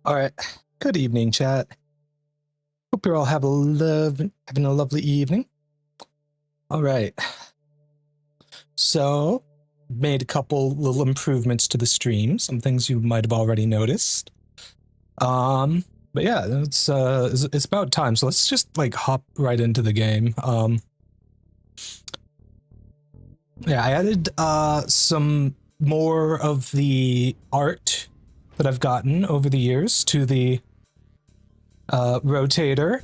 All right. Good evening, chat. Hope you're all having a lovely evening. All right. So, made a couple little improvements to the stream. Some things you might have already noticed. But yeah, it's about time. So let's just like hop right into the game. Yeah, I added some more of the art that I've gotten over the years to the rotator.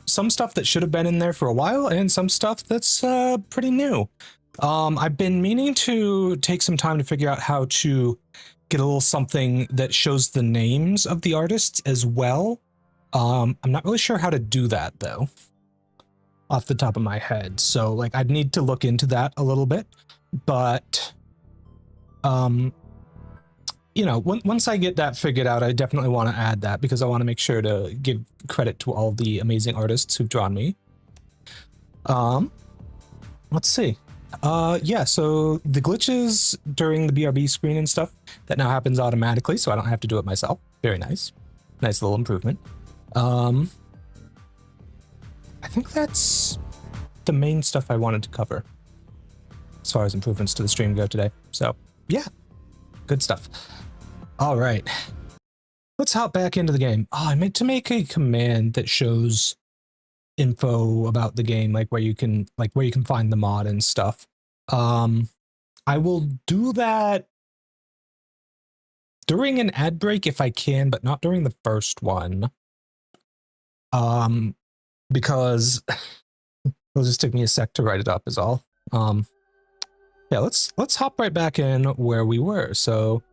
Some stuff that should have been in there for a while, and some stuff that's pretty new. I've been meaning to take some time to figure out how to get a little something that shows the names of the artists as well. I'm not really sure how to do that though, off the top of my head. So like I'd need to look into that a little bit, but you know, once I get that figured out, I definitely want to add that because I want to make sure to give credit to all the amazing artists who've drawn me. Let's see. Yeah, so the glitches during the BRB screen and stuff, that now happens automatically, so I don't have to do it myself. Very nice. Nice little improvement. I think that's the main stuff I wanted to cover as far as improvements to the stream go today. So, yeah, good stuff. All right, let's hop back into the game. Oh, I meant to make a command that shows info about the game, like where you can find the mod and stuff. I will do that during an ad break if I can, but not during the first one. Because it'll just take me a sec to write it up is all. Yeah, let's hop right back in where we were. So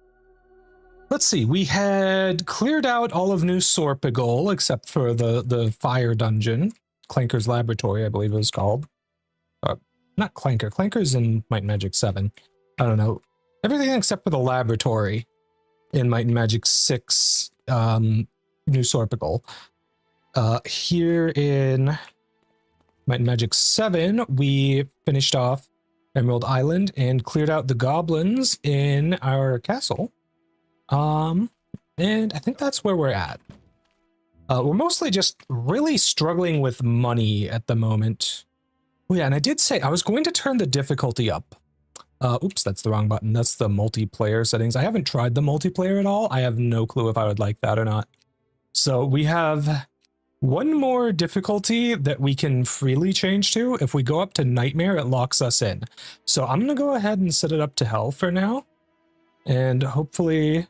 let's see, we had cleared out all of New Sorpigal except for the fire dungeon, Clanker's Laboratory, I believe it was called. Not Clanker. Clanker's in Might and Magic 7. I don't know. Everything except for the laboratory in Might and Magic 6, New Sorpigal. Here in Might and Magic 7, we finished off Emerald Island and cleared out the goblins in our castle. And I think that's where we're at. We're mostly just really struggling with money at the moment. Oh yeah, and I did say I was going to turn the difficulty up. Oops, that's the wrong button. That's the multiplayer settings. I haven't tried the multiplayer at all. I have no clue if I would like that or not. So we have one more difficulty that we can freely change to. If we go up to Nightmare, it locks us in. So I'm going to go ahead and set it up to Hell for now. And hopefully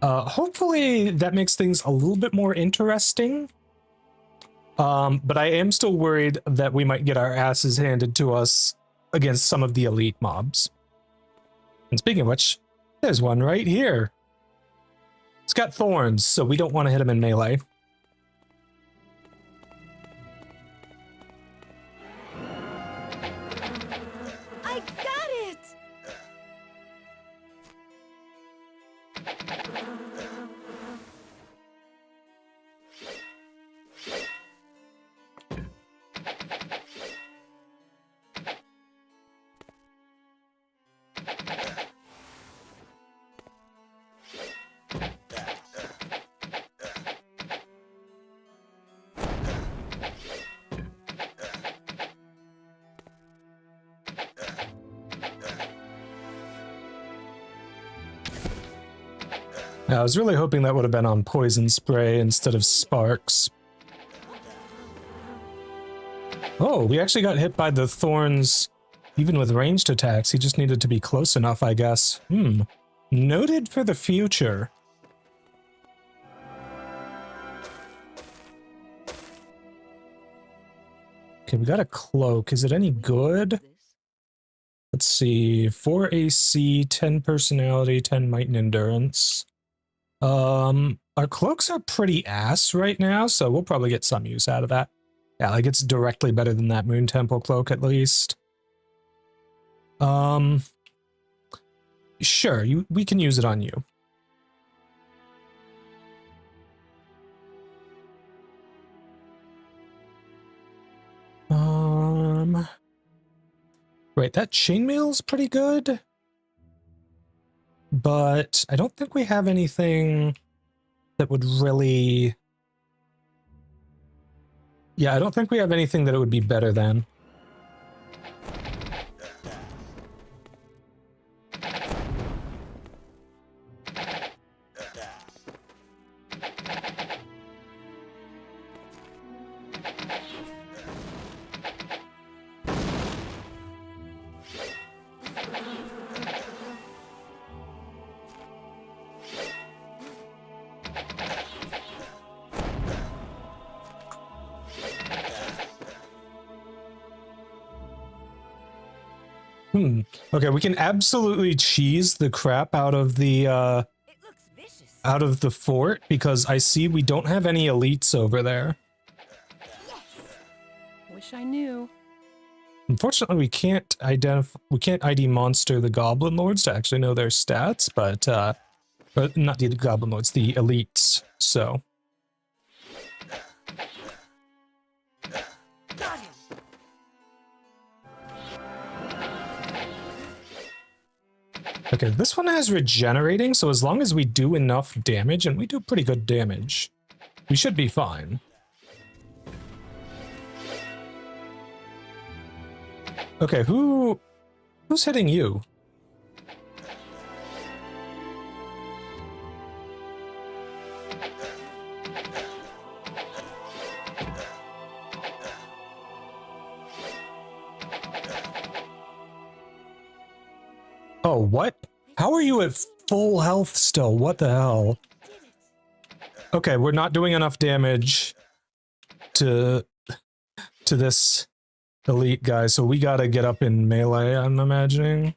that makes things a little bit more interesting. But I am still worried that we might get our asses handed to us against some of the elite mobs. And speaking of which, there's one right here. It's got thorns, so we don't want to hit him in melee. I got it! I was really hoping that would have been on poison spray instead of sparks. Oh, we actually got hit by the thorns even with ranged attacks. He just needed to be close enough, I guess. Noted for the future. Okay, we got a cloak. Is it any good? Let's see. 4 AC, 10 personality, 10 might and endurance. Our cloaks are pretty ass right now, so we'll probably get some use out of that. Yeah, like it's directly better than that Moon Temple cloak at least. Sure, we can use it on you. Right, that chainmail's pretty good. But I don't think we have anything that would really... Yeah, I don't think we have anything that it would be better than. Okay, we can absolutely cheese the crap out of the It looks vicious. out of the fort because I see we don't have any elites over there. Yes. Wish I knew. Unfortunately, we can't ID monster the goblin lords to actually know their stats, but not the goblin lords, the elites. So Got him. okay, this one has regenerating, so as long as we do enough damage, and we do pretty good damage, we should be fine. Okay, who's hitting you? Oh, what? How are you at full health still? What the hell? Okay, we're not doing enough damage to this elite guy, so we gotta get up in melee, I'm imagining.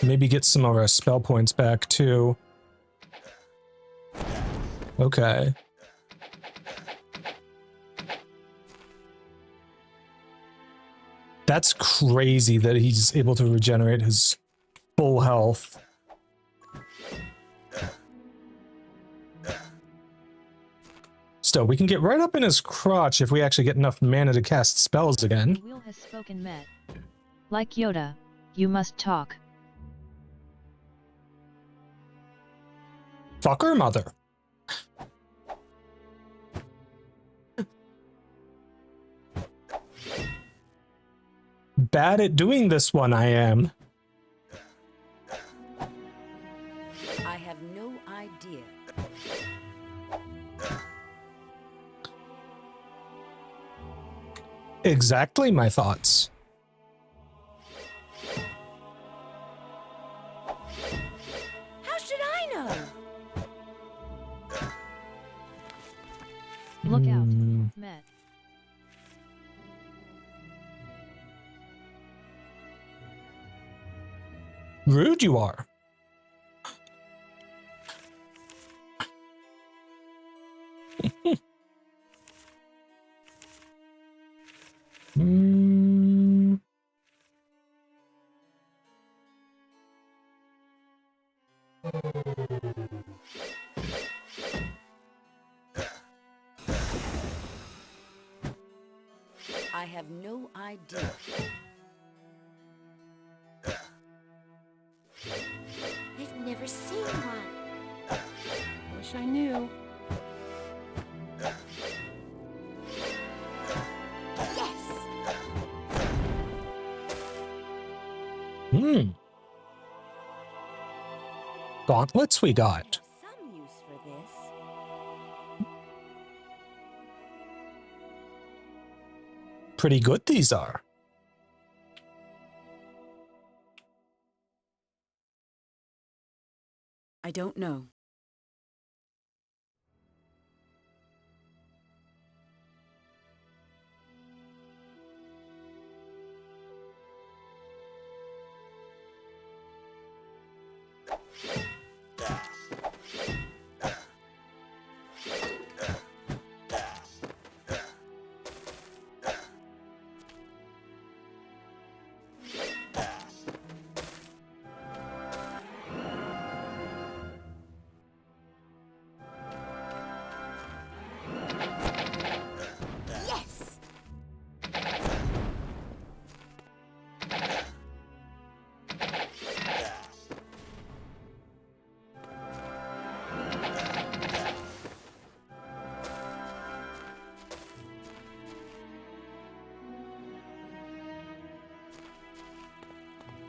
Maybe get some of our spell points back, too. Okay. That's crazy that he's able to regenerate his full health. Still, we can get right up in his crotch if we actually get enough mana to cast spells again. The wheel has spoken, Met. Like Yoda, you must talk. Fuck her mother. Bad at doing this one, I am. I have no idea. Exactly my thoughts. How should I know? Look out, Met. Rude you are. I have no idea. I've never seen one. Wish I knew. Yes. Gauntlets we got. Some use for this. Pretty good these are. I don't know.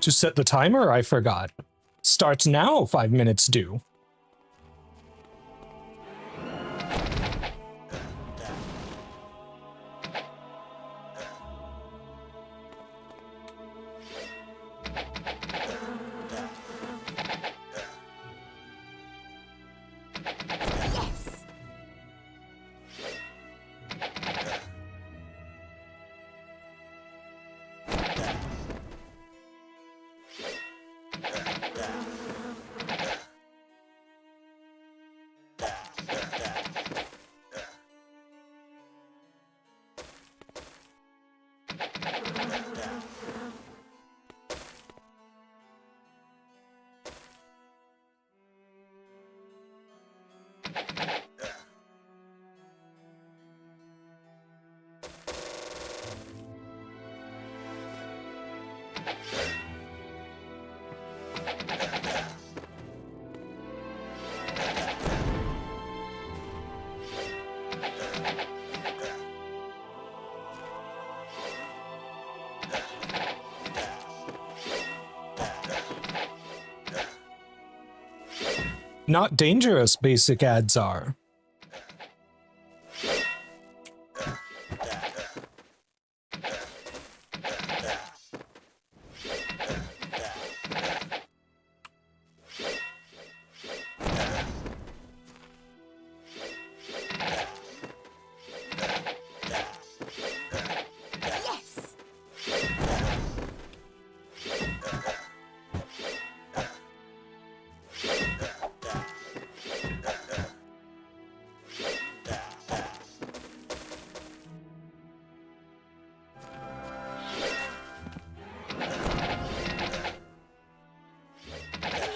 to set the timer, I forgot. Starts now, 5 minutes due. Not dangerous, basic ads are.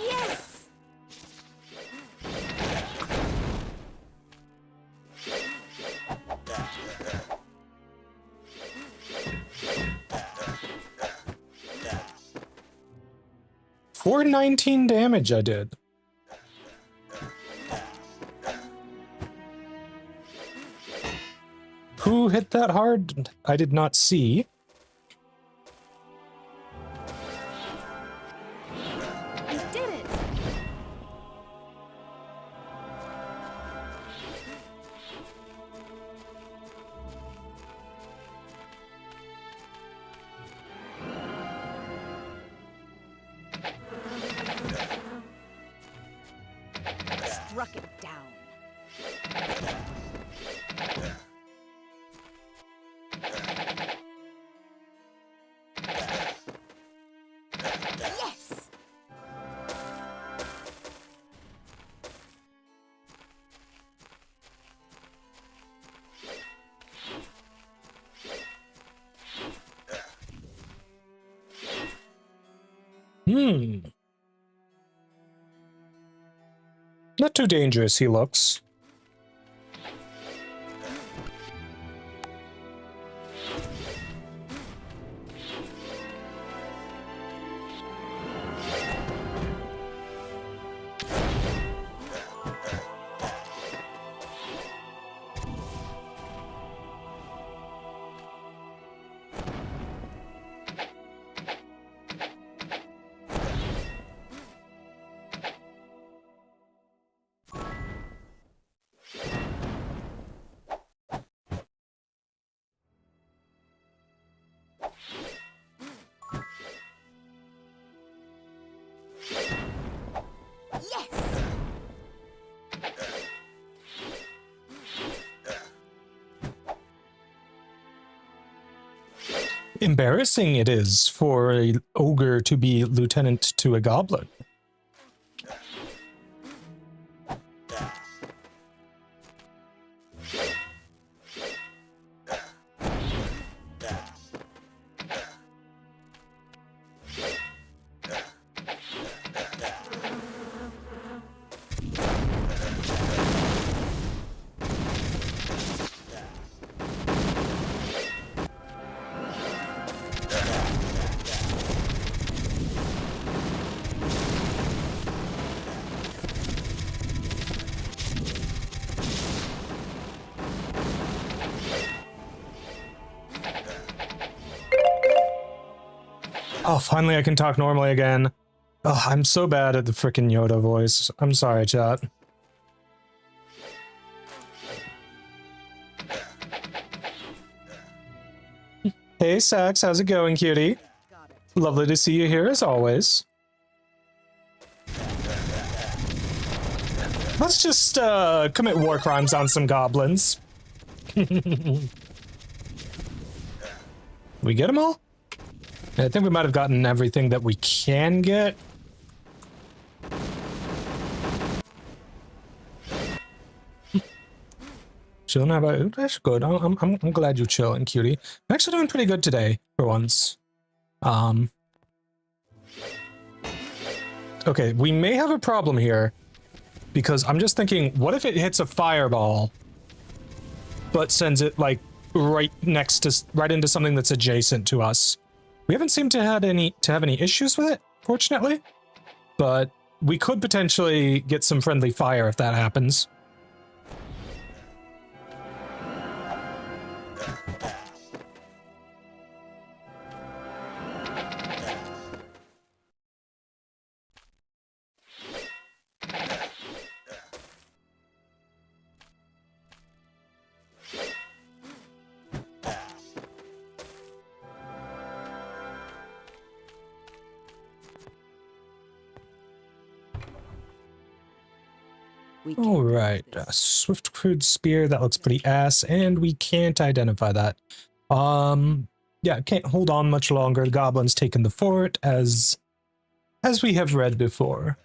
Yes! 419 damage I did. Who hit that hard? I did not see. You did it! Struck it down. Yes! Not too dangerous, he looks. Yes! Embarrassing it is for an ogre to be lieutenant to a goblin. Oh, finally I can talk normally again. Oh, I'm so bad at the frickin' Yoda voice. I'm sorry, chat. Hey, Sax, how's it going, cutie? Got it. Lovely to see you here as always. Let's just commit war crimes on some goblins. We get them all? I think we might have gotten everything that we can get. Chilling, how about you? That's good. I'm glad you're chilling, cutie. I'm actually doing pretty good today, for once. Okay, we may have a problem here, because I'm just thinking, what if it hits a fireball, but sends it, like, right into something that's adjacent to us? We haven't seemed to have any issues with it, fortunately, but we could potentially get some friendly fire if that happens. All right, swift crude spear, that looks pretty ass, and we can't identify that. Yeah, can't hold on much longer. The goblin's taken the fort, as we have read before.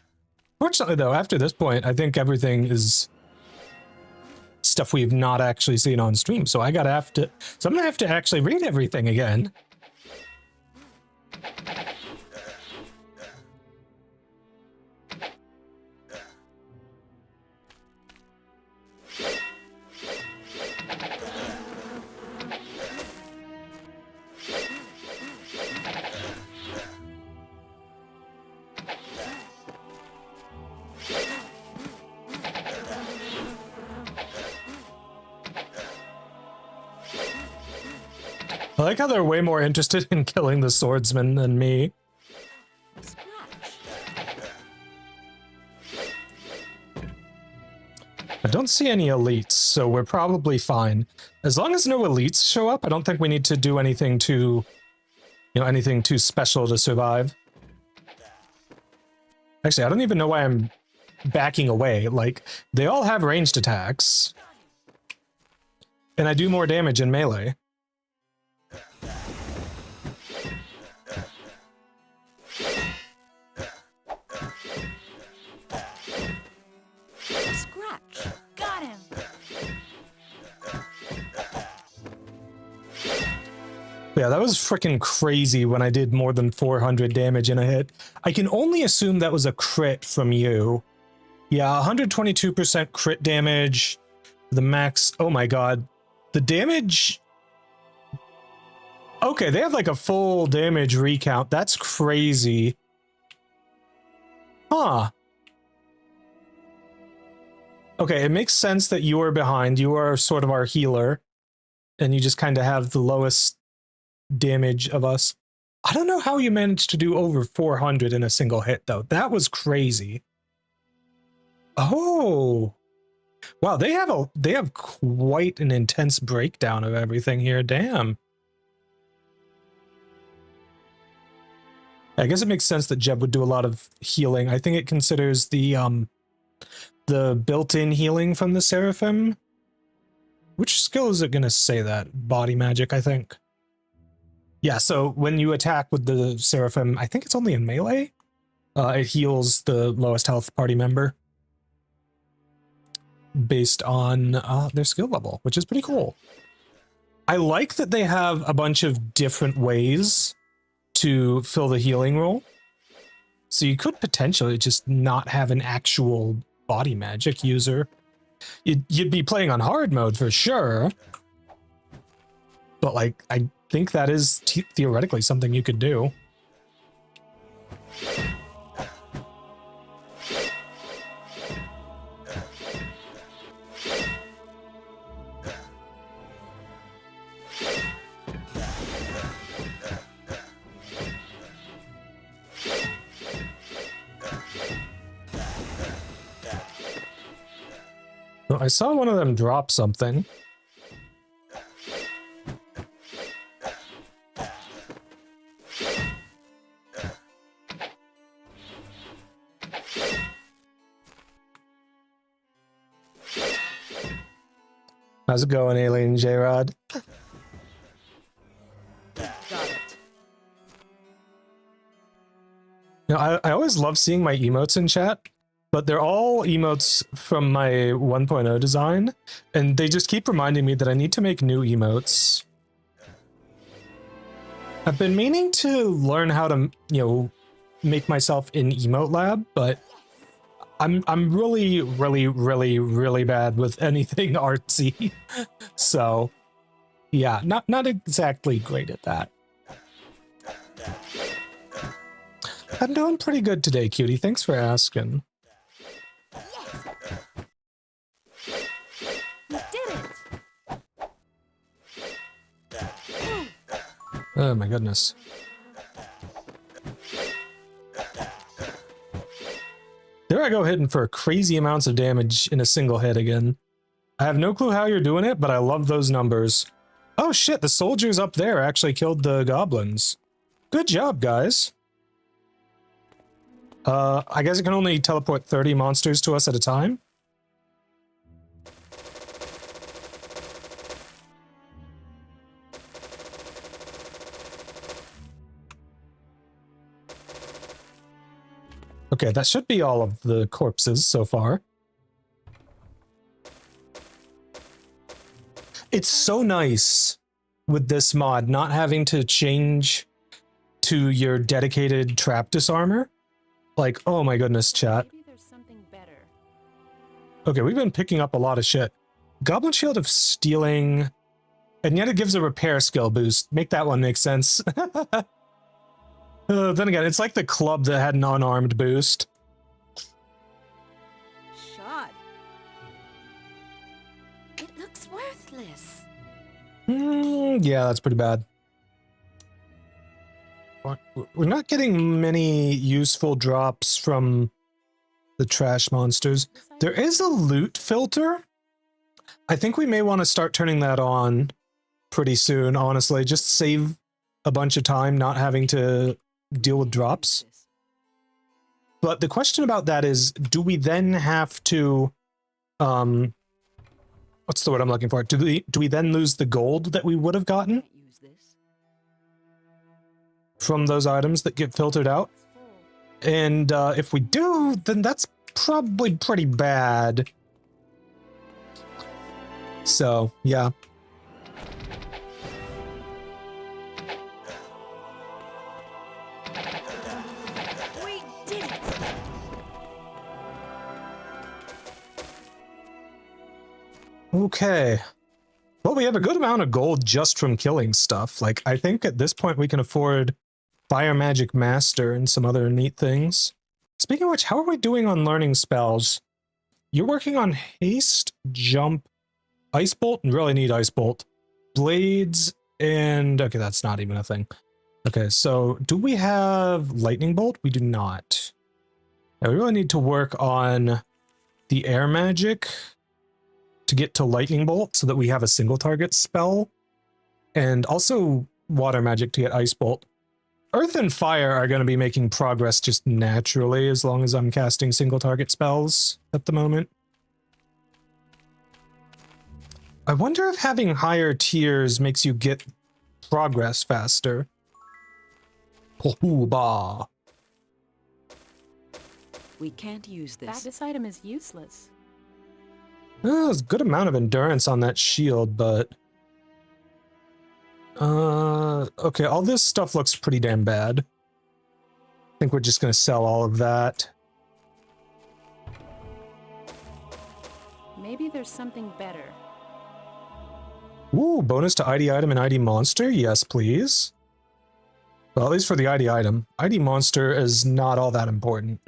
Fortunately, though, after this point, I think everything is stuff we have not actually seen on stream, so I'm gonna have to actually read everything again. I like how they're way more interested in killing the swordsman than me. I don't see any elites, so we're probably fine. As long as no elites show up, I don't think we need to do anything too, anything too special to survive. Actually, I don't even know why I'm backing away. Like, they all have ranged attacks. And I do more damage in melee. Yeah, that was freaking crazy when I did more than 400 damage in a hit. I can only assume that was a crit from you. Yeah, 122% crit damage. The max... Oh my god. The damage... Okay, they have like a full damage recount. That's crazy. Huh. Okay, it makes sense that you are behind. You are sort of our healer. And you just kind of have the lowest damage of us. I don't know how you managed to do over 400 in a single hit, though. That was crazy. Oh. Wow, they have quite an intense breakdown of everything here. Damn. I guess it makes sense that Jeb would do a lot of healing. I think it considers the built-in healing from the Seraphim. Which skill is it going to say that? Body magic, I think. Yeah, so when you attack with the Seraphim, I think it's only in melee. It heals the lowest health party member based on their skill level, which is pretty cool. I like that they have a bunch of different ways to fill the healing role. So you could potentially just not have an actual body magic user. You'd be playing on hard mode for sure. But like, I think that is theoretically something you could do. Oh, I saw one of them drop something. How's it going, Alien J-Rod? Got it. You know, I always love seeing my emotes in chat, but they're all emotes from my 1.0 design, and they just keep reminding me that I need to make new emotes. I've been meaning to learn how to, you know, make myself in Emote Lab, but I'm really bad with anything artsy. So yeah, not exactly great at that. I'm doing pretty good today, cutie. Thanks for asking. You did it! Oh my goodness. There I go, hitting for crazy amounts of damage in a single hit again. I have no clue how you're doing it, but I love those numbers. Oh shit, the soldiers up there actually killed the goblins. Good job, guys. I guess it can only teleport 30 monsters to us at a time. Okay, that should be all of the corpses so far. It's so nice with this mod not having to change to your dedicated trap disarmor. Like, oh my goodness, chat. Maybe there's something better. Okay, we've been picking up a lot of shit. Goblin Shield of Stealing, and yet it gives a repair skill boost. Make that one make sense. Then again, it's like the club that had an unarmed boost. Shot. It looks worthless. Yeah, that's pretty bad. We're not getting many useful drops from the trash monsters. There is a loot filter. I think we may want to start turning that on pretty soon, honestly. Just save a bunch of time not having to deal with drops. But the question about that is, do we then have to what's the word I'm looking for? Do we then lose the gold that we would have gotten from those items that get filtered out? And if we do, then that's probably pretty bad. So, yeah. We did it. Okay. Well, we have a good amount of gold just from killing stuff. Like, I think at this point we can afford Fire Magic Master and some other neat things. Speaking of which, how are we doing on learning spells? You're working on Haste, Jump, Ice Bolt, and really need Ice Bolt. Blades, and... okay, that's not even a thing. Okay, so do we have Lightning Bolt? We do not. Now, we really need to work on the Air Magic to get to Lightning Bolt so that we have a single target spell. And also Water Magic to get Ice Bolt. Earth and Fire are going to be making progress just naturally as long as I'm casting single target spells at the moment. I wonder if having higher tiers makes you get progress faster. Bah. We can't use this. This item is useless. There's a good amount of endurance on that shield, but... okay, all this stuff looks pretty damn bad. I think we're just gonna sell all of that. Maybe there's something better. Ooh, bonus to ID item and ID monster? Yes, please. Well, at least for the ID item. ID monster is not all that important.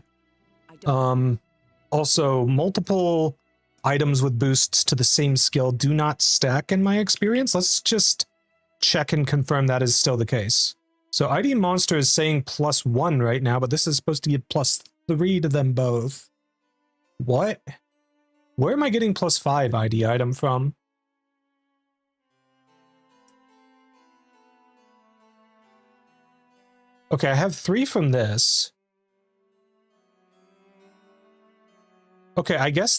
Also, multiple items with boosts to the same skill do not stack in my experience. Let's just check and confirm that is still the case. So ID monster is saying +1 right now, but this is supposed to get +3 to them both. What? Where am I getting +5 ID item from? Okay, I have 3 from this. Okay, I guess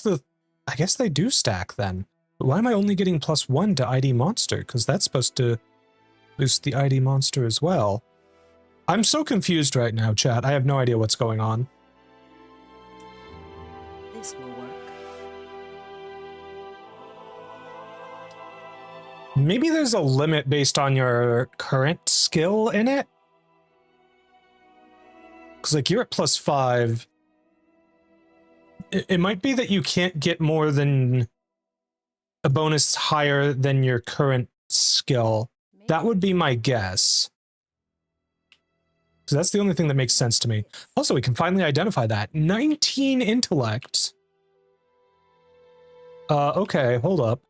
they do stack then. But why am I only getting +1 to ID monster? Because that's supposed to boost the ID monster as well. I'm so confused right now, chat. I have no idea what's going on. This will work. Maybe there's a limit based on your current skill in it? Because, like, you're at +5. It might be that you can't get more than a bonus higher than your current skill. That would be my guess. So that's the only thing that makes sense to me. Also, we can finally identify that. 19 intellect. Okay, hold up.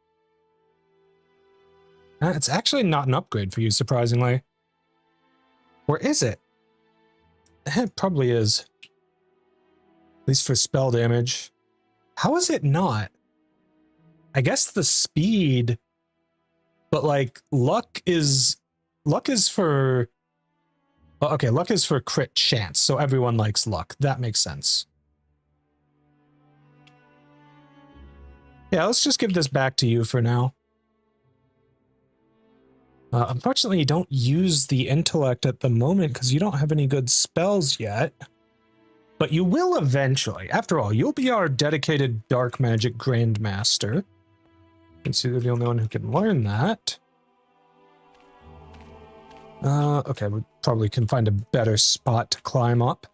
It's actually not an upgrade for you, surprisingly. Or is it? It probably is. At least for spell damage. How is it not? I guess the speed, but like luck is for, okay, luck is for crit chance, so everyone likes luck. That makes sense. Yeah, let's just give this back to you for now. Unfortunately, you don't use the intellect at the moment because you don't have any good spells yet. But you will eventually. After all, you'll be our dedicated dark magic grandmaster. Since you're the only one who can learn that. Okay, we probably can find a better spot to climb up.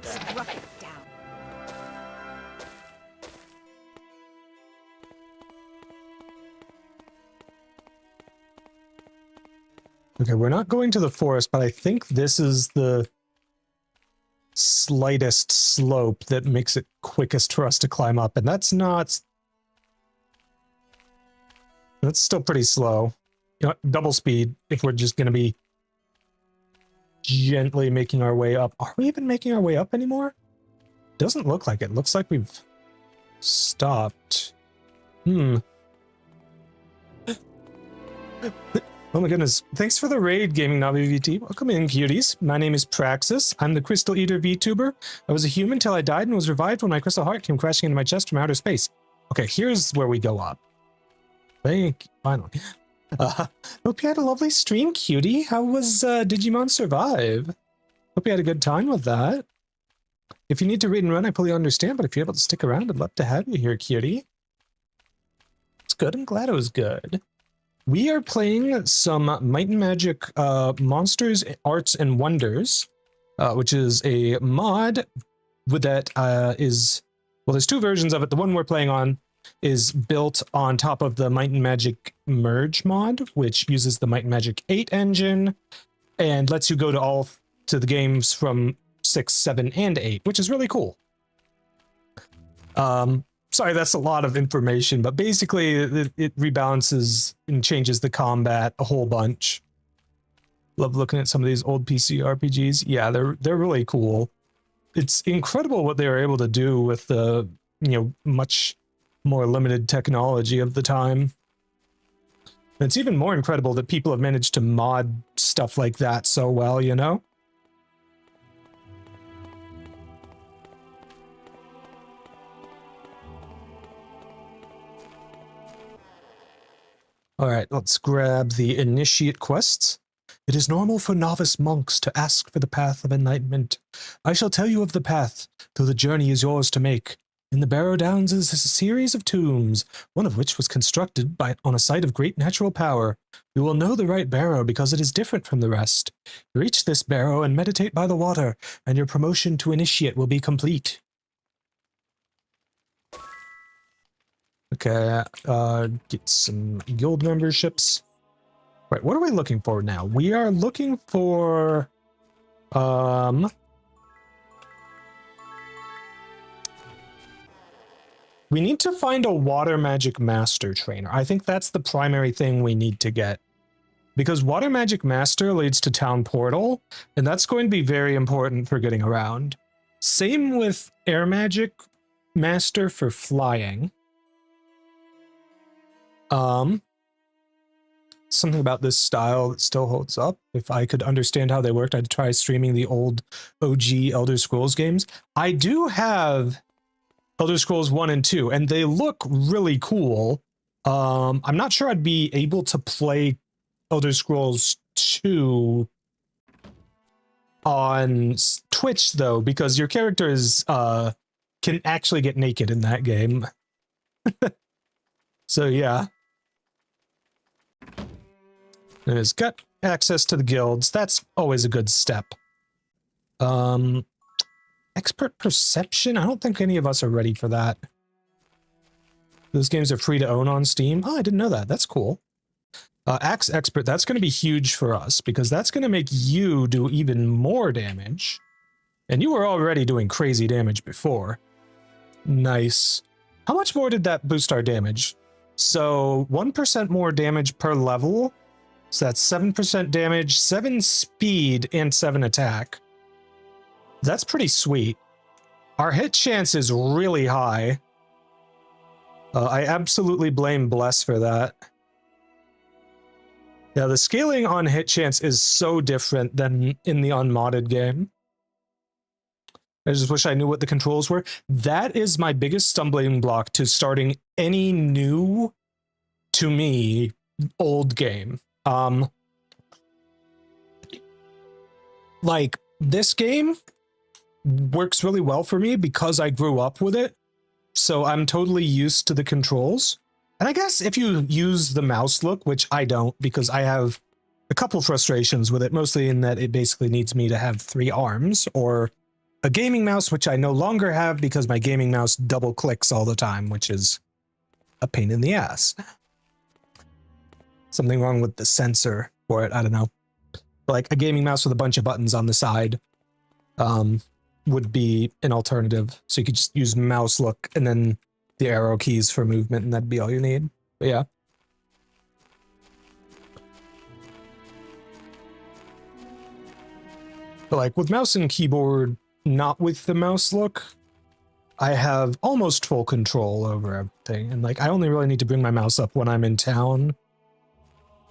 Struck it down. Okay, we're not going to the forest, but I think this is the slightest slope that makes it quickest for us to climb up, and that's not... That's still pretty slow. You know, double speed if we're just going to be gently making our way up. Are we even making our way up anymore? Doesn't look like it. Looks like we've stopped. Oh my goodness. Thanks for the raid, Gaming Navi VT. Welcome in, cuties. My name is Praxis. I'm the Crystal Eater VTuber. I was a human till I died and was revived when my crystal heart came crashing into my chest from outer space. Okay, here's where we go up. Thank you. Finally. Hope you had a lovely stream, cutie. How was Digimon Survive? Hope you had a good time with that. If you need to read and run, I fully understand, but if you're able to stick around, I'd love to have you here, cutie. It's good. I'm glad it was good. We are playing some Might and Magic Monsters, Arts, and Wonders, which is a mod that is... Well, there's two versions of it. The one we're playing on is built on top of the Might and Magic Merge mod, which uses the Might and Magic 8 engine and lets you go to the games from 6, 7, and 8, which is really cool. Sorry, that's a lot of information, but basically it rebalances and changes the combat a whole bunch. Love looking at some of these old PC RPGs. Yeah, they're really cool. It's incredible what they were able to do with the, much more limited technology of the time. And it's even more incredible that people have managed to mod stuff like that so well, you know? Alright, let's grab the initiate quests. It is normal for novice monks to ask for the path of enlightenment. I shall tell you of the path, though the journey is yours to make. In the Barrow Downs is a series of tombs, one of which was constructed on a site of great natural power. You will know the right barrow because it is different from the rest. Reach this barrow and meditate by the water, and your promotion to initiate will be complete. Okay, get some guild memberships. Right, what are we looking for now? We are looking for, We need to find a water magic master trainer. I think that's the primary thing we need to get. Because water magic master leads to town portal, and that's going to be very important for getting around. Same with air magic master for flying. Something about this style that still holds up. If I could understand how they worked, I'd try streaming the old OG Elder Scrolls games. I do have Elder Scrolls 1 and 2, and they look really cool. I'm not sure I'd be able to play Elder Scrolls 2 on Twitch, though, because your characters can actually get naked in that game. So, yeah. And it's got access to the guilds. That's always a good step. Expert perception? I don't think any of us are ready for that. Those games are free to own on Steam. Oh, I didn't know that. That's cool. Axe expert, that's going to be huge for us because that's going to make you do even more damage. And you were already doing crazy damage before. Nice. How much more did that boost our damage? So 1% more damage per level. So that's 7% damage, 7 speed, and 7 attack. That's pretty sweet. Our hit chance is really high. I absolutely blame Bless for that. Yeah, the scaling on hit chance is so different than in the unmodded game. I just wish I knew what the controls were. That is my biggest stumbling block to starting any new, to me, old game. Like, this game works really well for me because I grew up with it. So I'm totally used to the controls. And I guess if you use the mouse look, which I don't because I have a couple frustrations with it, mostly in that it basically needs me to have 3 arms, or a gaming mouse, which I no longer have because my gaming mouse double clicks all the time, which is a pain in the ass. Something wrong with the sensor for it, I don't know. Like a gaming mouse with a bunch of buttons on the side would be an alternative. So you could just use mouse look and then the arrow keys for movement, and that'd be all you need. But yeah. But like with mouse and keyboard, not with the mouse look, I have almost full control over everything. And like I only really need to bring my mouse up when I'm in town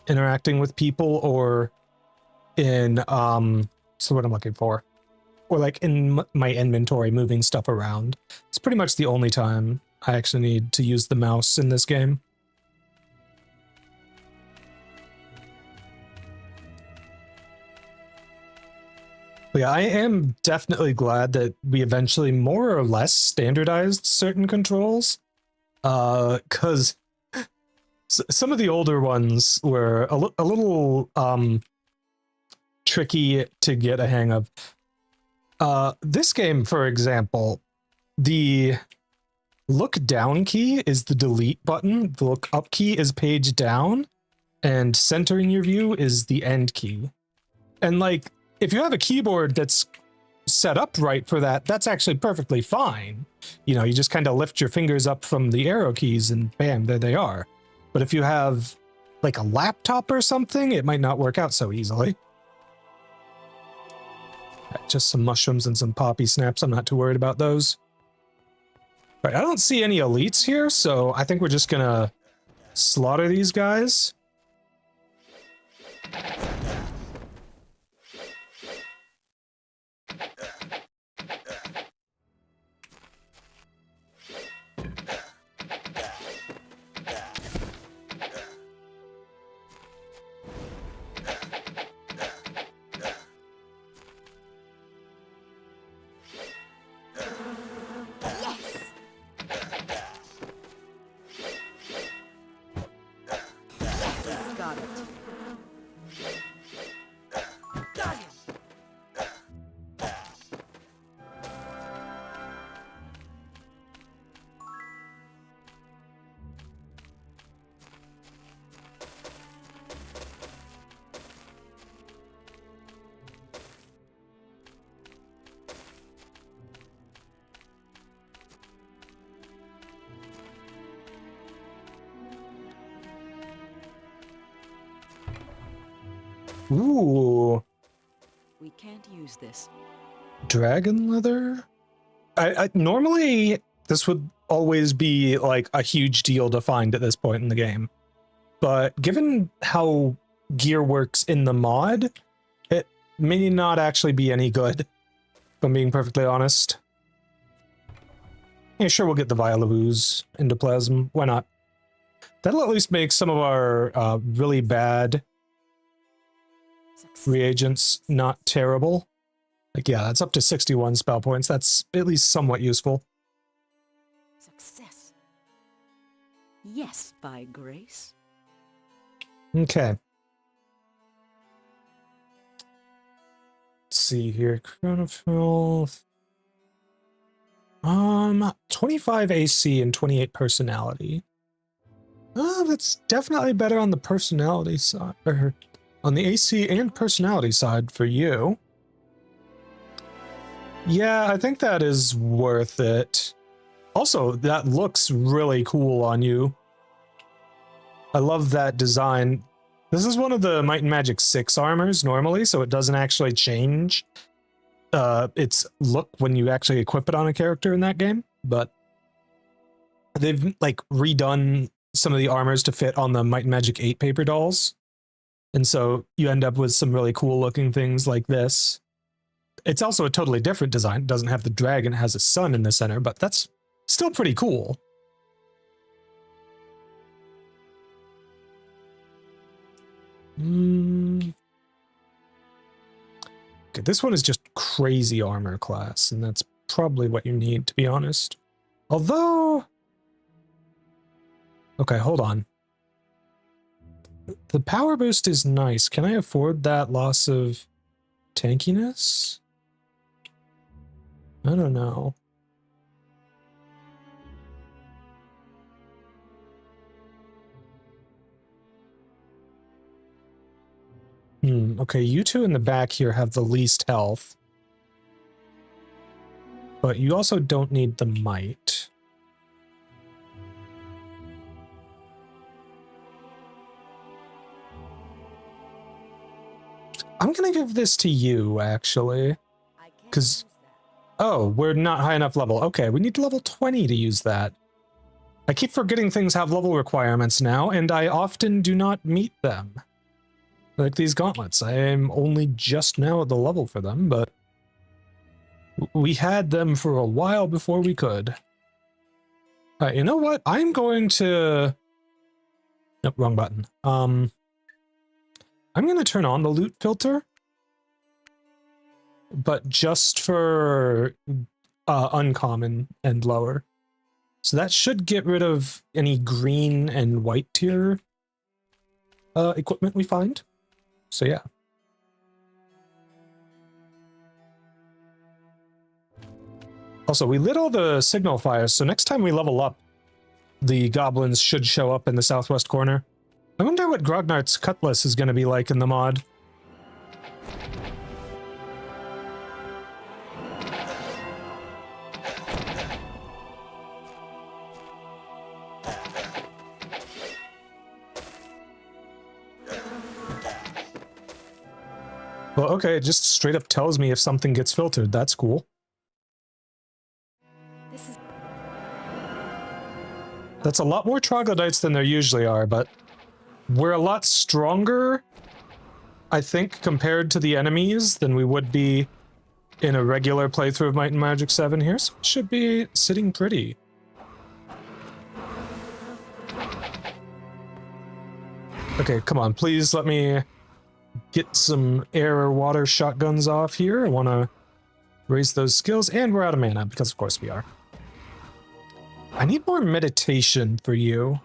interacting with people, or in so what I'm looking for, or like in my inventory moving stuff around. It's pretty much the only time I actually need to use the mouse in this game. But yeah, I am definitely glad that we eventually more or less standardized certain controls, because some of the older ones were a little tricky to get a hang of. This game, for example, the look down key is the delete button, the look up key is page down, and centering your view is the end key. And like, if you have a keyboard that's set up right for that, that's actually perfectly fine. You know, you just kind of lift your fingers up from the arrow keys and bam, there they are. But if you have like a laptop or something, it might not work out so easily. Just some mushrooms and some poppy snaps. I'm not too worried about those. All right, I don't see any elites here, so I think we're just gonna slaughter these guys. Ooh, We can't use this. dragon leather? I normally this would always be like a huge deal to find at this point in the game. But given how gear works in the mod, it may not actually be any good, if I'm being perfectly honest. Yeah, sure, we'll get the Vial of Ooze into Plasm. Why not? That'll at least make some of our really bad Success. reagents not terrible. Like, yeah, that's up to 61 spell points. That's at least somewhat useful. Success. Yes, by grace. Okay. Let's see here. Chronophil. 25 AC and 28 personality. That's definitely better on the personality side, or on the AC and personality side for you. Yeah, I think that is worth it. Also, that looks really cool on you. I love that design. This is one of the Might and Magic 6 armors normally, so it doesn't actually change its look when you actually equip it on a character in that game, but they've like redone some of the armors to fit on the Might and Magic 8 paper dolls. And so you end up with some really cool looking things like this. It's also a totally different design. It doesn't have the dragon, it has a sun in the center, but that's still pretty cool. Okay, this one is just crazy armor class, and that's probably what you need, to be honest. Although... Okay, hold on. The power boost is nice. Can I afford that loss of tankiness? I don't know. Okay, you two in the back here have the least health. But you also don't need the might. I'm gonna give this to you, actually. Because... Oh, we're not high enough level. Okay, we need level 20 to use that. I keep forgetting things have level requirements now, and I often do not meet them. Like these gauntlets. I am only just now at the level for them, but we had them for a while before we could. Alright, you know what? I'm going to... Nope, wrong button. I'm going to turn on the loot filter, but just for uncommon and lower. So that should get rid of any green and white tier equipment we find. So yeah. Also, we lit all the signal fires, so next time we level up, the goblins should show up in the southwest corner. I wonder what Grognard's cutlass is going to be like in the mod. Well, okay, it just straight up tells me if something gets filtered. That's cool. This is That's a lot more troglodytes than there usually are, but we're a lot stronger, I think, compared to the enemies than we would be in a regular playthrough of Might and Magic 7 here, so it should be sitting pretty. Okay, come on, please let me get some air or water shotguns off here. I want to raise those skills, and we're out of mana, because of course we are. I need more meditation for you.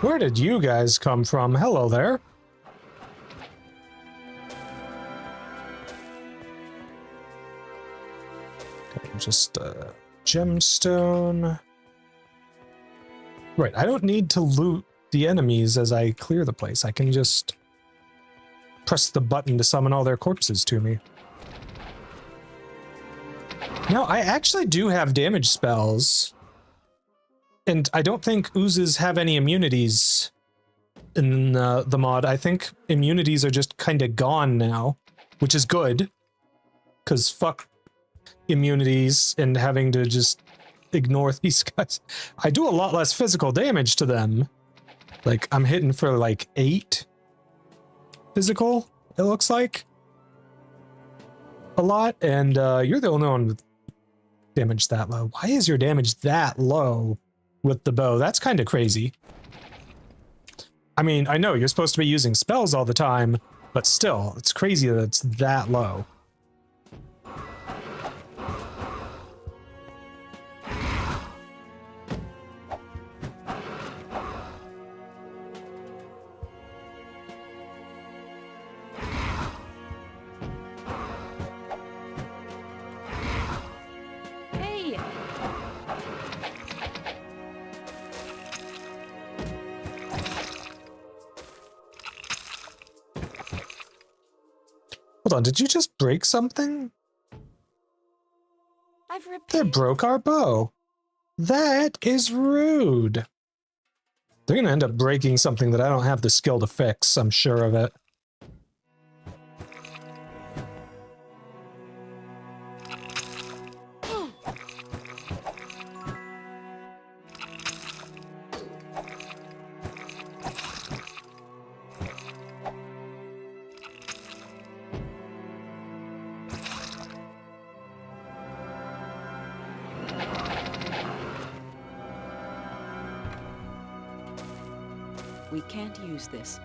Where did you guys come from? Hello there. Okay, just a gemstone. Right, I don't need to loot the enemies as I clear the place. I can just press the button to summon all their corpses to me. Now, I actually do have damage spells. And I don't think oozes have any immunities in the mod. I think immunities are just kind of gone now, which is good. Because fuck immunities and having to just ignore these guys. I do a lot less physical damage to them. Like, I'm hitting for like 8 physical, it looks like. A lot, and you're the only one with damage that low. Why is your damage that low with the bow? That's kind of crazy. I mean, I know you're supposed to be using spells all the time, but still, it's crazy that it's that low. Hey! Hold on, did you just break something? I've They repaired. broke our bow. That is rude. They're gonna end up breaking something that I don't have the skill to fix, I'm sure of it. We can't use this.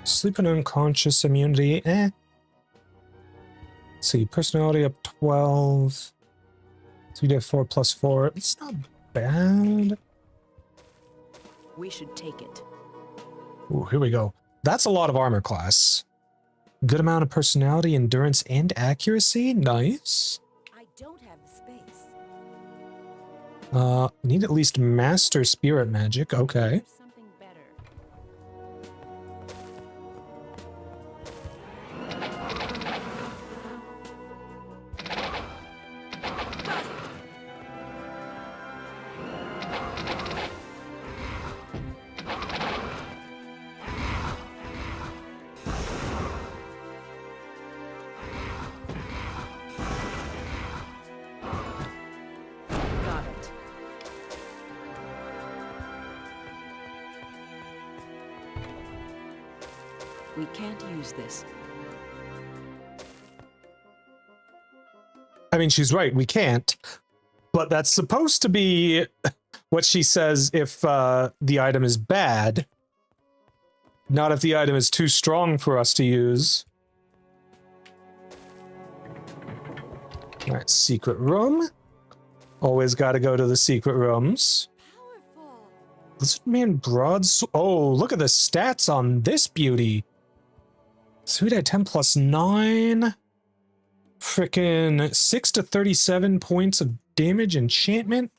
Sleep and unconscious immunity, eh. Let's see, personality up 12. 3d4 plus 4. It's not bad. We should take it. Ooh, here we go. That's a lot of armor class. Good amount of personality, endurance, and accuracy. Nice. I don't have the space. Need at least master spirit magic. Okay. Something better. Got it. We can't use this. I mean, she's right. We can't. But that's supposed to be what she says if the item is bad. Not if the item is too strong for us to use. Alright, secret room. Always gotta go to the secret rooms. Powerful. Lizard Man broads. Oh, look at the stats on this beauty. 3d10 plus 9. Frickin' 6 to 37 points of damage enchantment.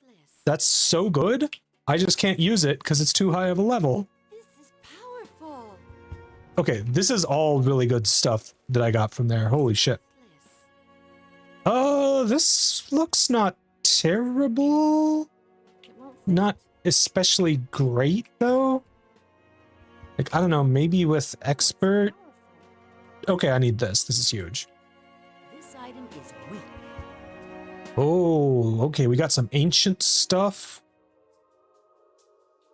That's so good. I just can't use it because it's too high of a level. This is powerful. Okay, this is all really good stuff that I got from there. Holy shit. This looks not terrible. It won't fit. Not especially great, though. Like, I don't know, maybe with expert. Okay, I need this. This is huge. This item is weak. Oh, okay, we got some ancient stuff.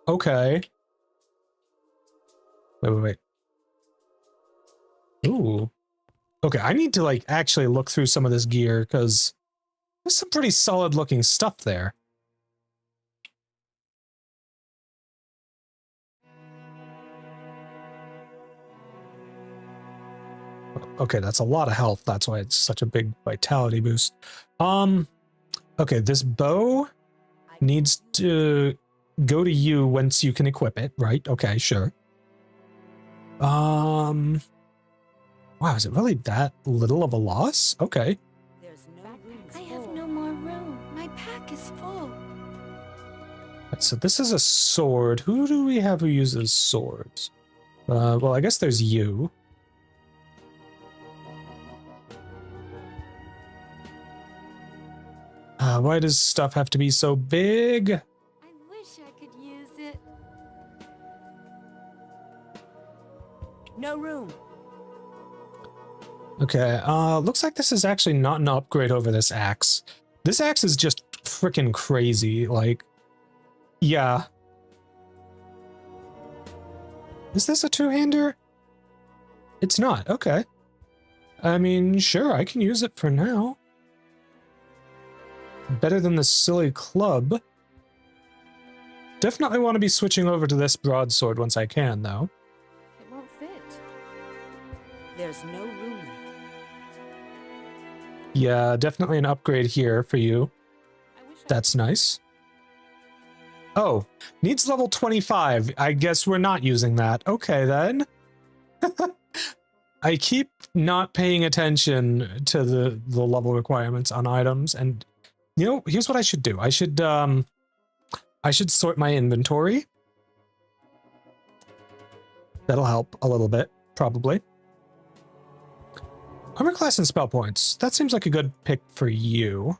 Okay. Wait. Ooh. Okay, I need to, like, actually look through some of this gear, because there's some pretty solid looking stuff there. Okay, that's a lot of health. That's why it's such a big vitality boost. Okay, this bow needs to go to you once you can equip it, right? Okay, sure. Wow, is it really that little of a loss? Okay. There's no room. I have no more room. My pack is full. So this is a sword. Who do we have who uses swords? Well, I guess there's you. Why does stuff have to be so big? I wish I could use it. No room. Okay, looks like this is actually not an upgrade over this axe. This axe is just freaking crazy, like, yeah. Is this a two-hander? It's not, okay. I mean, sure, I can use it for now. Better than the silly club. Definitely want to be switching over to this broadsword once I can, though. It won't fit. There's no room. Yeah, definitely an upgrade here for you. I wish That's nice. Oh, needs level 25. I guess we're not using that. Okay, then. I keep not paying attention to the level requirements on items, and you know, here's what I should do. I should sort my inventory. That'll help a little bit, probably. Armor class and spell points. That seems like a good pick for you.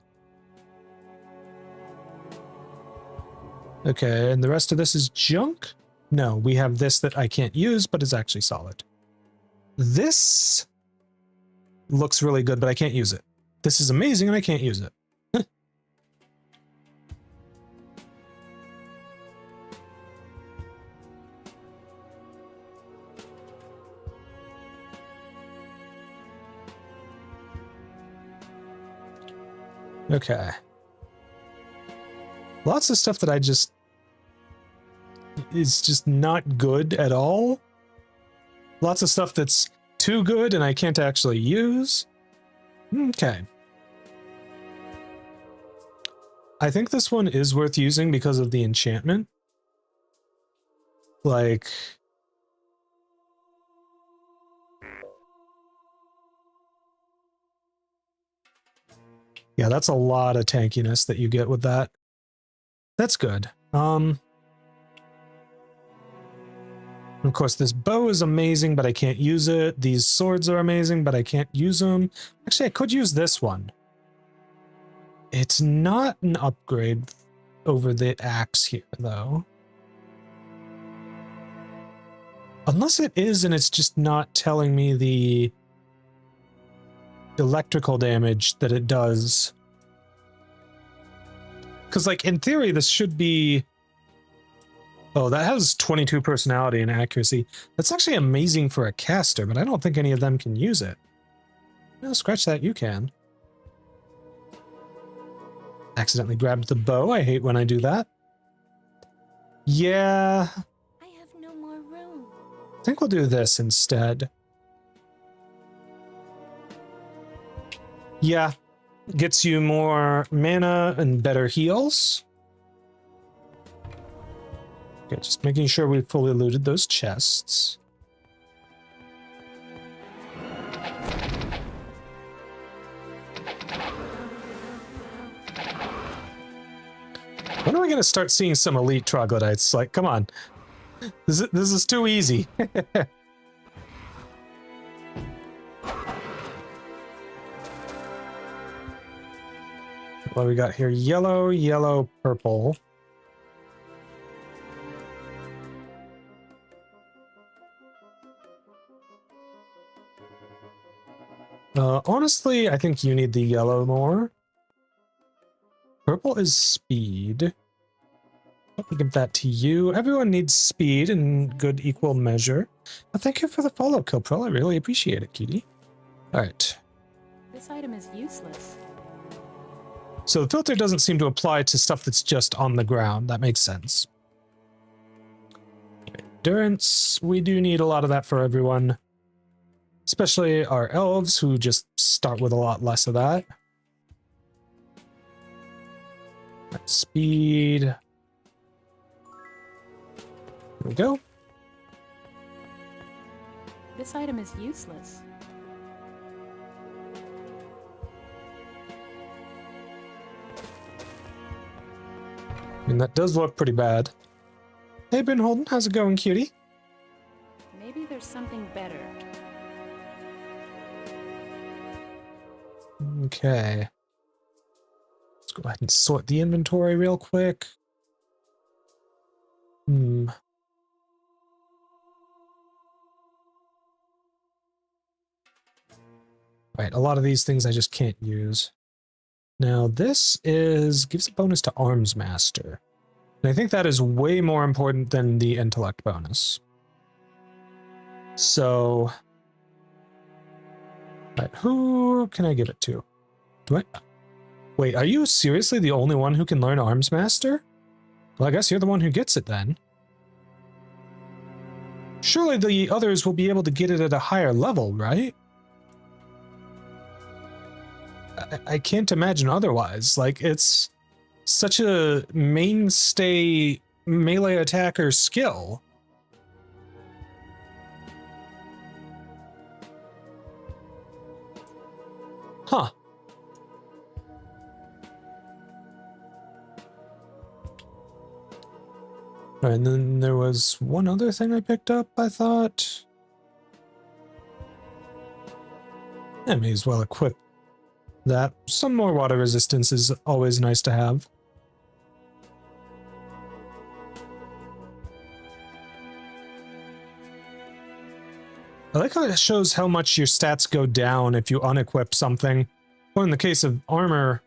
Okay, and the rest of this is junk? No, we have this that I can't use, but is actually solid. This looks really good, but I can't use it. This is amazing, and I can't use it. Okay. Lots of stuff that is just not good at all. Lots of stuff that's too good and I can't actually use. Okay. I think this one is worth using because of the enchantment. Like, yeah, that's a lot of tankiness that you get with that. That's good. Of course, this bow is amazing, but I can't use it. These swords are amazing, but I can't use them. Actually, I could use this one. It's not an upgrade over the axe here, though. Unless it is, and it's just not telling me the electrical damage that it does. Because, like, in theory, this should be... Oh, that has 22 personality and accuracy. That's actually amazing for a caster, but I don't think any of them can use it. No, scratch that, you can. Accidentally grabbed the bow. I hate when I do that. Yeah. I have no more room. I think we'll do this instead. Yeah. Gets you more mana and better heals. Okay, just making sure we fully looted those chests. When are we going to start seeing some elite troglodytes? Like, come on. This is too easy. What do we got here? Yellow, yellow, purple. Honestly, I think you need the yellow more. Purple is speed. Let me give that to you. Everyone needs speed in good equal measure. Well, thank you for the follow, Kilpril. I really appreciate it, cutie. All right. This item is useless. So the filter doesn't seem to apply to stuff that's just on the ground. That makes sense. Endurance. We do need a lot of that for everyone. Especially our elves, who just start with a lot less of that. Speed. we go. This item is useless. I mean, that does look pretty bad. Hey, Ben Holden, how's it going, cutie? Maybe there's something better. Okay. Let's go ahead and sort the inventory real quick. Right, a lot of these things I just can't use. Now, this gives a bonus to Arms Master. And I think that is way more important than the intellect bonus. So, right, who can I give it to? Wait, are you seriously the only one who can learn Arms Master? Well, I guess you're the one who gets it then. Surely the others will be able to get it at a higher level, right? I can't imagine otherwise. Like, it's such a mainstay melee attacker skill. Huh. All right, and then there was one other thing I picked up, I thought. I may as well equip that. Some more water resistance is always nice to have. I like how it shows how much your stats go down if you unequip something. Or in the case of armor,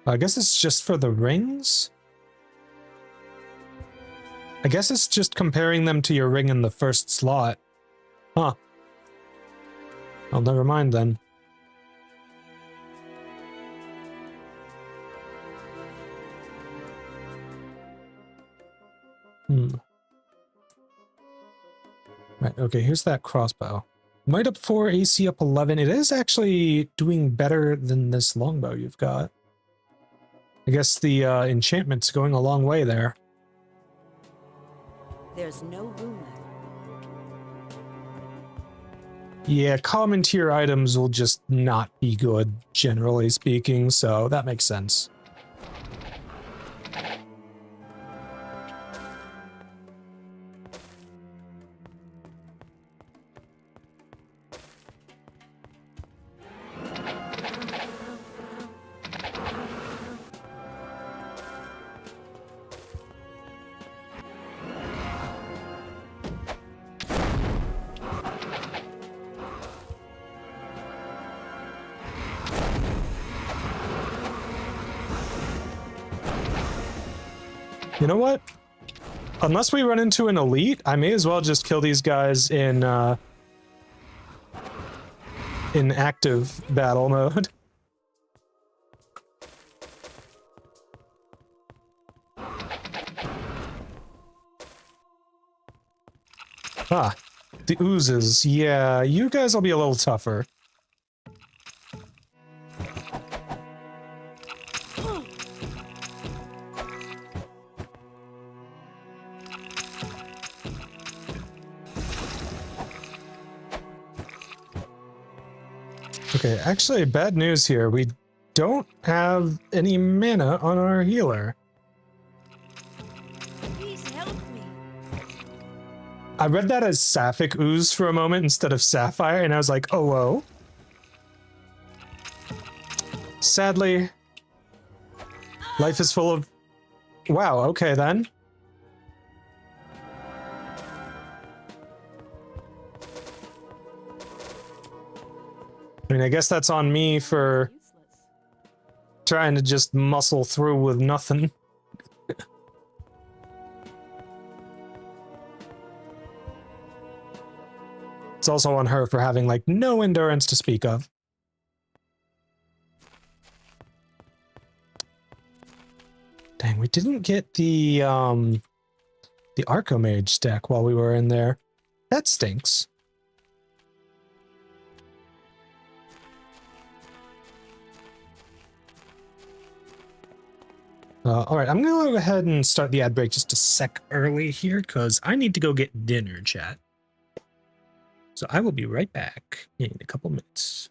I guess it's just for the rings? I guess it's just comparing them to your ring in the first slot. Huh. Well, never mind then. Right, okay, here's that crossbow. Might up 4, AC up 11. It is actually doing better than this longbow you've got. I guess the enchantment's going a long way there. There's no room left. Yeah, common tier items will just not be good, generally speaking, so that makes sense. You know what? Unless we run into an elite, I may as well just kill these guys in active battle mode. Ah, the oozes. Yeah, you guys will be a little tougher. Okay, actually, bad news here. We don't have any mana on our healer. Please help me. I read that as Sapphic Ooze for a moment instead of Sapphire, and I was like, oh, whoa. Sadly, life is full of... Wow, okay then. I mean, I guess that's on me for Useless. trying to just muscle through with nothing. It's also on her for having, like, no endurance to speak of. Dang, we didn't get the Archomage deck while we were in there. That stinks. All right, I'm gonna go ahead and start the ad break just a sec early here because I need to go get dinner, chat. So I will be right back in a couple minutes.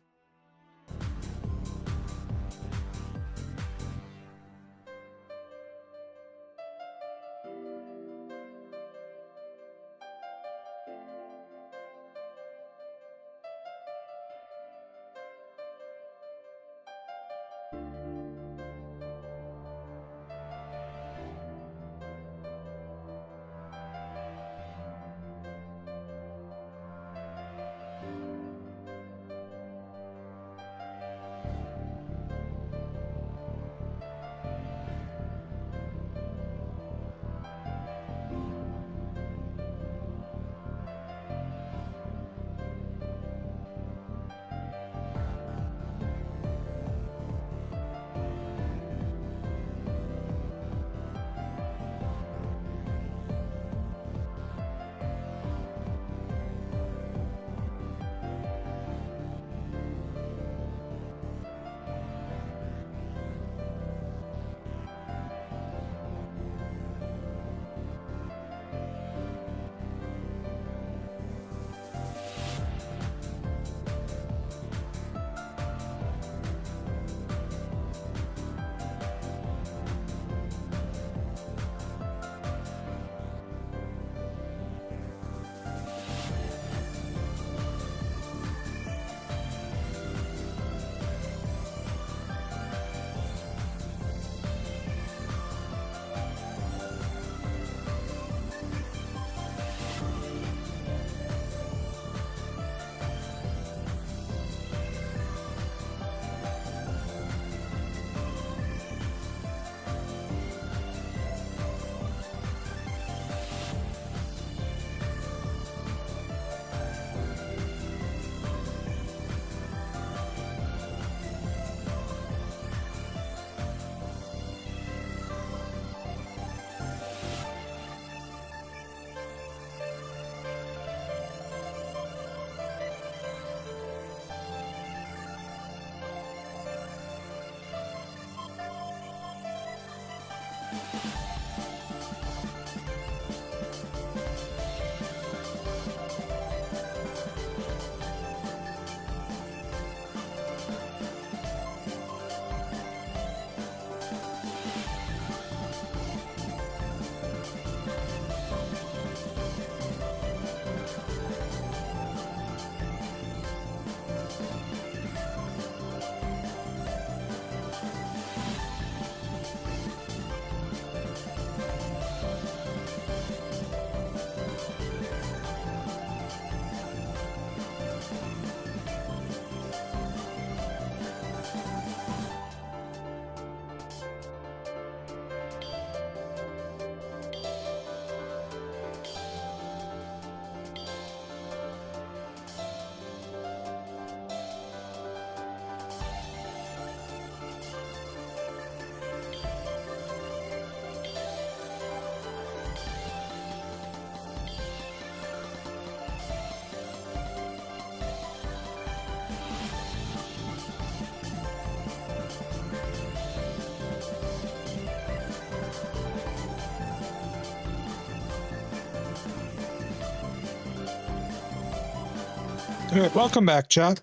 All right, welcome back, chat.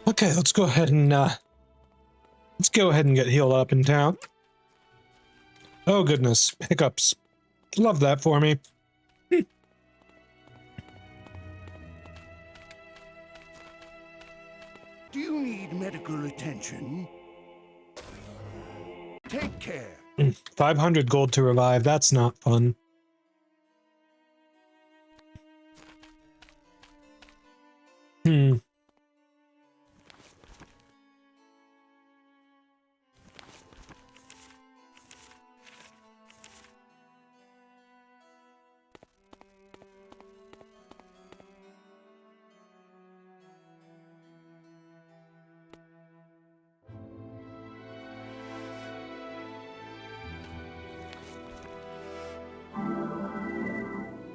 Okay, let's go ahead and get healed up in town. Oh goodness, hiccups. Love that for me. Do you need medical attention? Take care. 500 gold to revive. That's not fun.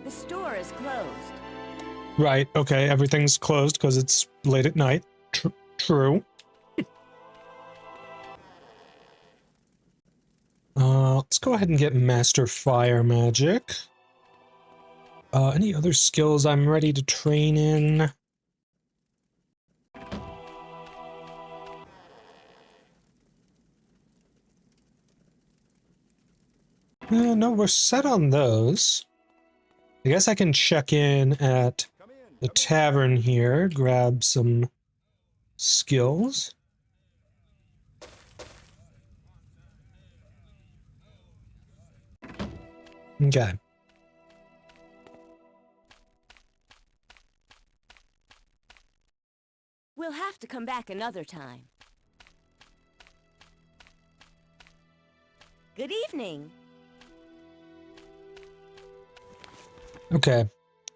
The store is closed. Right, okay, everything's closed because it's late at night. True. Let's go ahead and get Master Fire Magic. Any other skills I'm ready to train in? No, we're set on those. I guess I can check in at the tavern here, grab some skills. Okay. We'll have to come back another time. Good evening. Okay. I'm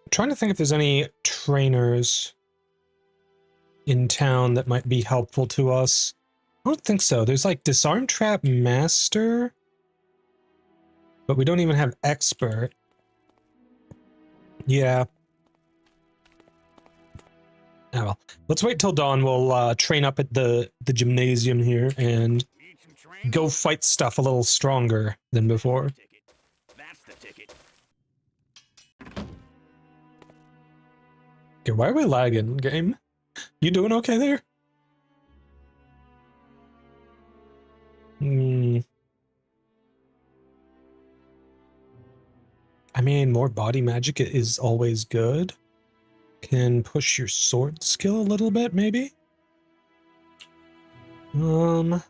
trying to think if there's any trainers in town that might be helpful to us. I don't think so. There's like Disarm Trap Master, but we don't even have Expert. Yeah. Oh well. Let's wait till dawn. We'll train up at the gymnasium here and go fight stuff a little stronger than before. That's the ticket. Okay, why are we lagging, game? You doing okay there? I mean, more body magic is always good. Can push your sword skill a little bit, maybe? I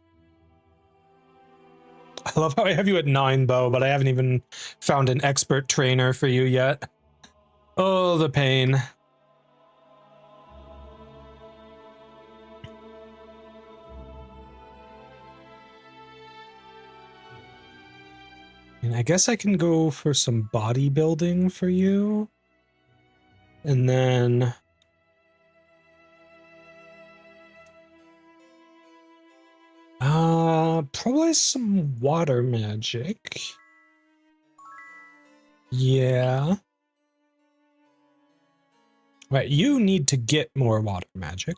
love how I have you at 9, Bo, but I haven't even found an expert trainer for you yet. Oh, the pain. And I guess I can go for some bodybuilding for you. And then... probably some water magic. Yeah. Right, you need to get more water magic.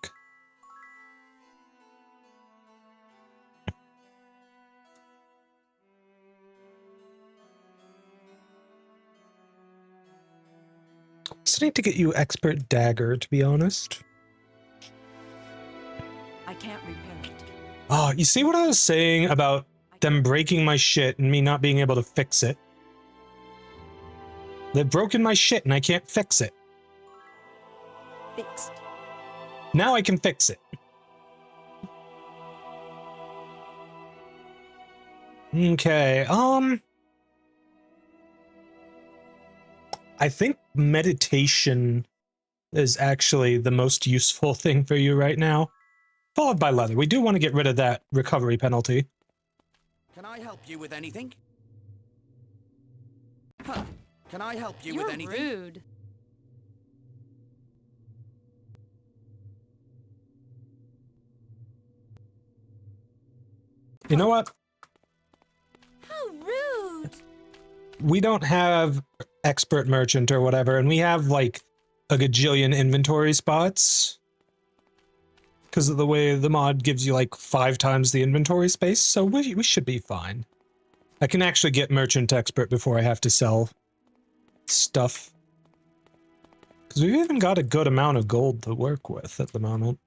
Just need to get you expert dagger, to be honest. I can't repair it. Oh, you see what I was saying about them breaking my shit and me not being able to fix it? They've broken my shit and I can't fix it. Fixed. Now I can fix it. Okay, I think meditation is actually the most useful thing for you right now. Followed by leather. We do want to get rid of that recovery penalty. Can I help you with anything? Huh. Can I help you with anything? You're rude. You know what? How rude! We don't have expert merchant or whatever, and we have like a gajillion inventory spots. Because of the way the mod gives you like 5 times the inventory space, so we should be fine. I can actually get merchant expert before I have to sell stuff. Because we've even got a good amount of gold to work with at the moment.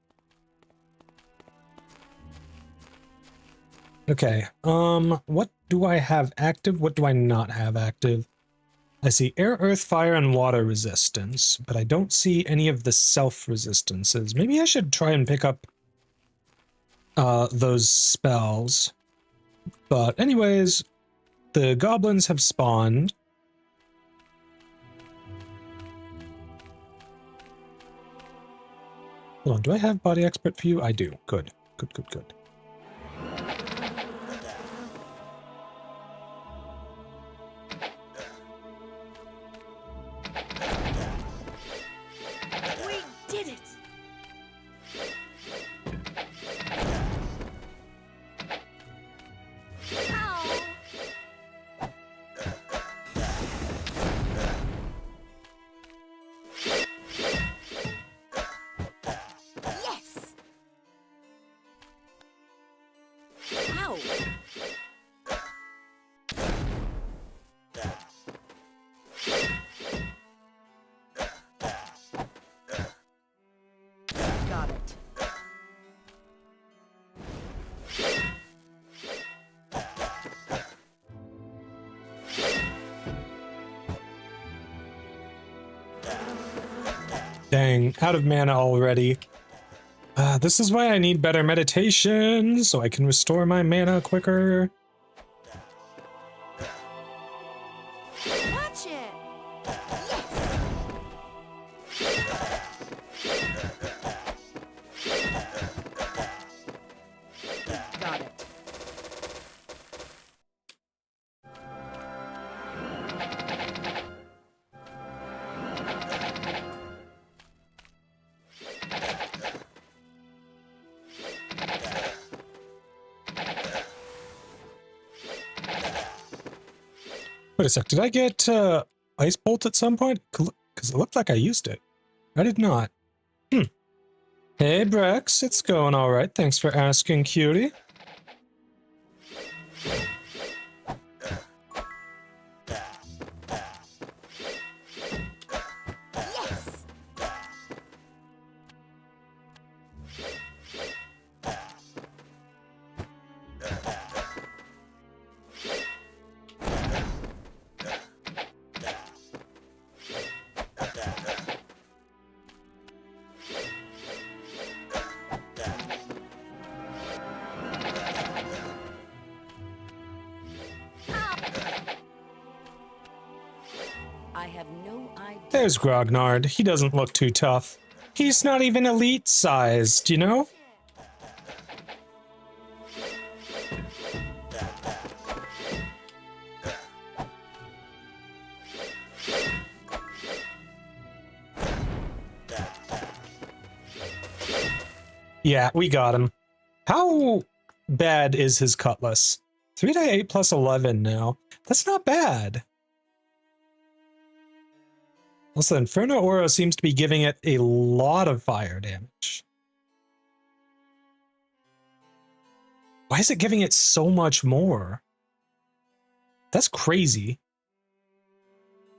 Okay, what do I have active? What do I not have active? I see air, earth, fire, and water resistance, but I don't see any of the self-resistances. Maybe I should try and pick up those spells. But anyways, the goblins have spawned. Hold on, do I have body expert for you? I do. Good, good, good, good. We did it! Ow! Yes! Dang, out of mana already. This is why I need better meditation, so I can restore my mana quicker. Watch it! Got it. Wait a sec, did I get Ice Bolt at some point? Because it looked like I used it. I did not. Hey Brex, it's going alright. Thanks for asking, cutie. Yes! I have no idea. There's Grognard. He doesn't look too tough. He's not even elite sized, you know? Yeah, we got him. How bad is his cutlass? 3-8 plus 11 now. That's not bad. Also, Inferno Aura seems to be giving it a lot of fire damage. Why is it giving it so much more? That's crazy.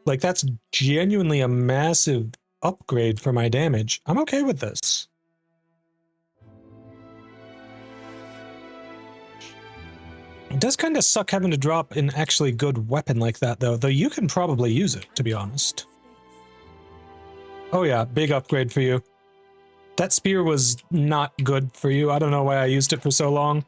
Like, that's genuinely a massive upgrade for my damage. I'm okay with this. It does kind of suck having to drop an actually good weapon like that, though you can probably use it, to be honest. Oh yeah, big upgrade for you. That spear was not good for you. I don't know why I used it for so long.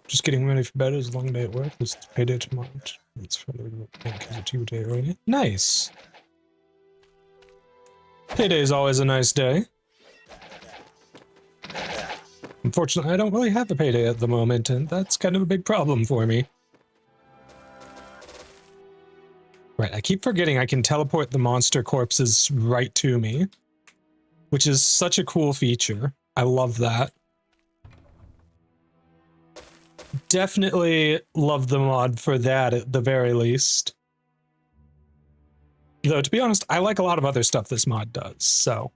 Just getting ready for bed. It was a long day at work. It's payday tomorrow. It's for the bank as a Tuesday early. Nice. Payday is always a nice day. Unfortunately, I don't really have a payday at the moment, and that's kind of a big problem for me. Right, I keep forgetting I can teleport the monster corpses right to me, which is such a cool feature. I love that. Definitely love the mod for that at the very least. Though, to be honest, I like a lot of other stuff this mod does, so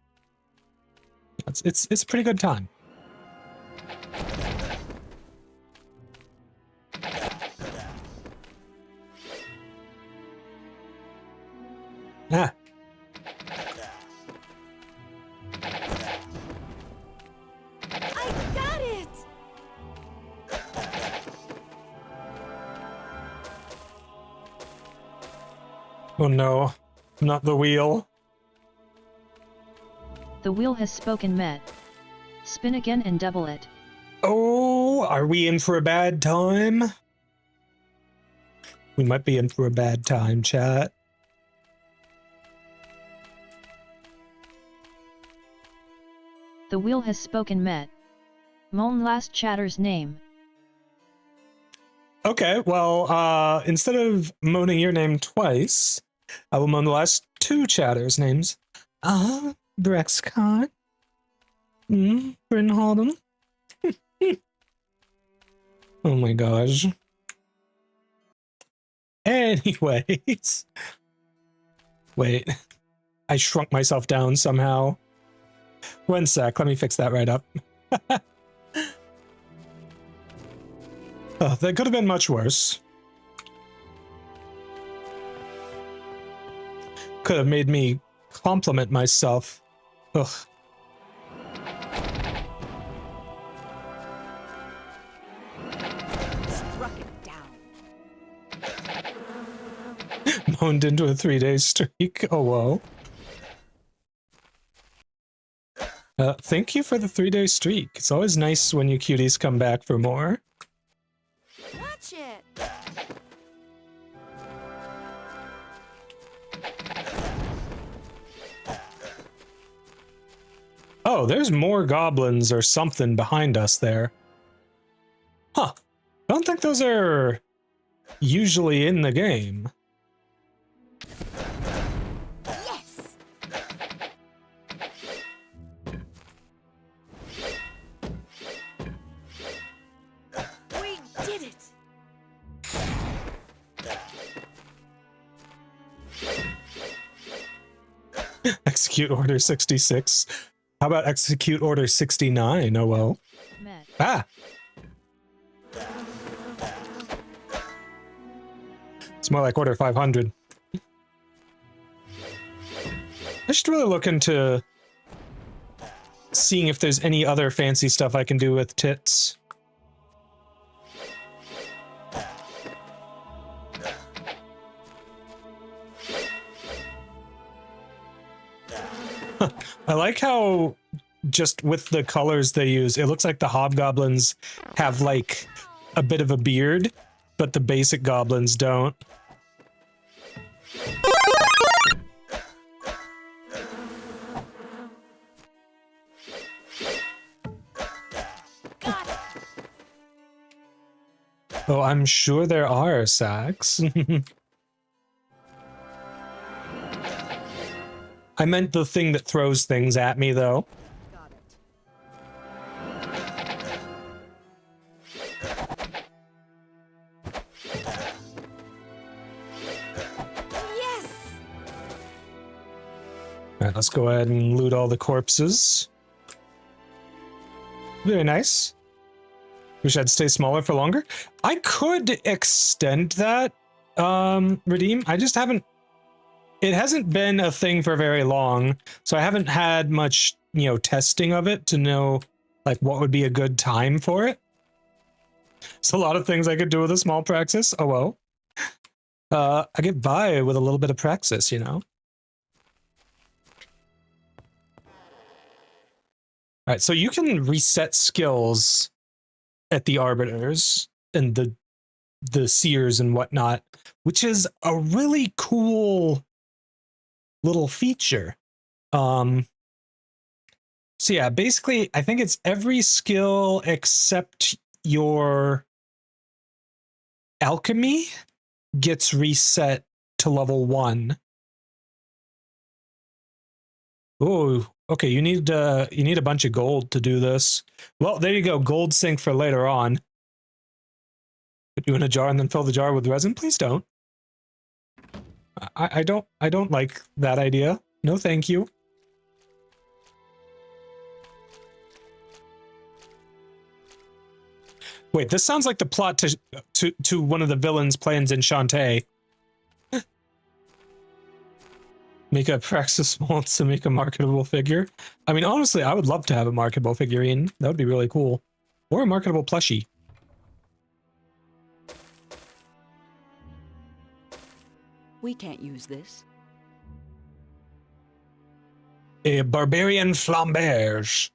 it's a pretty good time. Ah. I got it! Oh no, not the wheel. The wheel has spoken, Met. Spin again and double it. Oh, are we in for a bad time? We might be in for a bad time, chat. The wheel has spoken, Met. Moan last chatter's name. Okay, well, instead of moaning your name twice, I will moan the last two chatters' names. Brexcon. Bryn Holden. Oh my gosh. Anyways. Wait. I shrunk myself down somehow. One sec, let me fix that right up. Oh, that could have been much worse. Could have made me compliment myself. Ugh. Struck it down. Moaned into a 3-day streak. Oh, whoa. Thank you for the 3-day streak. It's always nice when you cuties come back for more. Watch it. Oh, there's more goblins or something behind us there. Huh. I don't think those are usually in the game. Yes. We did it. Execute Order 66. How about Execute Order 69? Oh, well. Met. Ah! It's more like Order 500. I should really look into seeing if there's any other fancy stuff I can do with tits. I like how just with the colors they use, it looks like the hobgoblins have like a bit of a beard, but the basic goblins don't. Got it. Oh, I'm sure there are, Sax. I meant the thing that throws things at me, though. Got it. Yes. Alright, let's go ahead and loot all the corpses. Very nice. Wish I'd stay smaller for longer. I could extend that, Redeem. I just haven't... It hasn't been a thing for very long, so I haven't had much, you know, testing of it to know, like, what would be a good time for it. It's a lot of things I could do with a small praxis. Oh, well. I get by with a little bit of praxis, you know? Alright, so you can reset skills at the Arbiters and the Seers and whatnot, which is a really cool little feature. So yeah, basically, I think it's every skill except your alchemy gets reset to level 1. Oh, okay, you need a bunch of gold to do this. Well, there you go, gold sink for later on. Put you in a jar and then fill the jar with resin? Please don't. I don't like that idea. No, thank you. Wait, this sounds like the plot to one of the villains' plans in Shantae. Make a praxis mold to make a marketable figure. I mean, honestly, I would love to have a marketable figurine. That would be really cool. Or a marketable plushie. We can't use this. A barbarian flamberge.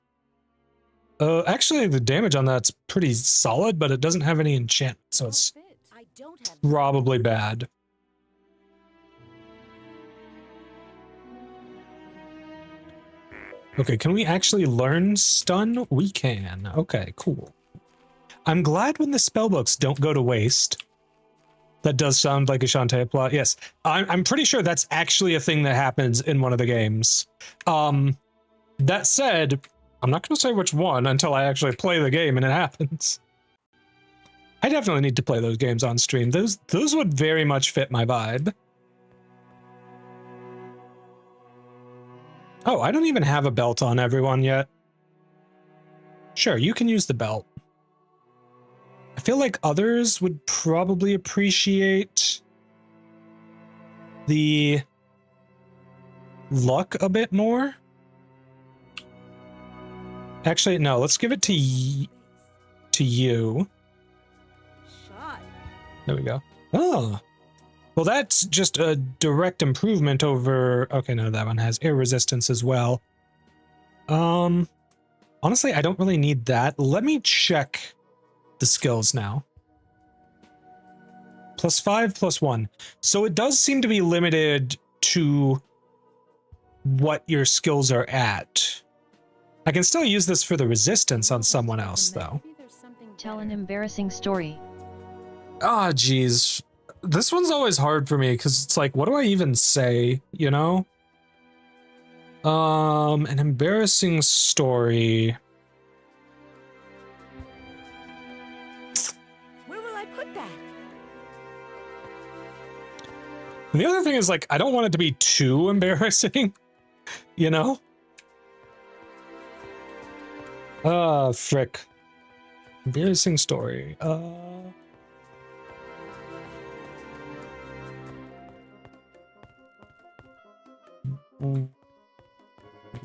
Actually, the damage on that's pretty solid, but it doesn't have any enchantment, so it's I don't have probably bad. Okay, can we actually learn stun? We can. Okay, cool. I'm glad when the spellbooks don't go to waste. That does sound like a Shantae plot. Yes, I'm pretty sure that's actually a thing that happens in one of the games. That said, I'm not going to say which one until I actually play the game and it happens. I definitely need to play those games on stream. Those would very much fit my vibe. Oh, I don't even have a belt on everyone yet. Sure, you can use the belt. I feel like others would probably appreciate the luck a bit more. Actually, no, let's give it to you. Shot. There we go. Oh. Well, that's just a direct improvement over... Okay, no, that one has air resistance as well. Honestly, I don't really need that. Let me check the skills now. +5, +1. So it does seem to be limited to what your skills are at. I can still use this for the resistance on someone else, though. Maybe there's something Tell an better. embarrassing story. Ah, geez. This one's always hard for me because it's like, what do I even say, you know? An embarrassing story. Where will I put that? And the other thing is, like, I don't want it to be too embarrassing, you know? Frick. Embarrassing story.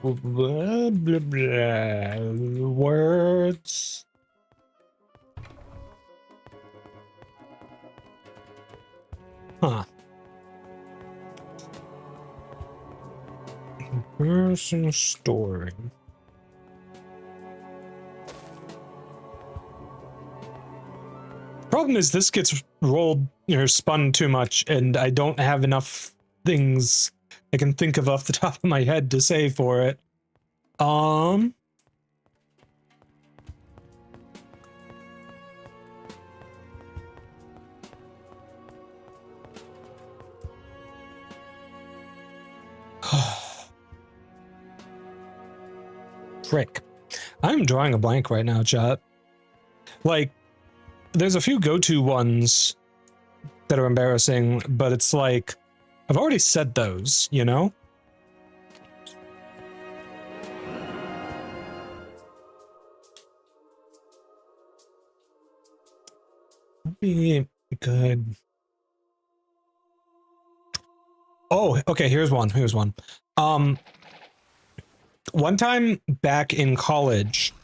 Blah, blah, blah. Words. Huh. Embarrassing story. Problem is, this gets rolled or spun too much, and I don't have enough things I can think of off the top of my head to say for it. Frick. I'm drawing a blank right now, chat. Like, there's a few go-to ones that are embarrassing, but it's like, I've already said those, you know? That'd be good. Oh, okay, here's one. One time back in college,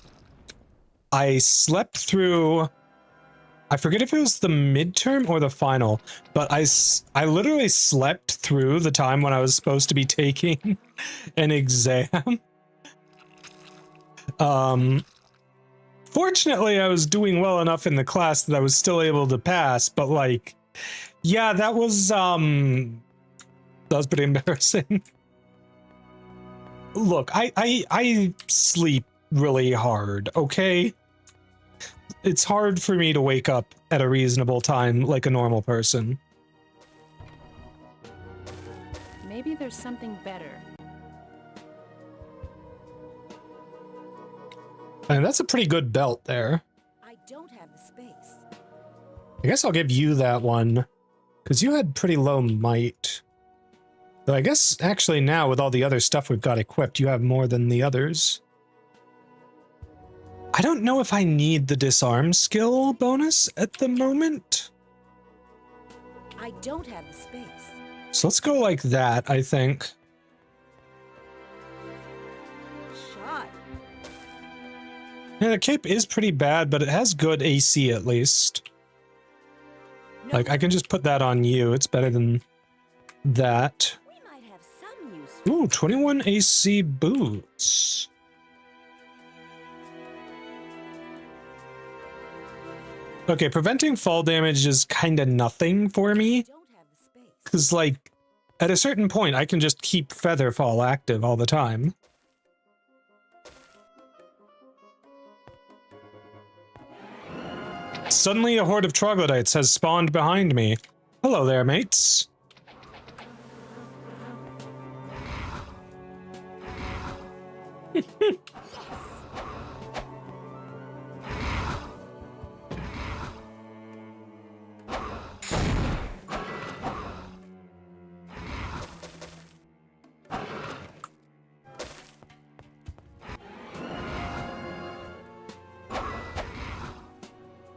I slept through, I forget if it was the midterm or the final, but I literally slept through the time when I was supposed to be taking an exam. Fortunately, I was doing well enough in the class that I was still able to pass, but like, yeah, that was pretty embarrassing. Look, I sleep really hard, okay? It's hard for me to wake up at a reasonable time like a normal person. Maybe there's something better. And that's a pretty good belt there. I don't have the space. I guess I'll give you that one, because you had pretty low might. Though I guess actually now with all the other stuff we've got equipped, you have more than the others. I don't know if I need the disarm skill bonus at the moment. I don't have the space. So let's go like that, I think. Shot. Yeah, the cape is pretty bad, but it has good AC at least. No, Like, I can just put that on you. It's better than that. we might have some use. Ooh, 21 AC boots. Okay, preventing fall damage is kind of nothing for me. Don't have the space. Because, like, at a certain point, I can just keep Featherfall active all the time. Suddenly, a horde of troglodytes has spawned behind me. Hello there, mates.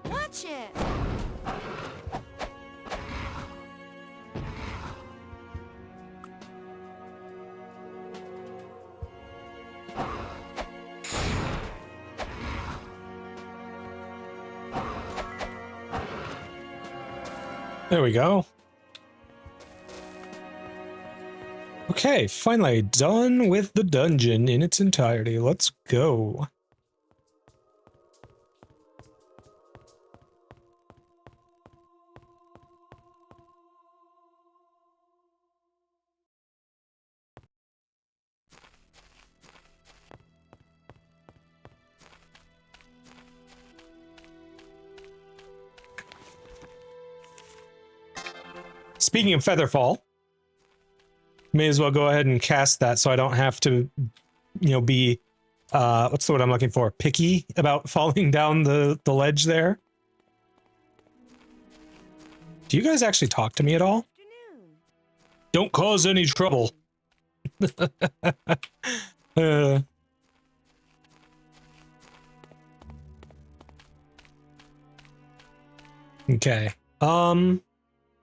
Watch it. There we go. Okay, finally done with the dungeon in its entirety. Let's go. Speaking of Featherfall, may as well go ahead and cast that so I don't have to, you know, be, what's the word I'm looking for? Picky about falling down the ledge there. Do you guys actually talk to me at all? Don't cause any trouble. Okay.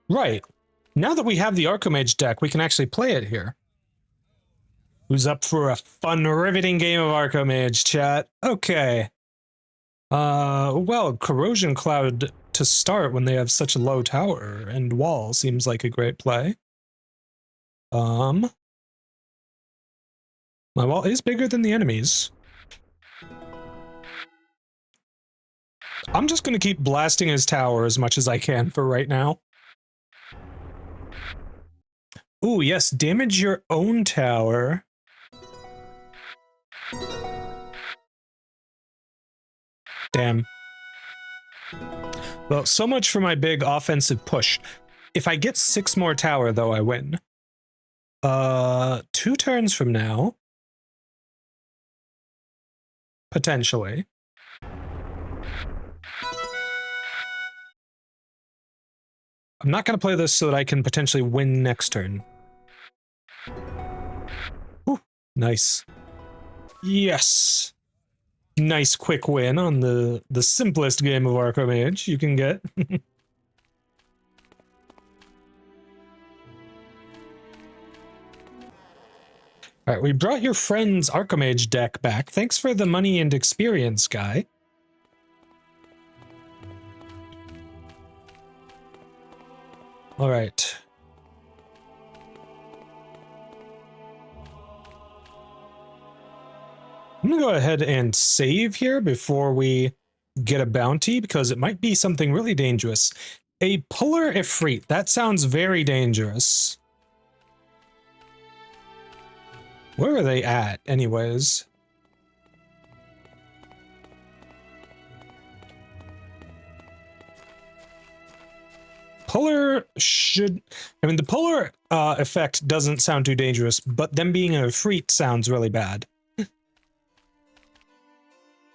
Right. Now that we have the Archmage deck, we can actually play it here. Who's up for a fun, riveting game of Archmage, chat? Okay. Well, Corrosion Cloud to start when they have such a low tower and wall seems like a great play. My wall is bigger than the enemy's. I'm just gonna keep blasting his tower as much as I can for right now. Ooh, yes, damage your own tower. Damn. Well, so much for my big offensive push. If I get 6 more tower, though, I win. 2 turns from now. Potentially. I'm not going to play this so that I can potentially win next turn. Whew, nice. Yes. Nice quick win on the simplest game of Archmage you can get. Alright, we brought your friend's Archmage deck back. Thanks for the money and experience, guy. Alright. I'm gonna go ahead and save here before we get a bounty, because it might be something really dangerous. A Puller Ifrit. That sounds very dangerous. Where are they at, anyways? Puller should... I mean, the Puller effect doesn't sound too dangerous, but them being an Ifrit sounds really bad.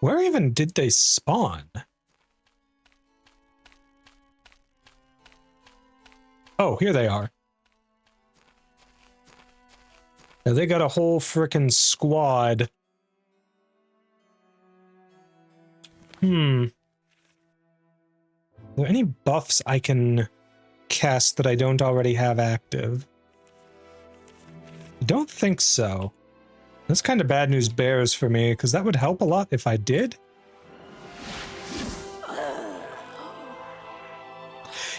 Where even did they spawn? Oh, here they are. Now they got a whole frickin' squad. Are there any buffs I can cast that I don't already have active? I don't think so. That's kind of bad news bears for me, because that would help a lot if I did.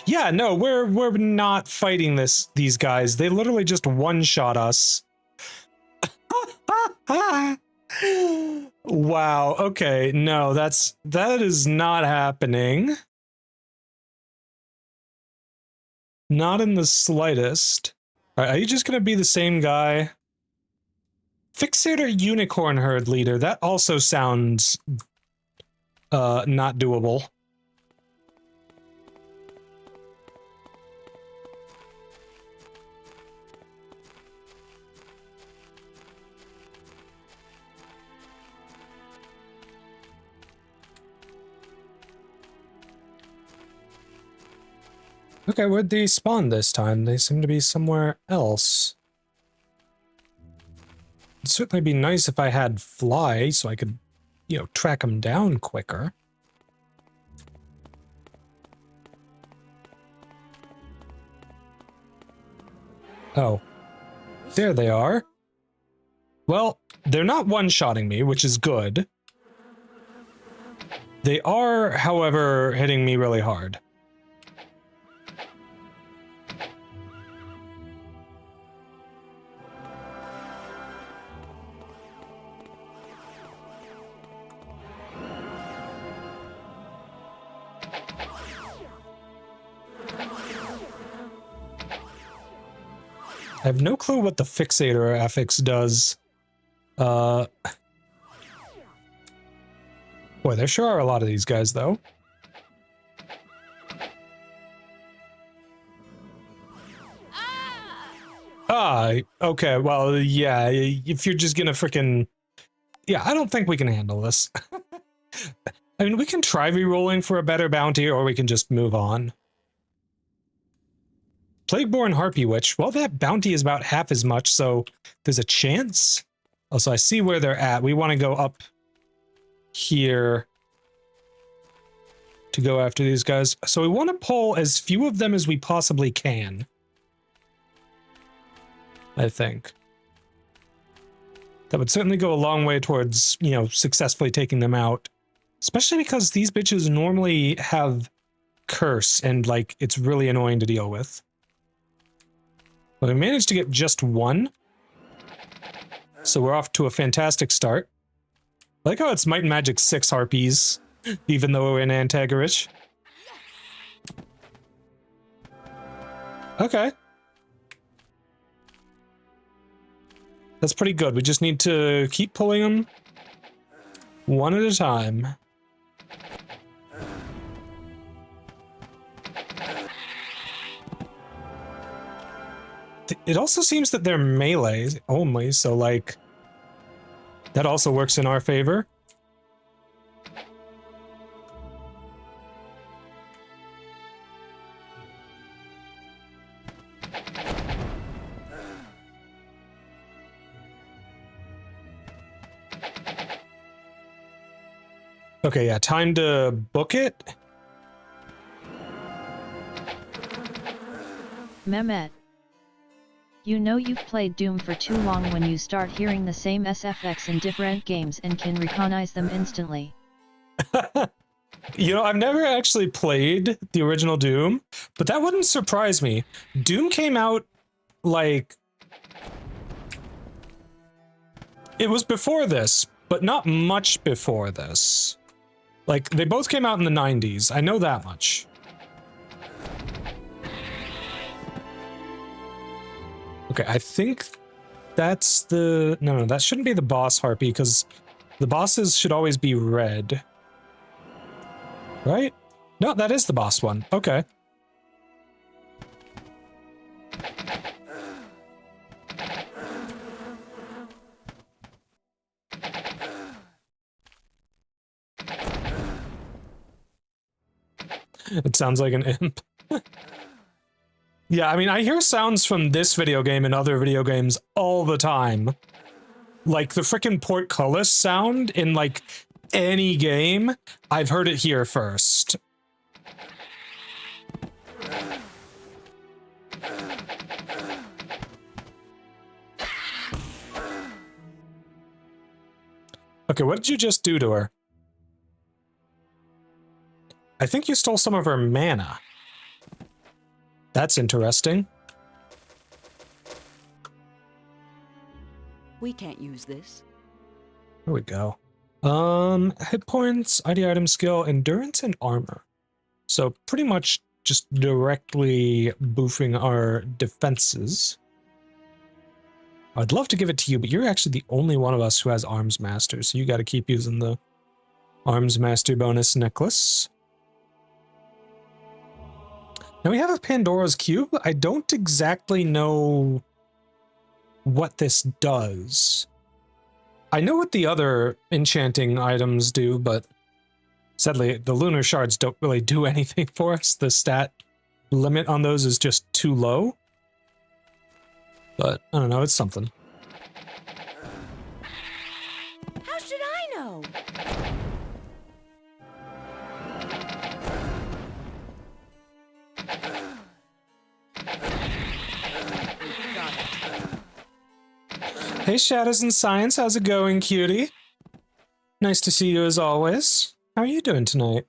Yeah, no, we're not fighting these guys. They literally just one-shot us. Wow, okay, no, that is not happening. Not in the slightest. Are you just gonna be the same guy? Fixator Unicorn Herd Leader, that also sounds not doable. Okay, where'd they spawn this time? They seem to be somewhere else. It'd certainly be nice if I had fly so I could, you know, track them down quicker. Oh, there they are. Well, they're not one-shotting me, which is good. They are, however, hitting me really hard. I have no clue what the fixator affix does. Boy, there sure are a lot of these guys, though. Ah, okay, well, yeah, if you're just gonna frickin'... Yeah, I don't think we can handle this. I mean, we can try re-rolling for a better bounty, or we can just move on. Plagueborn Harpy Witch. Well, that bounty is about half as much, so there's a chance. Also, I see where they're at. We want to go up here to go after these guys. So we want to pull as few of them as we possibly can. I think. That would certainly go a long way towards, you know, successfully taking them out. Especially because these bitches normally have curse, and, like, it's really annoying to deal with. But we managed to get just one. So we're off to a fantastic start. I like how it's Might and Magic 6 harpies, even though we're in Antagarish. Okay. That's pretty good. We just need to keep pulling them one at a time. It also seems that they're melee only, so, like, that also works in our favor. Okay, yeah, time to book it. Mehmet. You know you've played Doom for too long when you start hearing the same SFX in different games and can recognize them instantly. You know, I've never actually played the original Doom, but that wouldn't surprise me. Doom came out, like... It was before this, but not much before this. Like, they both came out in the 90s, I know that much. Okay, I think that's the... No, that shouldn't be the boss harpy, because the bosses should always be red. Right? No, that is the boss one. Okay. It sounds like an imp. Yeah, I mean, I hear sounds from this video game and other video games all the time. Like, the frickin' portcullis sound in, like, any game, I've heard it here first. Okay, what did you just do to her? I think you stole some of her mana. That's interesting. We can't use this. There we go. Hit points, ID item skill, endurance, and armor. So pretty much just directly boofing our defenses. I'd love to give it to you, but you're actually the only one of us who has Arms Master, so you gotta keep using the Arms Master bonus necklace. Now we have a Pandora's Cube. I don't exactly know what this does. I know what the other enchanting items do, but sadly, the lunar shards don't really do anything for us. The stat limit on those is just too low. But, I don't know, it's something. How should I know? Hey, Shadows and Science, how's it going, cutie? Nice to see you as always. How are you doing tonight?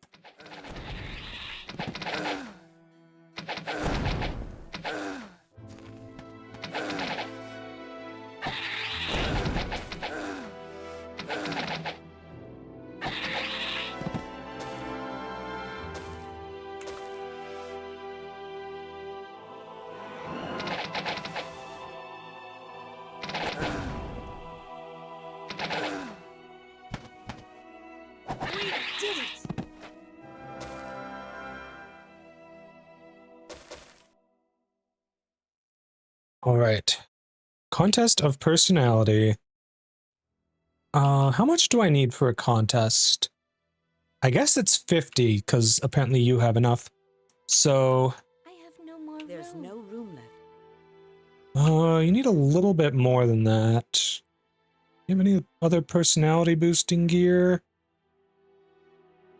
All right. Contest of personality. How much do I need for a contest? I guess it's 50, because apparently you have enough. So, I have no more There's room. no room left. you need a little bit more than that. You have any other personality boosting gear?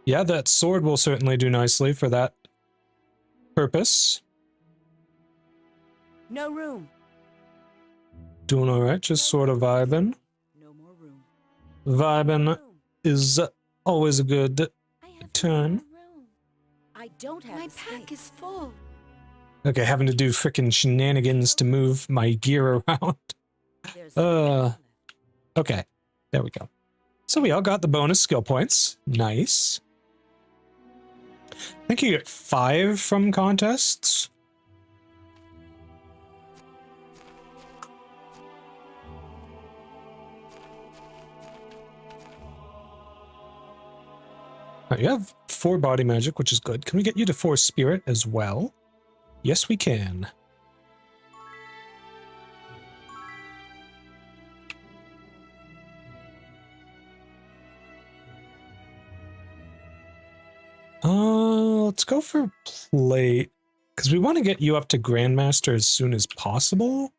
Yeah, that sword will certainly do nicely for that purpose. No room. Doing alright, just sort of vibing. No more room. Vibing Room. is I always a good have turn. no more room. I don't have My the pack space. is full. Okay, having to do frickin' shenanigans to move my gear around. There's no room left. Okay, there we go. So we all got the bonus skill points. Nice. I think you get 5 from contests. Alright, you have 4 body magic, which is good. Can we get you to 4 spirit as well? Yes, we can. Let's go for plate, because we want to get you up to Grandmaster as soon as possible.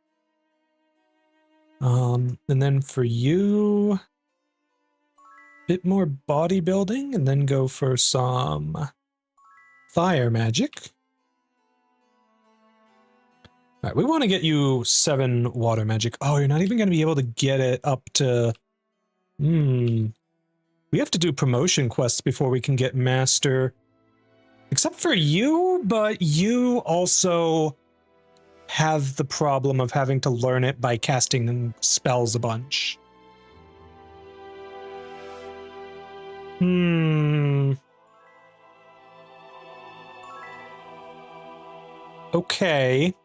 And then for you, bit more bodybuilding, and then go for some fire magic. All right, we want to get you 7 water magic. Oh, you're not even going to be able to get it up to... We have to do promotion quests before we can get master. Except for you, but you also have the problem of having to learn it by casting spells a bunch. Okay.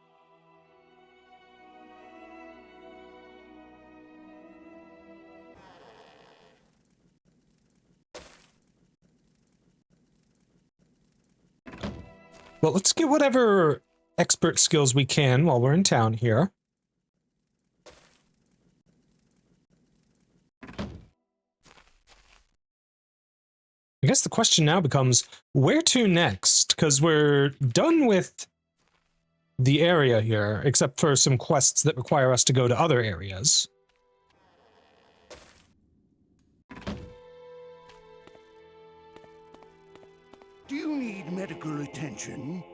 Well, let's get whatever expert skills we can while we're in town here. I guess the question now becomes, where to next? Because we're done with the area here, except for some quests that require us to go to other areas. Do you need medical attention?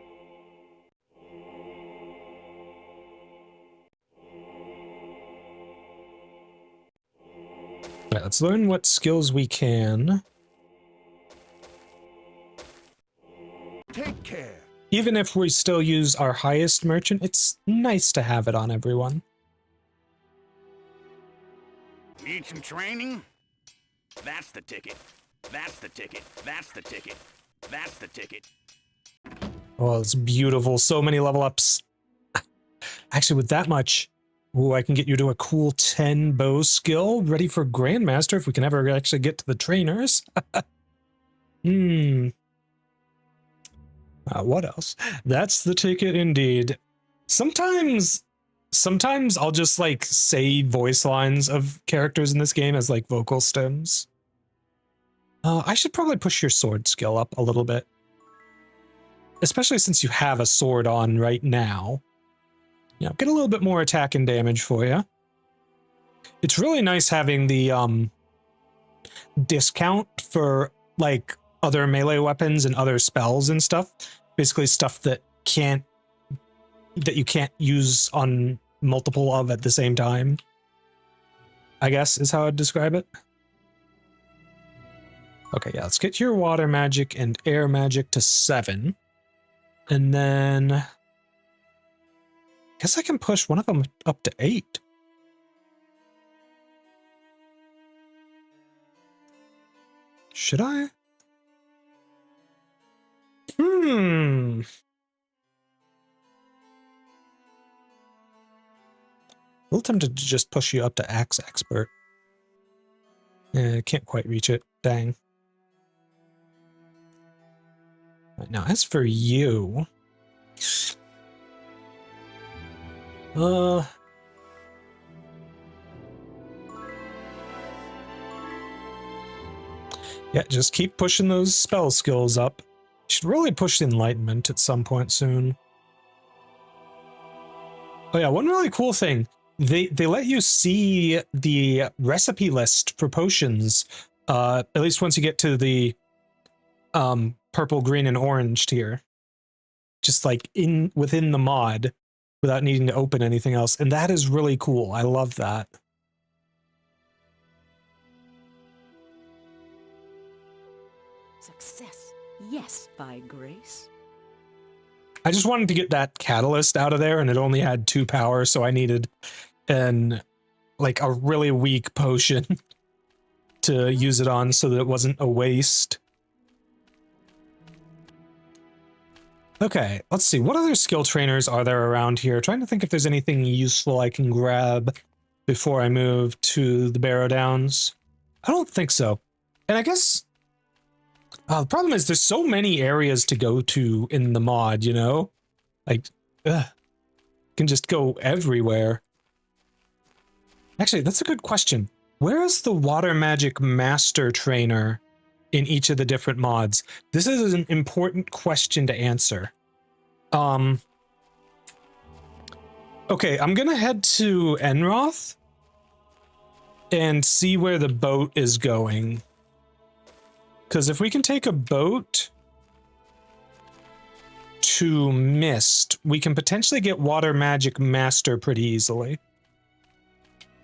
All right, let's learn what skills we can. Take care. Even if we still use our highest merchant, it's nice to have it on everyone. Need some training? That's the ticket. That's the ticket. That's the ticket. That's the ticket. Oh, it's beautiful. So many level ups. Actually, with that much, ooh, I can get you to a cool 10 bow skill, ready for Grandmaster if we can ever actually get to the trainers. What else? That's the ticket indeed. Sometimes I'll just like say voice lines of characters in this game as like vocal stems. I should probably push your sword skill up a little bit. Especially since you have a sword on right now. Yeah, get a little bit more attack and damage for you. It's really nice having the discount for like other melee weapons and other spells and stuff. Basically stuff that you can't use on multiple of at the same time, I guess is how I'd describe it. Okay, yeah, let's get your water magic and air magic to 7. And then I guess I can push one of them up to 8. Should I? A little tempted to just push you up to Axe Expert. Can't quite reach it. Dang. Right, now, as for you... Yeah, just keep pushing those spell skills up. Should really push Enlightenment at some point soon. Oh yeah, one really cool thing. They let you see the recipe list for potions, at least once you get to the purple, green, and orange tier. Just like within the mod without needing to open anything else. And that is really cool. I love that. Success. Yes, by grace. I just wanted to get that catalyst out of there, and it only had 2 power, so I needed like a really weak potion to use it on so that it wasn't a waste. Okay, let's see. What other skill trainers are there around here? Trying to think if there's anything useful I can grab before I move to the Barrow Downs. I don't think so. And I guess the problem is there's so many areas to go to in the mod, you know? Like, can just go everywhere. Actually, that's a good question. Where is the Water Magic Master Trainer in each of the different mods? This is an important question to answer. Okay, I'm gonna head to Enroth and see where the boat is going. Because if we can take a boat to Mist, we can potentially get Water Magic Master pretty easily.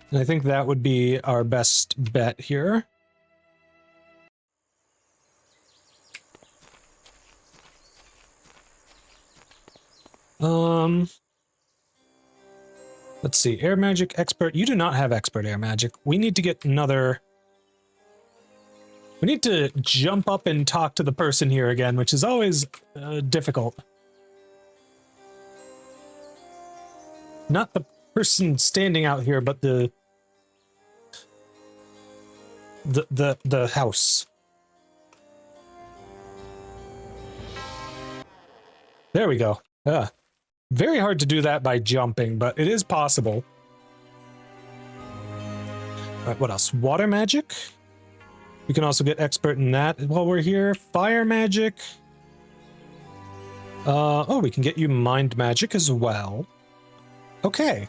And I think that would be our best bet here. Let's see. Air Magic Expert. You do not have Expert Air Magic. We need to get another... We need to jump up and talk to the person here again, which is always difficult. Not the person standing out here, but the house. There we go. Very hard to do that by jumping, but it is possible. All right, what else? Water magic. We can also get expert in that while we're here. Fire magic. Oh, we can get you mind magic as well. Okay.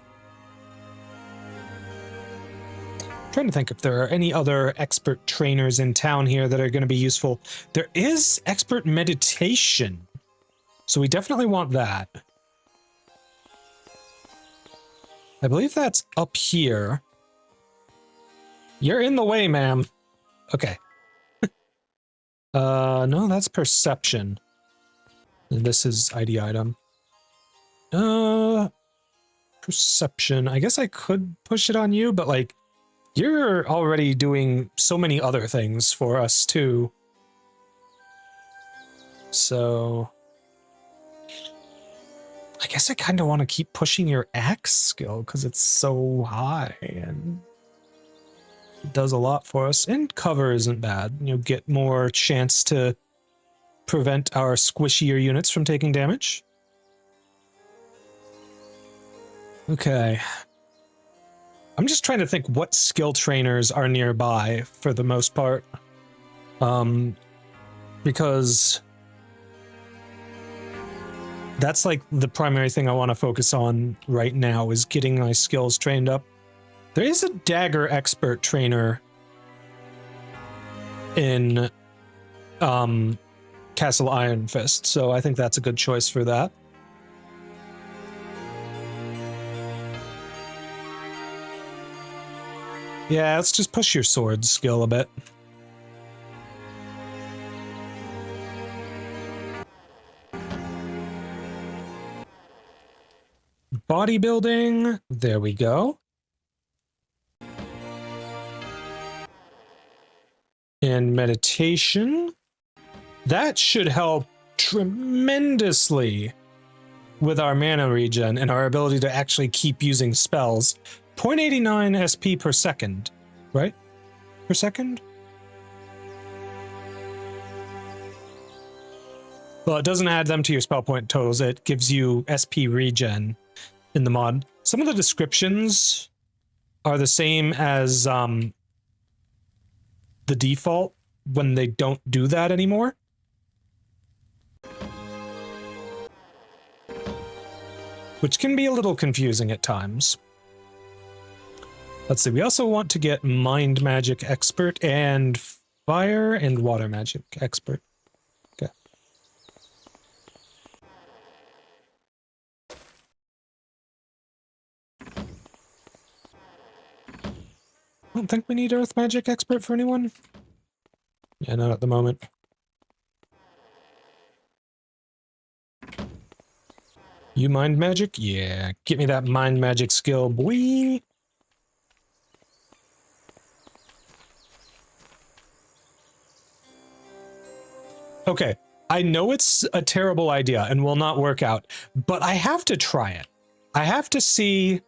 Trying to think if there are any other expert trainers in town here that are going to be useful. There is expert meditation, so we definitely want that. I believe that's up here. You're in the way, ma'am. Okay. No, that's perception. And this is ID item. Perception. I guess I could push it on you, but like, you're already doing so many other things for us too. So I guess I kind of want to keep pushing your axe skill because it's so high and it does a lot for us. And cover isn't bad. You get more chance to prevent our squishier units from taking damage. Okay. I'm just trying to think what skill trainers are nearby for the most part. Because that's like the primary thing I want to focus on right now is getting my skills trained up. There is a dagger expert trainer in Castle Iron Fist, so I think that's a good choice for that. Yeah, let's just push your sword skill a bit. Bodybuilding, there we go. And meditation. That should help tremendously with our mana regen and our ability to actually keep using spells. 0.89 SP per second, right? Per second? Well, it doesn't add them to your spell point totals. It gives you SP regen in the mod. some of the descriptions are the same as the default when they don't do that anymore. Which can be a little confusing at times. Let's see, we also want to get Mind Magic Expert and Fire and Water Magic Expert. Okay. I don't think we need Earth Magic Expert for anyone. Yeah, not at the moment. You Mind Magic? Yeah, get me that Mind Magic skill, boy. Okay, I know it's a terrible idea and will not work out, but I have to try it. I have to see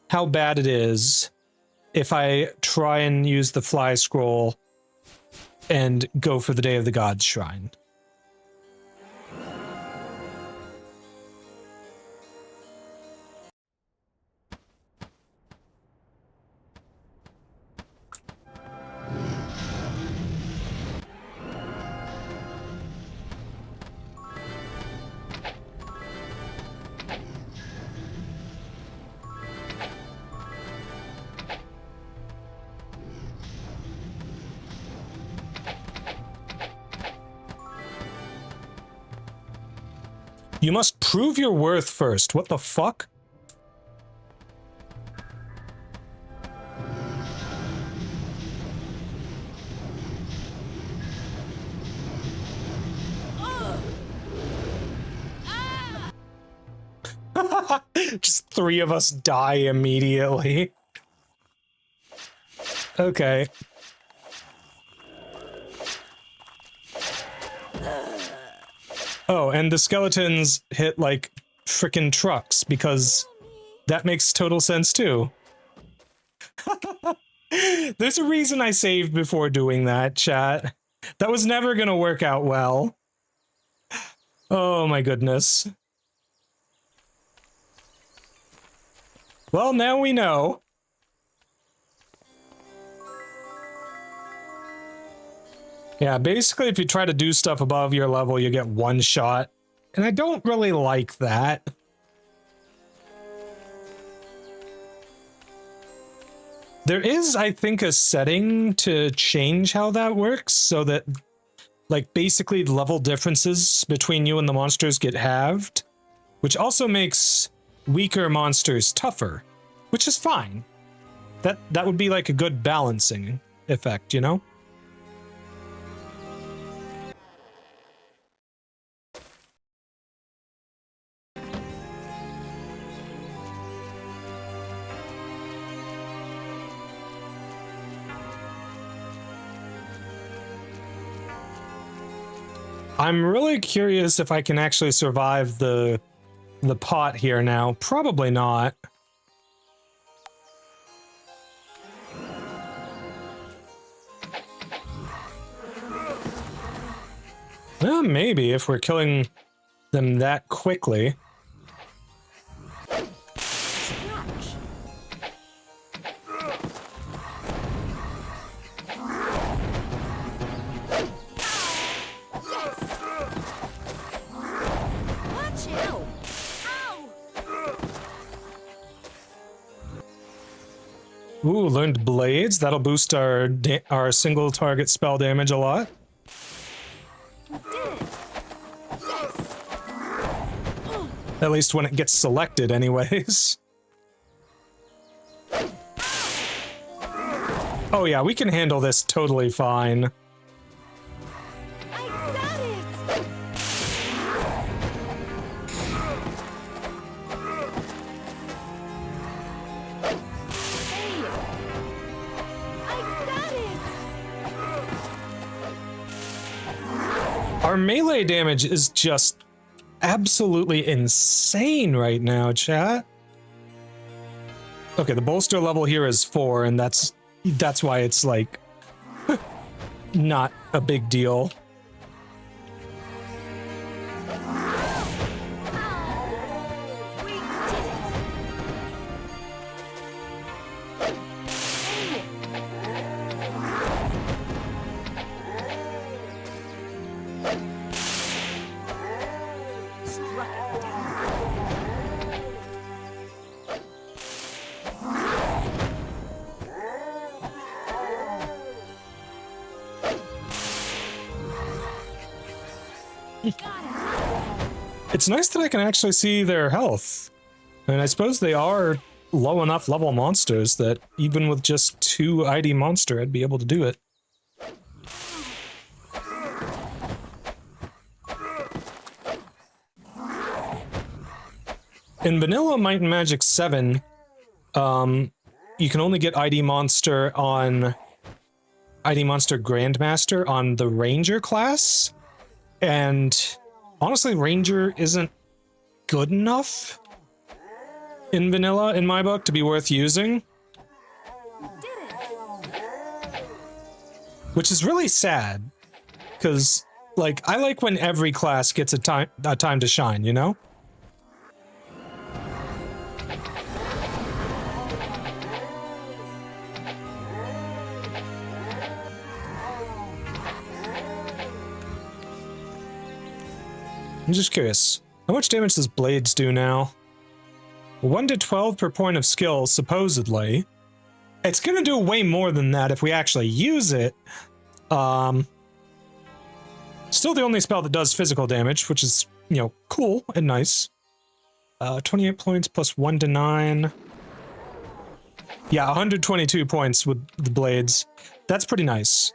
how bad it is if I try and use the fly scroll and go for the Day of the Gods shrine. You must prove your worth first. What the fuck? Just 3 of us die immediately. Okay. Oh, and the skeletons hit, like, frickin' trucks, because that makes total sense, too. There's a reason I saved before doing that, chat. That was never gonna work out well. Oh my goodness. Well, now we know. Yeah, basically if you try to do stuff above your level, you get 1 shot. And I don't really like that. There is, I think, a setting to change how that works so that, like, basically level differences between you and the monsters get halved, which also makes weaker monsters tougher, which is fine. That would be like a good balancing effect, you know? I'm really curious if I can actually survive the pot here now. Probably not. Well, maybe if we're killing them that quickly. Ooh, learned blades. That'll boost our single target spell damage a lot. At least when it gets selected, anyways. Oh yeah, we can handle this totally fine. Our melee damage is just absolutely insane right now, chat. Okay, the bolster level here is 4, and that's why it's like not a big deal. It's nice that I can actually see their health. And I suppose they are low enough level monsters that even with just 2 ID monster, I'd be able to do it. In Vanilla Might and Magic 7, you can only get ID Monster Grandmaster on the Ranger class, and honestly, Ranger isn't good enough in Vanilla, in my book, to be worth using. Which is really sad, because, like, I like when every class gets a time to shine, you know? I'm just curious, how much damage does Blades do now? 1 to 12 per point of skill, supposedly. It's gonna do way more than that if we actually use it. Still the only spell that does physical damage, which is, you know, cool and nice. 28 points plus 1 to 9. Yeah, 122 points with the Blades. That's pretty nice.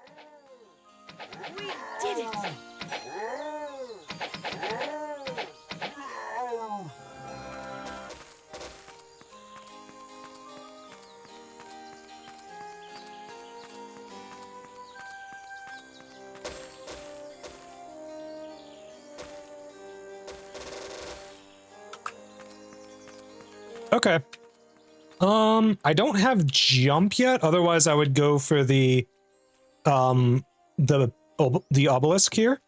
We did it! Okay. I don't have jump yet, otherwise I would go for the obelisk here.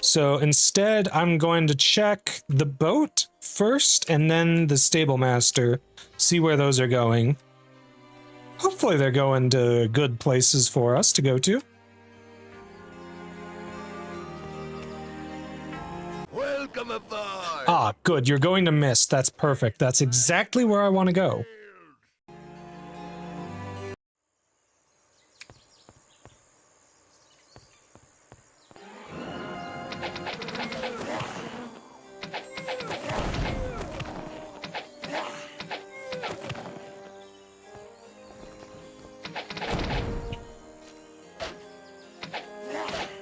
So instead, I'm going to check the boat first and then the stable master, see where those are going. Hopefully they're going to good places for us to go to. Welcome aboard! Ah, good. You're going to Mist. That's perfect. That's exactly where I want to go.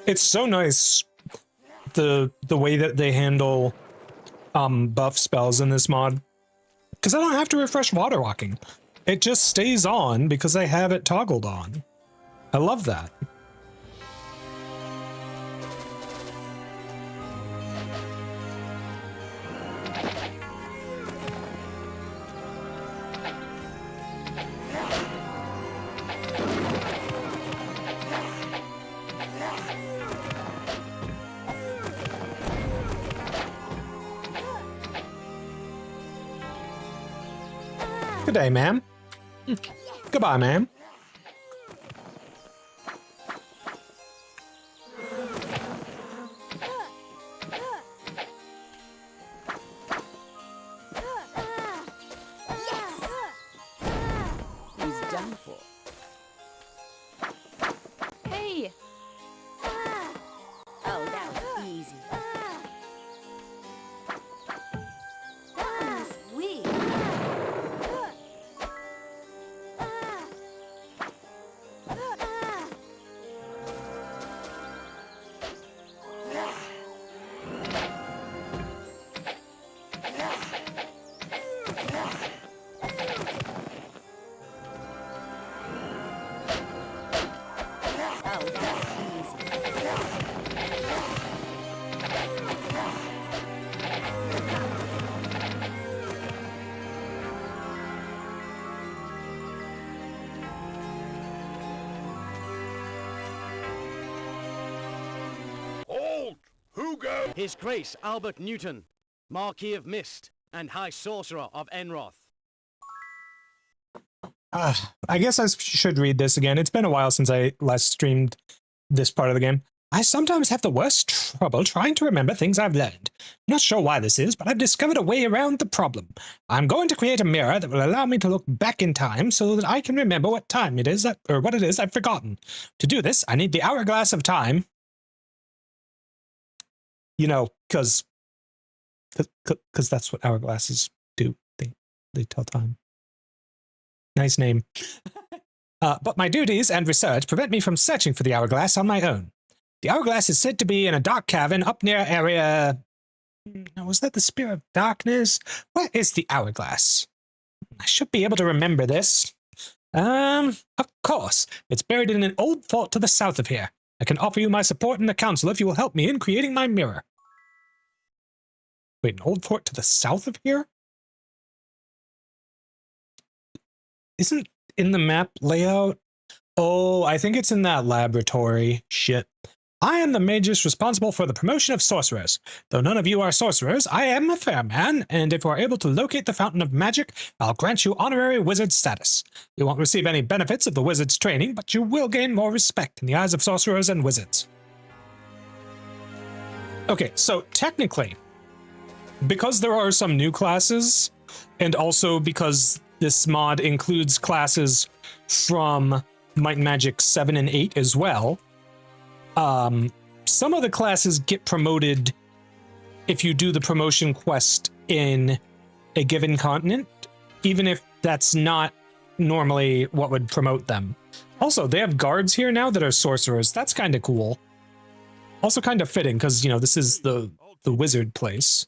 It's so nice the way that they handle buff spells in this mod, because I don't have to refresh water walking. It just stays on because I have it toggled on. I love that. Good day, ma'am. Goodbye, ma'am. He's done for. Hey! Oh, that was easy. That was weak. Oh, that was easy. Halt! Who go? His Grace Albert Newton, Marquis of Mist and High Sorcerer of Enroth. I guess I should read this again. It's been a while since I last streamed this part of the game. I sometimes have the worst trouble trying to remember things I've learned. I'm not sure why this is, but I've discovered a way around the problem. I'm going to create a mirror that will allow me to look back in time so that I can remember what time it is, or what it is I've forgotten. To do this, I need the hourglass of time. You know, because that's what hourglasses do. They tell time. Nice name. But my duties and research prevent me from searching for the hourglass on my own. The hourglass is said to be in a dark cavern up near area... Was that the Spear of Darkness? Where is the hourglass? I should be able to remember this. Of course. It's buried in an old fort to the south of here. I can offer you my support in the council if you will help me in creating my mirror. Wait, an old fort to the south of here? Isn't in the map layout? Oh, I think it's in that laboratory. Shit. I am the magus responsible for the promotion of sorcerers. Though none of you are sorcerers, I am a fair man, and if you are able to locate the Fountain of Magic, I'll grant you honorary wizard status. You won't receive any benefits of the wizard's training, but you will gain more respect in the eyes of sorcerers and wizards. Okay, so technically, because there are some new classes, and also because this mod includes classes from Might and Magic 7 and 8 as well, some of the classes get promoted if you do the promotion quest in a given continent, even if that's not normally what would promote them. Also, they have guards here now that are sorcerers. That's kind of cool. Also kind of fitting, because, you know, this is the wizard place.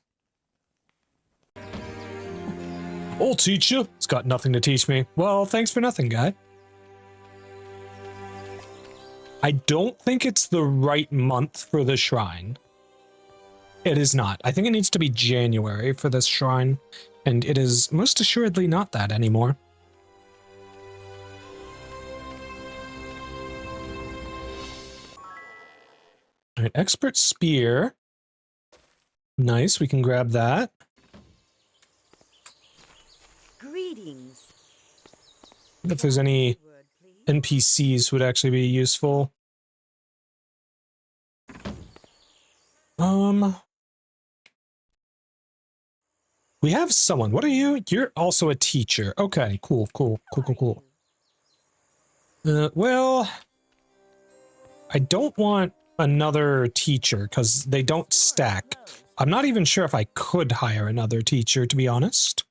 I'll teach you. It's got nothing to teach me. Well, thanks for nothing, guy. I don't think it's the right month for the shrine. It is not. I think it needs to be January for this shrine, and it is most assuredly not that anymore. All right, expert spear. Nice, we can grab that. Greetings. I wonder if there's any NPCs who would actually be useful. We have someone. What are you? You're also a teacher. Okay, cool. Well, I don't want another teacher because they don't stack. I'm not even sure if I could hire another teacher, to be honest.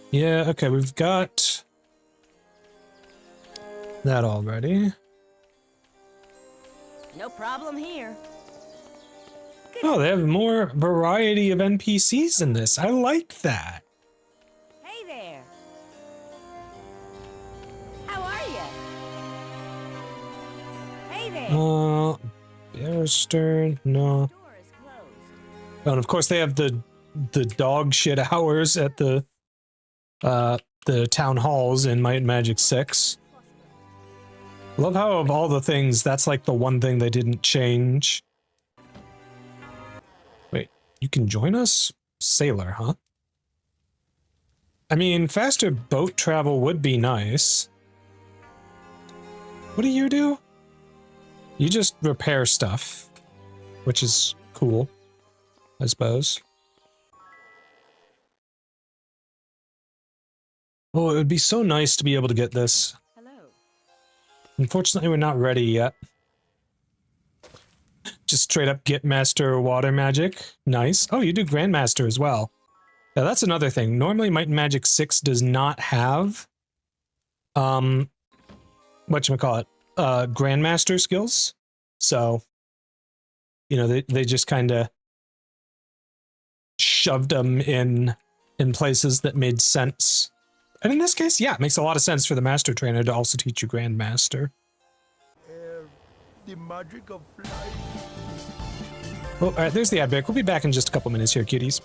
Yeah, okay, we've got that already. No problem here. Oh, they have more variety of NPCs in this. I like that. Hey there. How are you? Hey there. Barrister, no. Door is closed. Oh, and of course they have the dog shit hours at the town halls in Might and Magic 6. Love how of all the things, that's like the one thing they didn't change. Wait, you can join us? Sailor, huh? I mean, faster boat travel would be nice. What do? You just repair stuff, which is cool, I suppose. Oh, it would be so nice to be able to get this. Hello. Unfortunately, we're not ready yet. Just straight up get Master Water Magic. Nice. Oh, you do Grandmaster as well. Yeah, that's another thing. Normally, Might and Magic 6 does not have, whatchamacallit, Grandmaster skills. So, you know, they just kind of shoved them in places that made sense. And in this case, yeah, it makes a lot of sense for the Master Trainer to also teach you Grandmaster. The magic of flight. Oh, all right, there's the ad break. We'll be back in just a couple minutes here, cuties.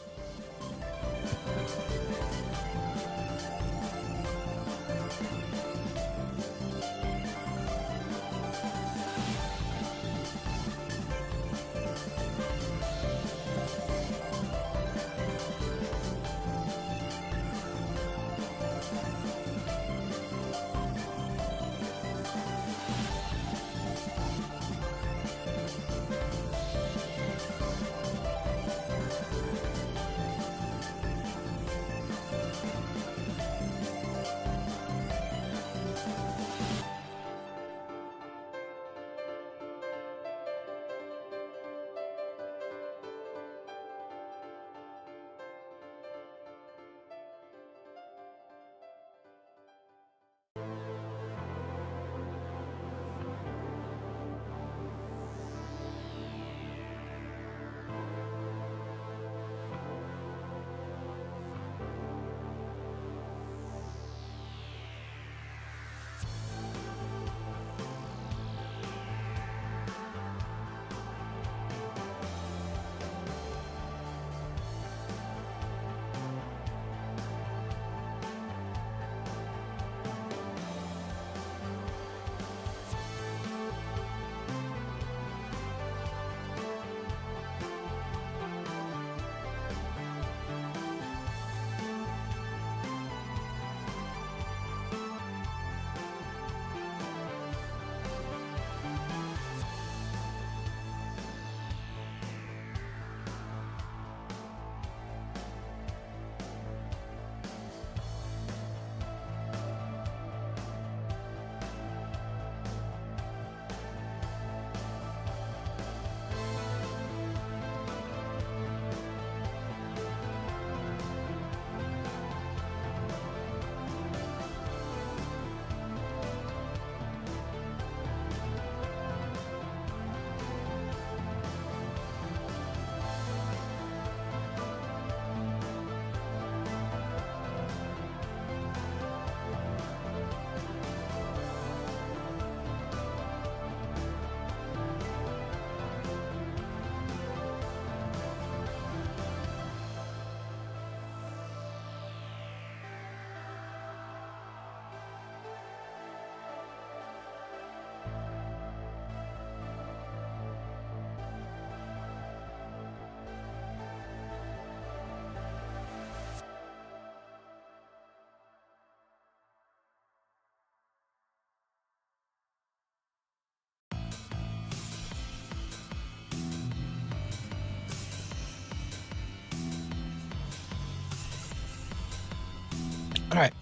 Alright.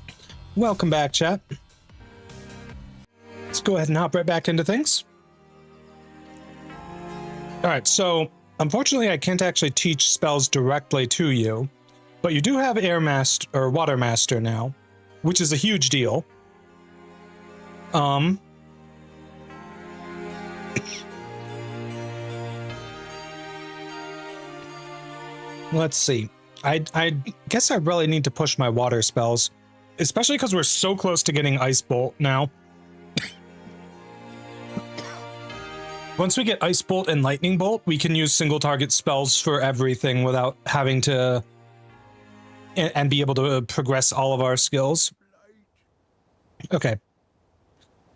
Welcome back, chat. Let's go ahead and hop right back into things. Alright, so unfortunately I can't actually teach spells directly to you, but you do have Air Master or Water Master now, which is a huge deal. Let's see. I guess I really need to push my water spells, especially because we're so close to getting Ice Bolt now. Once we get Ice Bolt and Lightning Bolt, we can use single target spells for everything without having to and be able to progress all of our skills. Okay.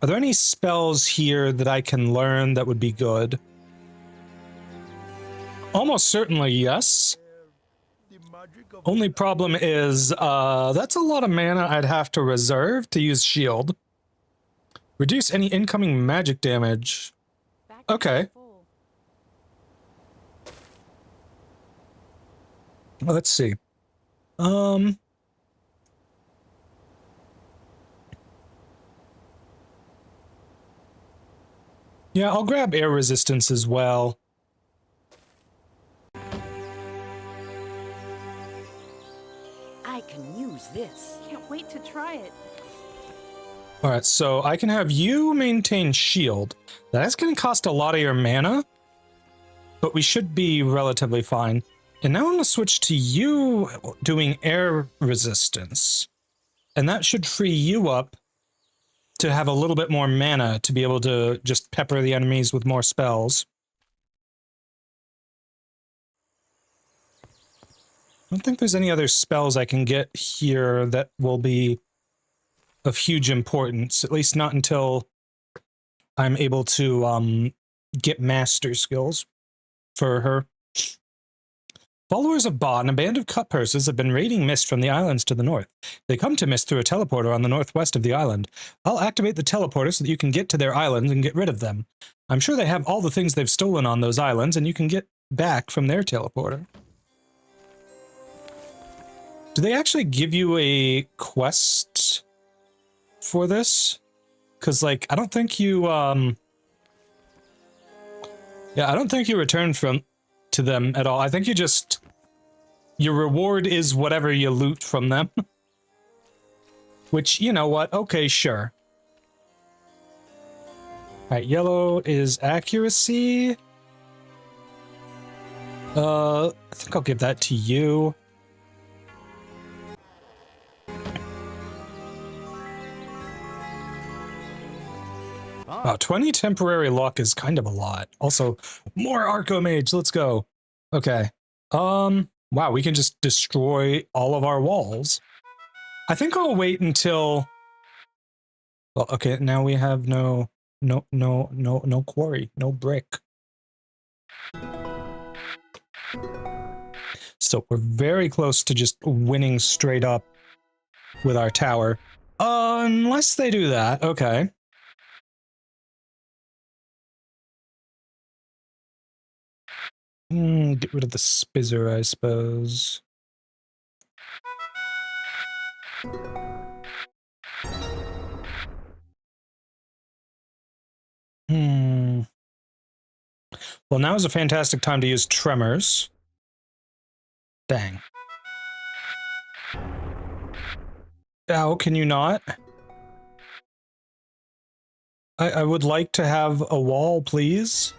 Are there any spells here that I can learn that would be good? Almost certainly yes. Only problem is, that's a lot of mana I'd have to reserve to use shield. Reduce any incoming magic damage. Okay. Well, let's see. Yeah, I'll grab air resistance as well. I can use this. Can't wait to try it. Alright, so I can have you maintain shield. That's going to cost a lot of your mana, but we should be relatively fine. And now I'm going to switch to you doing air resistance. And that should free you up to have a little bit more mana to be able to just pepper the enemies with more spells. I don't think there's any other spells I can get here that will be of huge importance, at least not until I'm able to get master skills for her. Followers of Ba and a band of cut purses have been raiding Mist from the islands to the north. They come to Mist through a teleporter on the northwest of the island. I'll activate the teleporter so that you can get to their islands and get rid of them. I'm sure they have all the things they've stolen on those islands, and you can get back from their teleporter. Do they actually give you a quest for this? Because, like, I don't think you, yeah, I don't think you return to them at all. I think you just, your reward is whatever you loot from them. Which, you know what, okay, sure. Alright, yellow is accuracy. I think I'll give that to you. Wow, 20 temporary luck is kind of a lot. Also, more Archomage, let's go. Okay. Wow, we can just destroy all of our walls. I think I'll wait until... Well, okay, now we have no quarry, no brick. So we're very close to just winning straight up with our tower. Unless they do that, okay. Get rid of the spizzer, I suppose. Well, now is a fantastic time to use tremors. Dang. Ow, can you not? I would like to have a wall, please.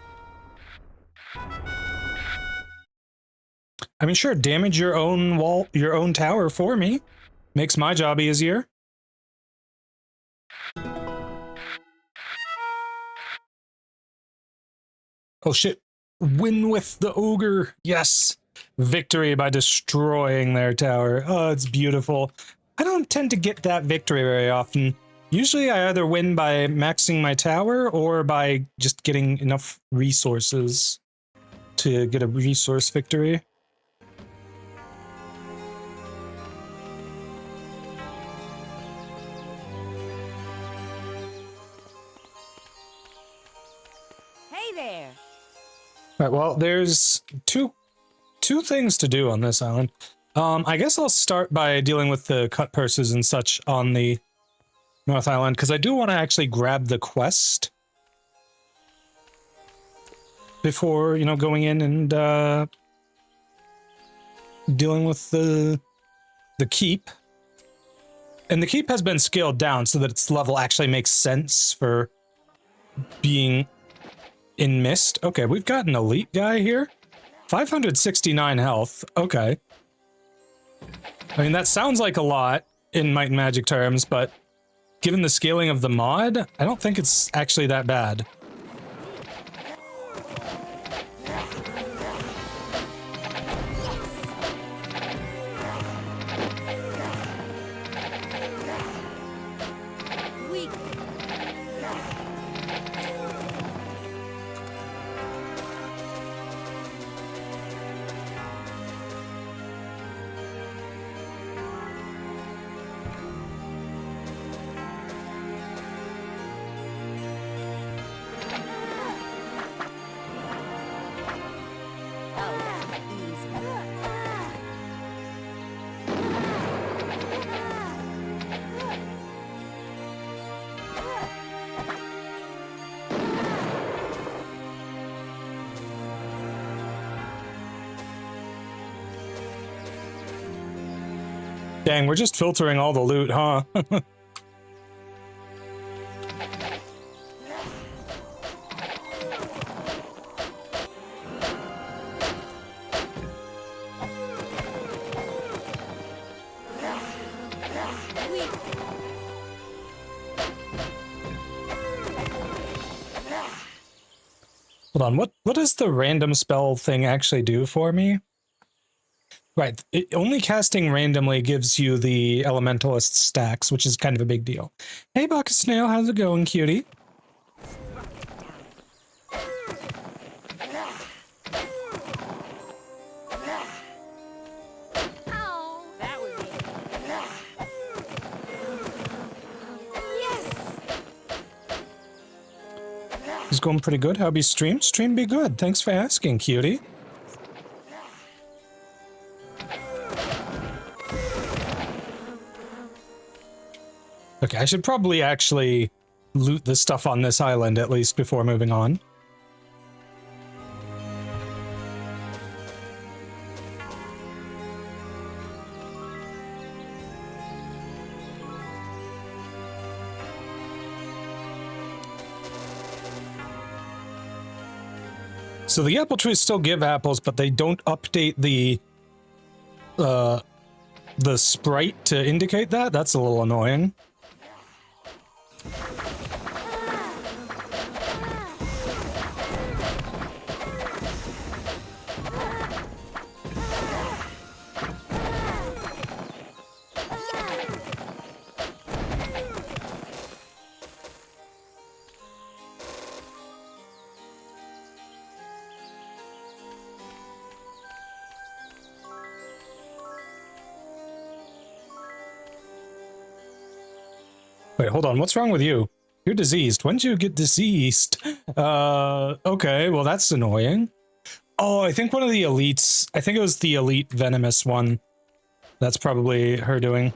I mean, sure, damage your own wall, your own tower for me. Makes my job easier. Oh shit. Win with the ogre. Yes. Victory by destroying their tower. Oh, it's beautiful. I don't tend to get that victory very often. Usually I either win by maxing my tower or by just getting enough resources to get a resource victory. Hey there. All right, well, there's two things to do on this island. I guess I'll start by dealing with the cut purses and such on the North Island, because I do want to actually grab the quest before, you know, going in and dealing with the keep. And the keep has been scaled down so that its level actually makes sense for being in Mist. Okay, we've got an elite guy here. 569 health. Okay. I mean, that sounds like a lot in Might and Magic terms, but given the scaling of the mod, I don't think it's actually that bad. Dang, we're just filtering all the loot, huh? Hold on, what does the random spell thing actually do for me? Right, only casting randomly gives you the elementalist stacks, which is kind of a big deal. Hey, Bucket Snail, how's it going, cutie? Oh, that was It's going pretty good. How'd be stream? Stream be good. Thanks for asking, cutie. Okay, I should probably actually loot the stuff on this island at least before moving on. So the apple trees still give apples, but they don't update the sprite to indicate that. That's a little annoying. Wait, hold on. What's wrong with you? You're diseased. When did you get diseased? Okay, well that's annoying. Oh, I think one of the elites, I think it was the elite venomous one. That's probably her doing.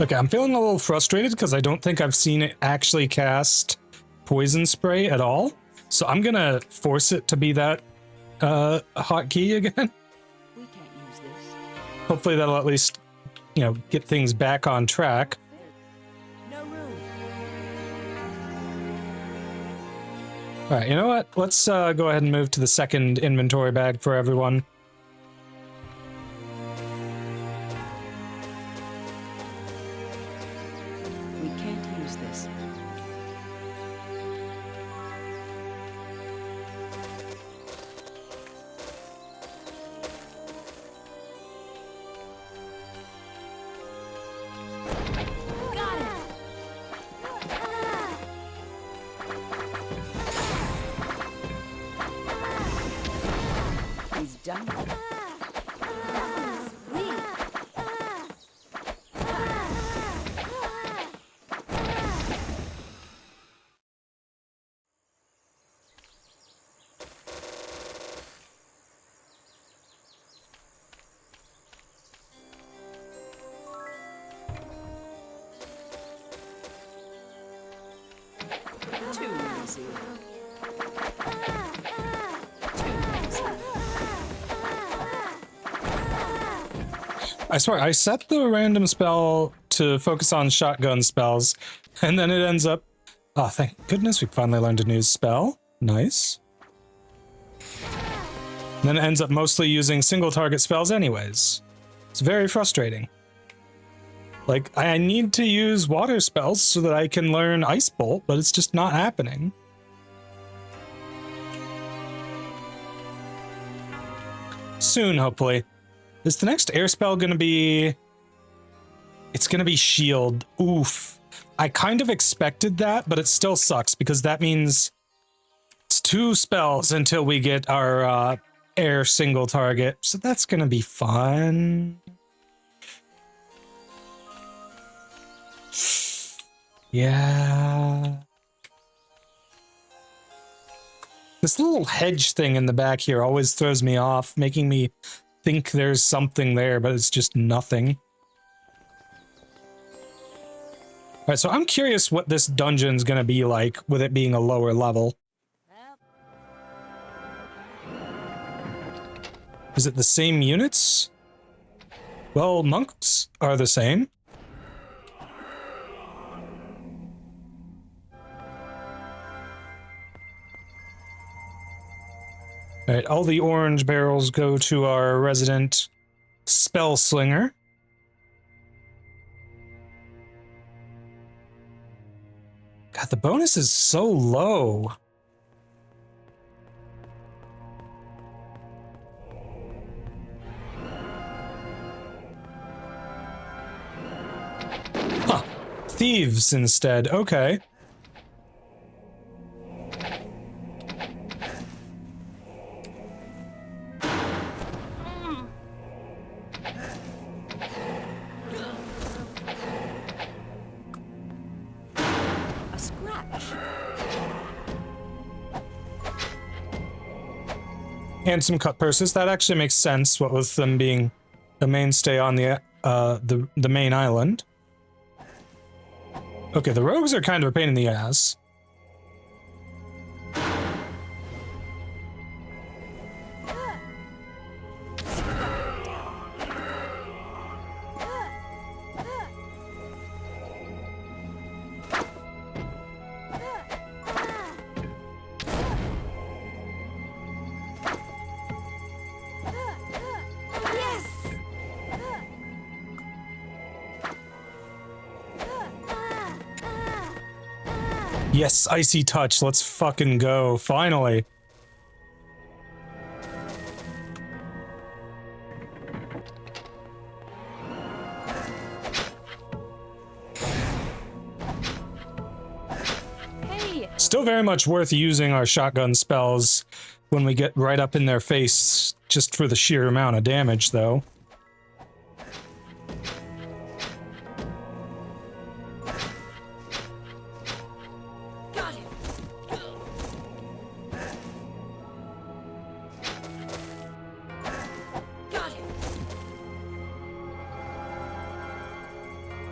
Okay, I'm feeling a little frustrated because I don't think I've seen it actually cast poison spray at all. So I'm gonna force it to be that hotkey again. We can't use this. Hopefully that'll at least, you know, get things back on track. No room. All right, you know what? Let's go ahead and move to the second inventory bag for everyone. We can't use this. got it. done. Too easy. I swear, I set the random spell to focus on shotgun spells, and then it ends up... Oh, thank goodness we finally learned a new spell. Nice. And then it ends up mostly using single target spells anyways. It's very frustrating. Like, I need to use water spells so that I can learn Ice Bolt, but it's just not happening. Soon, hopefully. Is the next air spell gonna be... It's gonna be shield. Oof. I kind of expected that, but it still sucks because that means it's 2 spells until we get our air single target. So that's gonna be fun. Yeah. This little hedge thing in the back here always throws me off, making me think there's something there, but it's just nothing. Alright, so I'm curious what this dungeon's gonna be like with it being a lower level. Is it the same units? Well, monks are the same. Alright, all the orange barrels go to our resident spell slinger. God, the bonus is so low. Huh. Thieves instead. Okay. And some cut purses. That actually makes sense, what with them being the mainstay on the main island. Okay, the rogues are kind of a pain in the ass. Yes, icy touch. Let's fucking go. Finally. Hey. Still very much worth using our shotgun spells when we get right up in their face, just for the sheer amount of damage, though.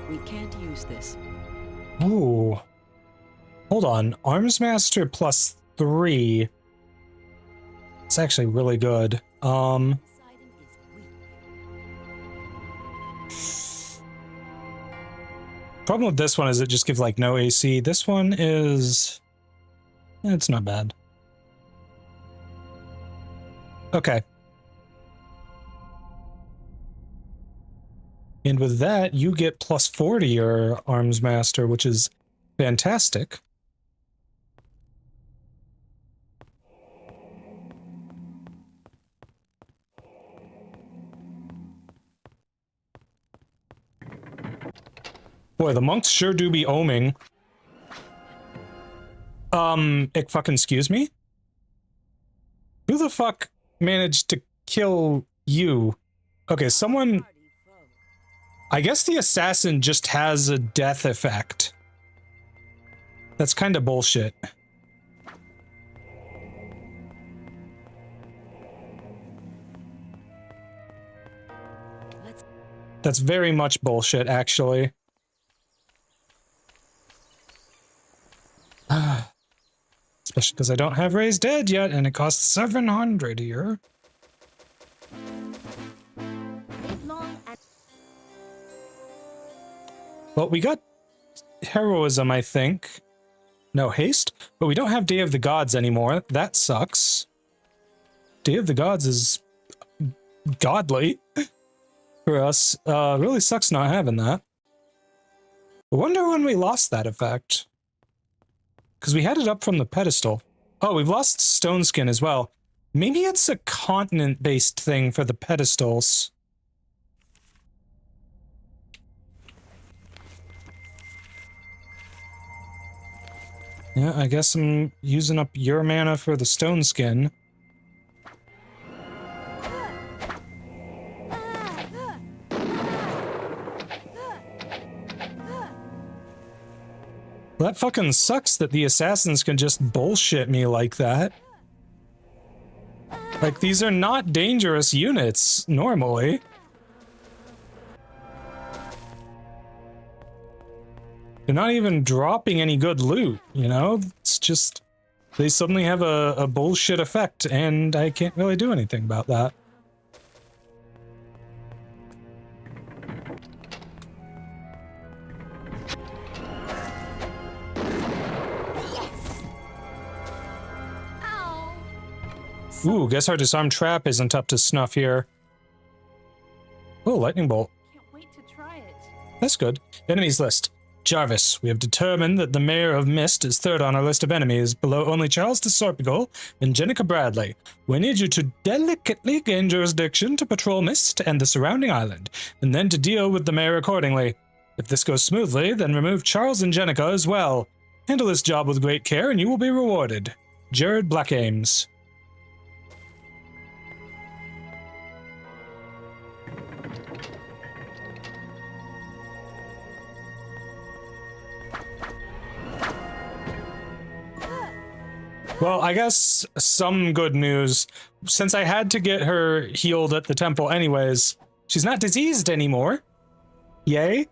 We can't use this. Ooh. Hold on. Arms Master plus 3. It's actually really good. Problem with this one is it just gives like no AC. This one is... it's not bad. Okay. And with that, you get plus 4 to your Arms Master, which is fantastic. Boy, the monks sure do be oming. Fucking excuse me? Who the fuck managed to kill you. Okay, someone... I guess the assassin just has a death effect. That's kind of bullshit. That's very much bullshit, actually. Especially because I don't have Raised Dead yet, and it costs 700 here. Well, we got heroism, I think. No, haste? But we don't have Day of the Gods anymore. That sucks. Day of the Gods is godly for us. Really sucks not having that. I wonder when we lost that effect. Because we had it up from the pedestal. Oh, we've lost Stone Skin as well. Maybe it's a continent-based thing for the pedestals. Yeah, I guess I'm using up your mana for the Stone Skin. That fucking sucks that the assassins can just bullshit me like that. Like, these are not dangerous units, normally. They're not even dropping any good loot, you know? It's just... they suddenly have a bullshit effect, and I can't really do anything about that. Ooh, guess our disarm trap isn't up to snuff here. Oh, lightning bolt. Can't wait to try it. That's good. Enemies list. Jarvis, we have determined that the Mayor of Mist is third on our list of enemies, below only Charles de Sorpigal and Jenica Bradley. We need you to delicately gain jurisdiction to patrol Mist and the surrounding island, and then to deal with the Mayor accordingly. If this goes smoothly, then remove Charles and Jenica as well. Handle this job with great care and you will be rewarded. Jared Blackames. Well, I guess some good news. Since I had to get her healed at the temple anyways, she's not diseased anymore. Yay.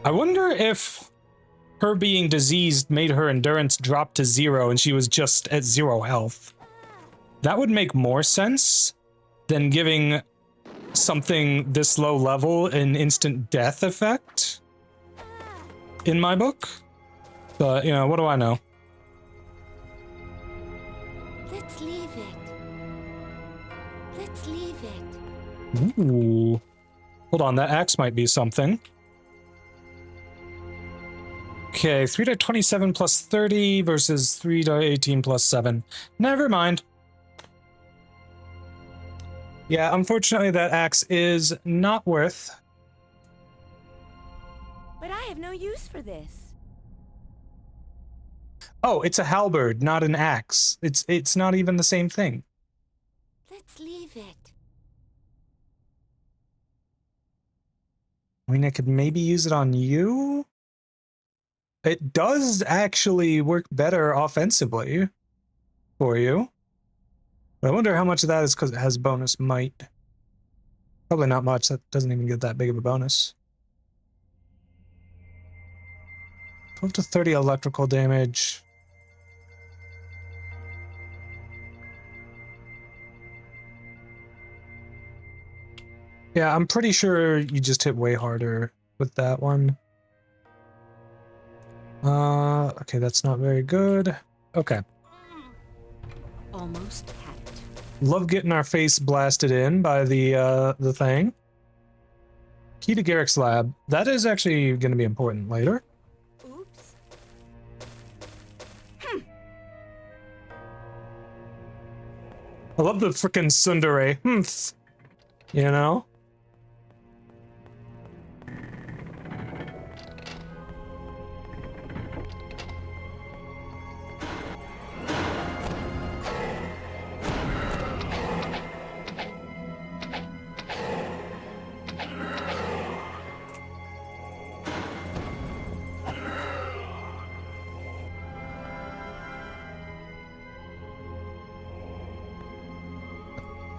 I wonder if her being diseased made her endurance drop to 0 and she was just at 0 health. That would make more sense than giving something this low level an instant death effect in my book. But, you know, what do I know? Let's leave it. Let's leave it. Ooh. Hold on, that axe might be something. Okay, 3.27 plus 30 versus 3.18 plus 7. Never mind. Yeah, unfortunately that axe is not worth. But I have no use for this. Oh, it's a halberd, not an axe. It's not even the same thing. Let's leave it. I mean, I could maybe use it on you? It does actually work better offensively for you. But I wonder how much of that is because it has bonus might. Probably not much. That doesn't even get that big of a bonus. 12 to 30 electrical damage. Yeah, I'm pretty sure you just hit way harder with that one. Okay, that's not very good. Okay. Almost had it. Love getting our face blasted in by the thing. Key to Garrick's lab. That is actually going to be important later. Oops. I love the frickin' tsundere. You know?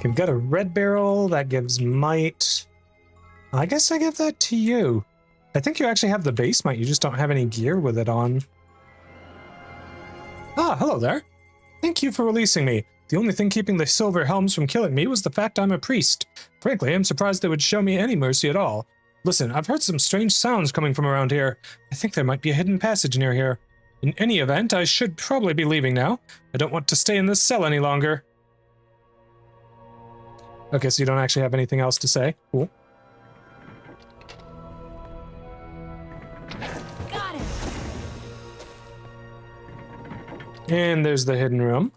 We've got a red barrel that gives might. I guess I give that to you. I think you actually have the base might, you just don't have any gear with it on. Ah, hello there. Thank you for releasing me. The only thing keeping the Silver Helms from killing me was the fact I'm a priest. Frankly, I'm surprised they would show me any mercy at all. Listen, I've heard some strange sounds coming from around here. I think there might be a hidden passage near here. In any event, I should probably be leaving now. I don't want to stay in this cell any longer. Okay, so you don't actually have anything else to say. Cool. Got it. And there's the hidden room.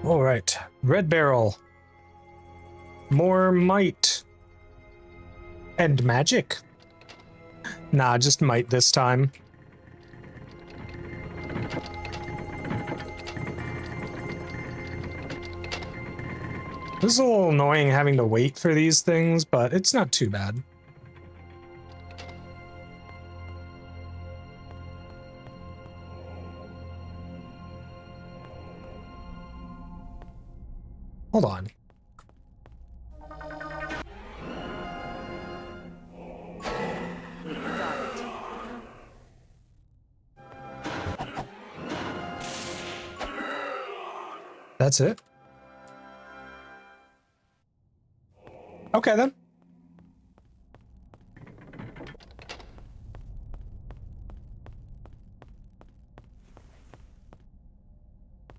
All right, red barrel. More might. And magic. Nah, just might this time. This is a little annoying having to wait for these things, but it's not too bad. Hold on. That's it? Okay then.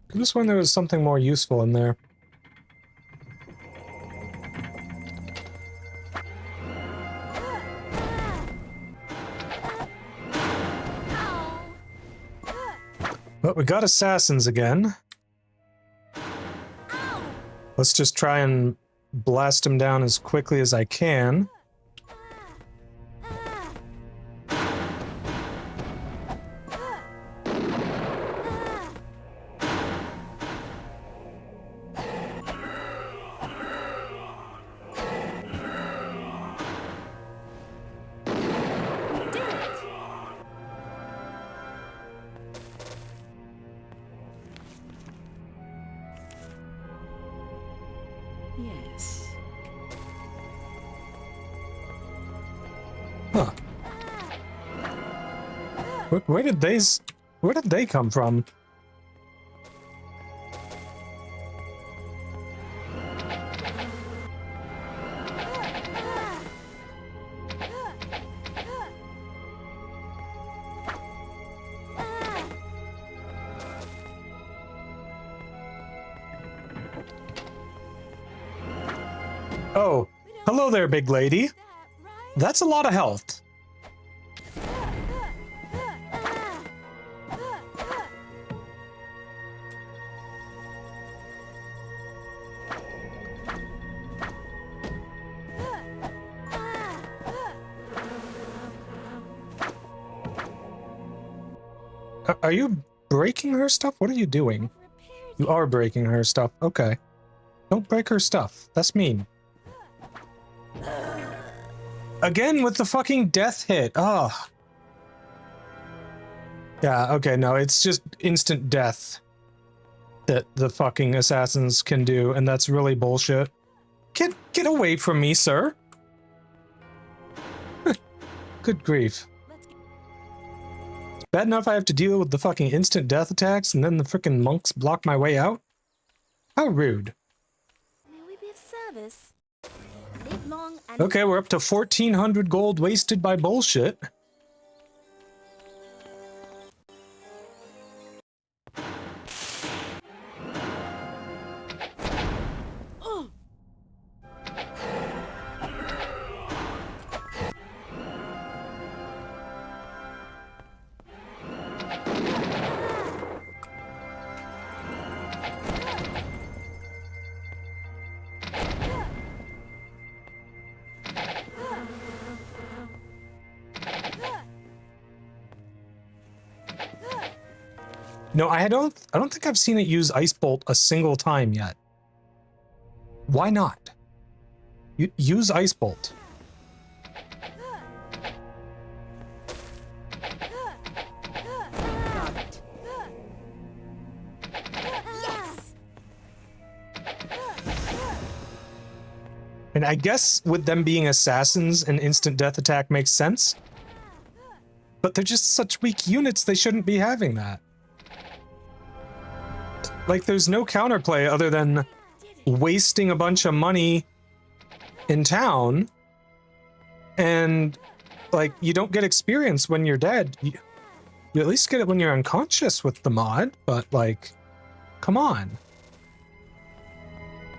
Could have sworn there was something more useful in there. But we got assassins again. Let's just try and blast him down as quickly as I can. Yes. Huh. Where did they come from? Oh, hello there, big lady. That's a lot of health. Are you breaking her stuff? What are you doing? You are breaking her stuff. Okay. Don't break her stuff. That's mean. Again with the fucking death hit. Oh. Yeah, okay, no, it's just instant death that the fucking assassins can do, and that's really bullshit. Get away from me, sir. Good grief. It's bad enough I have to deal with the fucking instant death attacks, and then the frickin' monks block my way out? How rude. May we be of service? Live long and Okay, we're up to 1,400 gold wasted by bullshit. No, I don't think I've seen it use Ice Bolt a single time yet. Why not? Use Ice Bolt. And I guess with them being assassins, an instant death attack makes sense. But they're just such weak units, they shouldn't be having that. Like, there's no counterplay other than wasting a bunch of money in town. And, like, you don't get experience when you're dead. You at least get it when you're unconscious with the mod, but, like, come on.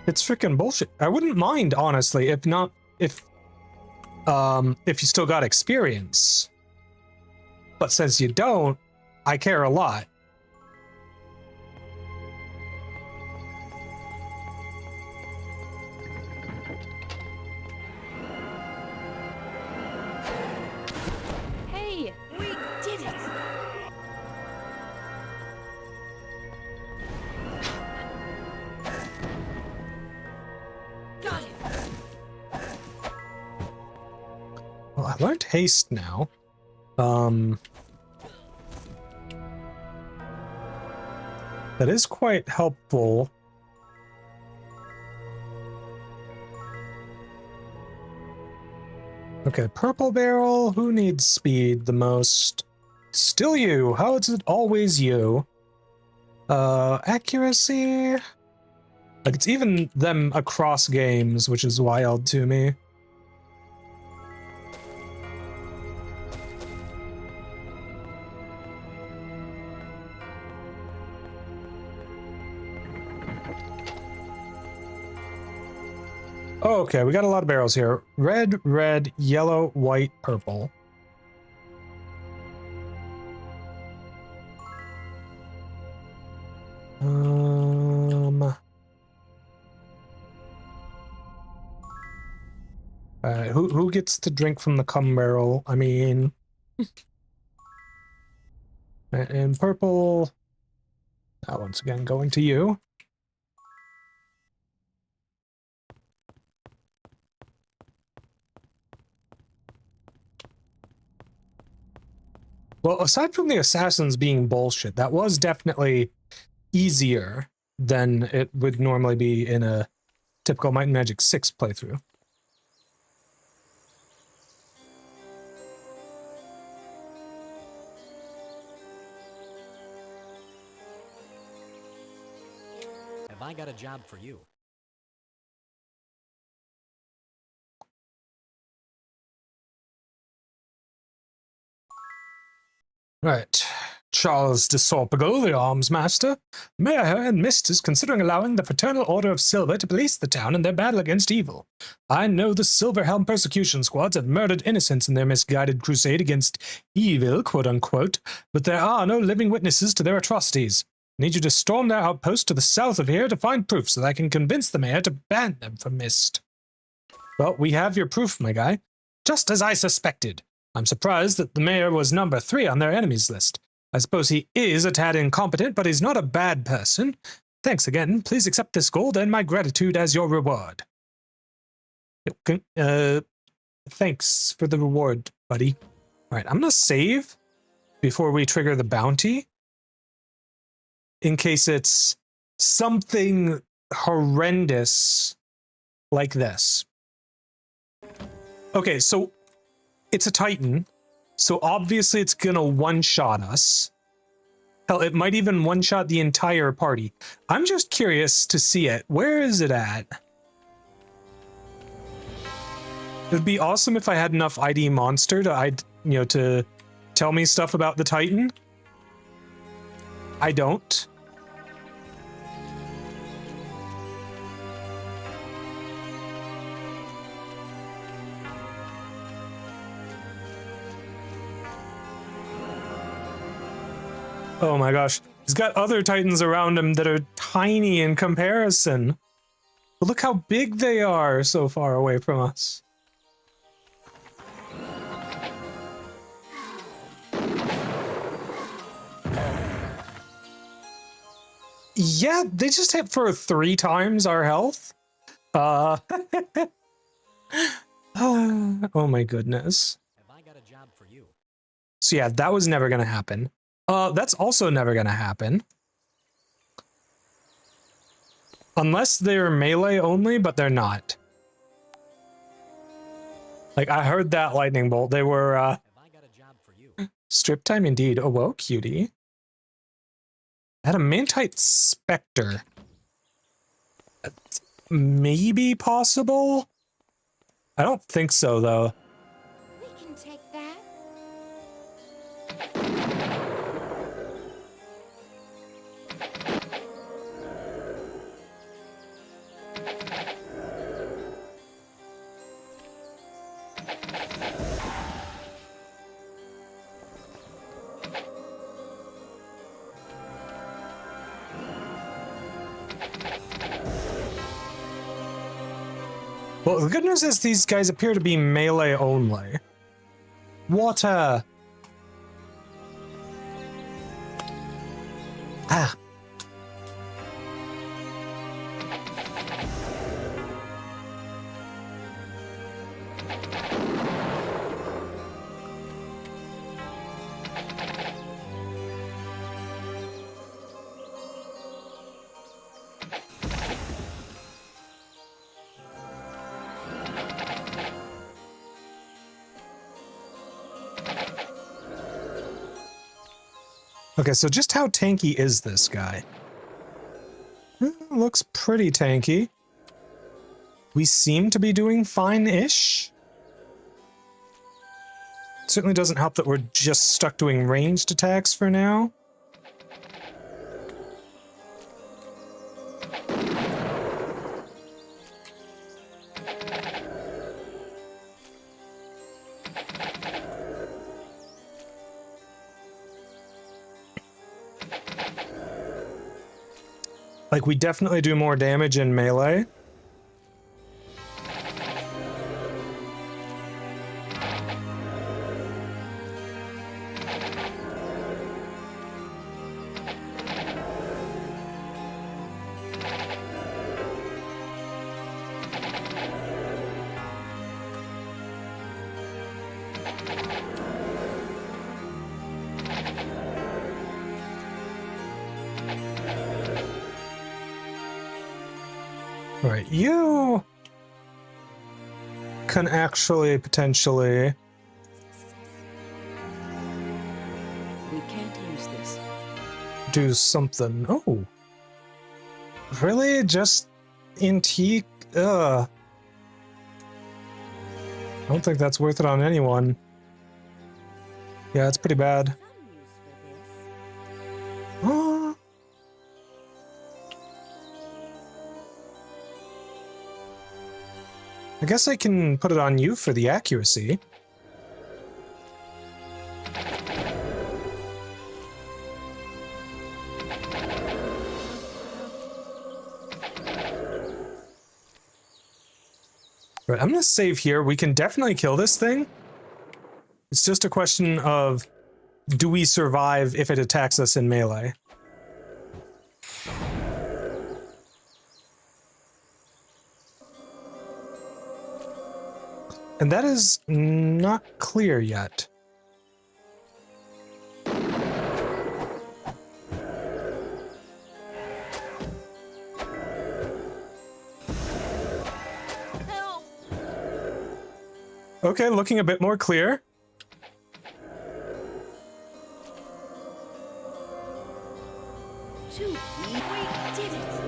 It's freaking bullshit. I wouldn't mind, honestly, if you still got experience. But since you don't, I care a lot. Hey, we did it! Got him! Well, I learned haste now. That is quite helpful. Okay, purple barrel. Who needs speed the most? Still you. How is it always you? Accuracy. Like, it's even them across games, which is wild to me. Oh, okay, we got a lot of barrels here. Red, red, yellow, white, purple. Who gets to drink from the cum barrel? I mean, and purple. Once again, going to you. Well, aside from the assassins being bullshit, that was definitely easier than it would normally be in a typical Might and Magic 6 playthrough. Have I got a job for you? Right. Charles de Sorpigal, the arms master. Mayor and Mist is considering allowing the Fraternal Order of Silver to police the town in their battle against evil. I know the Silverhelm persecution squads have murdered innocents in their misguided crusade against evil, quote-unquote, but there are no living witnesses to their atrocities. I need you to storm their outpost to the south of here to find proof so that I can convince the mayor to ban them from Mist. Well, we have your proof, my guy. Just as I suspected. I'm surprised that the mayor was number 3 on their enemies list. I suppose he is a tad incompetent, but he's not a bad person. Thanks again. Please accept this gold and my gratitude as your reward. Thanks for the reward, buddy. All right, I'm gonna save before we trigger the bounty, in case it's something horrendous like this. Okay, so it's a Titan, so obviously it's gonna one-shot us. Hell, it might even one-shot the entire party. I'm just curious to see it. Where is it at? It would be awesome if I had enough ID monster to, to tell me stuff about the Titan. I don't. Oh my gosh. He's got other Titans around him that are tiny in comparison. But look how big they are so far away from us. Yeah, they just hit for 3 times our health. Uh, oh my goodness. Have I got a job for you? So yeah, that was never gonna happen. That's also never gonna happen. Unless they're melee only, but they're not. Like, I heard that lightning bolt. They were, Have I got a job for you? strip time indeed. Oh, well, cutie. I had a Mantite Spectre. Maybe possible? I don't think so, though. We can take that. Well, the good news is these guys appear to be melee only. Water! Ah. Okay, so just how tanky is this guy? Looks pretty tanky. We seem to be doing fine-ish. Certainly doesn't help that we're just stuck doing ranged attacks for now. Like, we definitely do more damage in melee. Alright, you can actually potentially We can't use this. do something. Oh. Really? Just antique? Ugh. I don't think that's worth it on anyone. Yeah, it's pretty bad. Some use for this. Oh. I guess I can put it on you for the accuracy. Right, I'm gonna save here. We can definitely kill this thing. It's just a question of, do we survive if it attacks us in melee? And that is not clear yet. Help! Okay, looking a bit more clear. Too easy. We did it.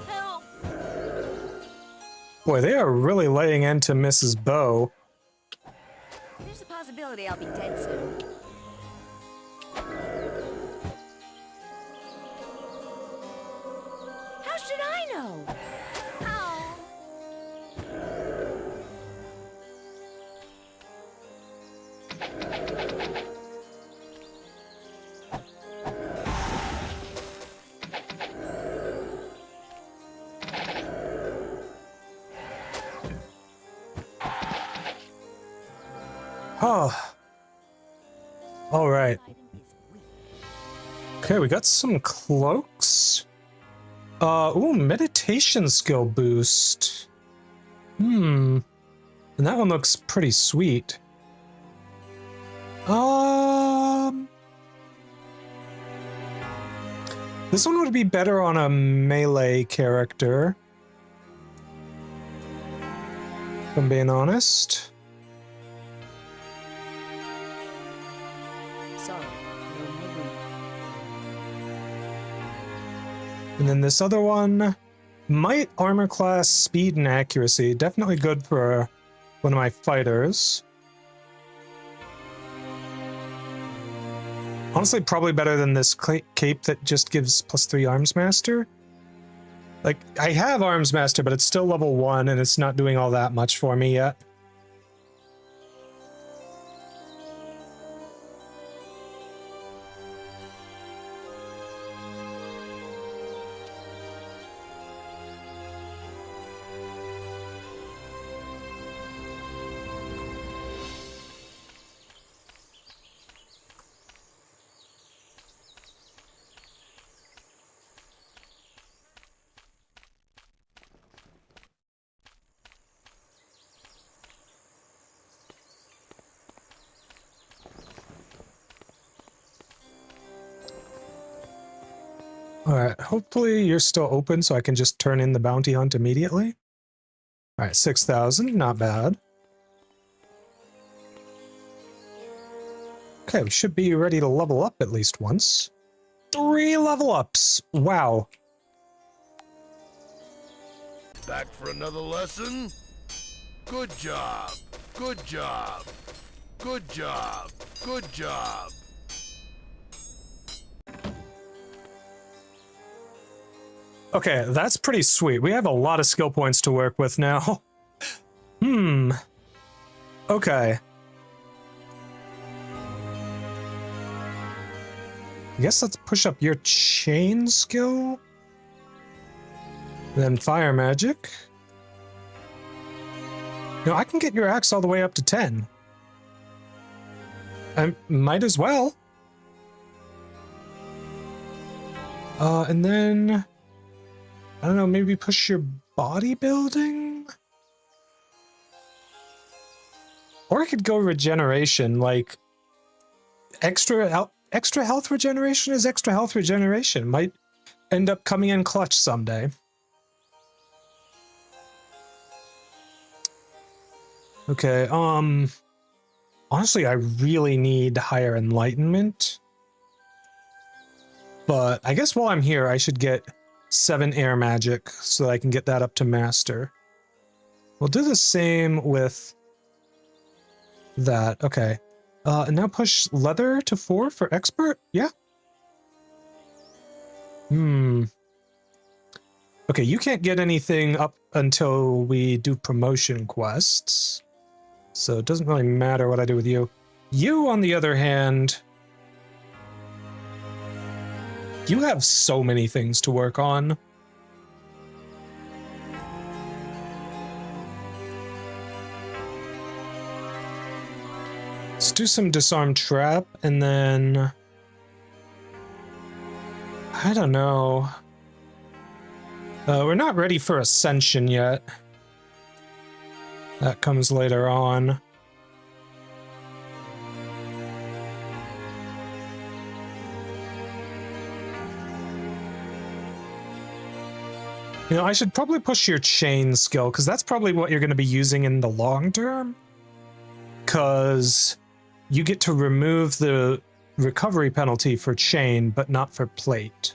Help! Boy, they are really laying into Mrs. Bow. There's a possibility I'll be dead soon. No. Oh. Oh. All right. Item is weak. Okay, we got some cloaks. Ooh, meditation skill boost. And that one looks pretty sweet. This one would be better on a melee character, if I'm being honest. Sorry, no more room. And then this other one, might, armor class, speed, and accuracy. Definitely good for one of my fighters. Honestly, probably better than this cape that just gives +3 Arms Master. Like, I have Arms Master, but it's still level 1, and it's not doing all that much for me yet. Alright, hopefully you're still open so I can just turn in the bounty hunt immediately. Alright, 6,000, not bad. Okay, we should be ready to level up at least once. 3 level ups! Wow. Back for another lesson? Good job. Good job. Good job. Good job. Okay, that's pretty sweet. We have a lot of skill points to work with now. Okay. I guess let's push up your chain skill. Then fire magic. No, I can get your axe all the way up to 10. I might as well. And then... I don't know, maybe push your bodybuilding? Or I could go regeneration, like... Extra health regeneration is extra health regeneration. Might end up coming in clutch someday. Okay, honestly, I really need higher enlightenment. But I guess while I'm here, I should get 7 air magic so that I can get that up to master. We'll do the same with that. Okay. And now push leather to 4 for expert? Yeah. Okay, you can't get anything up until we do promotion quests. So it doesn't really matter what I do with you. You, on the other hand... You have so many things to work on. Let's do some disarm trap, and then... I don't know. We're not ready for ascension yet. That comes later on. You know, I should probably push your chain skill, because that's probably what you're going to be using in the long term. Because you get to remove the recovery penalty for chain, but not for plate.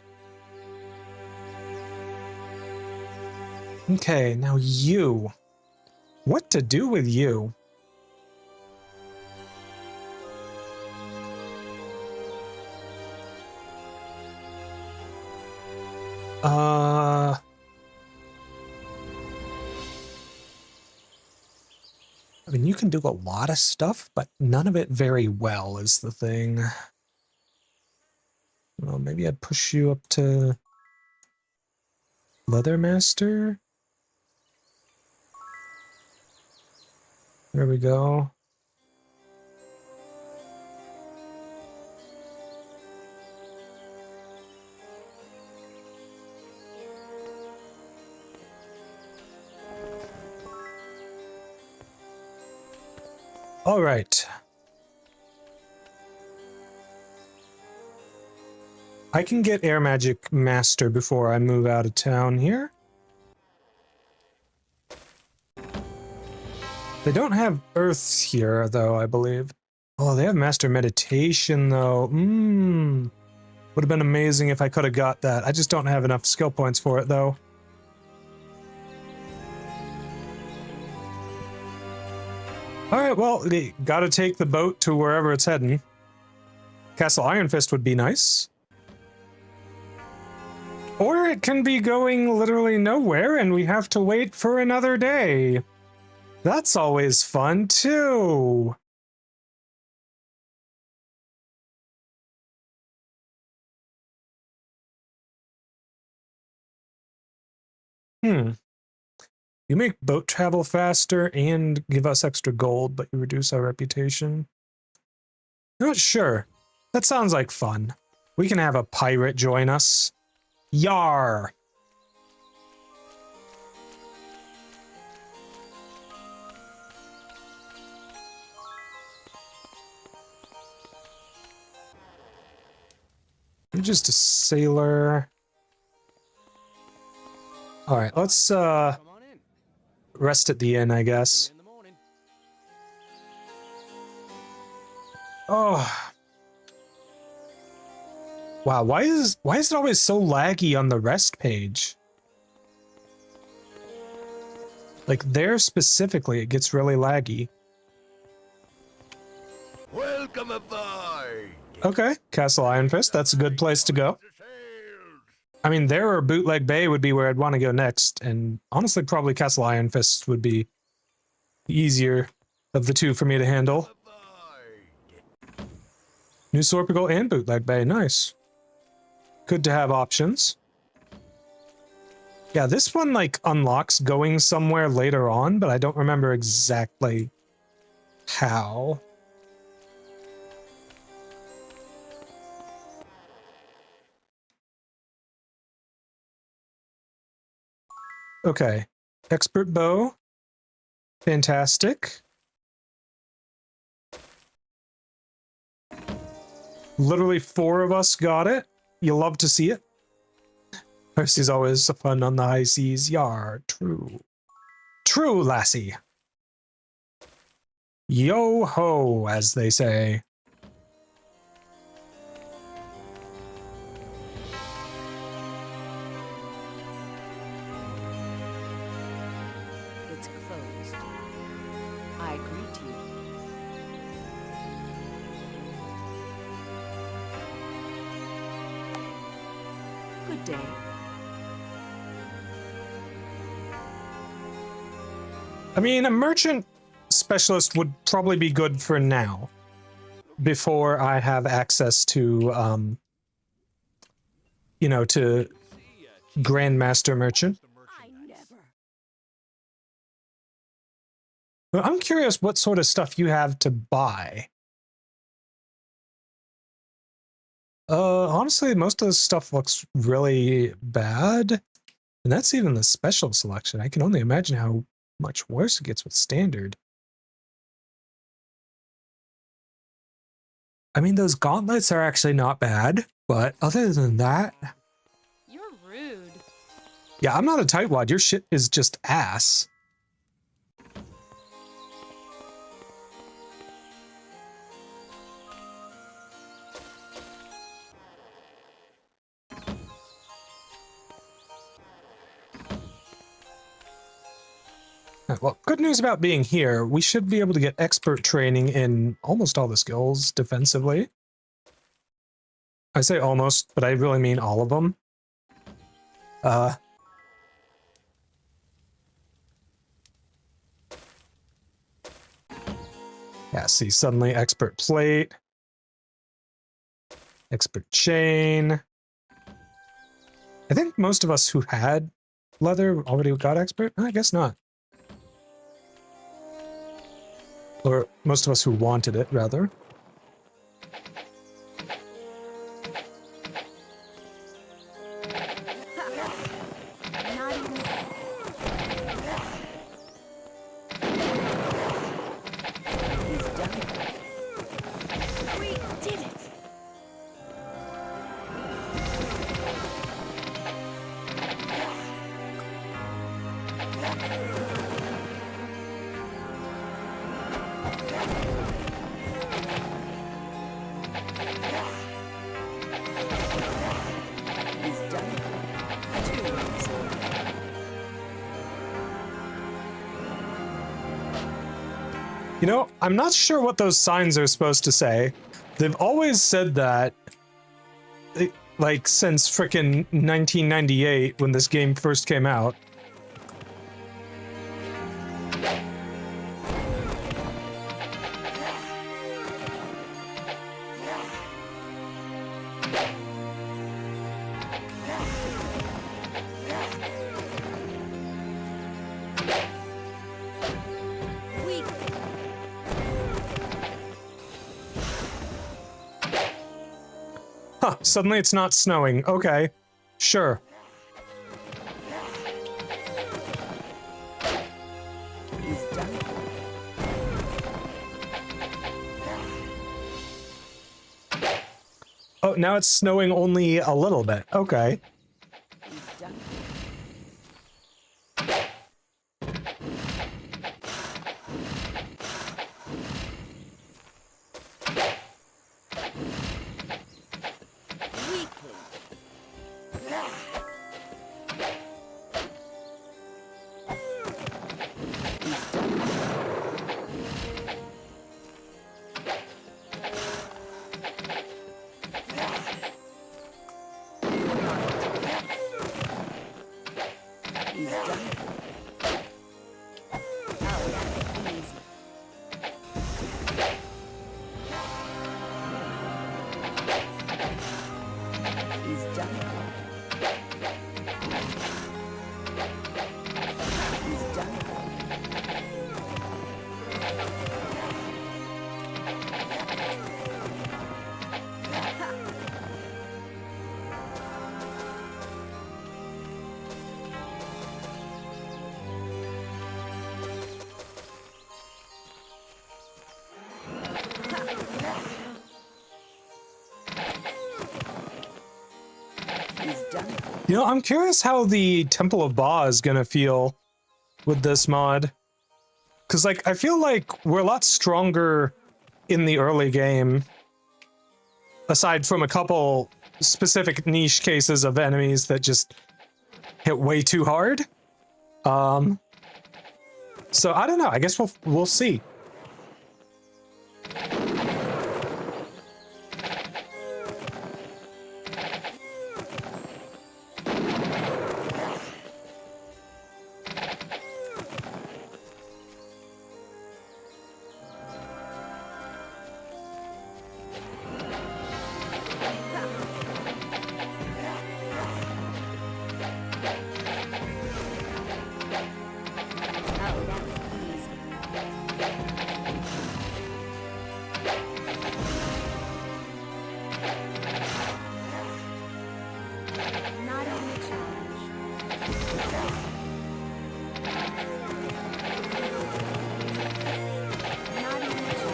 Okay, now you. What to do with you? I mean, you can do a lot of stuff, but none of it very well is the thing. Well, maybe I'd push you up to Leather Master. There we go. All right. I can get Air Magic Master before I move out of town here. They don't have Earth here, though, I believe. Oh, they have Master Meditation, though. Would have been amazing if I could have got that. I just don't have enough skill points for it, though. Alright, well, gotta take the boat to wherever it's heading. Castle Iron Fist would be nice. Or it can be going literally nowhere and we have to wait for another day. That's always fun, too. You make boat travel faster and give us extra gold, but you reduce our reputation. Not sure. That sounds like fun. We can have a pirate join us. Yar! You're just a sailor. Alright, let's rest at the inn, I guess. Oh. Wow, why is it always so laggy on the rest page? Like there specifically, it gets really laggy. Welcome aboard. Okay, Castle Iron Fist, that's a good place to go. I mean, there or Bootleg Bay would be where I'd want to go next, and honestly, probably Castle Iron Fist would be the easier of the two for me to handle. New Sorpigal and Bootleg Bay, nice. Good to have options. Yeah, this one, like, unlocks going somewhere later on, but I don't remember exactly how. Okay. Expert bow. Fantastic. Literally 4 of us got it. You love to see it. Percy's always fun on the high seas. Yar, true. True, lassie. Yo ho, as they say. It's closed. I greet you. Good day. I mean, a merchant specialist would probably be good for now. Before I have access to, you know, to Grandmaster Merchant. I never. But I'm curious what sort of stuff you have to buy. Honestly, most of the stuff looks really bad. And that's even the special selection. I can only imagine how much worse it gets with standard. I mean, those gauntlets are actually not bad, but other than that... You're rude. Yeah, I'm not a tightwad. Your shit is just ass. Well, good news about being here. We should be able to get expert training in almost all the skills defensively. I say almost, but I really mean all of them. Yeah, see, suddenly expert plate, expert chain. I think most of us who had leather already got expert. I guess not. Or most of us who wanted it, rather. Not even. He's done. We did it. He's done. 2 rooms. You know, I'm not sure what those signs are supposed to say. They've always said that, like, since frickin' 1998 when this game first came out. We. Huh, suddenly it's not snowing. Okay, sure. He's done. Oh, now it's snowing only a little bit. Okay. He's done. Weekly. He's done. He's done. Oh, that's easy. He's done. He's done. He's done. You know, I'm curious how the Temple of Ba is gonna feel with this mod. Because, like, I feel like we're a lot stronger in the early game. Aside from a couple specific niche cases of enemies that just hit way too hard. So I don't know. I guess we'll see. Oh, that's easy. Not even a challenge. Not even a challenge.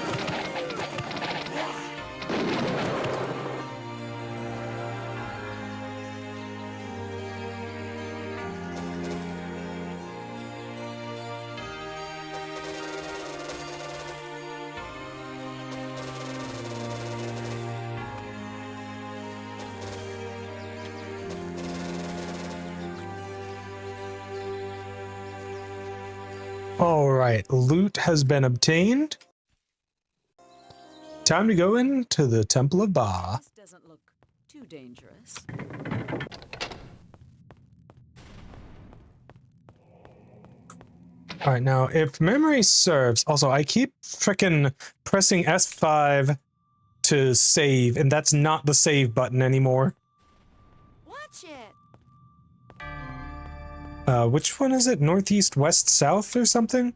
All right, loot has been obtained. Time to go into the Temple of Ba. This doesn't look too dangerous. All right, now if memory serves, also I keep frickin' pressing S5 to save, and that's not the save button anymore. Watch it. Which one is it? Northeast, west, south, or something?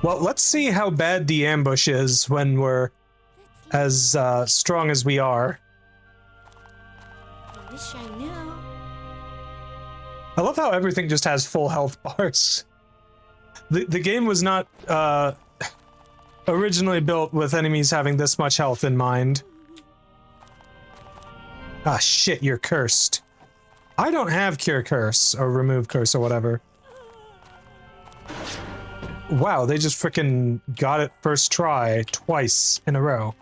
Well, let's see how bad the ambush is when we're as strong as we are. I wish I knew. I love how everything just has full health bars. The game was not originally built with enemies having this much health in mind. Ah, shit, you're cursed. I don't have Cure Curse, or Remove Curse, or whatever. Wow, they just frickin' got it first try, twice in a row.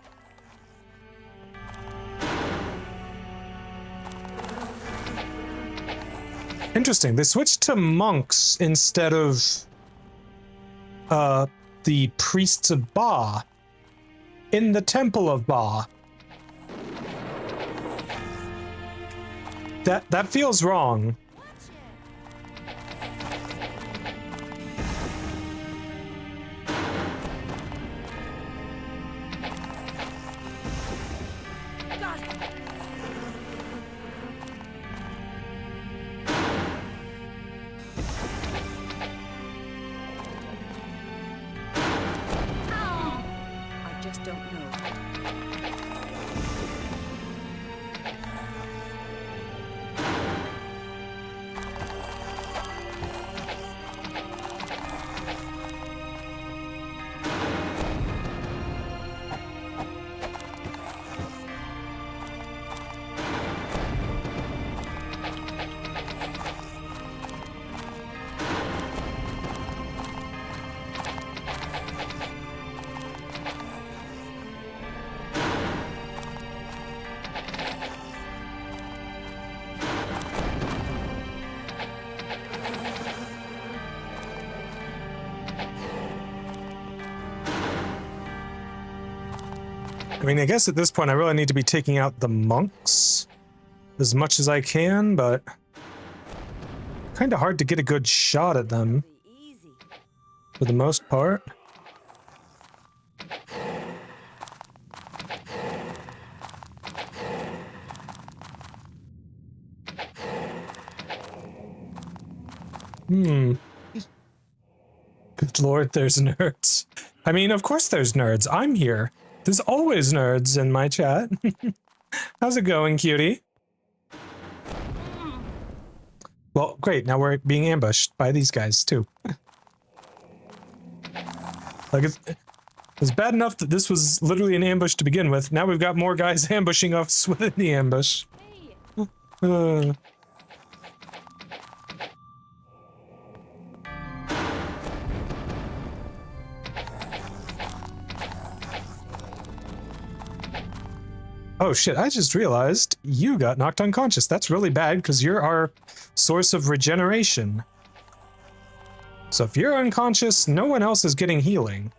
Interesting, they switched to monks instead of the priests of Ba in the Temple of Ba. That feels wrong. I just don't know. I mean, I guess at this point I really need to be taking out the monks as much as I can, but kind of hard to get a good shot at them Easy. for the most part. Good lord, there's nerds. I mean, of course there's nerds. I'm here. There's always nerds in my chat. How's it going, cutie? Well, great. Now we're being ambushed by these guys, too. Like, it's bad enough that this was literally an ambush to begin with. Now we've got more guys ambushing us within the ambush. Oh shit, I just realized you got knocked unconscious. That's really bad because you're our source of regeneration. So if you're unconscious, no one else is getting healing.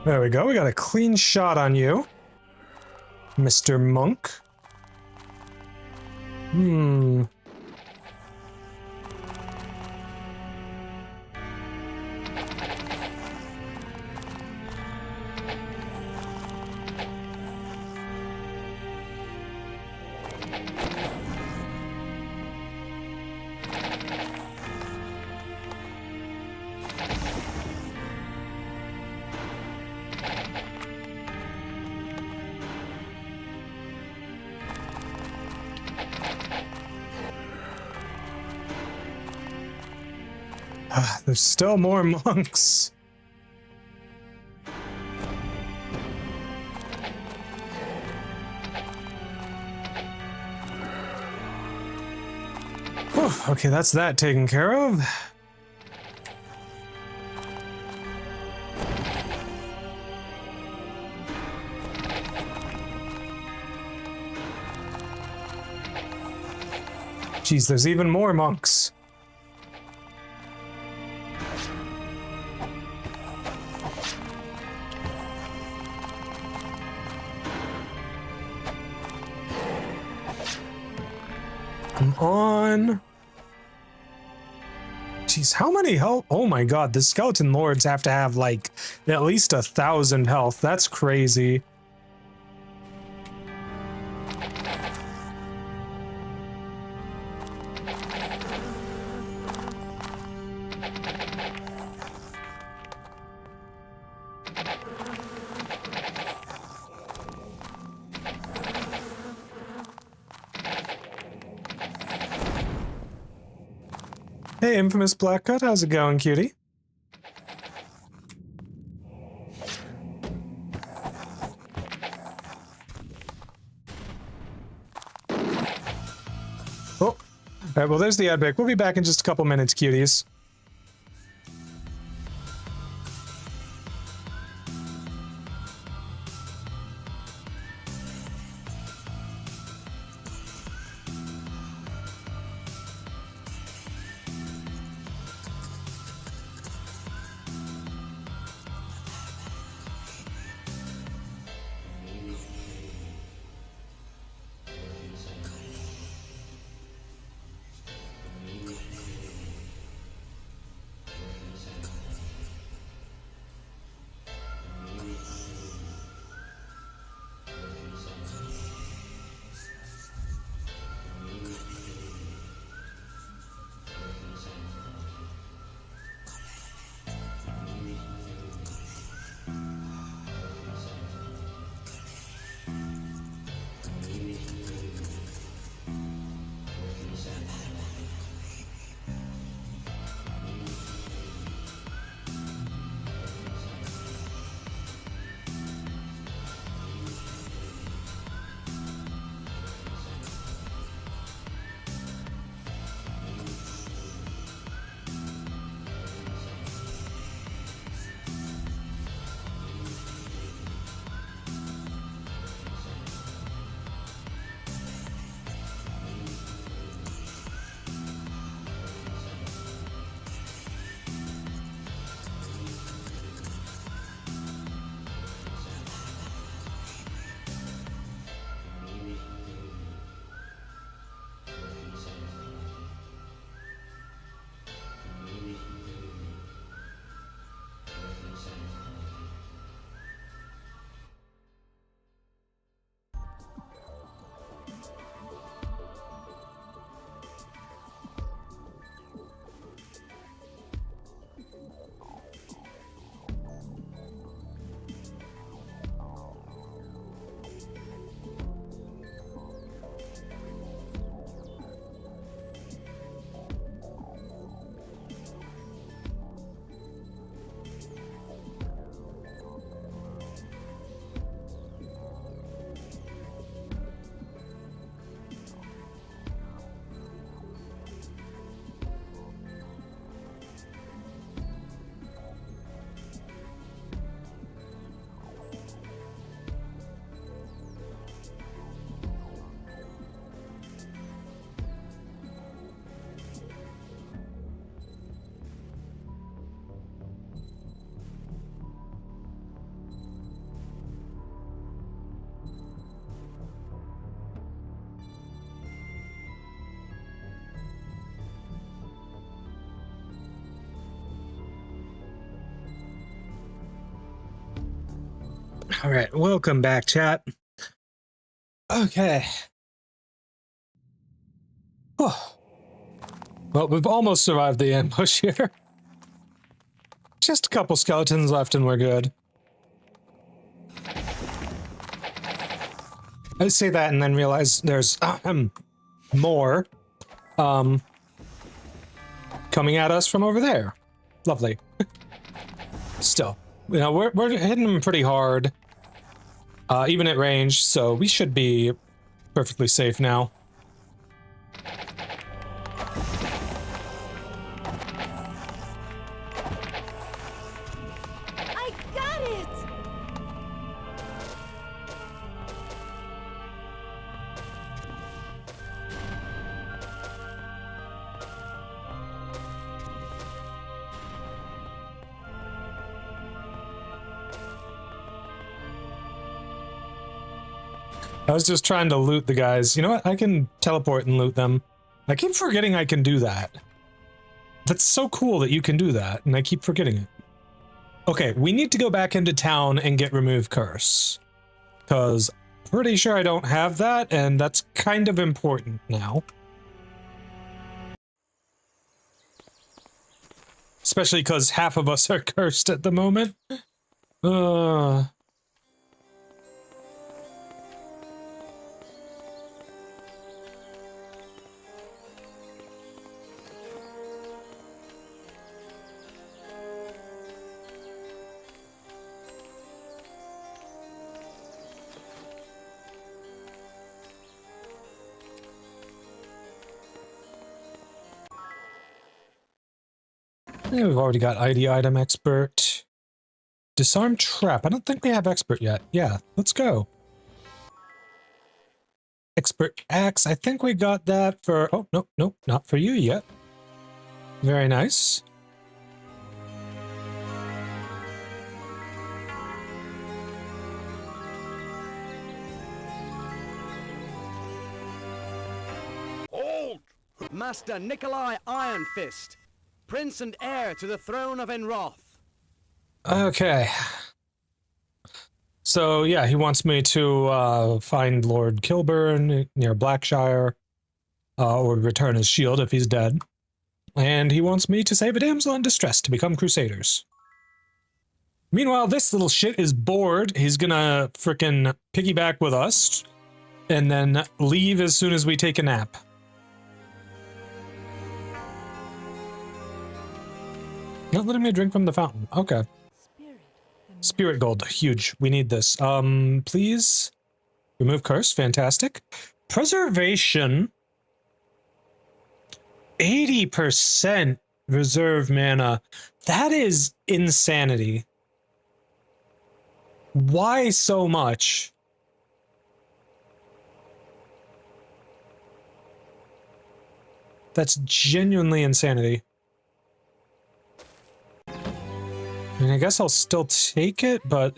There we go, we got a clean shot on you, Mr. Monk. There's still more monks. Whew, okay, that's that taken care of. Jeez, there's even more monks. Come on. Jeez, how many health? Oh my god, the skeleton lords have to have like at least 1,000 health. That's crazy. Hey, infamous Blackcut, how's it going, cutie? Oh, alright, well, there's the ad break. We'll be back in just a couple minutes, cuties. All right, welcome back, chat. Okay. Oh. Well, we've almost survived the ambush here. Just a couple skeletons left and we're good. I say that and then realize there's more coming at us from over there. Lovely. Still, you know, we're hitting them pretty hard, even at range, so we should be perfectly safe now. I got it! I was just trying to loot the guys. You know what? I can teleport and loot them. I keep forgetting I can do that. That's so cool that you can do that, and I keep forgetting it. Okay, we need to go back into town and get Remove Curse. Because pretty sure I don't have that, and that's kind of important now. Especially because half of us are cursed at the moment. Yeah, we've already got ID item expert. Disarm trap. I don't think we have expert yet. Yeah, let's go. Expert axe. I think we got that for... Oh, nope, nope, not for you yet. Very nice. Halt! Master Nikolai Iron Fist, Prince and heir to the throne of Enroth. Okay. So, yeah, he wants me to find Lord Kilburn near Blackshire, or return his shield if he's dead. And he wants me to save a damsel in distress to become crusaders. Meanwhile, this little shit is bored. He's gonna frickin' piggyback with us, and then leave as soon as we take a nap. Not letting me drink from the fountain. Okay. Spirit gold, huge. We need this. Please remove curse. Fantastic. Preservation. 80% reserve mana. That is insanity. Why so much? That's genuinely insanity. I mean, I guess I'll still take it, but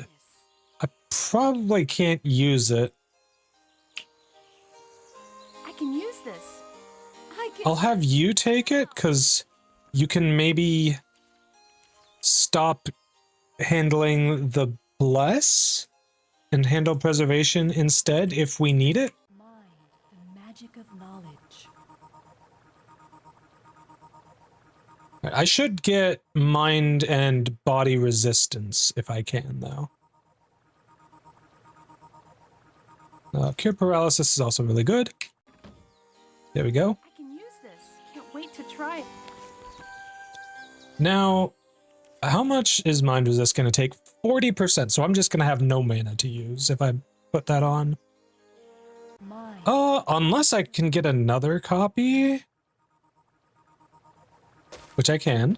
I probably can't use it. I can use this. I'll have you take it, because you can maybe stop handling the bless and handle preservation instead if we need it. Mind, the magic of knowledge. I should get mind and body resistance if I can, though. Cure paralysis is also really good. There we go. I can use this. Can't wait to try it. Now, how much is mind resist going to take? 40%, so I'm just going to have no mana to use if I put that on. Mind. Unless I can get another copy. Which I can.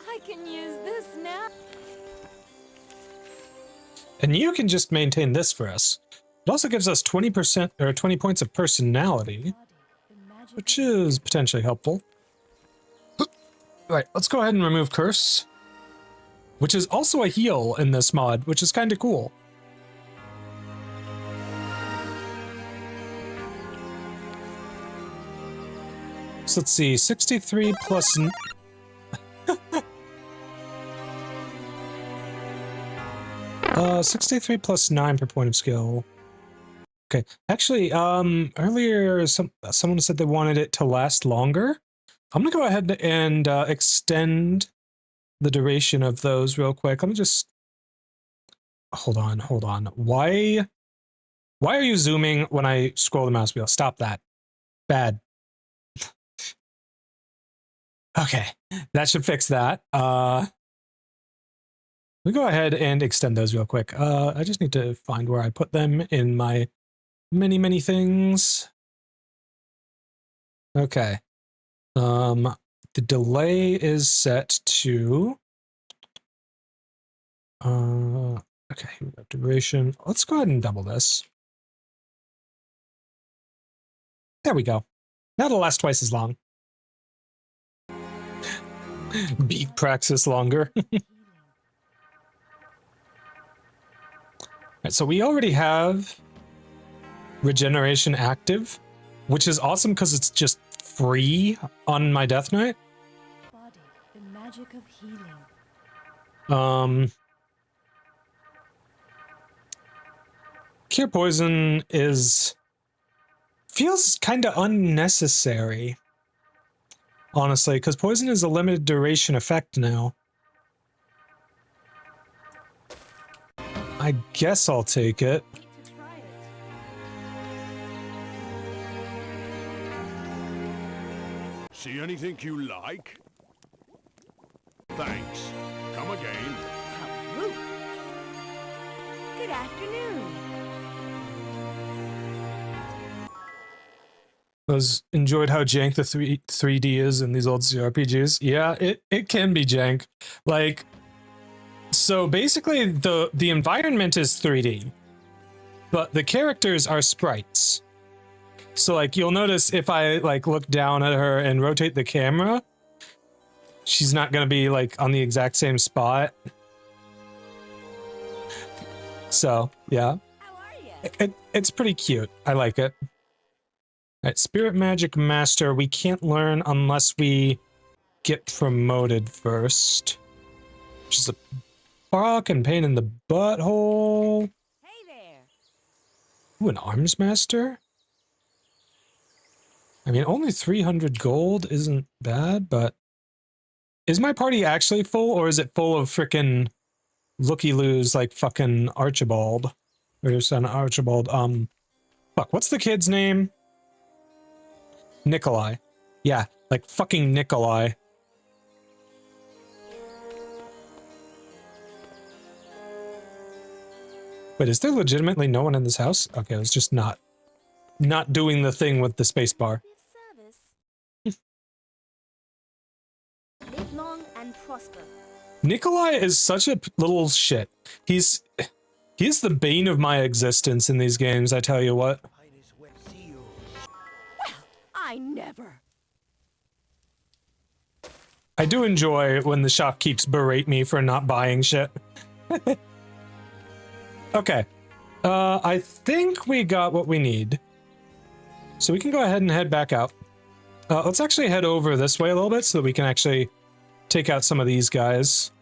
I can use this now. And you can just maintain this for us. It also gives us 20% or 20 points of personality, which is potentially helpful. Right, let's go ahead and remove curse, which is also a heal in this mod, which is kind of cool. So let's see, 63 plus... 63 plus 9 per point of skill. Okay, actually, earlier someone said they wanted it to last longer. I'm gonna go ahead and extend the duration of those real quick. Let me just... Hold on. Why are you zooming when I scroll the mouse wheel? Stop that. Bad. Okay, that should fix that. We go ahead and extend those real quick. I just need to find where I put them in my many things. Okay. The delay is set to okay, we got duration. Let's go ahead and double this. There we go. Now it'll last twice as long. Beat praxis longer. Right, so we already have regeneration active, which is awesome because it's just free on my Death Knight. Body, the magic of healing. Cure Poison feels kind of unnecessary, honestly, because poison is a limited duration effect now. I guess I'll take it. See anything you like? Thanks. Come again. How rude. Good afternoon. Enjoyed how jank the 3D is in these old CRPGs. Yeah, it can be jank. Like, so basically the environment is 3D, but the characters are sprites. So like you'll notice if I like look down at her and rotate the camera, she's not gonna be like on the exact same spot. So yeah, How are you? it's pretty cute. I like it. All right, Spirit Magic Master, we can't learn unless we get promoted first. Which is a fucking pain in the butthole. Hey there. Ooh, an Arms Master? I mean, only 300 gold isn't bad, but... Is my party actually full, or is it full of frickin' looky-loos like fucking Archibald? Or son Archibald, Fuck, what's the kid's name? Nikolai. Yeah, like fucking Nikolai. Wait, is there legitimately no one in this house? Okay, it's just not doing the thing with the spacebar. Service. Live long and prosper. Nikolai is such a little shit. He's the bane of my existence in these games, I tell you what. I never. I do enjoy when the shopkeeps berate me for not buying shit. Okay. I think we got what we need. So we can go ahead and head back out. Let's actually head over this way a little bit so that we can actually take out some of these guys.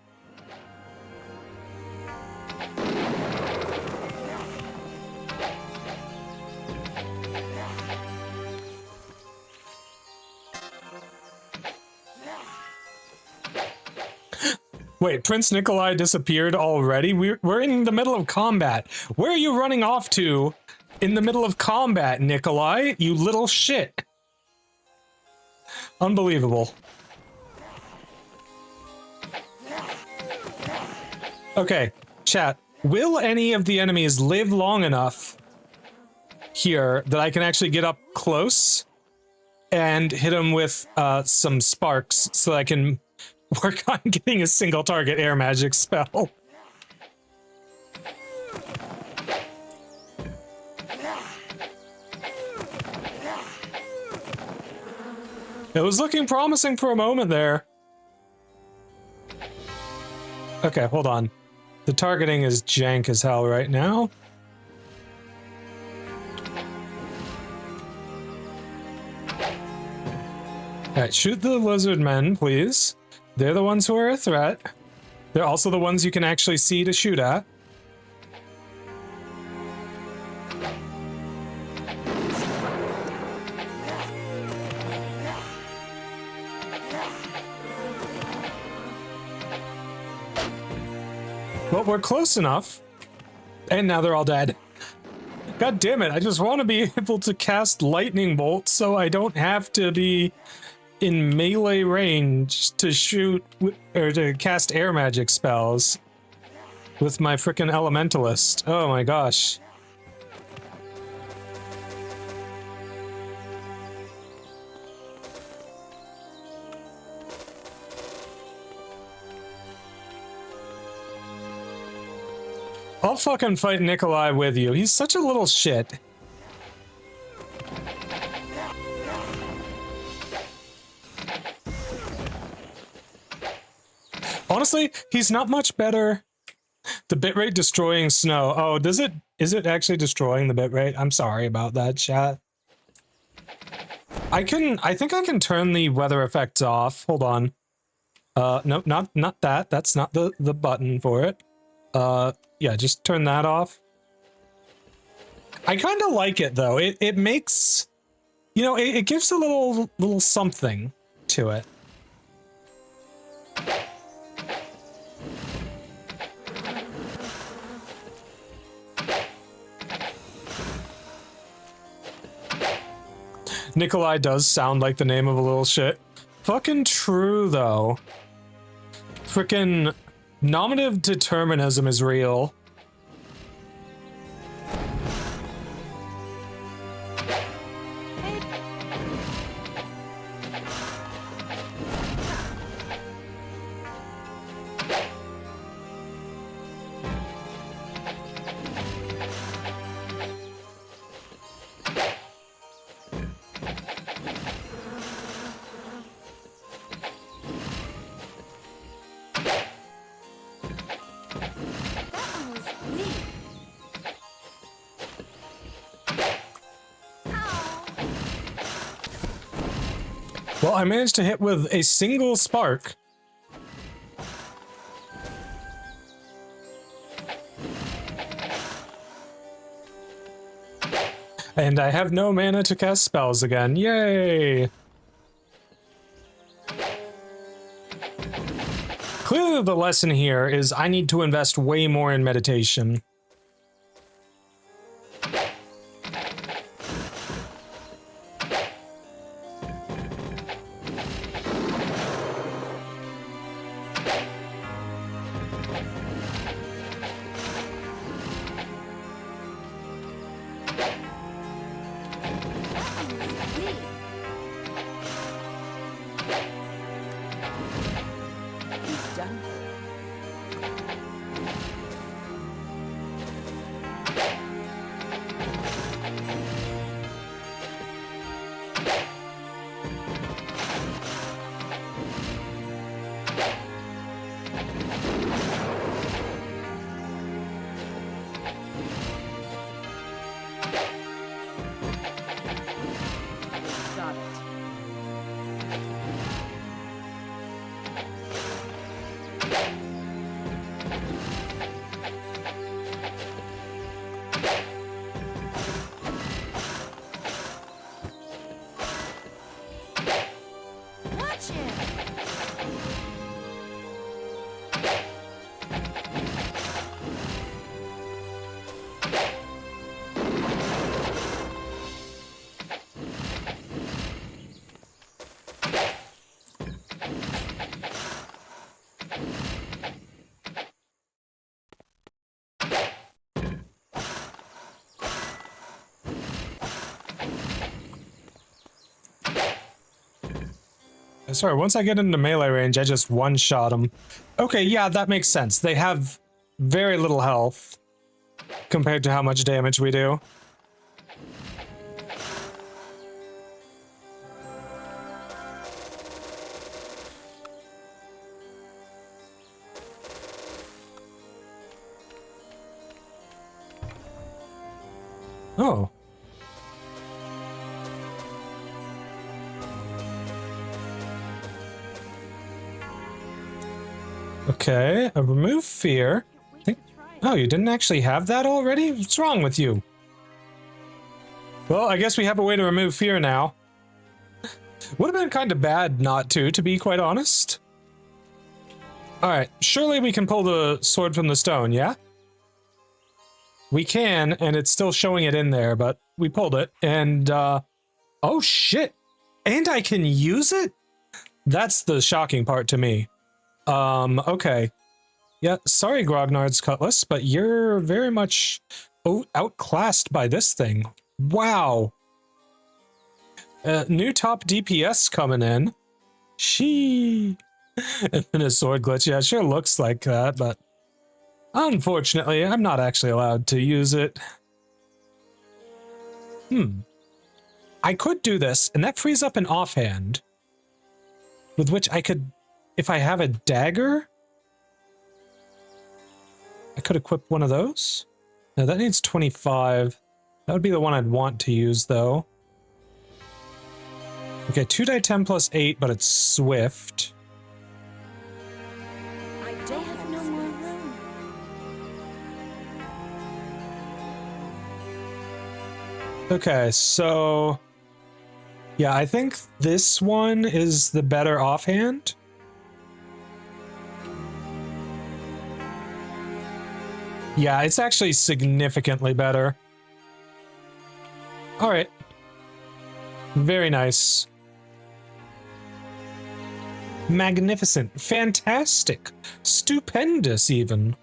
Wait, Prince Nikolai disappeared already? We're in the middle of combat. Where are you running off to in the middle of combat, Nikolai? You little shit. Unbelievable. Okay, chat. Will any of the enemies live long enough here that I can actually get up close and hit them with some sparks so I can work on getting a single target air magic spell? It was looking promising for a moment there. Okay, hold on. The targeting is jank as hell right now. Alright, shoot the lizard men, please. They're the ones who are a threat. They're also the ones you can actually see to shoot at. Well, we're close enough. And now they're all dead. God damn it, I just want to be able to cast lightning bolts so I don't have to be in melee range to shoot or to cast air magic spells with my frickin' elementalist. Oh my gosh. I'll fucking fight Nikolai with you. He's such a little shit. Honestly, he's not much better. The bitrate destroying snow. Oh, is it actually destroying the bitrate? I'm sorry about that, chat. I think I can turn the weather effects off. Hold on. No, not that. That's not the button for it. Yeah, just turn that off. I kind of like it though. It makes, you know, it gives a little something to it. Nikolai does sound like the name of a little shit. Fucking true though. Frickin' nominative determinism is real. Well, I managed to hit with a single spark. And I have no mana to cast spells again. Yay! Clearly the lesson here is I need to invest way more in meditation. Sorry, once I get into melee range, I just one-shot them. Okay, yeah, that makes sense. They have very little health compared to how much damage we do. Oh. Okay, remove fear. Oh, you didn't actually have that already? What's wrong with you? Well, I guess we have a way to remove fear now. Would have been kind of bad not to be quite honest. Alright, surely we can pull the sword from the stone, yeah? We can, and it's still showing it in there, but we pulled it, and, oh shit! And I can use it? That's the shocking part to me. Okay. Yeah, sorry, Grognard's Cutlass, but you're very much outclassed by this thing. Wow. New top DPS coming in. And a sword glitch. Yeah, it sure looks like that, but unfortunately, I'm not actually allowed to use it. I could do this, and that frees up an offhand, with which I could, if I have a dagger, I could equip one of those. Now that needs 25. That would be the one I'd want to use, though. Okay, 2 die 10 plus 8, but it's swift. I I don't have have no the more space. room. Okay, so yeah, I think this one is the better offhand. Yeah, it's actually significantly better. All right. Very nice. Magnificent. Fantastic. Stupendous, even.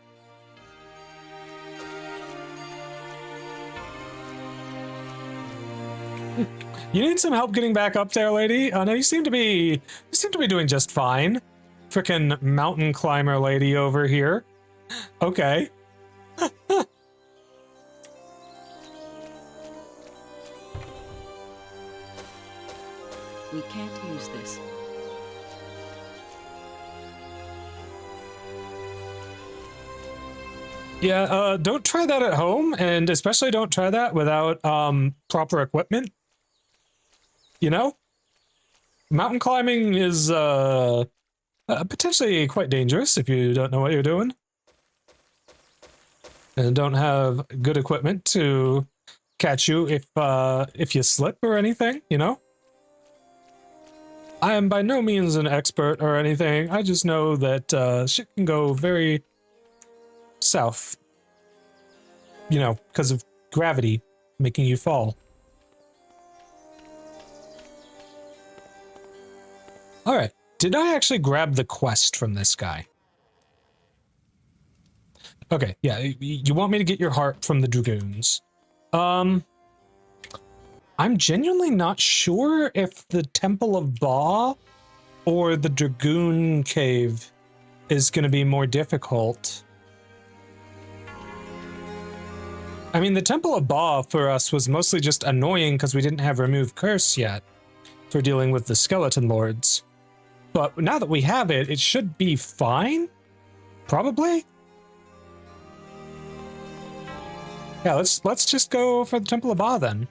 You need some help getting back up there, lady? No, you seem to be doing just fine. Frickin' mountain climber lady over here. Okay. We can't use this. Yeah, don't try that at home, and especially don't try that without proper equipment. You know? Mountain climbing is potentially quite dangerous if you don't know what you're doing. And don't have good equipment to catch you if you slip or anything, you know? I am by no means an expert or anything. I just know that shit can go very south. You know, because of gravity making you fall. Alright, did I actually grab the quest from this guy? Okay, yeah, you want me to get your heart from the Dragoons. I'm genuinely not sure if the Temple of Ba or the Dragoon Cave is going to be more difficult. I mean, the Temple of Ba for us was mostly just annoying because we didn't have Remove Curse yet for dealing with the Skeleton Lords. But now that we have it, it should be fine? Probably? Yeah, let's just go for the Temple of Ba then.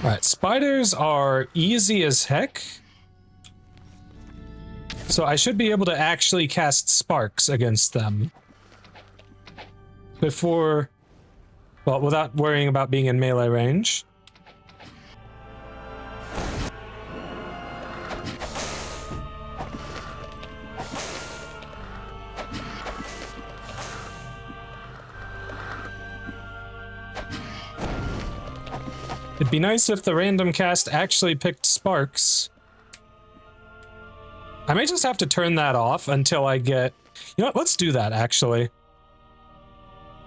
Alright, spiders are easy as heck. So I should be able to actually cast sparks against them. Before... well, without worrying about being in melee range. It'd be nice if the random cast actually picked sparks. I may just have to turn that off until I get... you know what, let's do that, actually.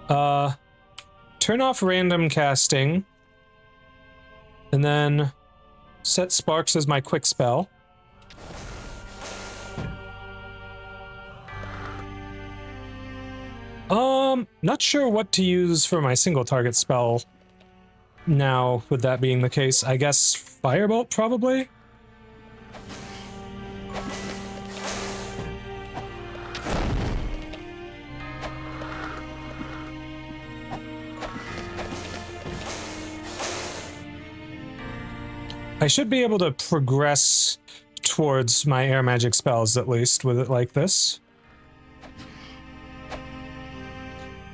Turn off random casting. And then set sparks as my quick spell. Not sure what to use for my single target spell. Now, with that being the case, I guess Firebolt, probably? I should be able to progress towards my air magic spells, at least, with it like this.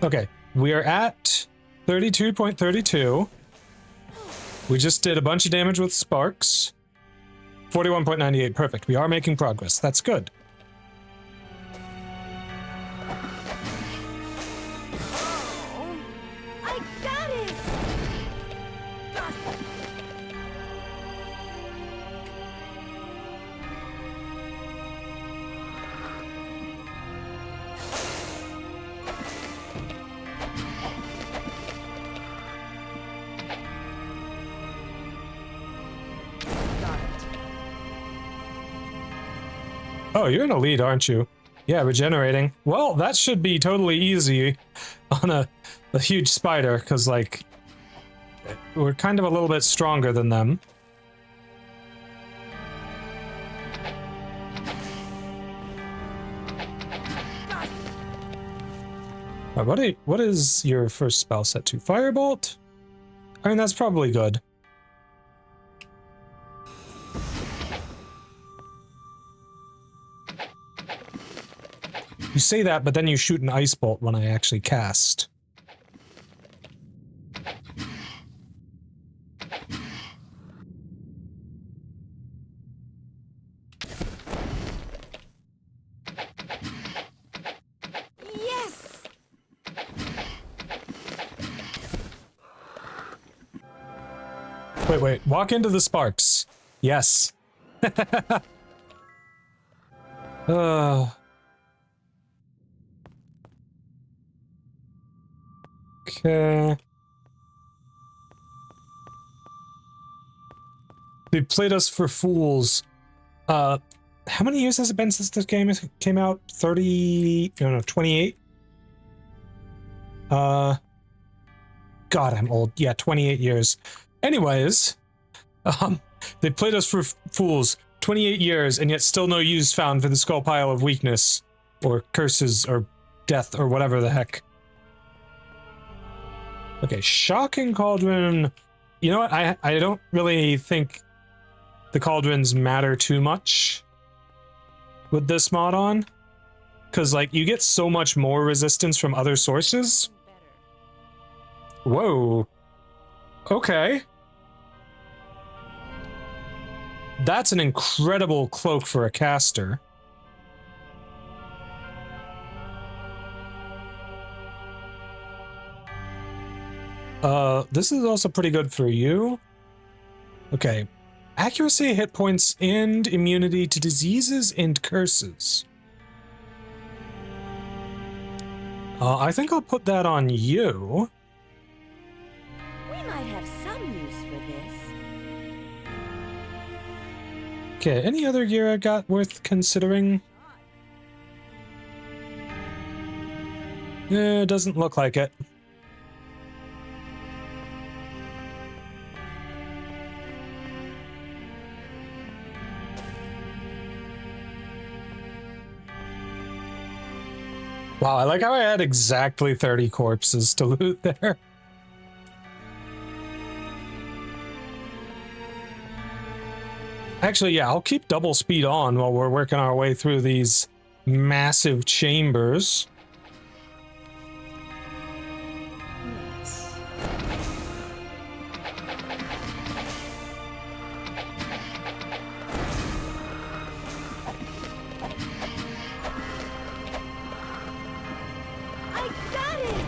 Okay, we are at 32.32. We just did a bunch of damage with sparks. 41.98, perfect. We are making progress. That's good. Oh, I got it! Oh, you're in a lead, aren't you? Yeah, regenerating. Well, that should be totally easy on a huge spider, because, like, we're kind of a little bit stronger than them. What is your first spell set to? Firebolt? I mean, that's probably good. You say that, but then you shoot an ice bolt when I actually cast. Yes! Wait, walk into the sparks. Yes. Okay. They played us for fools. How many years has it been since this game came out? 30, no, 28? God, I'm old. Yeah, 28 years. Anyways, they played us for fools 28 years, and yet still no use found for the skull pile of weakness, or curses, or death, or whatever the heck. Okay, shocking cauldron. You know what? I don't really think the cauldrons matter too much with this mod on, because, like, you get so much more resistance from other sources. Whoa. Okay. That's an incredible cloak for a caster. This is also pretty good for you. Okay. Accuracy, hit points, and immunity to diseases and curses. I think I'll put that on you. We might have some use for this. Okay, any other gear I got worth considering? Doesn't look like it. Wow, I like how I had exactly 30 corpses to loot there. Actually, yeah, I'll keep double speed on while we're working our way through these massive chambers. Yes. I got it!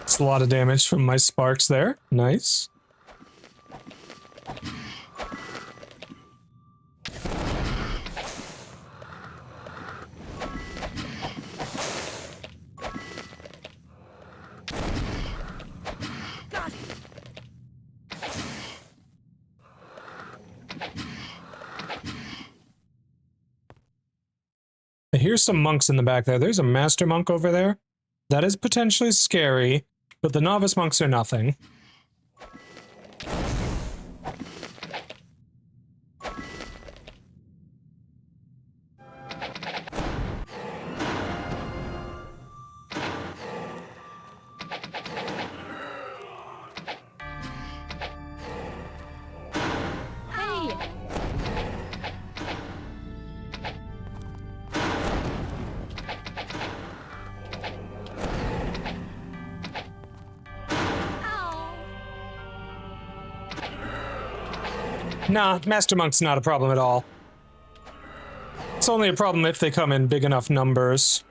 It's a lot of damage from my sparks there. Nice. Here's some monks in the back there. There's a master monk over there. That is potentially scary, but the novice monks are nothing. Nah, Master Monk's not a problem at all. It's only a problem if they come in big enough numbers.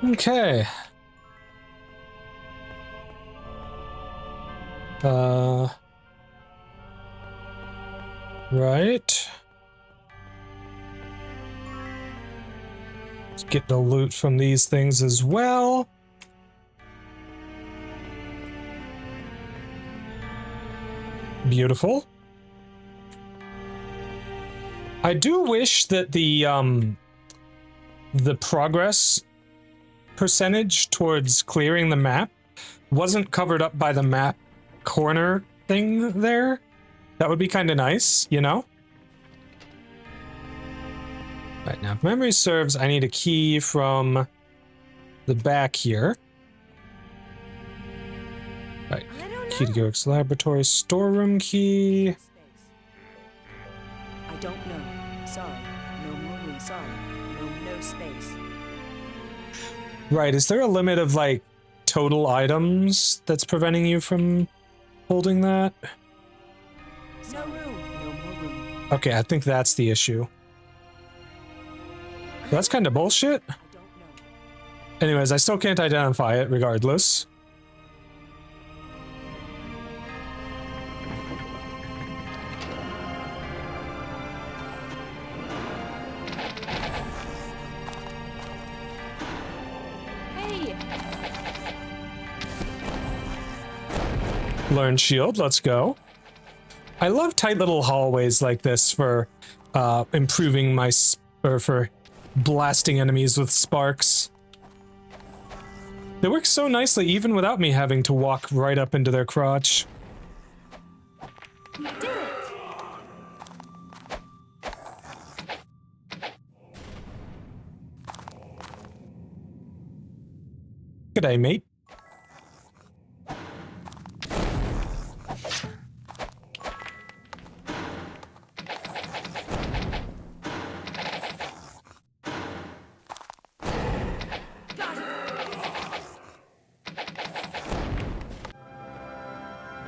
Okay. Right. Let's get the loot from these things as well. Beautiful. I do wish that the progress percentage towards clearing the map wasn't covered up by the map corner thing there. That would be kind of nice, you know? Right, now if memory serves, I need a key from the back here. Right, key to Garrick's laboratory, storeroom key. I don't know. Sorry. No more room. Sorry. No space. Right, is there a limit of, like, total items that's preventing you from holding that? No room. No more room. Okay, I think that's the issue. That's kind of bullshit. I don't know. Anyways, I still can't identify it regardless. Hey! Learn shield, let's go. I love tight little hallways like this for improving my or for blasting enemies with sparks. They work so nicely even without me having to walk right up into their crotch. You did it! G'day, mate.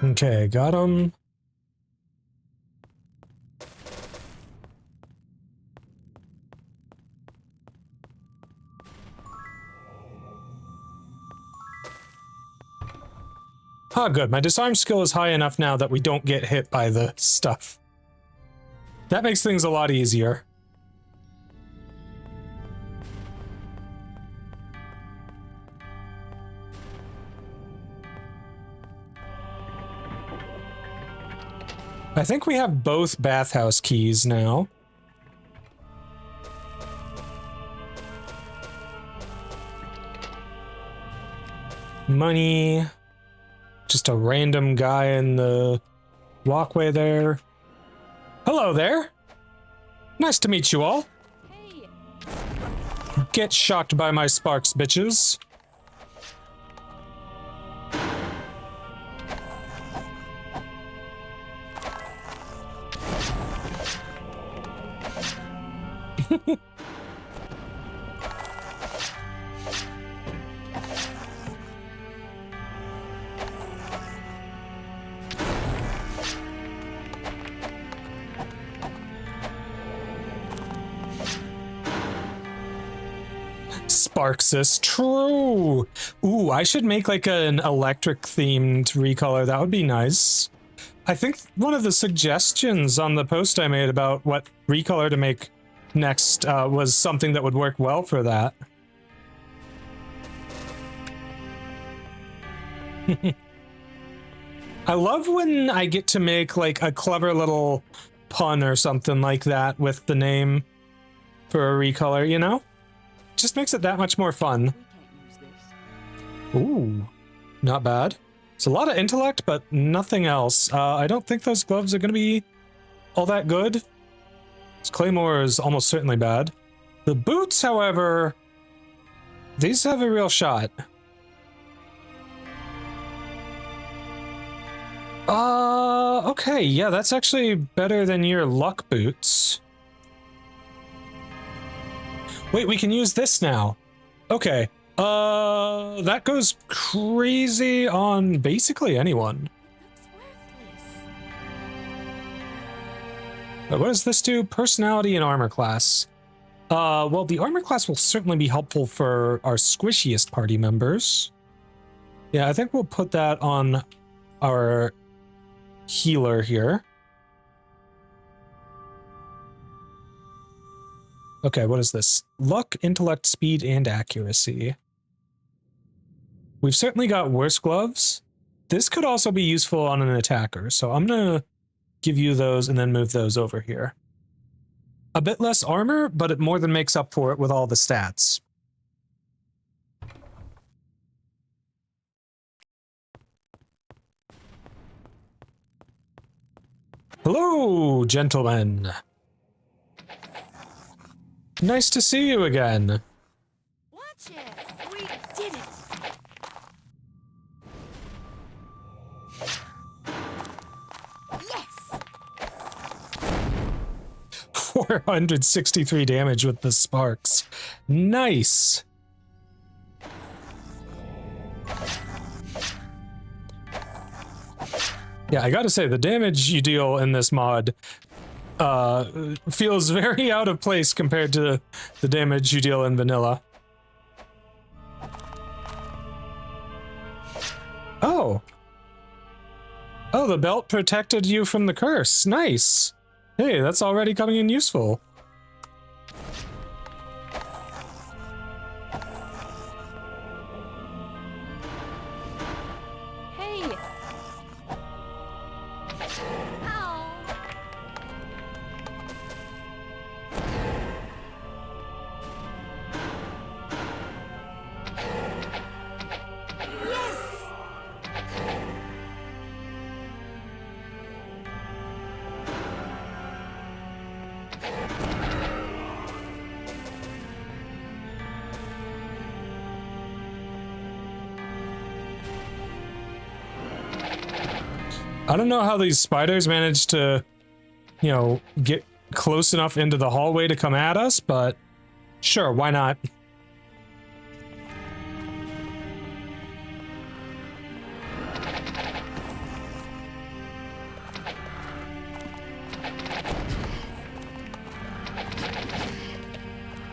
Okay, got him. Ah, good. My disarm skill is high enough now that we don't get hit by the stuff. That makes things a lot easier. I think we have both bathhouse keys now. Money. Just a random guy in the walkway there. Hello there. Nice to meet you all. Hey! Get shocked by my sparks, bitches. Sparksis, true. Ooh, I should make like an electric themed recolor. That would be nice. I think one of the suggestions on the post I made about what recolor to make next was something that would work well for that. I love when I get to make like a clever little pun or something like that with the name for a recolor, you know? Just makes it that much more fun. We can't use this. Ooh, not bad. It's a lot of intellect, but nothing else. I don't think those gloves are going to be all that good. This claymore is almost certainly bad. The boots, however, these have a real shot. Okay, yeah, that's actually better than your luck boots. Wait, we can use this now. Okay. That goes crazy on basically anyone. It looks worthless. What does this do? Personality and armor class. Well, the armor class will certainly be helpful for our squishiest party members. Yeah, I think we'll put that on our healer here. Okay, what is this? Luck, intellect, speed, and accuracy. We've certainly got worse gloves. This could also be useful on an attacker, so I'm gonna give you those and then move those over here. A bit less armor, but it more than makes up for it with all the stats. Hello, gentlemen. Nice to see you again. Watch it. We did it. Yes. 463 damage with the sparks. Nice. Yeah, I gotta say, the damage you deal in this mod feels very out of place compared to the damage you deal in vanilla. Oh. Oh, the belt protected you from the curse. Nice. Hey, that's already coming in useful. Hey. Ow. Yes. I don't know how these spiders managed to, you know, get close enough into the hallway to come at us, but sure, why not?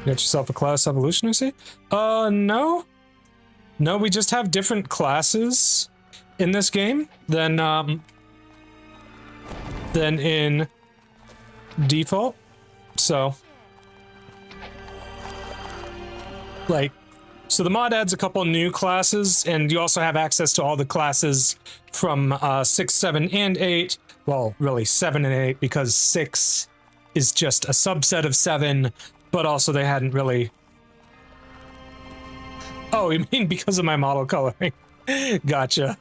Get yourself a class evolution, I see? No. No, we just have different classes in this game than in default. So, like, so the mod adds a couple new classes, and you also have access to all the classes from 6, 7, and 8. Well, really 7 and 8, because 6 is just a subset of 7, but also they hadn't really... Oh, you mean because of my model coloring? Gotcha.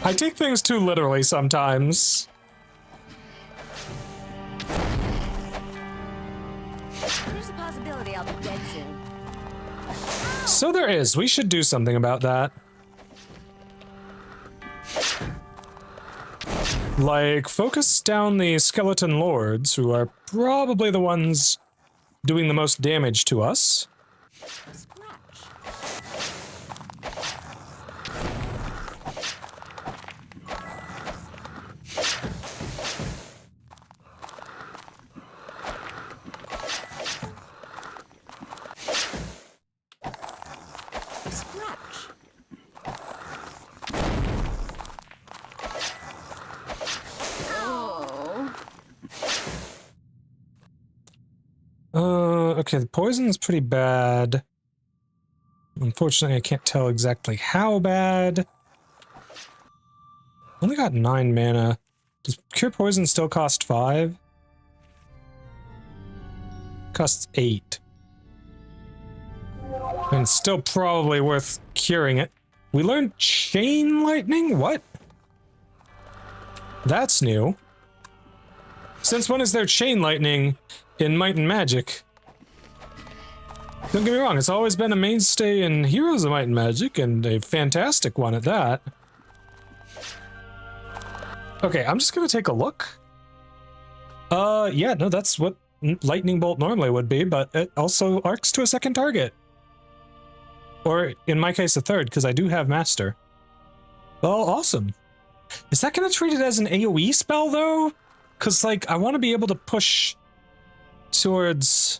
I take things too literally sometimes. There's a possibility I'll be dead soon. So there is. We should do something about that. Like, focus down the skeleton lords, who are probably the ones doing the most damage to us. Okay, the poison's pretty bad. Unfortunately, I can't tell exactly how bad. Only got 9 mana. Does Cure Poison still cost 5? Costs 8. And it's still probably worth curing it. We learned Chain Lightning? What? That's new. Since when is there Chain Lightning in Might and Magic? Don't get me wrong, it's always been a mainstay in Heroes of Might and Magic, and a fantastic one at that. Okay, I'm just gonna take a look. Yeah, no, that's what Lightning Bolt normally would be, but it also arcs to a second target. Or, in my case, a third, because I do have Master. Well, awesome. Is that gonna treat it as an AoE spell, though? Because, like, I want to be able to push towards...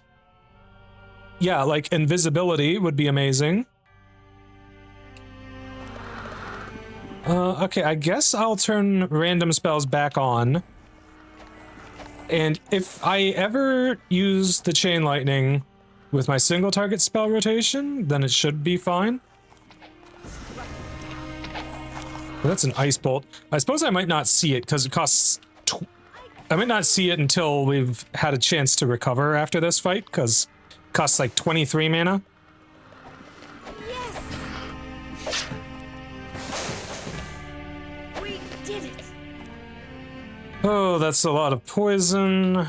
Yeah, like, invisibility would be amazing. Okay, I guess I'll turn random spells back on. And if I ever use the Chain Lightning with my single target spell rotation, then it should be fine. That's an Ice Bolt. I suppose I might not see it because it costs... I might not see it until we've had a chance to recover after this fight, because it costs like 23 mana. Yes! We did it! Oh, that's a lot of poison.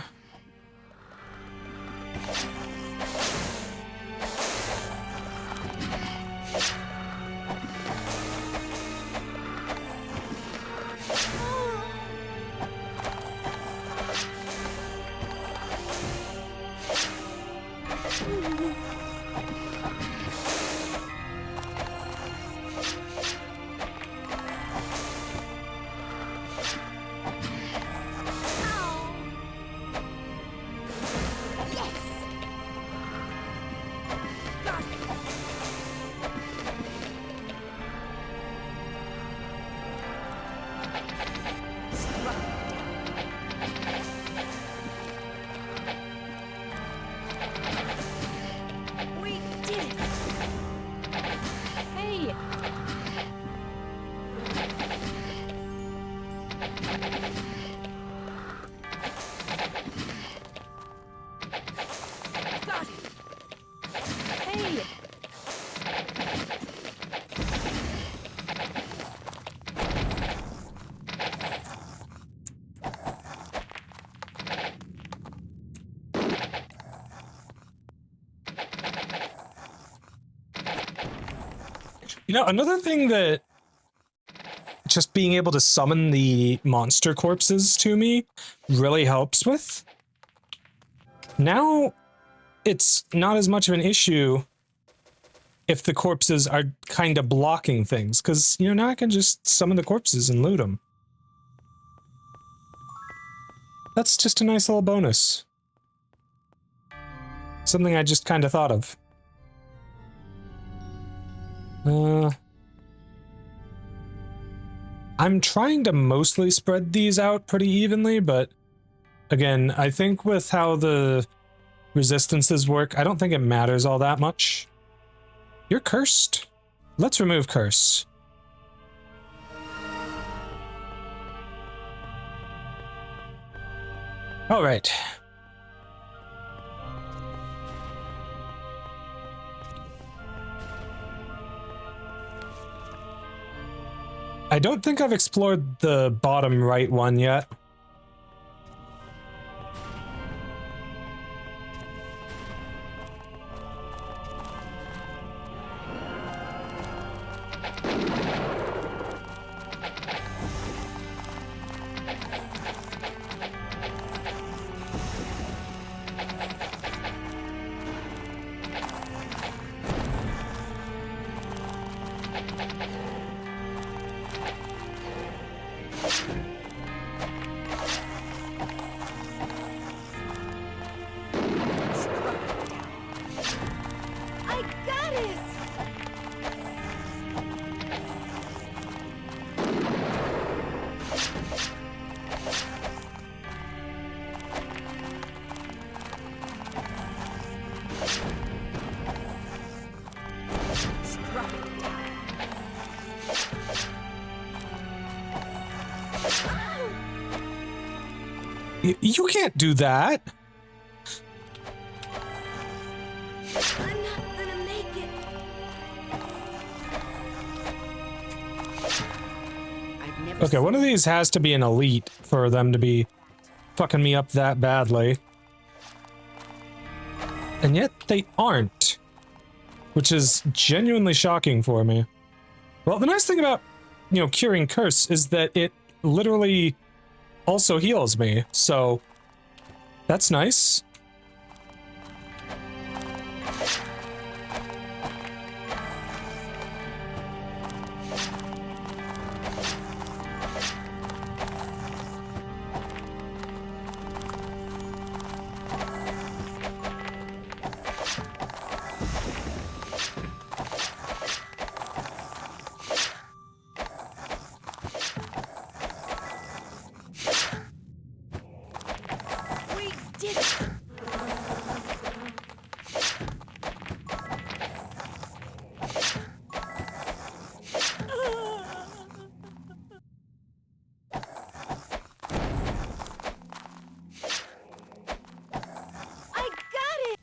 We did it! Hey! Got it! Hey! You know, another thing that just being able to summon the monster corpses to me really helps with. Now, it's not as much of an issue if the corpses are kind of blocking things, because, you know, now I can just summon the corpses and loot them. That's just a nice little bonus. Something I just kind of thought of. I'm trying to mostly spread these out pretty evenly, but again, I think with how the resistances work, I don't think it matters all that much. You're cursed. Let's remove curse. All right. I don't think I've explored the bottom right one yet. I got it! You can't do that. I'm not gonna make it. I've never Okay, one of these has to be an elite for them to be fucking me up that badly. And yet they aren't. which is genuinely shocking for me. Well, the nice thing about, you know, curing curse is that it literally also heals me, so that's nice. We did it! I got it!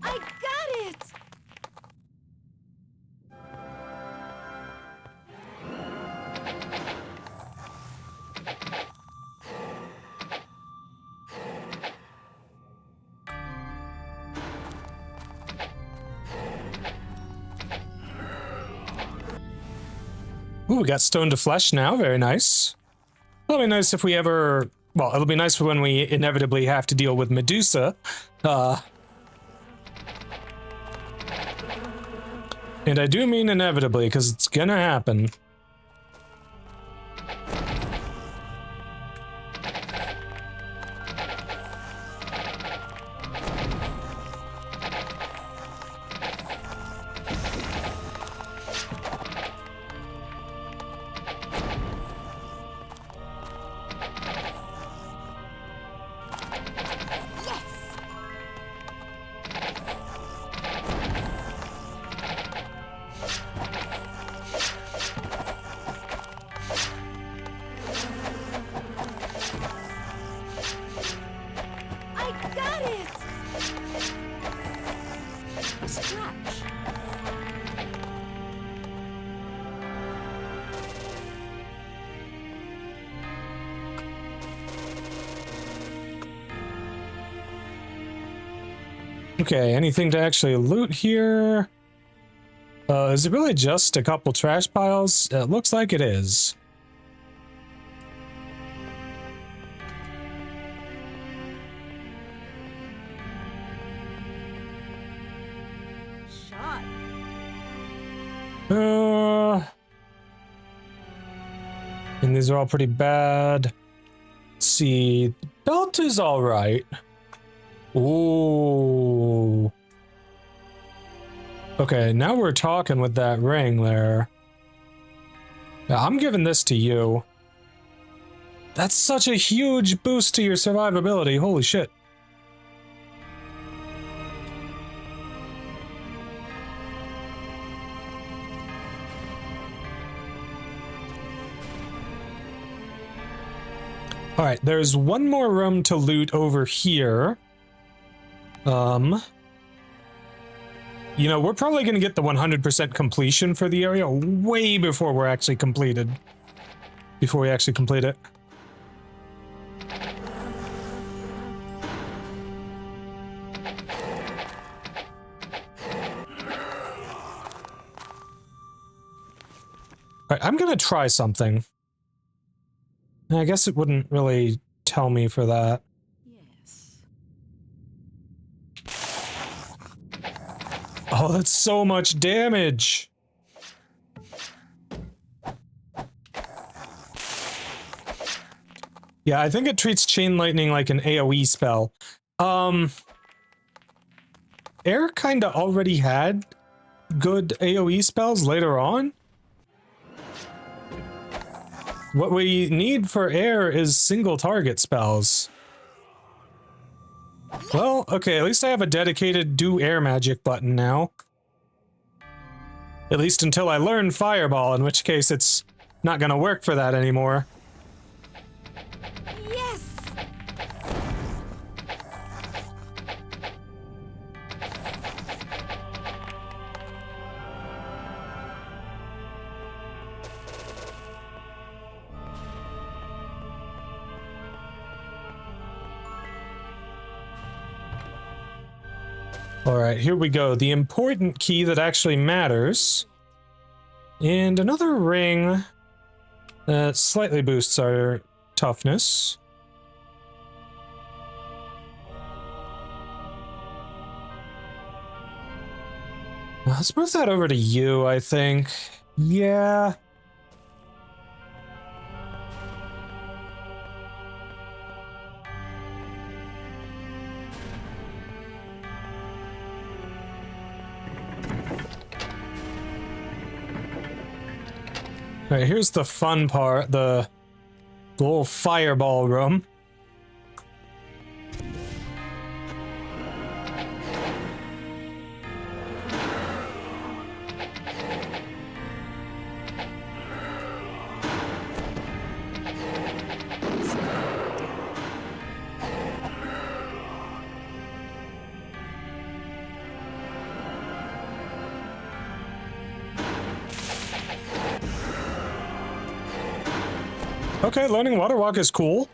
I got it! Ooh, we got stone to flesh now, very nice. It'll be nice if we ever... Well, it'll be nice for when we inevitably have to deal with Medusa. And I do mean inevitably, because it's gonna happen. I got it! Scratch. Okay, anything to actually loot here? Is it really just a couple trash piles? It looks like it is. Shot. And these are all pretty bad. Let's see, belt is all right. Ooh. Okay, now we're talking with that ring there. Yeah, I'm giving this to you. That's such a huge boost to your survivability. Holy shit. All right, there's one more room to loot over here. You know, we're probably going to get the 100% completion for the area way before we're actually completed. Before we actually complete it. All right, I'm going to try something. I guess it wouldn't really tell me for that. Yes. Oh, that's so much damage. Yeah, I think it treats Chain Lightning like an AoE spell. Air kinda already had good AoE spells later on. What we need for air is single target spells. Well, okay, at least I have a dedicated do air magic button now. At least until I learn Fireball, in which case it's not gonna work for that anymore. Yes! All right, here we go. The important key that actually matters. And another ring that slightly boosts our toughness. Let's move that over to you, I think. Yeah. All right, here's the fun part, the little fireball room. Okay, learning water walk is cool.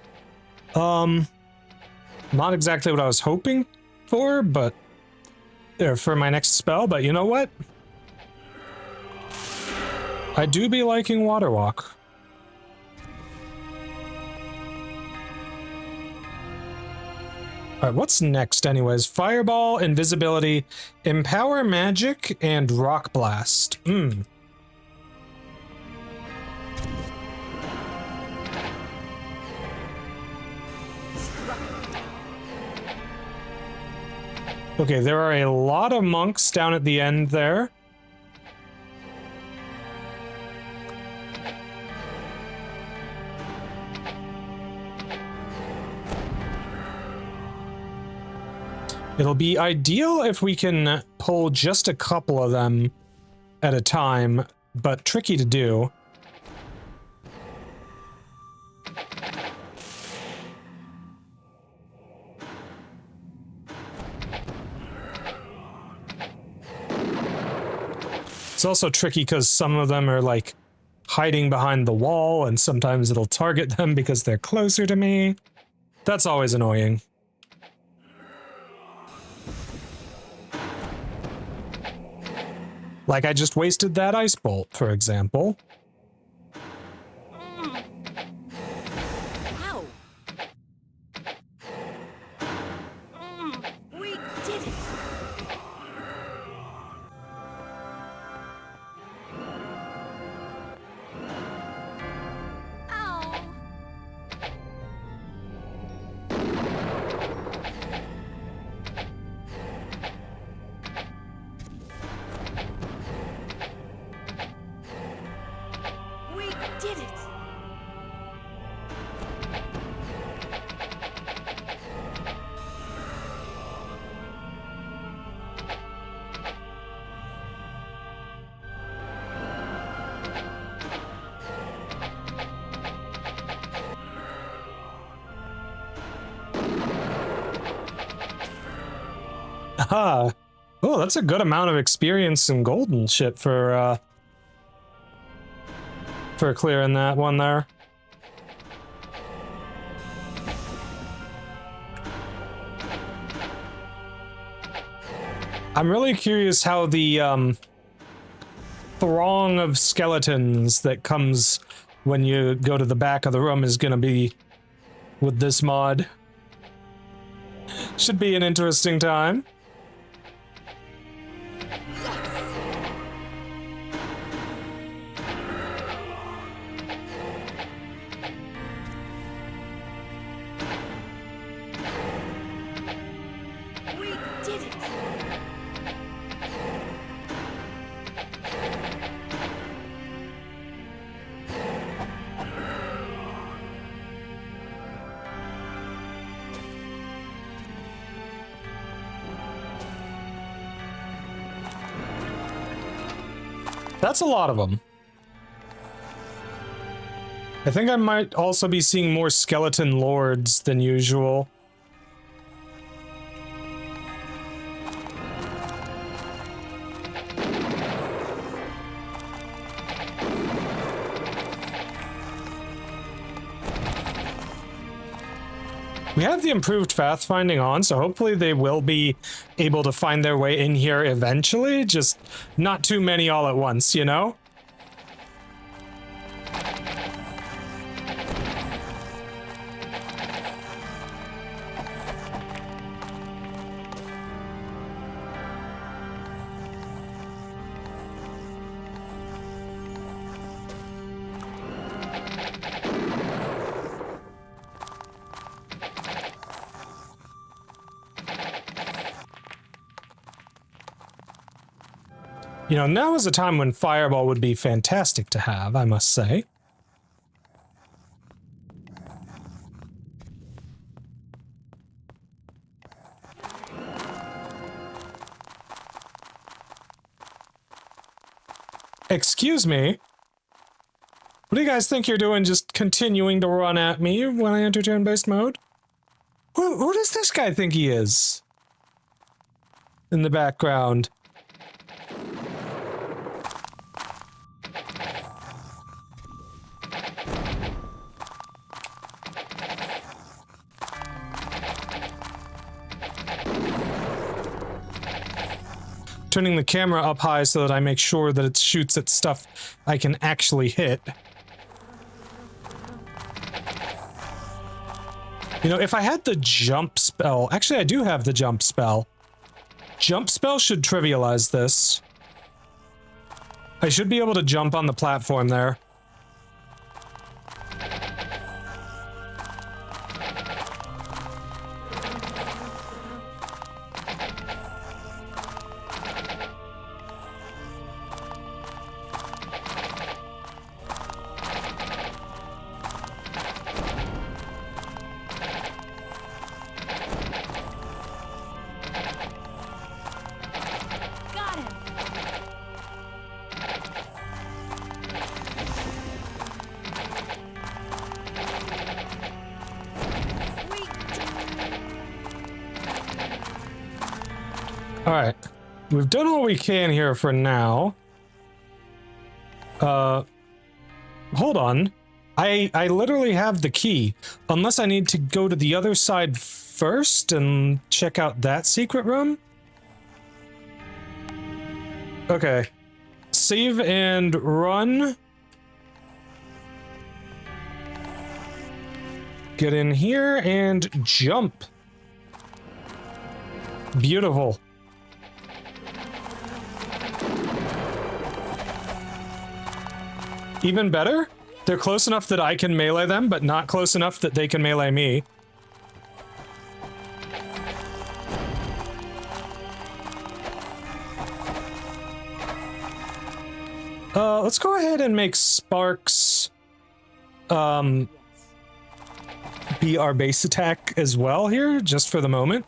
Not exactly what I was hoping for, but for my next spell, but you know what? I do be liking water walk. Alright, what's next anyways? Fireball, invisibility, empower magic, and rock blast. Okay, there are a lot of monks down at the end there. It'll be ideal if we can pull just a couple of them at a time, but tricky to do. It's also tricky because some of them are like hiding behind the wall and sometimes it'll target them because they're closer to me. That's always annoying. Like I just wasted that ice bolt, for example. Ow! We did it! Ow! We did it! Aha! Oh, that's a good amount of experience and gold and shit for clearing that one there. I'm really curious how the throng of skeletons that comes when you go to the back of the room is gonna be with this mod. Should be an interesting time. We did it! That's a lot of them. I think I might also be seeing more skeleton lords than usual. We have the improved pathfinding on, so hopefully they will be able to find their way in here eventually, just not too many all at once, you know? You know, now is a time when Fireball would be fantastic to have, I must say. Excuse me? What do you guys think you're doing just continuing to run at me when I enter turn-based mode? Who does this guy think he is? In the background. Turning the camera up high so that I make sure that it shoots at stuff I can actually hit. You know, if I had the jump spell... Actually, I do have the jump spell. Jump spell should trivialize this. I should be able to jump on the platform there. Alright. We've done all we can here for now. Hold on. I literally have the key. Unless I need to go to the other side first and check out that secret room? Okay. Save and run. Get in here and jump. Beautiful. Even better? They're close enough that I can melee them, but not close enough that they can melee me. Let's go ahead and make Sparks, be our base attack as well here, just for the moment.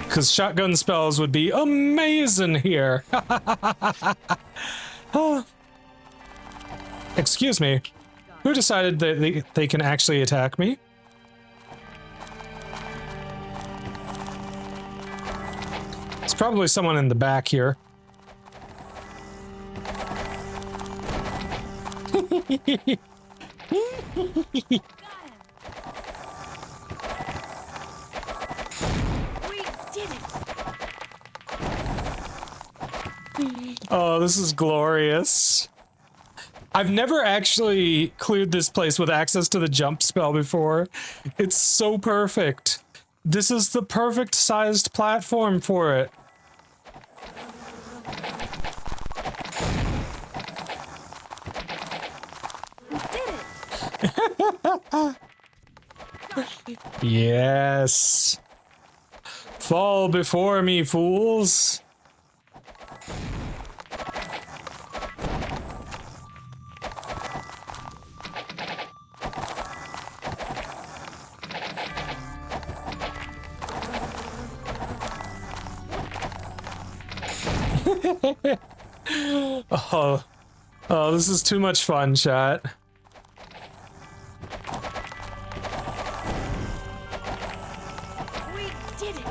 Because shotgun spells would be amazing here. Oh. Excuse me. Who decided that they can actually attack me? It's probably someone in the back here. Oh, this is glorious. I've never actually cleared this place with access to the jump spell before. It's so perfect. This is the perfect sized platform for it. Yes. Fall before me, fools. Oh, this is too much fun, chat. We did it!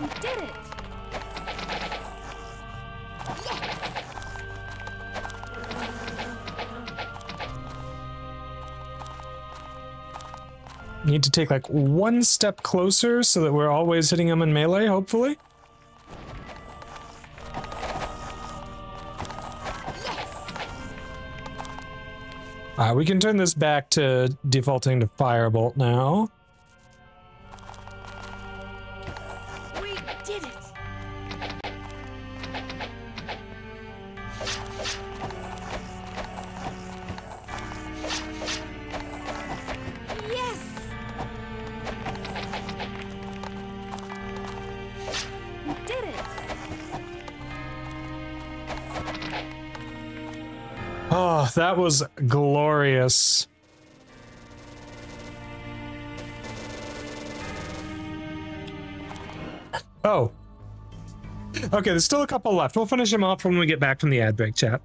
We did it! need to take like one step closer so that we're always hitting him in melee, hopefully. Alright, we can turn this back to defaulting to Firebolt now. We did it! Yes! We did it! Oh, that was glorious. Oh. Okay, there's still a couple left. We'll finish them off when we get back from the ad break, chat.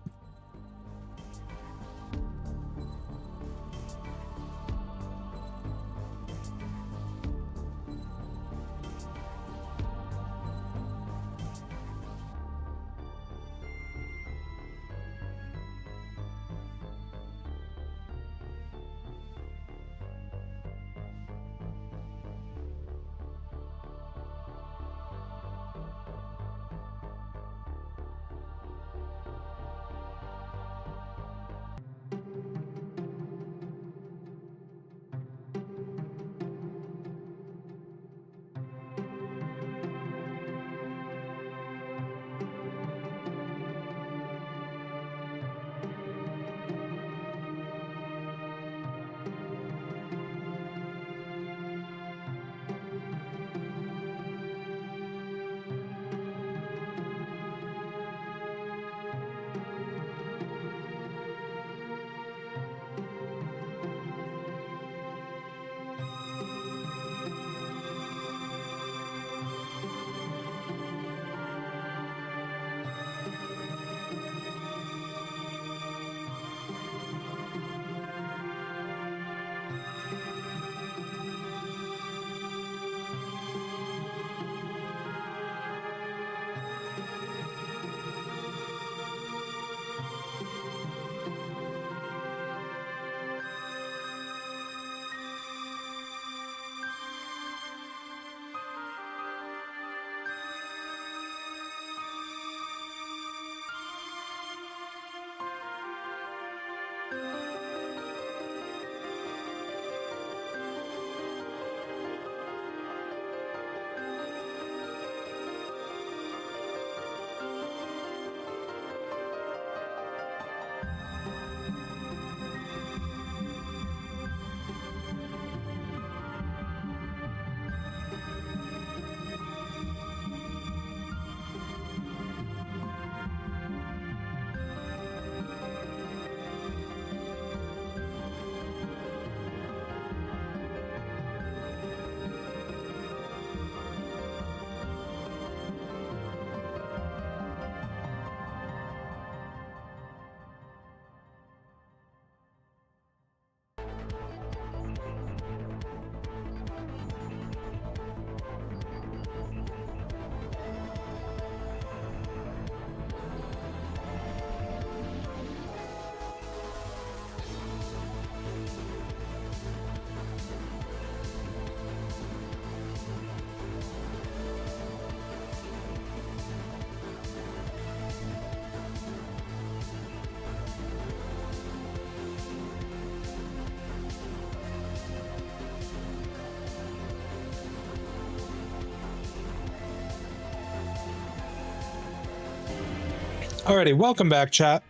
Alrighty, welcome back, chat.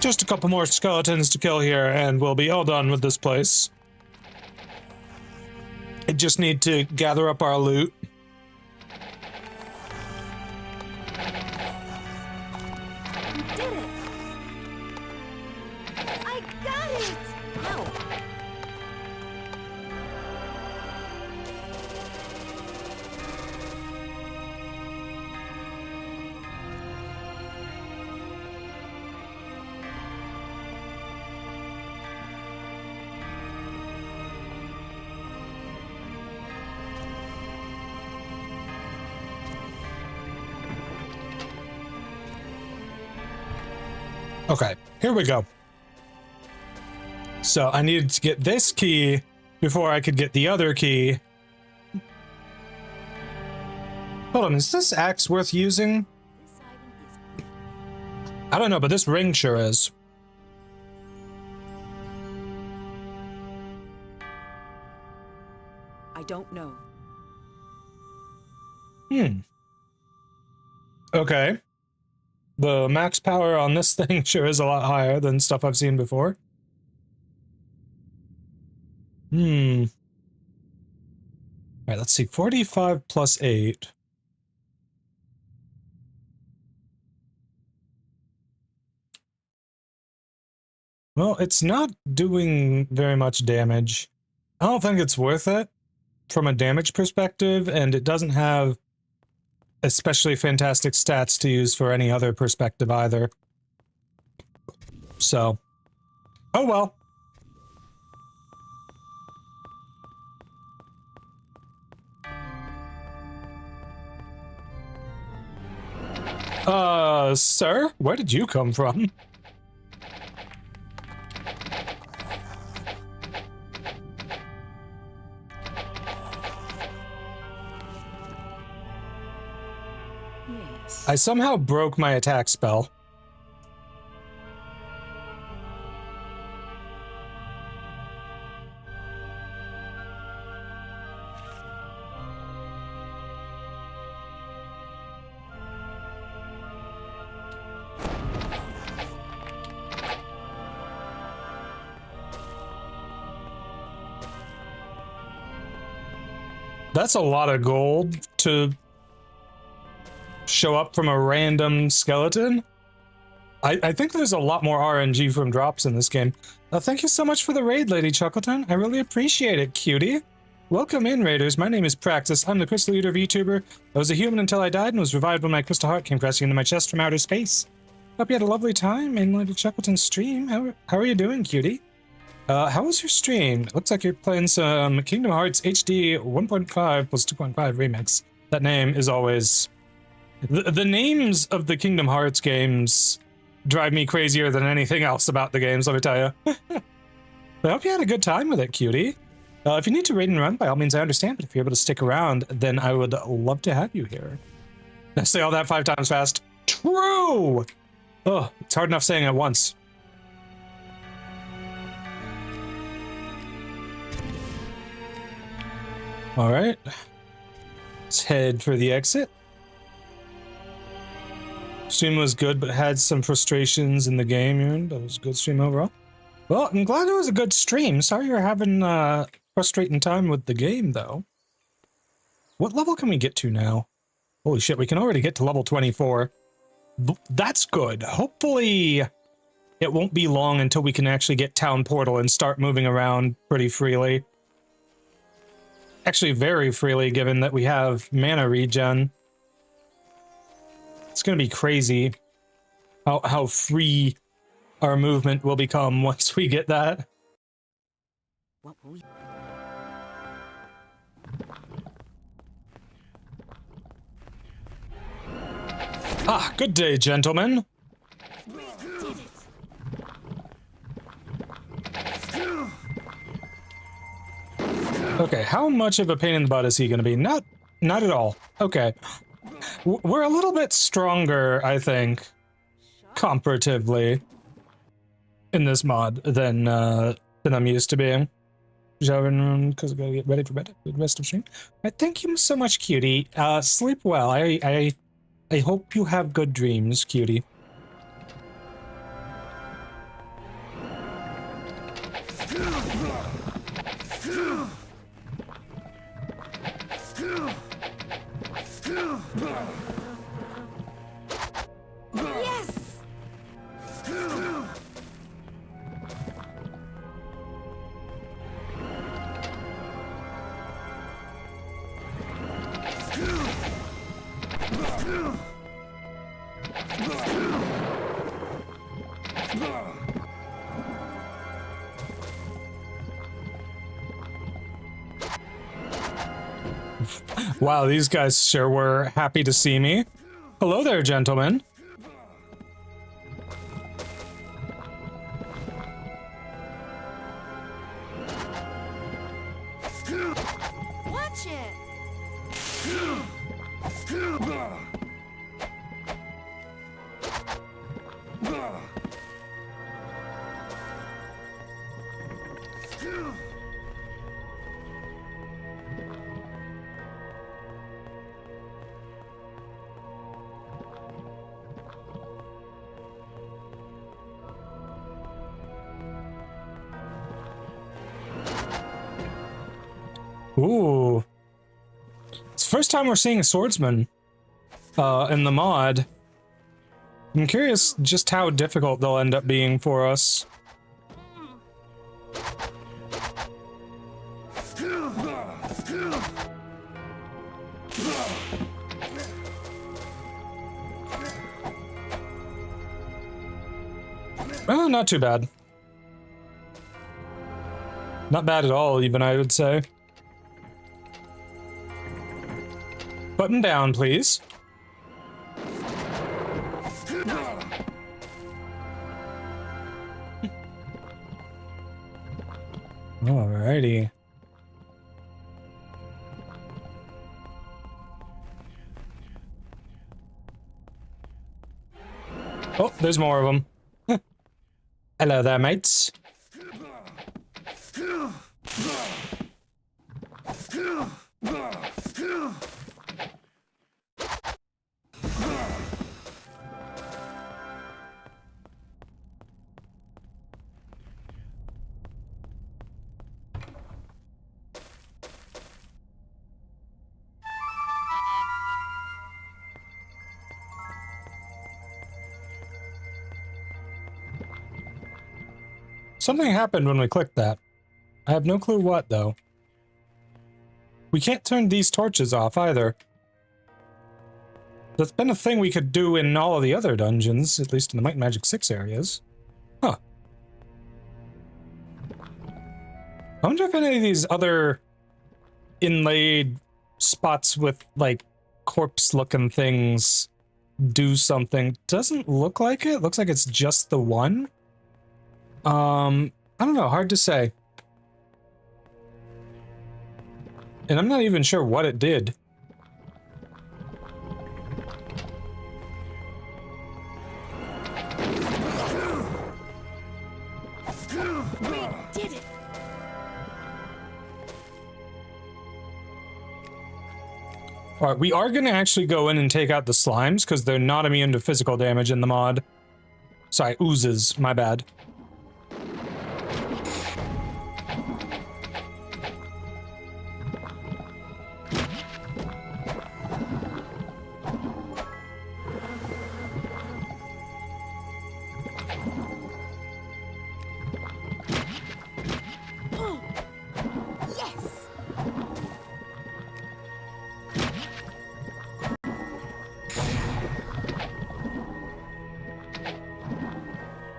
Just a couple more skeletons to kill here, and we'll be all done with this place. I just need to gather up our loot. We did it! I got it! How? Okay, here we go. So I needed to get this key before I could get the other key. Hold on, is this axe worth using? This item is I don't know, but this ring sure is. I don't know. Okay. The max power on this thing sure is a lot higher than stuff I've seen before. Alright, let's see. 45 plus 8. Well, it's not doing very much damage. I don't think it's worth it from a damage perspective, and it doesn't have especially fantastic stats to use for any other perspective either. So, oh well. Sir, where did you come from? Yes. I somehow broke my attack spell. That's a lot of gold to show up from a random skeleton. I think there's a lot more RNG from drops in this game. Thank you so much for the raid, Lady Chuckleton. I really appreciate it, cutie. Welcome in, raiders. My name is Praxis. I'm the crystal eater vtuber. I was a human until I died and was revived when my crystal heart came crashing into my chest from outer space. Hope you had a lovely time in Lady Chuckleton's stream. How are you doing, cutie? How was your stream? Looks like you're playing some Kingdom Hearts HD 1.5 plus 2.5 remix. That name is always... The names of the Kingdom Hearts games drive me crazier than anything else about the games, let me tell you. I hope you had a good time with it, cutie. If you need to raid and run, by all means, I understand, but if you're able to stick around, then I would love to have you here. I say all that 5 times fast. True! Oh, it's hard enough saying it once. Alright. Let's head for the exit. Stream was good, but had some frustrations in the game. That was a good stream overall. Well, I'm glad it was a good stream. Sorry you're having frustrating time with the game, though. What level can we get to now? Holy shit, we can already get to level 24. That's good. Hopefully it won't be long until we can actually get Town Portal and start moving around pretty freely. Actually, very freely, given that we have mana regen. It's gonna be crazy how free our movement will become once we get that. What will we... Ah, good day, gentlemen. Okay, how much of a pain in the butt is he gonna be? Not at all. Okay. We're a little bit stronger, I think, comparatively, in this mod than I'm used to being. Because I gotta get ready for bed. Good rest of stream. Right, thank you so much, cutie. Sleep well. I hope you have good dreams, cutie. yes. Wow, these guys sure were happy to see me. Hello there, gentlemen. Watch it! Ooh. It's the first time we're seeing a swordsman in the mod. I'm curious just how difficult they'll end up being for us. Well, not too bad. Not bad at all, even, I would say. Button down, please. Alrighty. Oh, there's more of them. Hello there, mates. Something happened when we clicked that. I have no clue what, though. We can't turn these torches off, either. That's been a thing we could do in all of the other dungeons, at least in the Might and Magic 6 areas. Huh. I wonder if any of these other inlaid spots with, like, corpse-looking things do something. Doesn't look like it. Looks like it's just the one. I don't know, hard to say. And I'm not even sure what it did. We did it! Alright, we are gonna actually go in and take out the slimes, because they're not immune to physical damage in the mod. Sorry, oozes, my bad.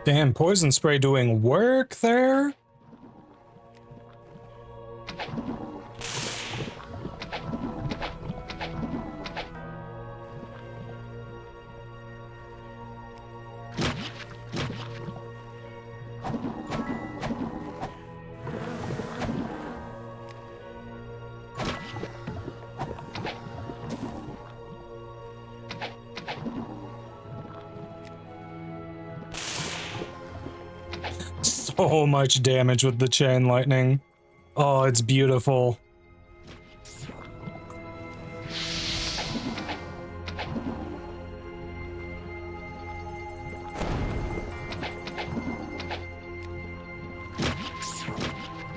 Damn, poison spray doing work there? So much damage with the chain lightning. Oh, it's beautiful.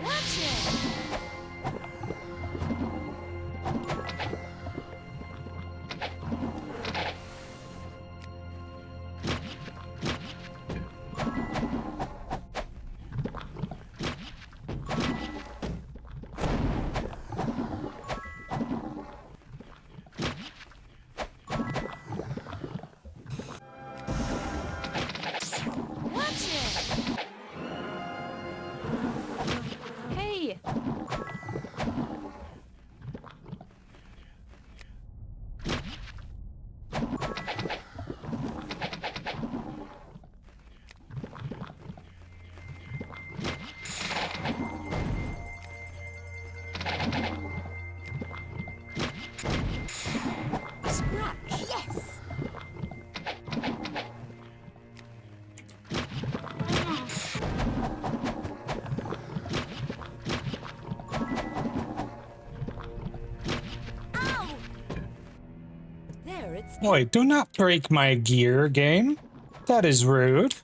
Watch it! Oi, do not break my gear, game. That is rude.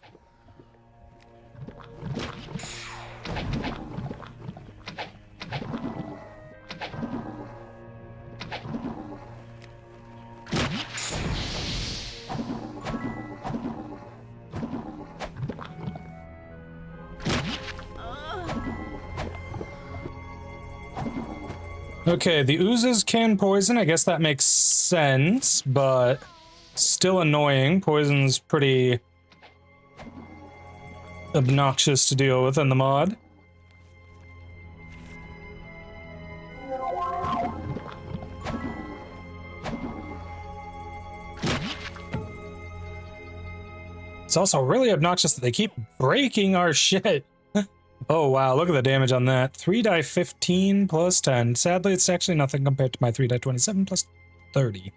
Okay, the oozes can poison. I guess that makes sense, but still annoying. Poison's pretty obnoxious to deal with in the mod. It's also really obnoxious that they keep breaking our shit. Oh wow, look at the damage on that. 3 die 15 plus 10. Sadly, it's actually nothing compared to my 3 die 27 plus 30.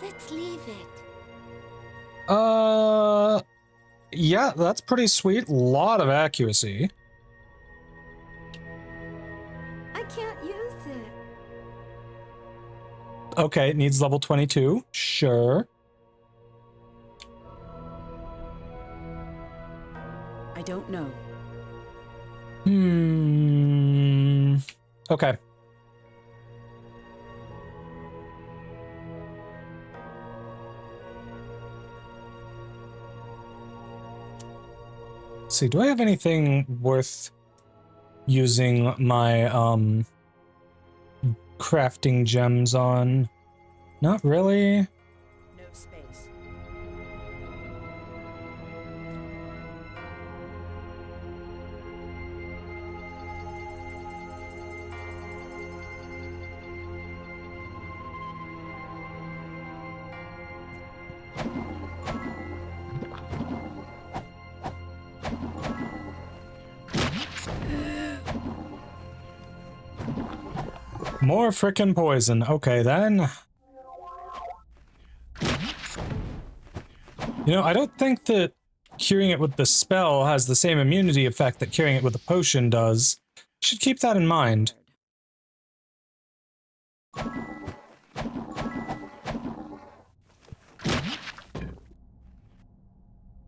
Let's leave it. Yeah, that's pretty sweet. Lot of accuracy. I can't use it. Okay, it needs level 22. Sure. I don't know. Okay. Let's see, do I have anything worth using my crafting gems on? Not really. No space. More frickin' poison. Okay, then. You know, I don't think that curing it with the spell has the same immunity effect that curing it with a potion does. Should keep that in mind.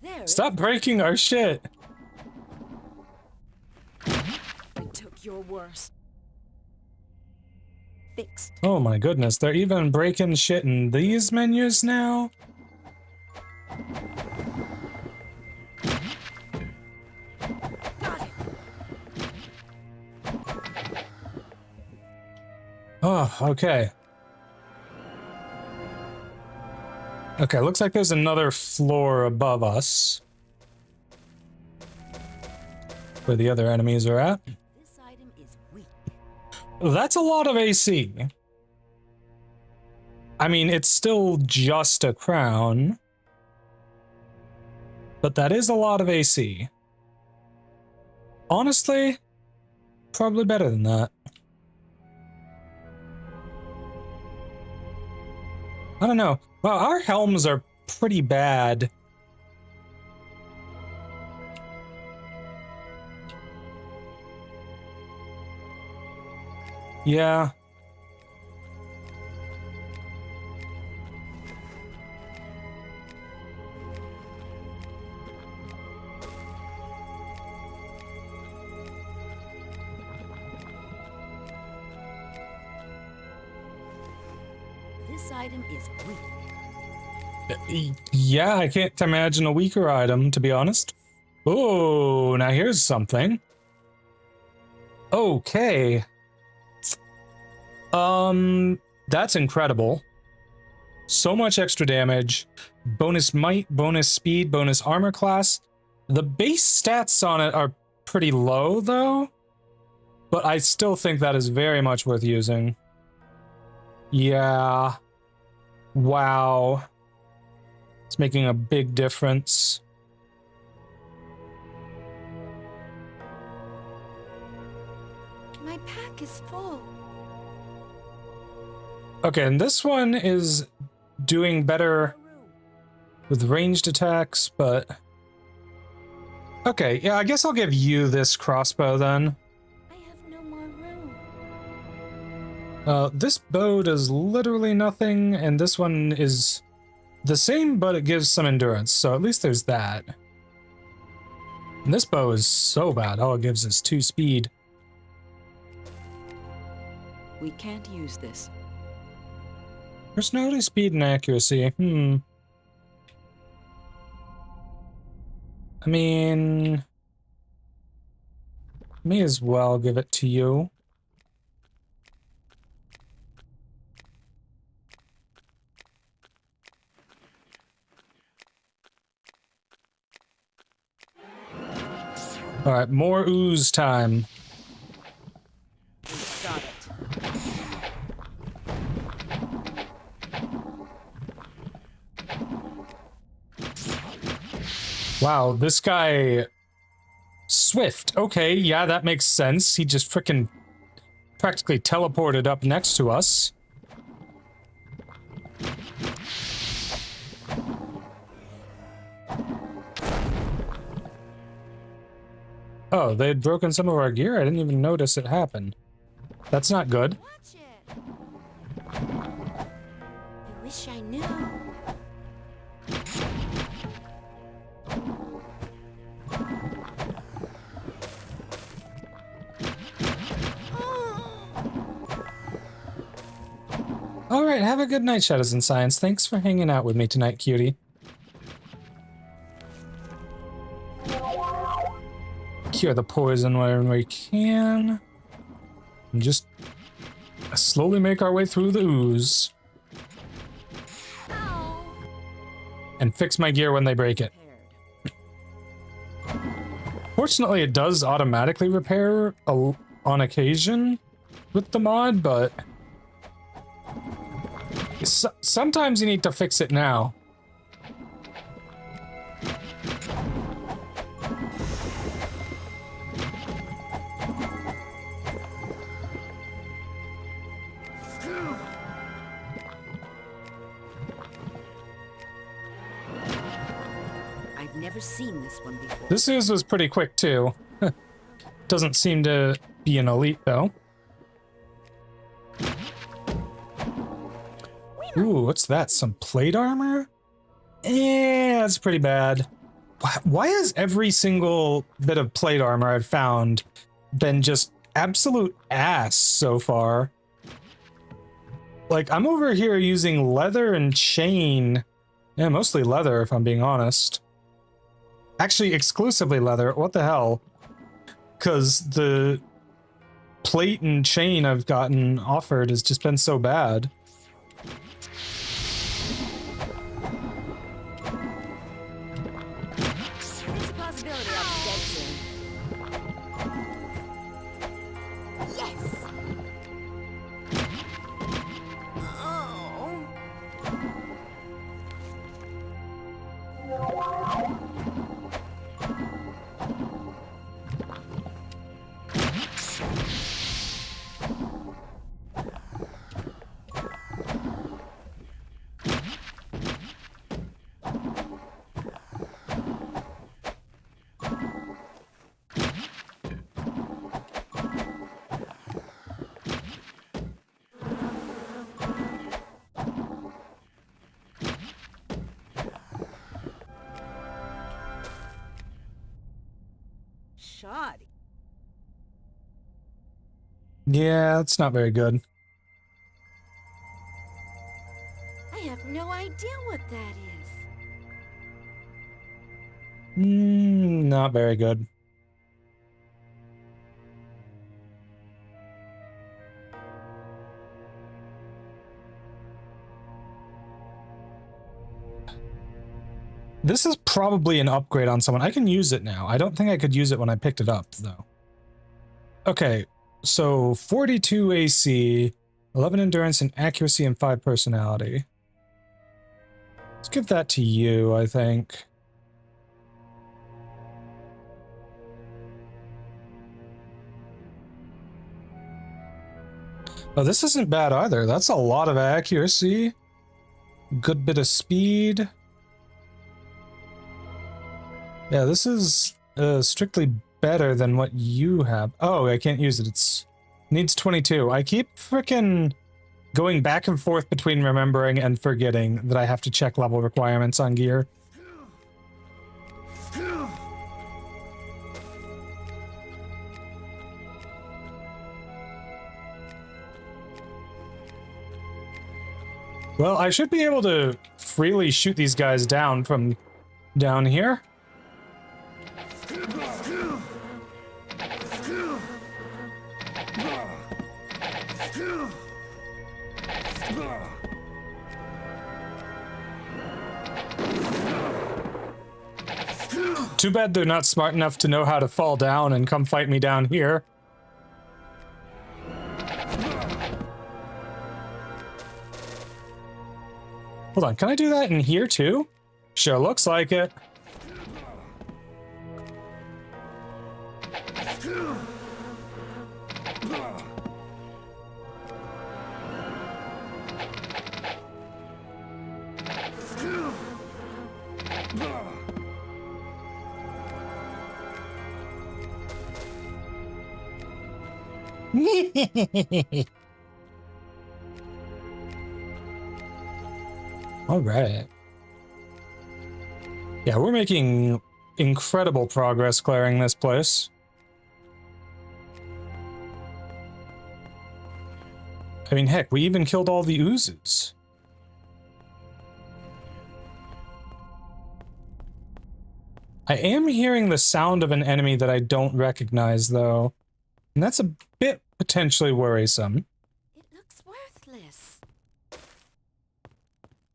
There. Stop breaking our shit. I took your worst. Fixed. Oh my goodness, they're even breaking shit in these menus now? Got it. Oh, okay. Okay, looks like there's another floor above us. Where the other enemies are at. This item is weak. That's a lot of AC. I mean, it's still just a crown. But that is a lot of AC. Honestly, probably better than that. I don't know. Well, our helms are pretty bad. Yeah. This item is weak. Yeah, I can't imagine a weaker item, to be honest. Oh, now here's something. Okay. That's incredible. So much extra damage. Bonus might, bonus speed, bonus armor class. The base stats on it are pretty low, though. But I still think that is very much worth using. Yeah. Wow. It's making a big difference. My pack is full. Okay, and this one is doing better with ranged attacks, but... Okay, yeah, I guess I'll give you this crossbow then. I have no more room. This bow does literally nothing, and this one is the same, but it gives some endurance, so at least there's that. And this bow is so bad. All it gives is 2 speed. We can't use this. Personality, speed, and accuracy. I mean, may as well give it to you. All right, more ooze time. Got it. Wow, this guy... Swift. Okay, yeah, that makes sense. He just frickin' practically teleported up next to us. Oh, they had broken some of our gear? I didn't even notice it happened. That's not good. Watch it. I wish I knew. Alright, have a good night, Shadows and Science. Thanks for hanging out with me tonight, cutie. Cure the poison wherever we can. And just slowly make our way through the ooze. Ow. And fix my gear when they break it. Fortunately, it does automatically repair on occasion with the mod, but sometimes you need to fix it now. I've never seen this one before. This ooze was pretty quick too. Doesn't seem to be an elite though. Ooh, what's that? Some plate armor? Yeah, that's pretty bad. Why has every single bit of plate armor I've found been just absolute ass so far? Like, I'm over here using leather and chain. Yeah, mostly leather if I'm being honest. Actually, exclusively leather. What the hell? Because the plate and chain I've gotten offered has just been so bad. There's a possibility I'll be dead soon. Yes. Oh. Shoddy. Yeah, it's not very good. I have no idea what that is. Not very good. This is probably an upgrade on someone. I can use it now. I don't think I could use it when I picked it up, though. Okay, so 42 AC, 11 endurance and accuracy, and 5 personality. Let's give that to you, I think. Oh, this isn't bad either. That's a lot of accuracy. Good bit of speed. Yeah, this is strictly better than what you have. Oh, I can't use it. It's Needs 22. I keep frickin' going back and forth between remembering and forgetting that I have to check level requirements on gear. Well, I should be able to freely shoot these guys down from down here. Too bad they're not smart enough to know how to fall down and come fight me down here. Hold on, can I do that in here too? Sure looks like it. All right. Yeah, we're making incredible progress clearing this place. I mean, heck, we even killed all the oozes. I am hearing the sound of an enemy that I don't recognize, though. And that's a bit potentially worrisome. It looks worthless.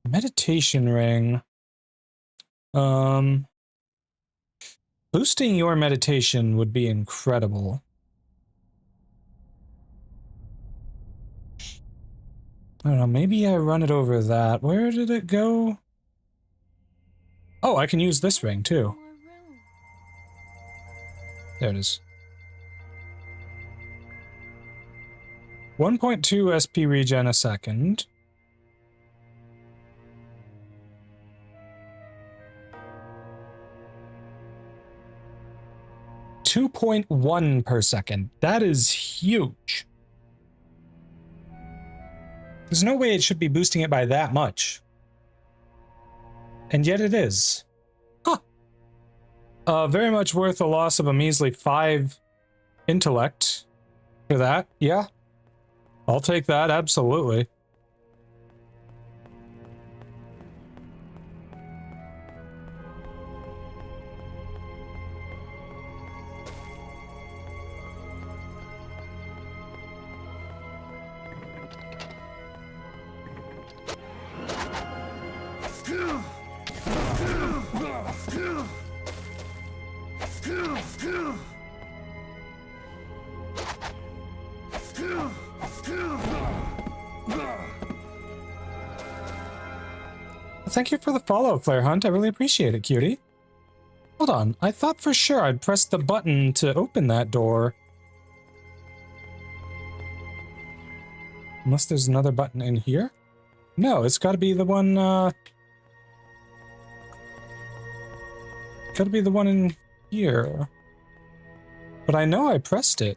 Meditation ring. Boosting your meditation would be incredible. I don't know, maybe I run it over that. Where did it go? Oh, I can use this ring too. More room. There it is. 1.2 SP regen a second. .1 per second. That is huge. There's no way it should be boosting it by that much. And yet it is. Huh. Very much worth the loss of a measly 5 intellect for that. Yeah. I'll take that, absolutely. Thank you for the follow, Flare Hunt. I really appreciate it, cutie. Hold on. I thought for sure I'd press the button to open that door. Unless there's another button in here? No, it's gotta be the one, gotta be the one in here. But I know I pressed it.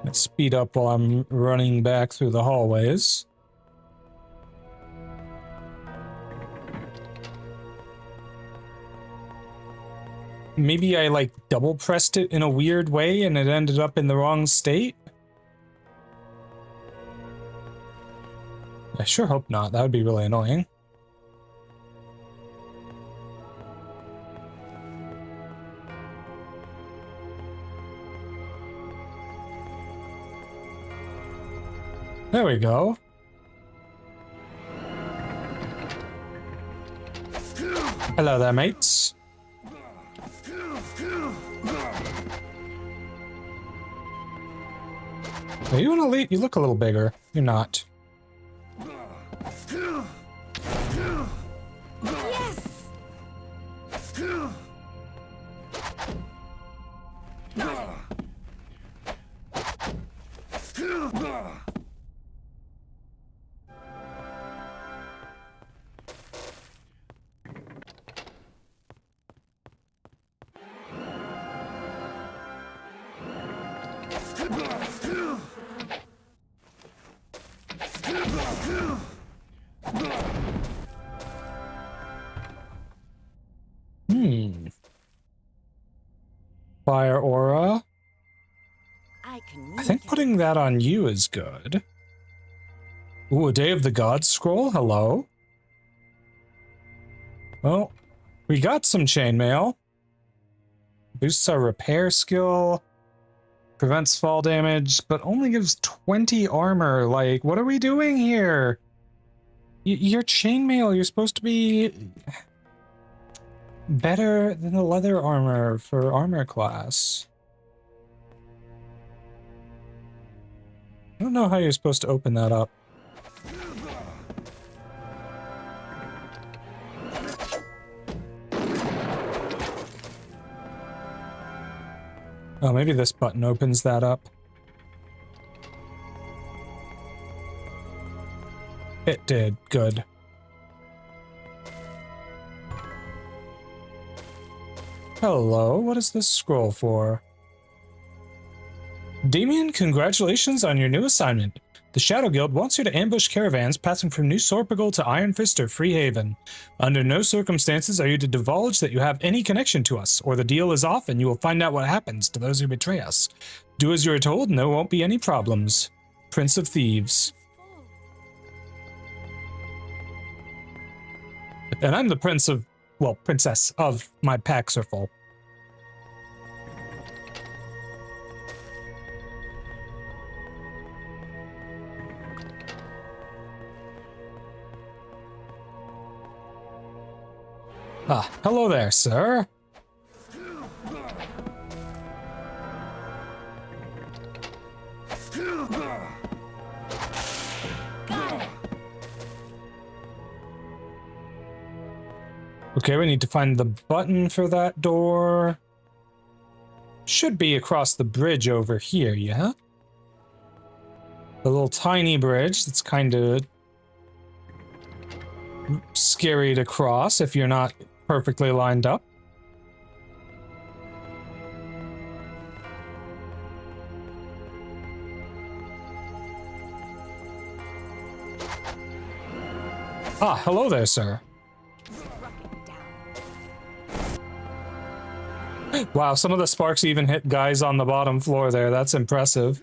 Let's speed up while I'm running back through the hallways. Maybe I, like, double pressed it in a weird way and it ended up in the wrong state? I sure hope not. That would be really annoying. There we go. Hello there, mates. Are you an elite? You look a little bigger. You're not. Yes! Fire aura. I I think putting that on you is good. Ooh, a Day of the Gods scroll? Hello? Well, we got some chainmail. Boosts our repair skill. Prevents fall damage, but only gives 20 armor. Like, what are we doing here? You're chainmail. You're supposed to be better than the leather armor for armor class. I don't know how you're supposed to open that up. Oh, maybe this button opens that up. It did. Good. Hello, what is this scroll for? Damien, congratulations on your new assignment. The Shadow Guild wants you to ambush caravans passing from New Sorpigal to Iron Fist or Freehaven. Under no circumstances are you to divulge that you have any connection to us, or the deal is off and you will find out what happens to those who betray us. Do as you are told and there won't be any problems. Prince of Thieves. And I'm the prince of, well, princess of my packs are full. Ah, hello there, sir. Okay, we need to find the button for that door. Should be across the bridge over here, yeah? The little tiny bridge that's kind of scary to cross if you're not perfectly lined up. Ah, hello there, sir. Wow, some of the sparks even hit guys on the bottom floor there. That's impressive.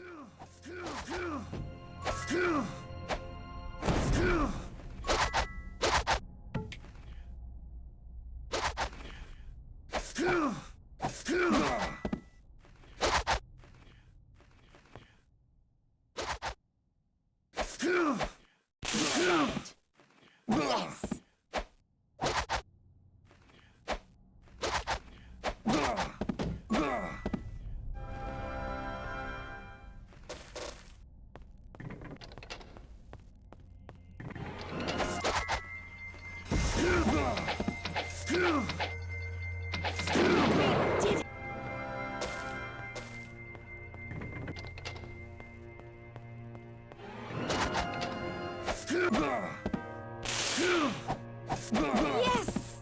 Yes!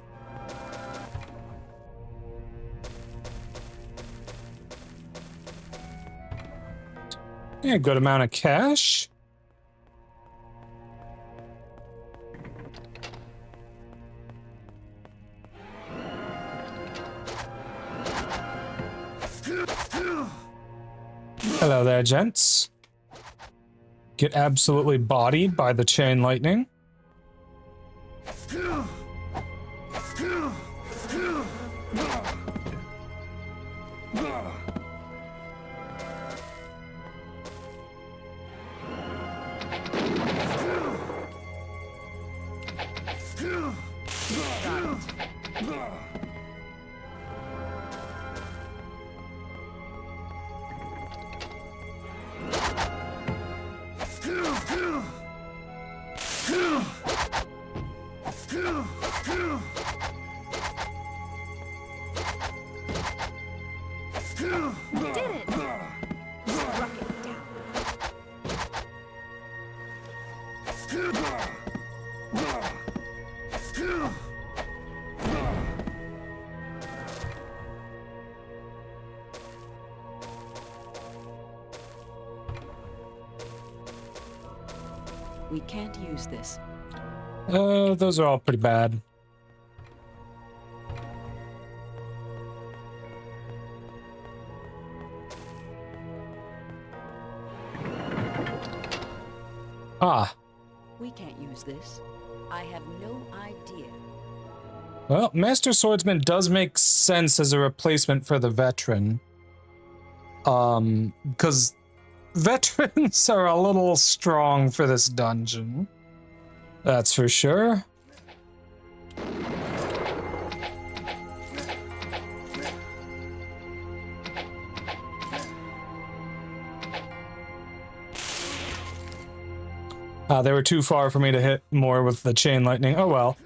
Yeah, good amount of cash. Hello there, gents. Get absolutely bodied by the chain lightning. We can't use this. Those are all pretty bad. Ah, We can't use this. I have no idea. well, Master Swordsman does make sense as a replacement for the veteran. Because veterans are a little strong for this dungeon. That's for sure. They were too far for me to hit more with the chain lightning. Oh well.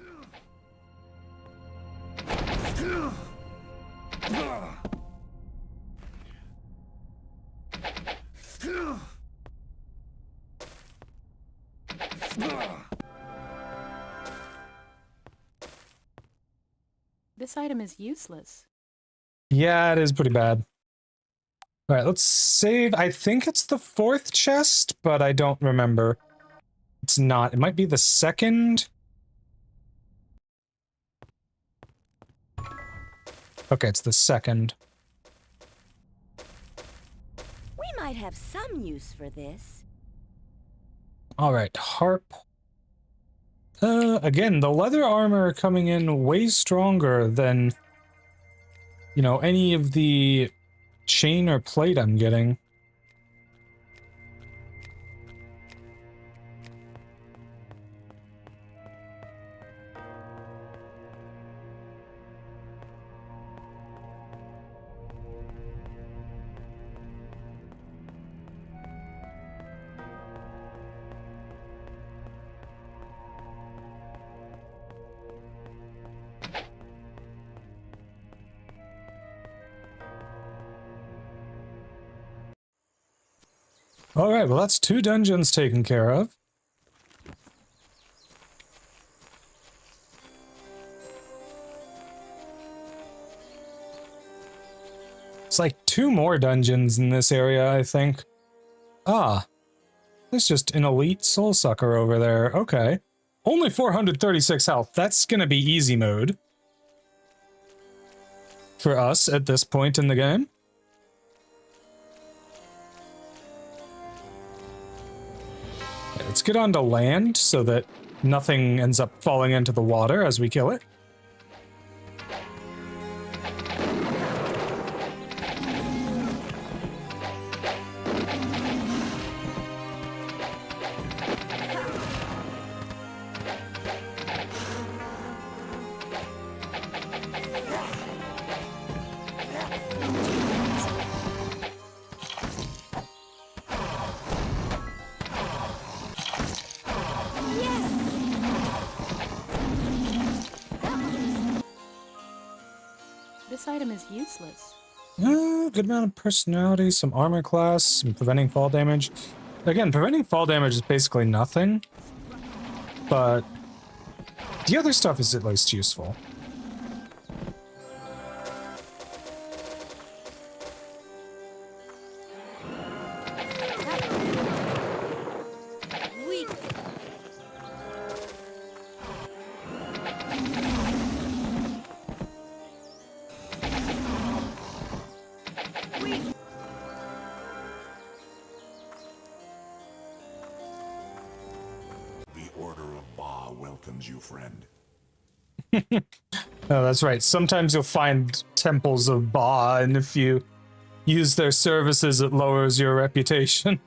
This item is useless. Yeah, it is pretty bad. All right, let's save. I think it's the 4th chest, but I don't remember. It's not. It might be the 2nd. Okay, it's the 2nd. We might have some use for this. All right, harp. Again, the leather armor coming in way stronger than, you know, any of the chain or plate I'm getting. All right, well, that's 2 dungeons taken care of. It's like 2 more dungeons in this area, I think. Ah, there's just an elite soul sucker over there. Okay. Only 436 health. That's gonna be easy mode for us at this point in the game. Let's get onto land so that nothing ends up falling into the water as we kill it. This item is useless. Good amount of personality, some armor class, some preventing fall damage. Again, preventing fall damage is basically nothing, but the other stuff is at least useful. You friend. Oh, that's right. Sometimes you'll find temples of Ba, and if you use their services, it lowers your reputation.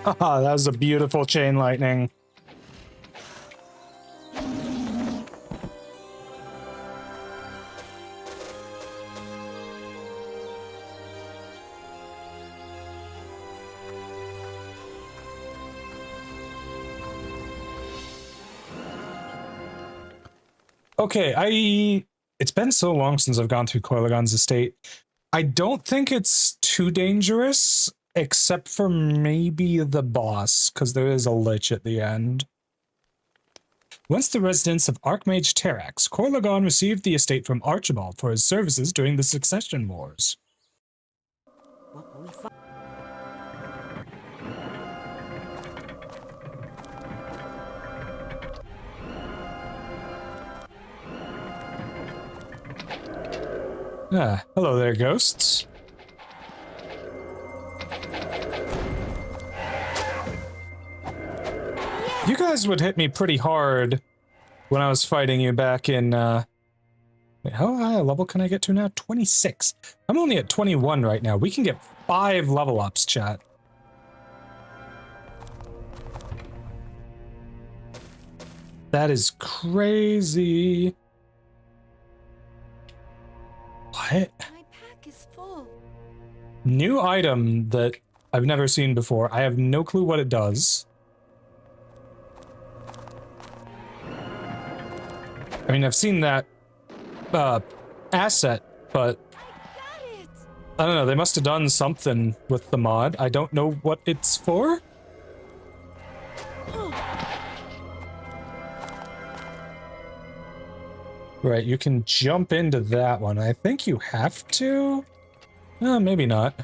Haha, that was a beautiful chain lightning. Okay, it's been so long since I've gone through Koilagon's estate. I don't think it's too dangerous, except for maybe the boss, because there is a lich at the end. Once the residence of Archmage Terax, Koilagon received the estate from Archibald for his services during the Succession Wars. What will we find? Ah, hello there, ghosts. You guys would hit me pretty hard when I was fighting you back in, wait, how high a level can I get to now? 26. I'm only at 21 right now. We can get 5 level ups, chat. That is crazy. What? My pack is full. New item that I've never seen before. I have no clue what it does. I mean, I've seen that asset, but Got it. I don't know. They must have done something with the mod. I don't know what it's for. Right, you can jump into that one. I think you have to. Maybe not.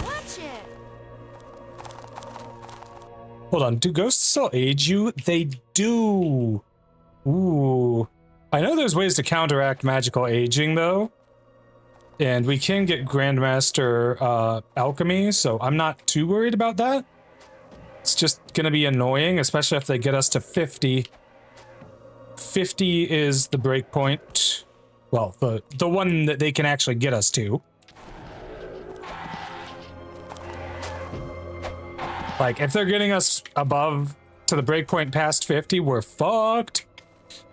Watch it. Hold on, do ghosts still age you? They do. Ooh. I know there's ways to counteract magical aging, though. And we can get Grandmaster Alchemy, so I'm not too worried about that. It's just gonna be annoying, especially if they get us to 50. 50 is the breakpoint. Well, the one that they can actually get us to. Like, if they're getting us above to the breakpoint past 50, we're fucked.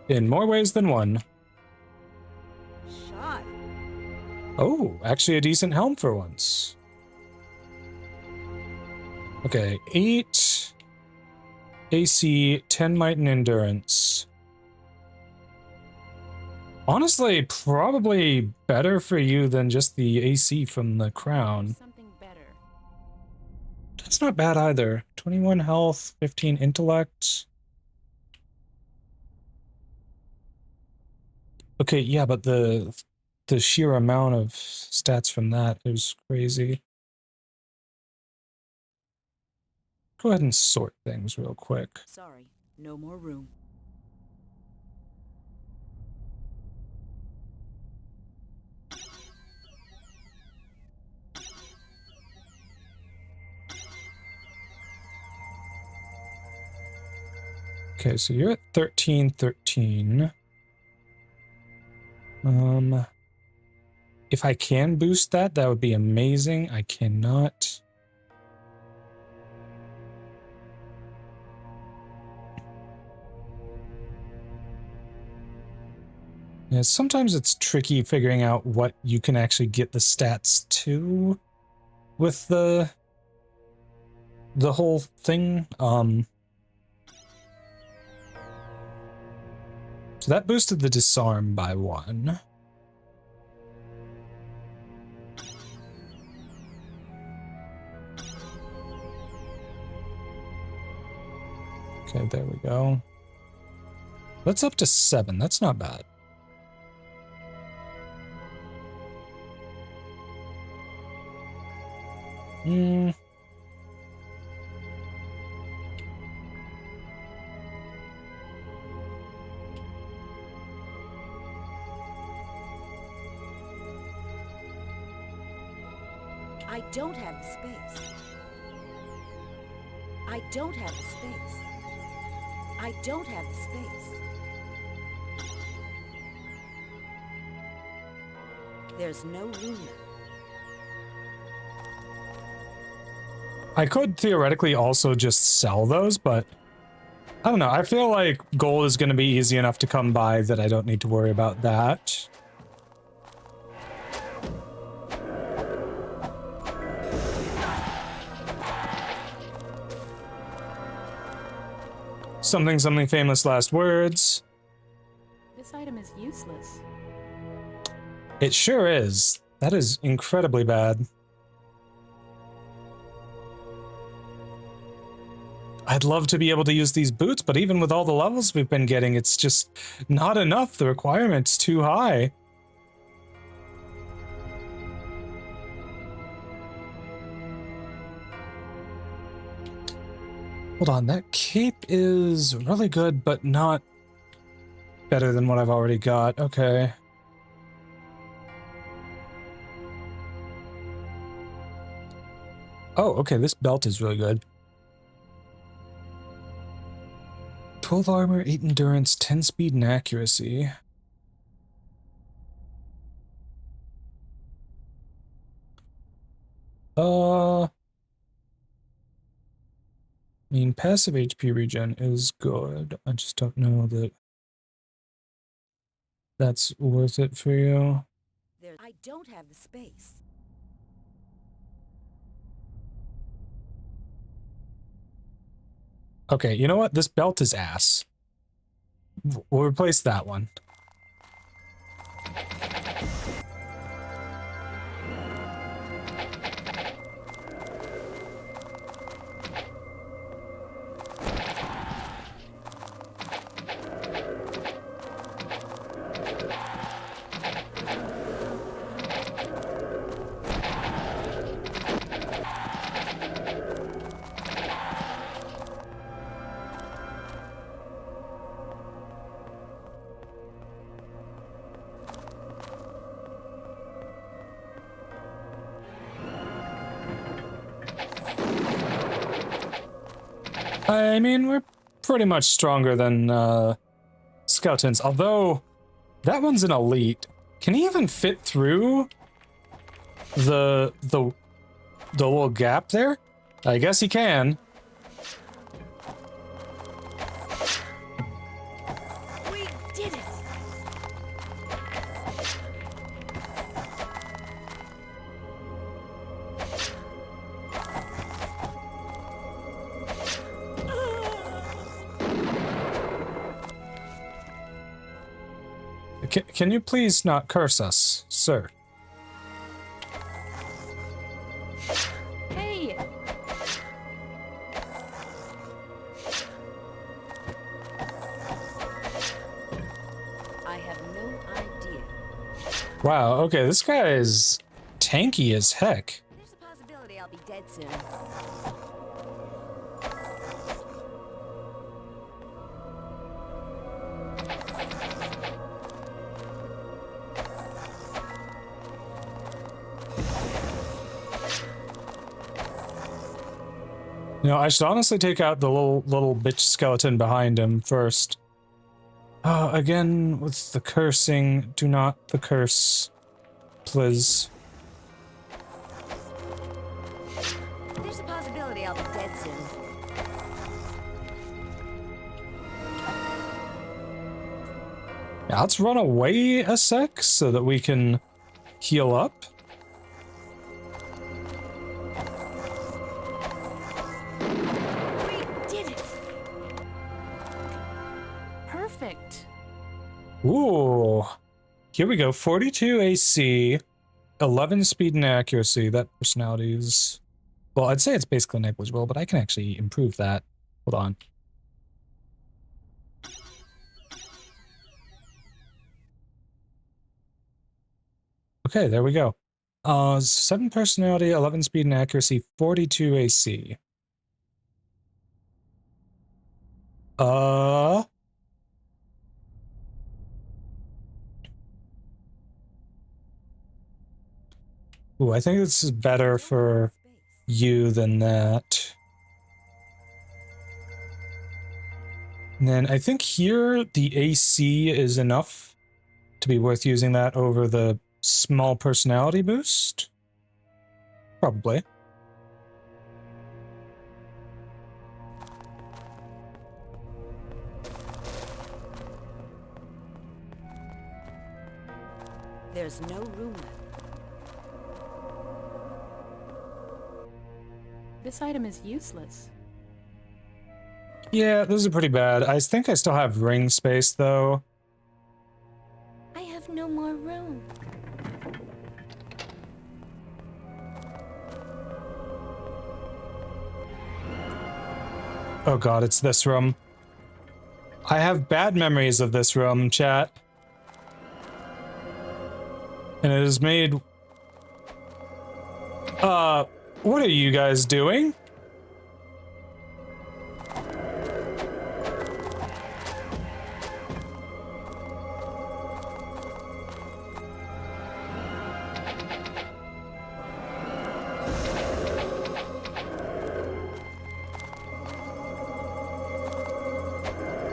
In more ways than one. Shot. Oh, actually a decent helm for once. Okay, 8 AC, 10 might and endurance. Honestly, probably better for you than just the AC from the crown. Something better. That's not bad either. 21 health, 15 intellect. Okay, yeah, but the sheer amount of stats from that is crazy. Go ahead and sort things real quick. Sorry, no more room. Okay, so you're at 13. If I can boost that, that would be amazing. I cannot. Yeah, sometimes it's tricky figuring out what you can actually get the stats to with the whole thing. So that boosted the disarm by 1. Okay, there we go. That's up to 7. That's not bad. I don't have the space. I don't have the space. I don't have the space. There's no room. I could theoretically also just sell those, but I don't know. I feel like gold is going to be easy enough to come by that I don't need to worry about that. Something, something famous last words. This item is useless. It sure is. That is incredibly bad. I'd love to be able to use these boots, but even with all the levels we've been getting, it's just not enough. The requirement's too high. Hold on, that cape is really good, but not better than what I've already got. Okay. Oh, okay, this belt is really good. 12 armor, 8 endurance, 10 speed and accuracy. I mean, passive HP regen is good. I just don't know that that's worth it for you. I don't have the space. Okay, you know what? This belt is ass. We'll replace that one. I mean, we're pretty much stronger than skeletons, although that one's an elite. Can he even fit through the little gap there? I guess he can. We did it! Can you please not curse us, sir? Hey! I have no idea. Wow, okay, this guy is tanky as heck. There's a possibility I'll be dead soon. You know, I should honestly take out the little bitch skeleton behind him first. Again, with the cursing, do not the curse, please. There's a possibility I'll be dead soon. Yeah, let's run away a sec so that we can heal up. Perfect. Ooh. Here we go. 42 AC, 11 speed and accuracy. That personality is... Well, I'd say it's basically negligible, but I can actually improve that. Hold on. Okay, there we go. 7 personality, 11 speed and accuracy, 42 AC. Ooh, I think this is better for you than that. And then I think here the AC is enough to be worth using that over the small personality boost. Probably. There's no room left. This item is useless. Yeah, those are pretty bad. I think I still have ring space, though. I have no more room. Oh god, it's this room. I have bad memories of this room, chat. And it is made... what are you guys doing?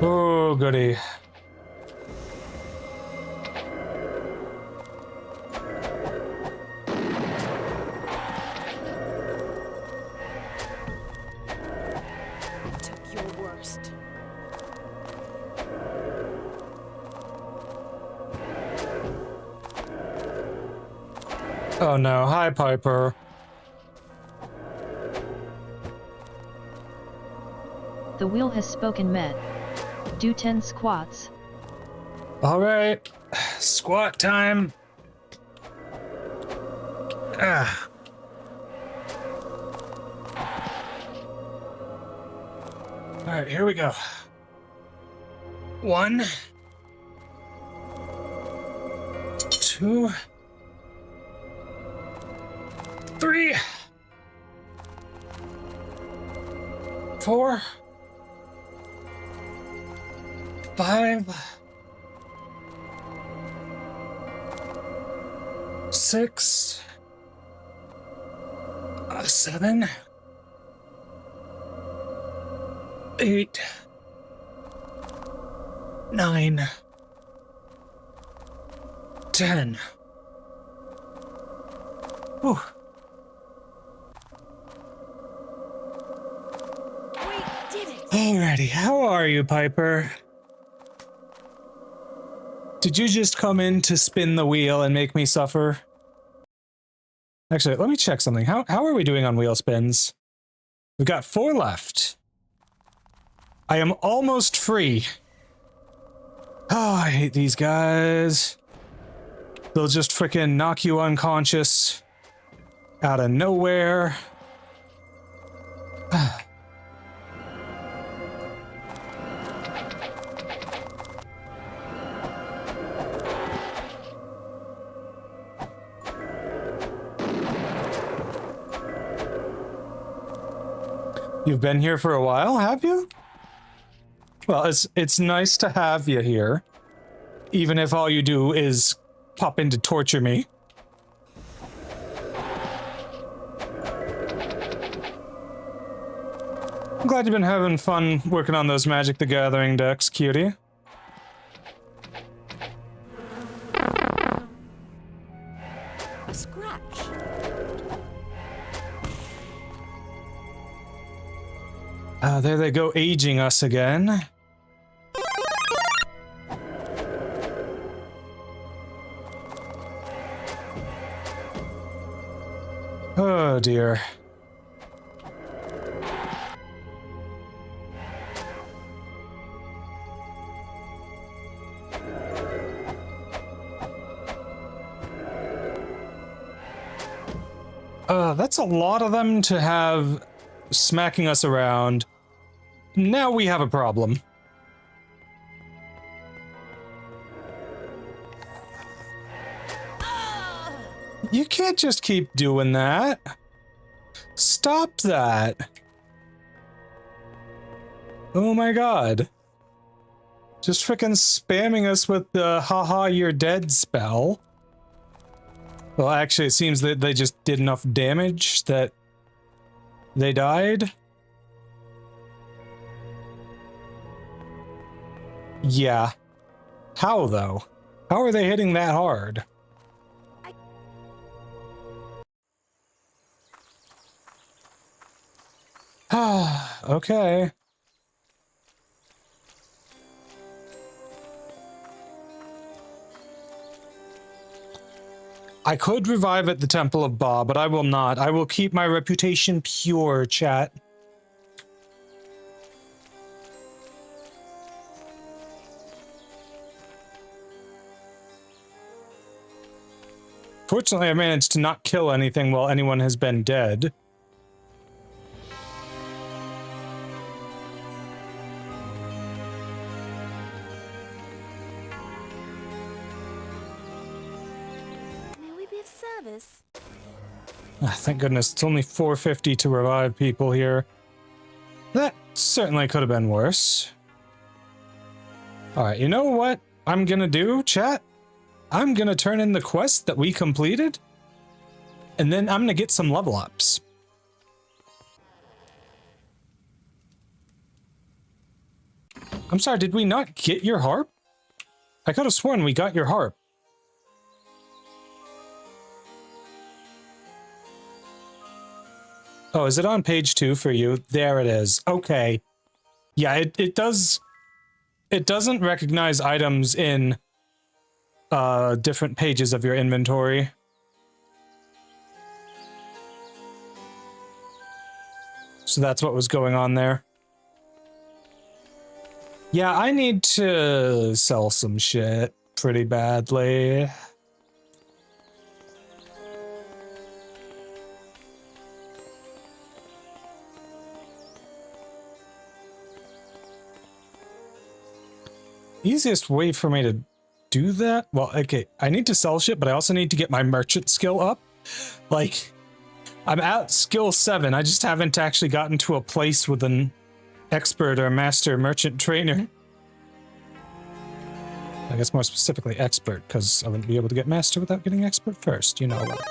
Oh, goody. Took your worst. Oh no, hi Piper. The wheel has spoken, Met. Do 10 squats. Alright, squat time. Ah. Alright, here we go. 1, 2, 3, 4, 5, 6, 7, 8, 9, 10. Whew. We did it! Alrighty, how are you, Piper? Did you just come in to spin the wheel and make me suffer? Actually, let me check something. How are we doing on wheel spins? We've got 4 left. I am almost free. Oh, I hate these guys. They'll just frickin' knock you unconscious out of nowhere. You've been here for a while, have you? Well, it's nice to have you here, even if all you do is pop in to torture me. I'm glad you've been having fun working on those Magic the Gathering decks, cutie. A scratch. There they go, aging us again. Oh dear. That's a lot of them to have smacking us around. Now we have a problem. You can't just keep doing that. Stop that. Oh my god. Just frickin' spamming us with the haha you're dead spell. Well, actually it seems that they just did enough damage that they died. Yeah. How, though? How are they hitting that hard? Okay. I could revive at the Temple of Ba, but I will not. I will keep my reputation pure, chat. Fortunately, I managed to not kill anything while anyone has been dead. May we be of service? Thank goodness, it's only 450 to revive people here. That certainly could have been worse. Alright, you know what I'm gonna do, chat? I'm gonna turn in the quest that we completed, and then I'm gonna get some level ups. I'm sorry, did we not get your harp? I could have sworn we got your harp. Oh, is it on page 2 for you? There it is. Okay. Yeah, it does... It doesn't recognize items in different pages of your inventory. So that's what was going on there. Yeah, I need to sell some shit pretty badly. Easiest way for me to do that? Well, okay, I need to sell shit, but I also need to get my merchant skill up. Like, I'm at skill 7, I just haven't actually gotten to a place with an expert or master merchant trainer. I guess more specifically expert, because I wouldn't be able to get master without getting expert first, you know what.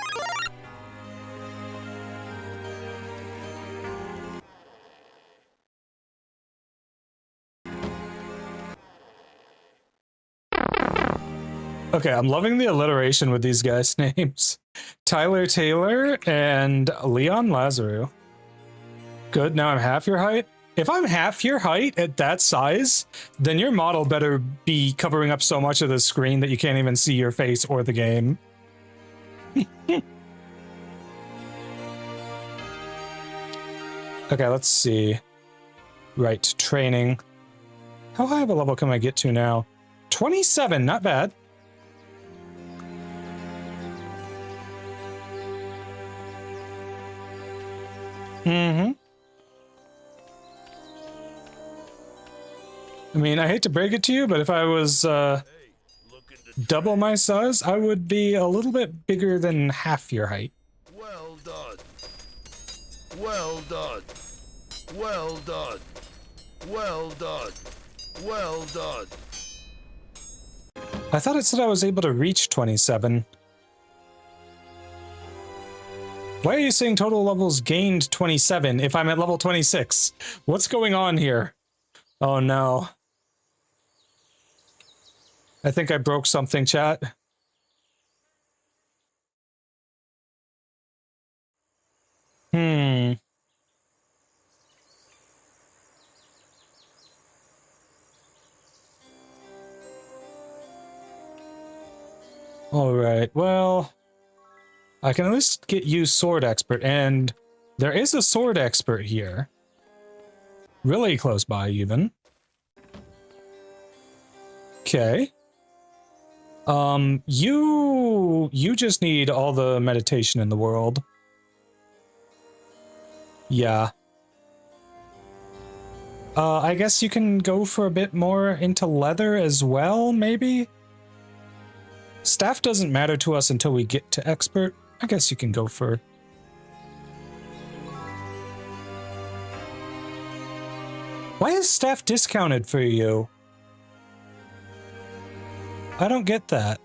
Okay, I'm loving the alliteration with these guys' names. Tyler Taylor and Leon Lazaru. Good, now I'm half your height. If I'm half your height at that size, then your model better be covering up so much of the screen that you can't even see your face or the game. Okay, let's see. Right, training. How high of a level can I get to now? 27, not bad. Mm-hmm. I mean, I hate to break it to you, but if I was double my size, I would be a little bit bigger than half your height. Well done. Well done. Well done. Well done. Well done. I thought it said I was able to reach 27. Why are you saying total levels gained 27 if I'm at level 26? What's going on here? Oh no. I think I broke something, chat. Hmm. Alright, well... I can at least get you sword expert, and there is a sword expert here. Really close by, even. Okay. You just need all the meditation in the world. Yeah. I guess you can go for a bit more into leather as well, maybe? Staff doesn't matter to us until we get to expert. I guess you can go for... Why is staff discounted for you? I don't get that.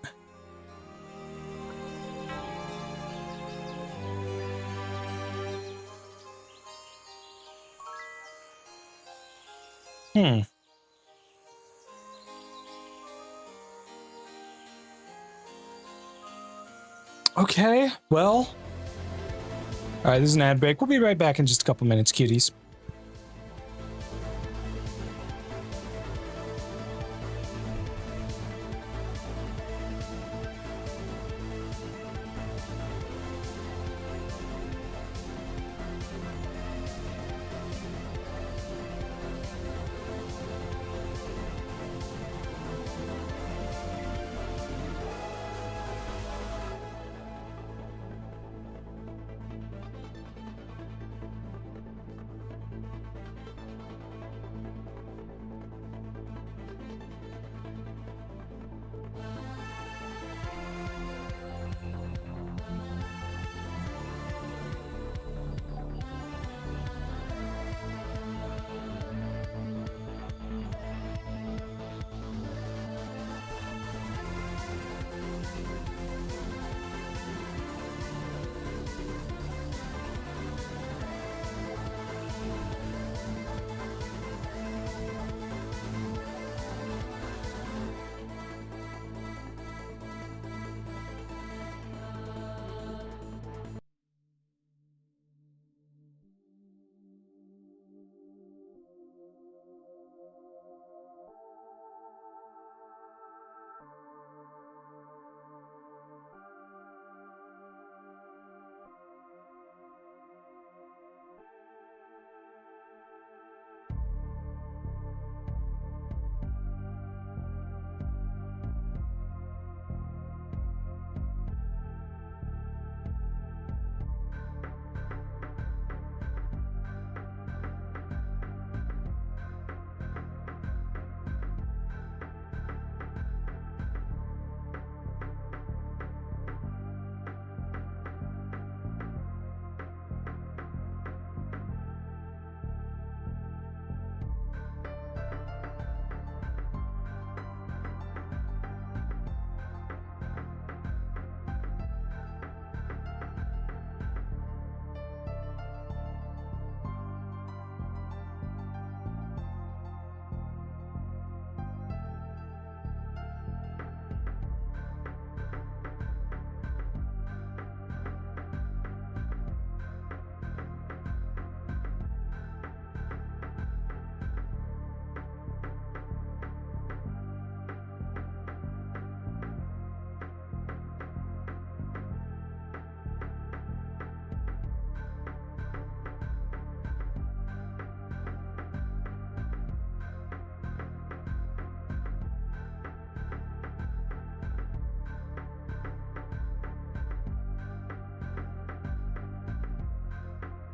Hmm. Okay, well. All right, this is an ad break. We'll be right back in just a couple minutes, cuties.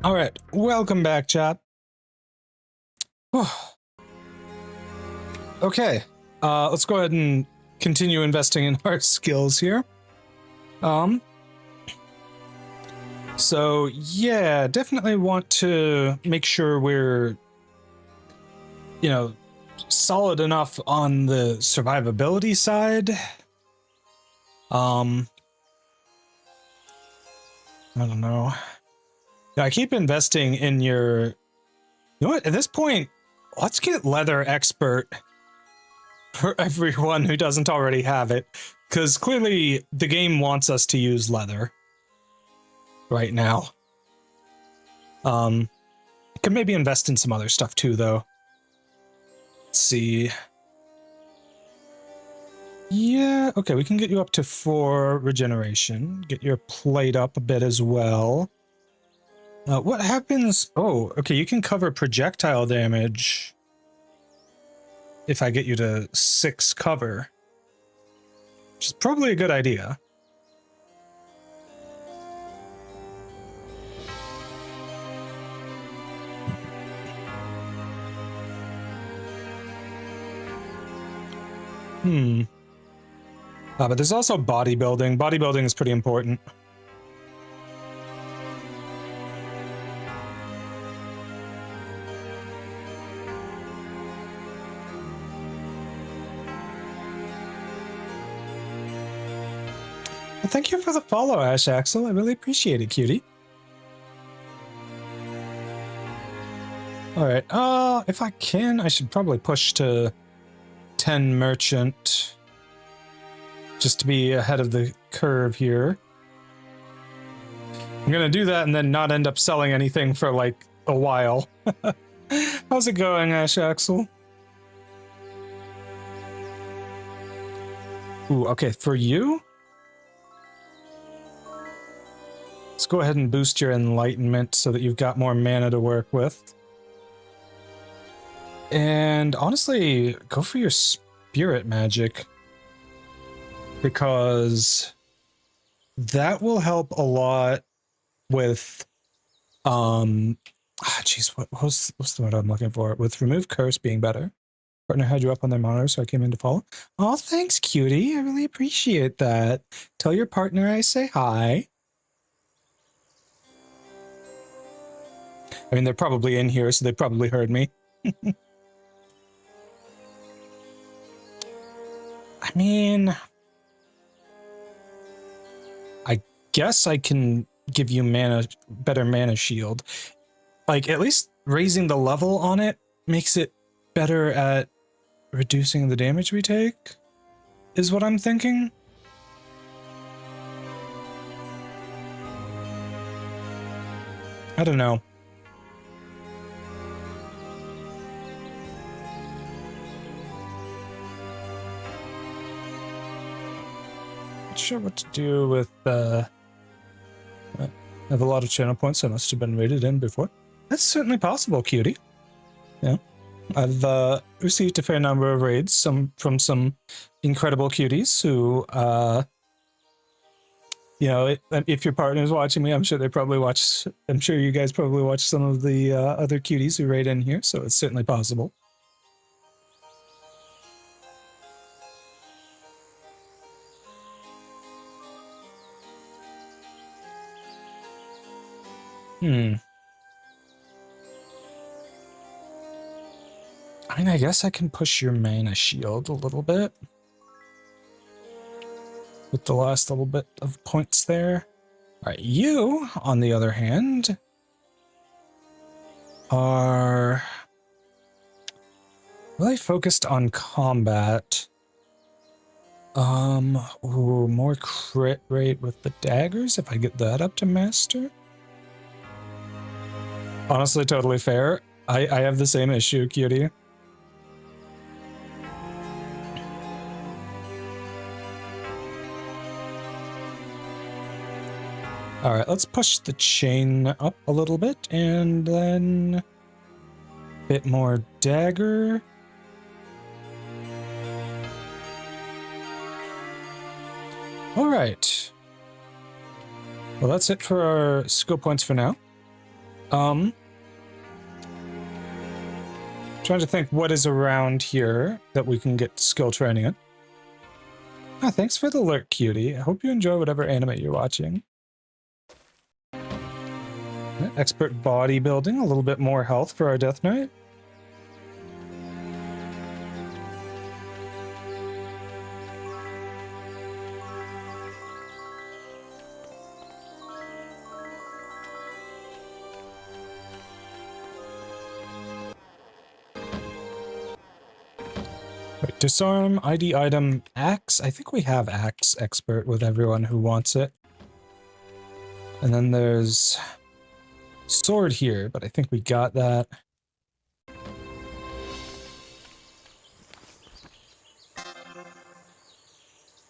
All right, welcome back, chat. Okay, let's go ahead and continue investing in our skills here. So yeah, definitely want to make sure we're, you know, solid enough on the survivability side. I don't know. I keep investing in your... You know what? At this point, let's get leather expert for everyone who doesn't already have it, because clearly the game wants us to use leather right now. Could maybe invest in some other stuff too, though. Let's see. Yeah, okay, we can get you up to 4 regeneration. Get your plate up a bit as well. What happens? Oh, okay, you can cover projectile damage if I get you to 6 cover, which is probably a good idea. But there's also bodybuilding. Bodybuilding is pretty important. Well, thank you for the follow, Ash Axel. I really appreciate it, cutie. Alright, if I can, I should probably push to 10 merchant. Just to be ahead of the curve here. I'm gonna do that and then not end up selling anything for like a while. How's it going, Ash Axel? Ooh, okay, for you, let's go ahead and boost your enlightenment so that you've got more mana to work with. And honestly, go for your spirit magic, because that will help a lot with what's the word I'm looking for? With remove curse being better. Partner had you up on their monitor, so I came in to follow. Oh, thanks, cutie. I really appreciate that. Tell your partner I say hi. I mean, they're probably in here, so they probably heard me. I mean, I guess I can give you better mana shield. Like, at least raising the level on it makes it better at reducing the damage we take, is what I'm thinking. I don't know. Not sure what to do with, I have a lot of channel points I must have been rated in before. That's certainly possible, cutie. Yeah. I've received a fair number of raids, from some incredible cuties who, you know, if your partner's watching me, I'm sure they probably watch, I'm sure you guys probably watch some of the other cuties who raid in here, so it's certainly possible. I mean, I guess I can push your mana shield a little bit with the last little bit of points there. All right, you, on the other hand, are really focused on combat. Ooh, more crit rate with the daggers if I get that up to master. Honestly, totally fair. I have the same issue, cutie. All right, let's push the chain up a little bit, and then a bit more dagger. All right. Well, that's it for our skill points for now. Trying to think what is around here that we can get skill training in. Ah, thanks for the alert, cutie. I hope you enjoy whatever anime you're watching. Expert bodybuilding, a little bit more health for our Death Knight. Wait, disarm, ID item, axe. I think we have axe expert with everyone who wants it. And then there's sword here, but I think we got that.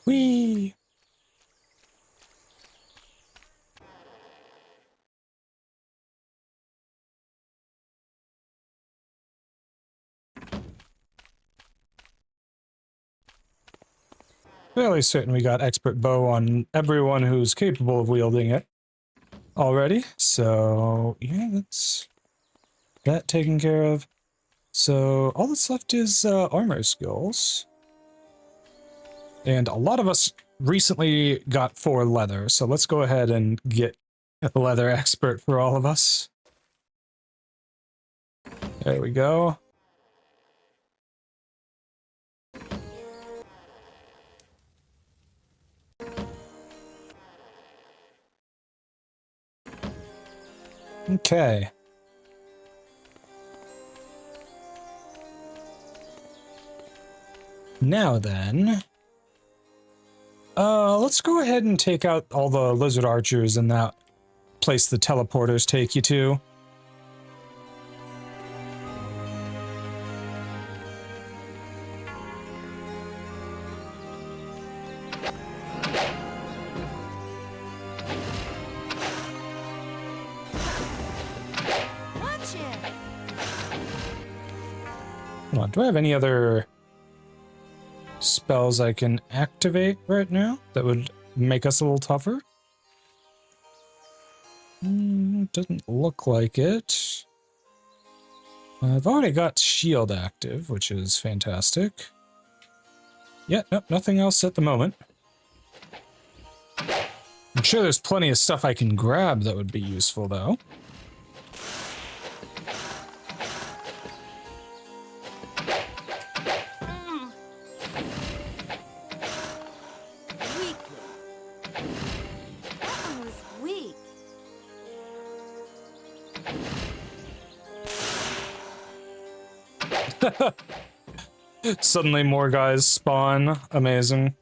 Whee! Fairly certain we got expert bow on everyone who's capable of wielding it already. So yeah, that's that taken care of. So all that's left is armor skills. And a lot of us recently got 4 leather, so let's go ahead and get a leather expert for all of us. There we go. Okay. Now then, let's go ahead and take out all the lizard archers in that place the teleporters take you to. Watch it. Hold on, do I have any other spells I can activate right now that would make us a little tougher? Doesn't look like it. I've already got shield active, which is fantastic. Yeah, nope, nothing else at the moment. I'm sure there's plenty of stuff I can grab that would be useful, though. Suddenly more guys spawn. Amazing.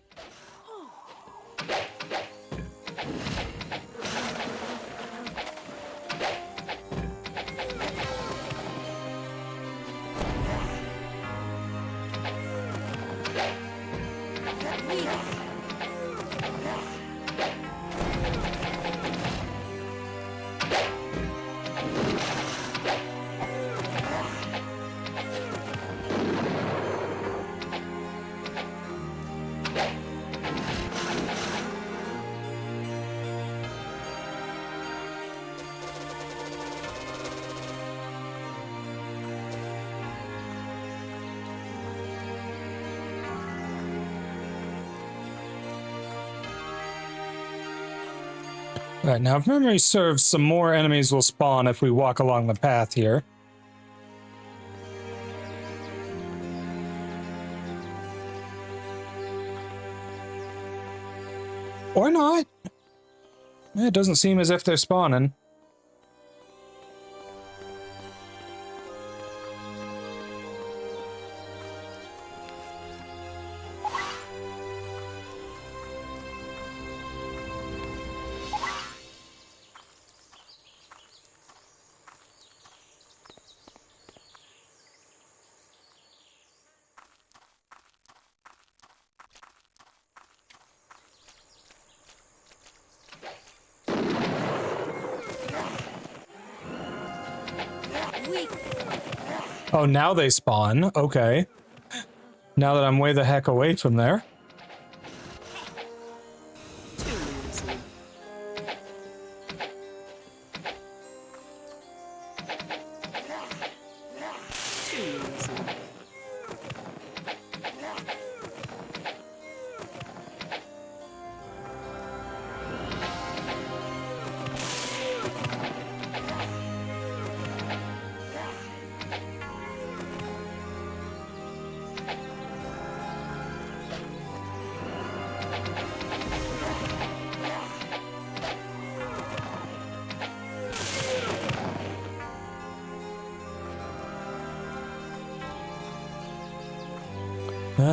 Alright, now if memory serves, some more enemies will spawn if we walk along the path here. Or not. It doesn't seem as if they're spawning. Oh, now they spawn. Okay. Now that I'm way the heck away from there.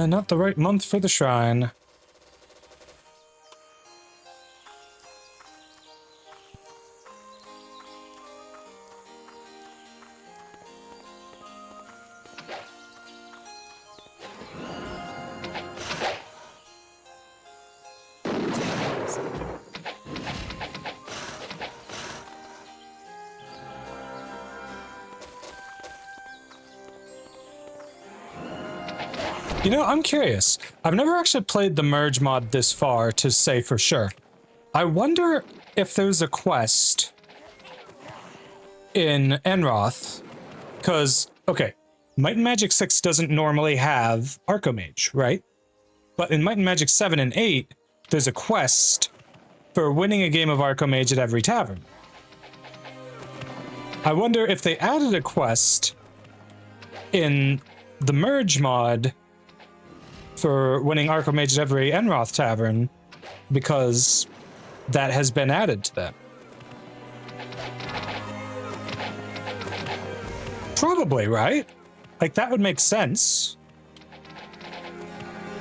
Not the right month for the shrine. You know, I'm curious. I've never actually played the Merge mod this far to say for sure. I wonder if there's a quest in Enroth, because, okay, Might and Magic 6 doesn't normally have Archomage, right? But in Might and Magic 7 and 8, there's a quest for winning a game of Archomage at every tavern. I wonder if they added a quest in the Merge mod for winning Archomage at every Enroth tavern, because that has been added to them. Probably, right? Like, that would make sense.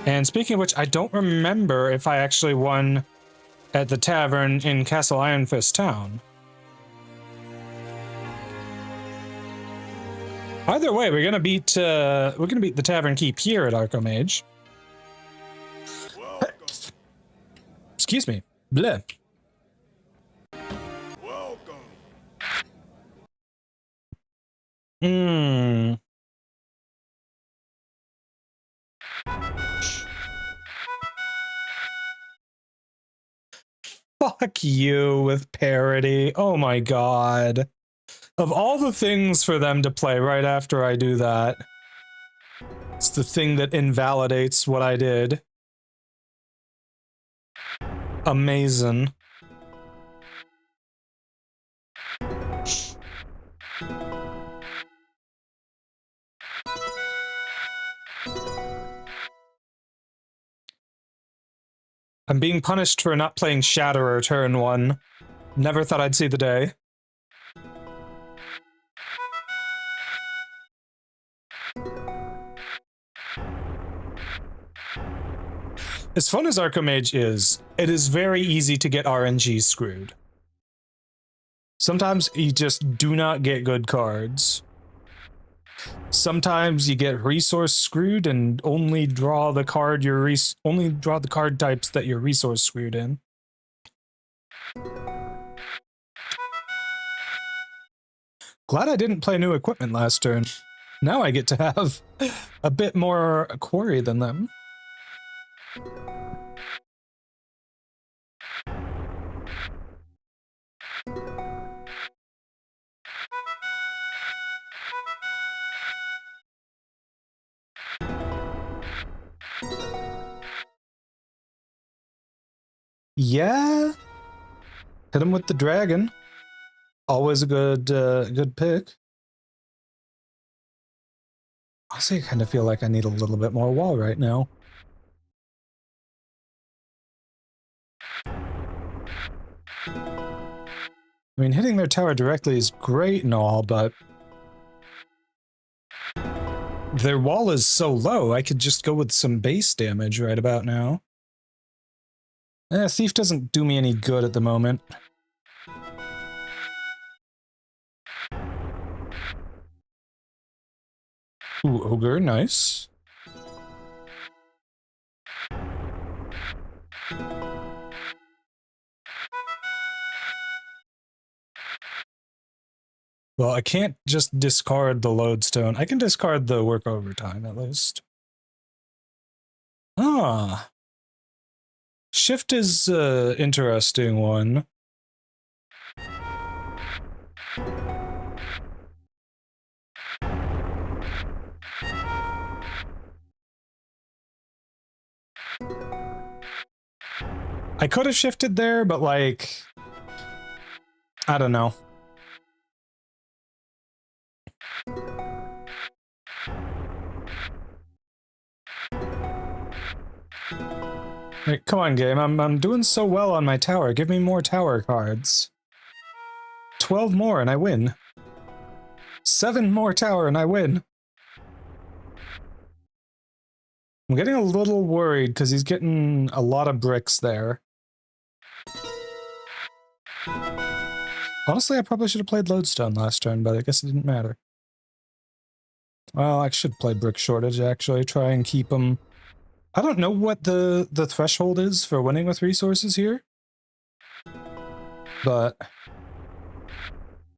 And speaking of which, I don't remember if I actually won at the tavern in Castle Ironfist Town. Either way, we're gonna beat the Tavern Keep here at Arcomage. Excuse me. Bleh. Welcome. Mmm. Fuck you with parody. Oh my god. Of all the things for them to play right after I do that, it's the thing that invalidates what I did. Amazing. I'm being punished for not playing Shatterer turn 1. Never thought I'd see the day. As fun as Arcomage is, it is very easy to get RNG screwed. Sometimes you just do not get good cards. Sometimes you get resource screwed and only draw the card the card types that you're resource screwed in. Glad I didn't play new equipment last turn. Now I get to have a bit more quarry than them. Yeah. Hit him with the dragon. Always a good pick. Honestly, I kind of feel like I need a little bit more wall right now. I mean, hitting their tower directly is great and all, but their wall is so low, I could just go with some base damage right about now. Thief doesn't do me any good at the moment. Ooh, Ogre, nice. Well, I can't just discard the lodestone. I can discard the work overtime, at least. Ah. Shift is an interesting one. I could have shifted there, but like, I don't know. Hey, come on, game. I'm doing so well on my tower. Give me more tower cards. 12 more and I win. 7 more tower and I win. I'm getting a little worried because he's getting a lot of bricks there. Honestly, I probably should have played Lodestone last turn, but I guess it didn't matter. Well, I should play Brick Shortage, actually. Try and keep them... I don't know what the threshold is for winning with resources here. But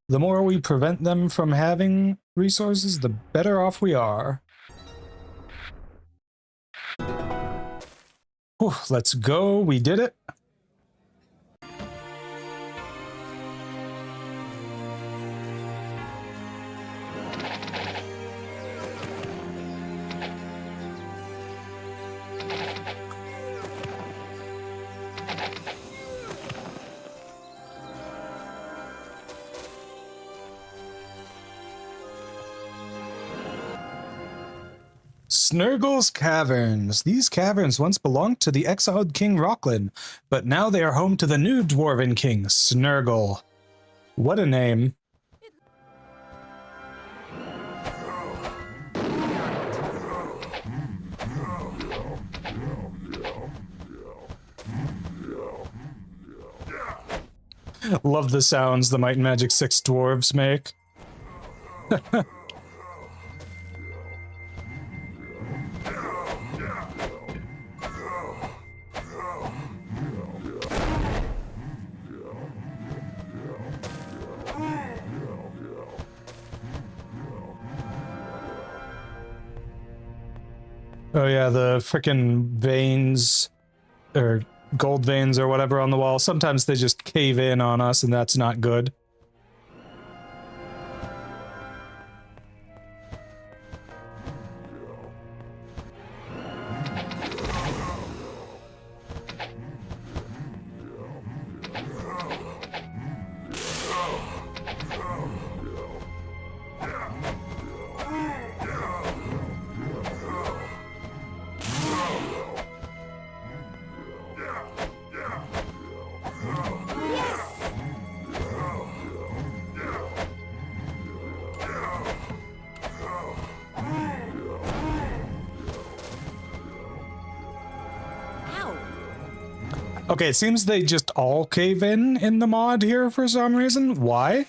the more we prevent them from having resources, the better off we are. Whew, let's go. We did it. Snurgle's Caverns. These caverns once belonged to the exiled King Rocklin, but now they are home to the new Dwarven King, Snurgle. What a name. Love the sounds the Might and Magic 6 dwarves make. Oh yeah, the frickin' veins, or gold veins or whatever on the wall, sometimes they just cave in on us and that's not good. Okay, it seems they just all cave in the mod here for some reason. Why?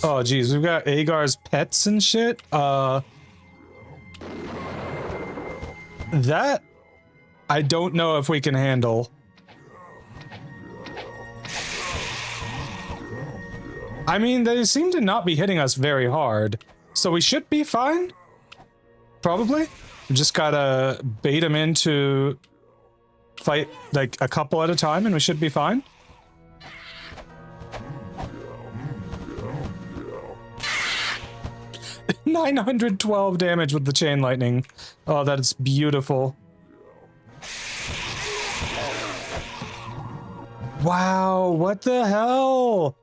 Oh, geez, we've got Agar's pets and shit. That I don't know if we can handle. I mean, they seem to not be hitting us very hard, so we should be fine. Probably. We just gotta bait them into fight like a couple at a time and we should be fine. $912 damage with the chain lightning. Oh, that is beautiful. Wow, what the hell?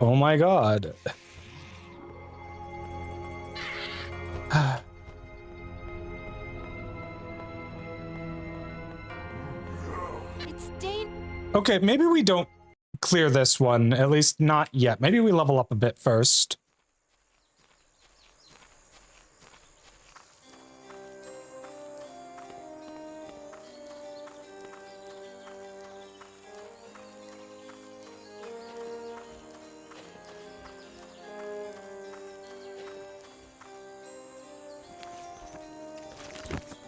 Oh my god. Okay, maybe we don't clear this one, at least not yet. Maybe we level up a bit first.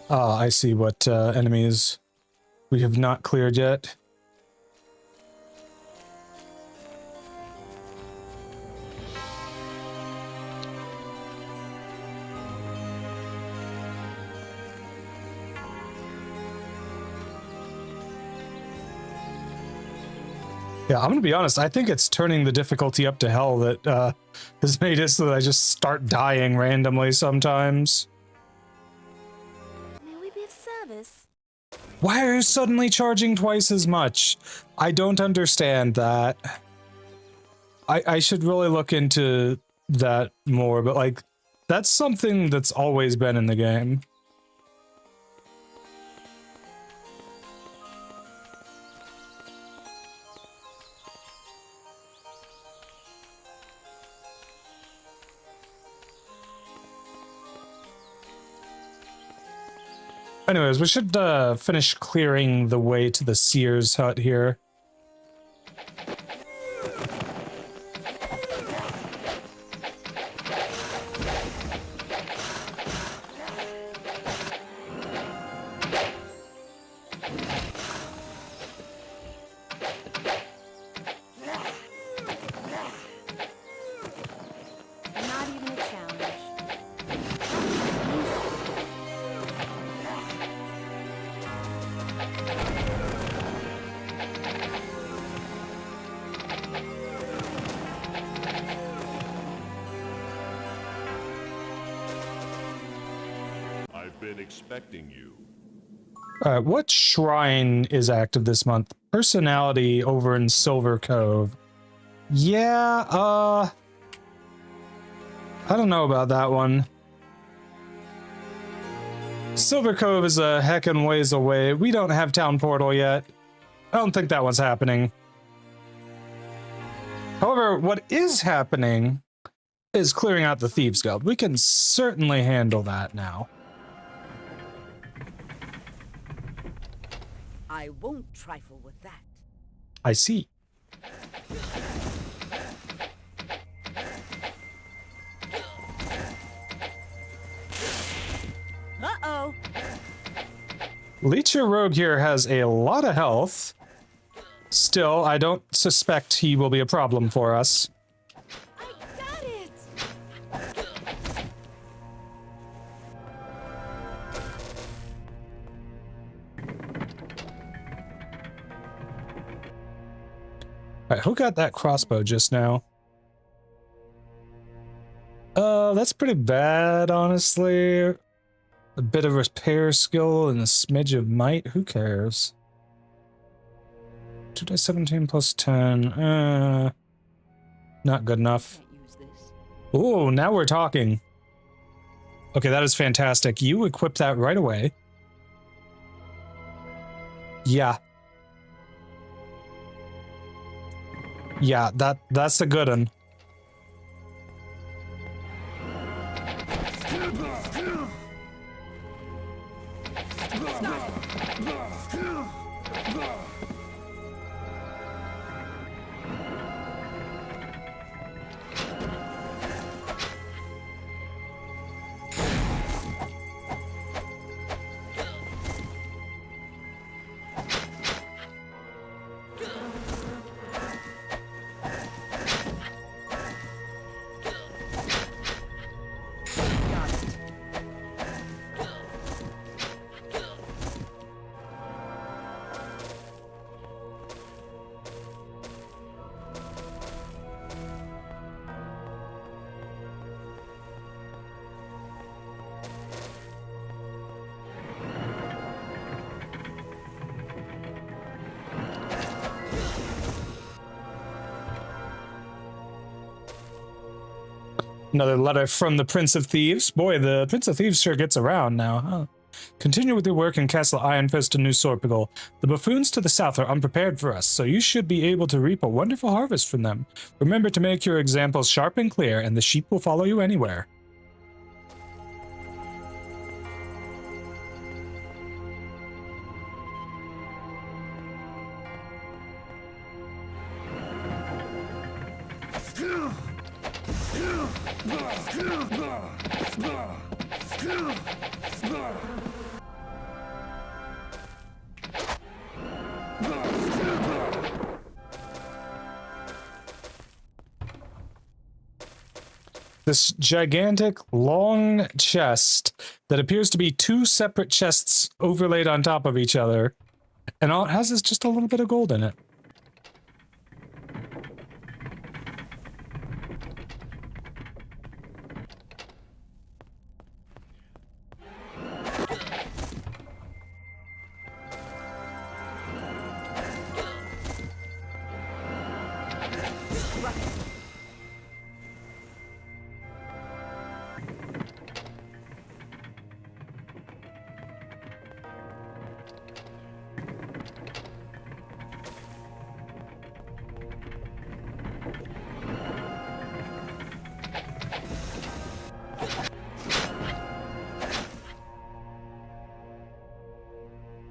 Ah, I see what enemies we have not cleared yet. Yeah, I'm gonna be honest, I think it's turning the difficulty up to hell that has made it so that I just start dying randomly sometimes. May we be of service? Why are you suddenly charging twice as much? I don't understand that. I should really look into that more, but like, that's something that's always been in the game. Anyways, we should finish clearing the way to the Seer's hut here. Not even a challenge. I've been expecting you. What shrine is active this month? Personality over in Silver Cove. Yeah, I don't know about that one. Silver Cove is a heckin' ways away. We don't have Town Portal yet. I don't think that one's happening. However, what is happening is clearing out the Thieves Guild. We can certainly handle that now. I won't trifle with that. I see. Uh-oh. Leecher Rogue here has a lot of health. Still, I don't suspect he will be a problem for us. I got Alright, who got that crossbow just now? That's pretty bad, honestly. A bit of repair skill and a smidge of might. Who cares? 2d17 plus 10. Not good enough. Can't use this. Oh, now we're talking. Okay, that is fantastic. You equip that right away. Yeah. Yeah, that's a good one. Another letter from the Prince of Thieves. Boy, the Prince of Thieves sure gets around now, huh? Continue with your work in Castle Iron Fist and New Sorpigal. The buffoons to the south are unprepared for us, so you should be able to reap a wonderful harvest from them. Remember to make your examples sharp and clear, and the sheep will follow you anywhere. This gigantic, long chest that appears to be two separate chests overlaid on top of each other, and all it has is just a little bit of gold in it.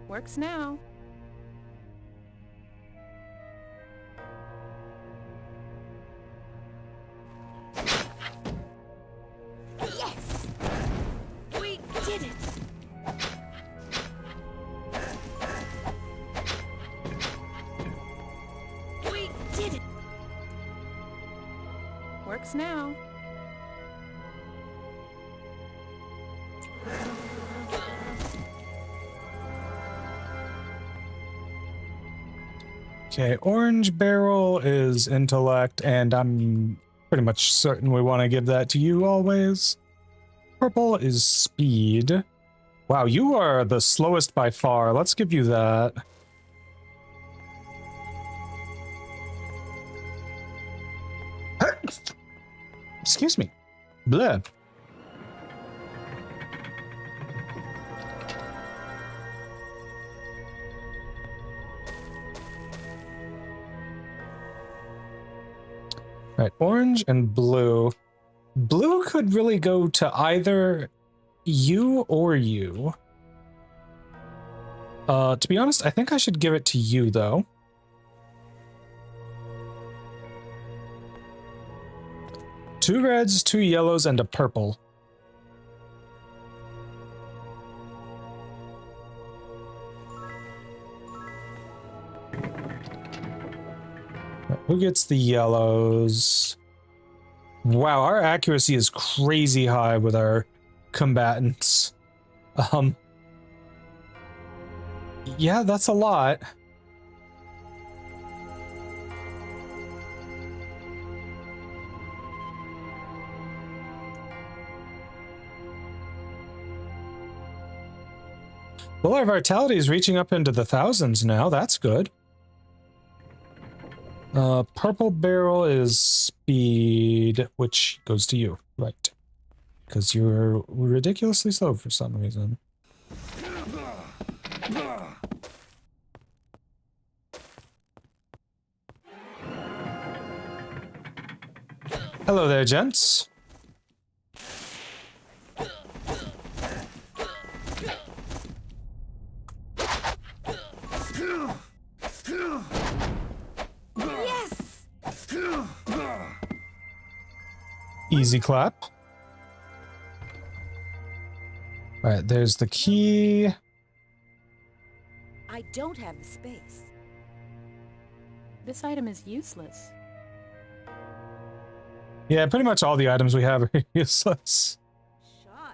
Works now. Yes! We did it! We did it! Works now. Okay, orange barrel is intellect, and I'm pretty much certain we want to give that to you always. Purple is speed. Wow, you are the slowest by far. Let's give you that. Excuse me. Bleh. Right, orange and blue. Blue could really go to either you or you. To be honest, I think I should give it to you, though. Two reds, two yellows, and a purple. Who gets the yellows? Wow, our accuracy is crazy high with our combatants. Yeah, that's a lot. Well, our vitality is reaching up into the thousands now. That's good. Purple barrel is speed, which goes to you, right? Because you're ridiculously slow for some reason. Hello there, gents. Yes! Easy clap. Alright, there's the key. I don't have the space. This item is useless. Yeah, pretty much all the items we have are useless. Shy.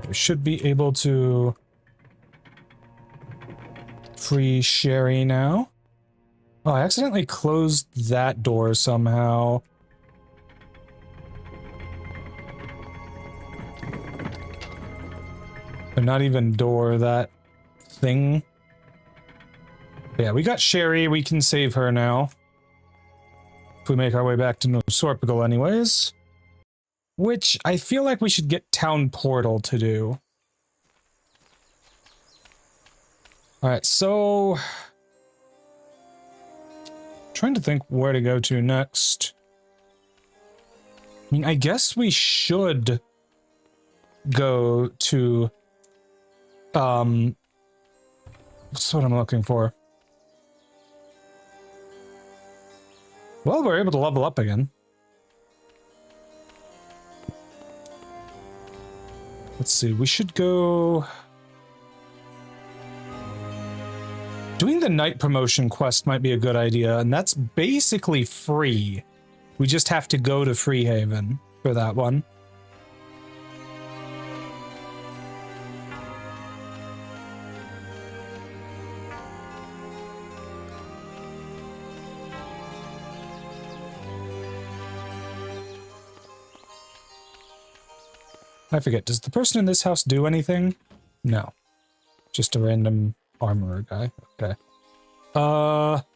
We should be able to free Sherry now. Oh, I accidentally closed that door somehow. Or not even door, that thing. But yeah, we got Sherry. We can save her now. If we make our way back to Nosorpigal anyways. Which I feel like we should get Town Portal to do. Alright, so... trying to think where to go to next. I mean, I guess we should go to... what's what I'm looking for? Well, we're able to level up again. Let's see, we should go... doing the night promotion quest might be a good idea, and that's basically free. We just have to go to Freehaven for that one. I forget, does the person in this house do anything? No. Just a random armorer guy. Okay. Well,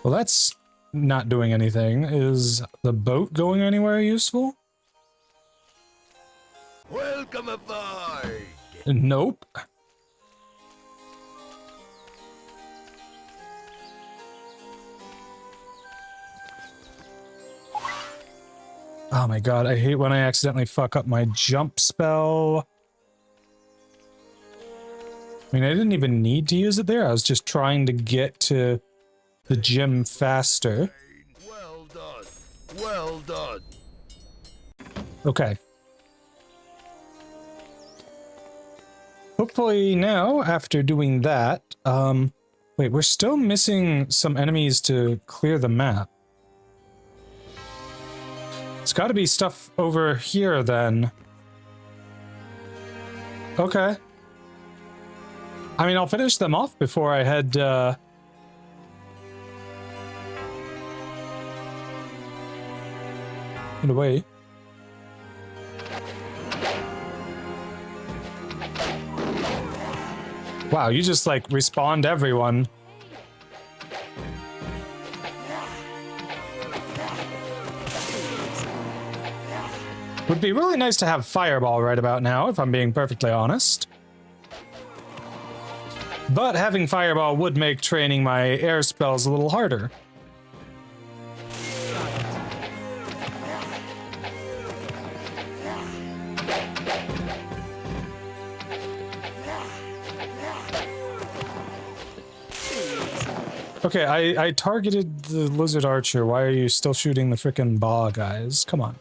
that's not doing anything. Is the boat going anywhere useful? Welcome aboard! Nope. Oh my god, I hate when I accidentally fuck up my jump spell. I mean, I didn't even need to use it there. I was just trying to get to the gym faster. Well done. Well done. Okay. Hopefully now, after doing that, wait, we're still missing some enemies to clear the map. It's got to be stuff over here, then. Okay. I mean, I'll finish them off before I head, away. Wow, you just, like, respawned everyone. Would be really nice to have Fireball right about now, if I'm being perfectly honest. But having Fireball would make training my air spells a little harder. Okay, I targeted the Lizard Archer. Why are you still shooting the frickin' Baw guys? Come on.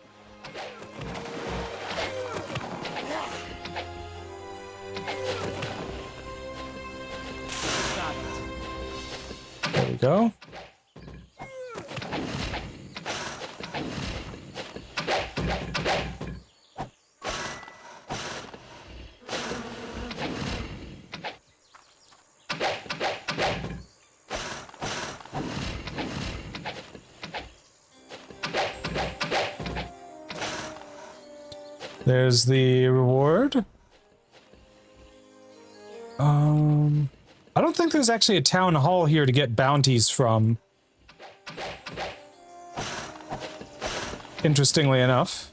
There we go. There's the reward. I don't think there's actually a town hall here to get bounties from. Interestingly enough.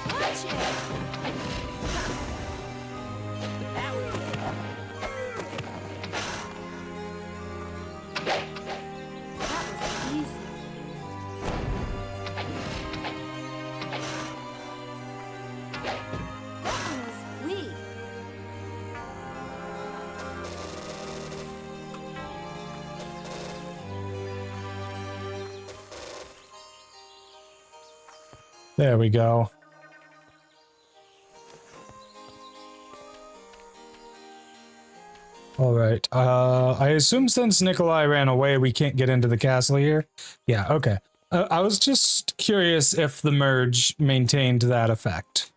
Watch it! That was it. That was easy. That one was weak. There we go. All right. I assume since Nikolai ran away, we can't get into the castle here. Yeah, okay. I was just curious if the merge maintained that effect.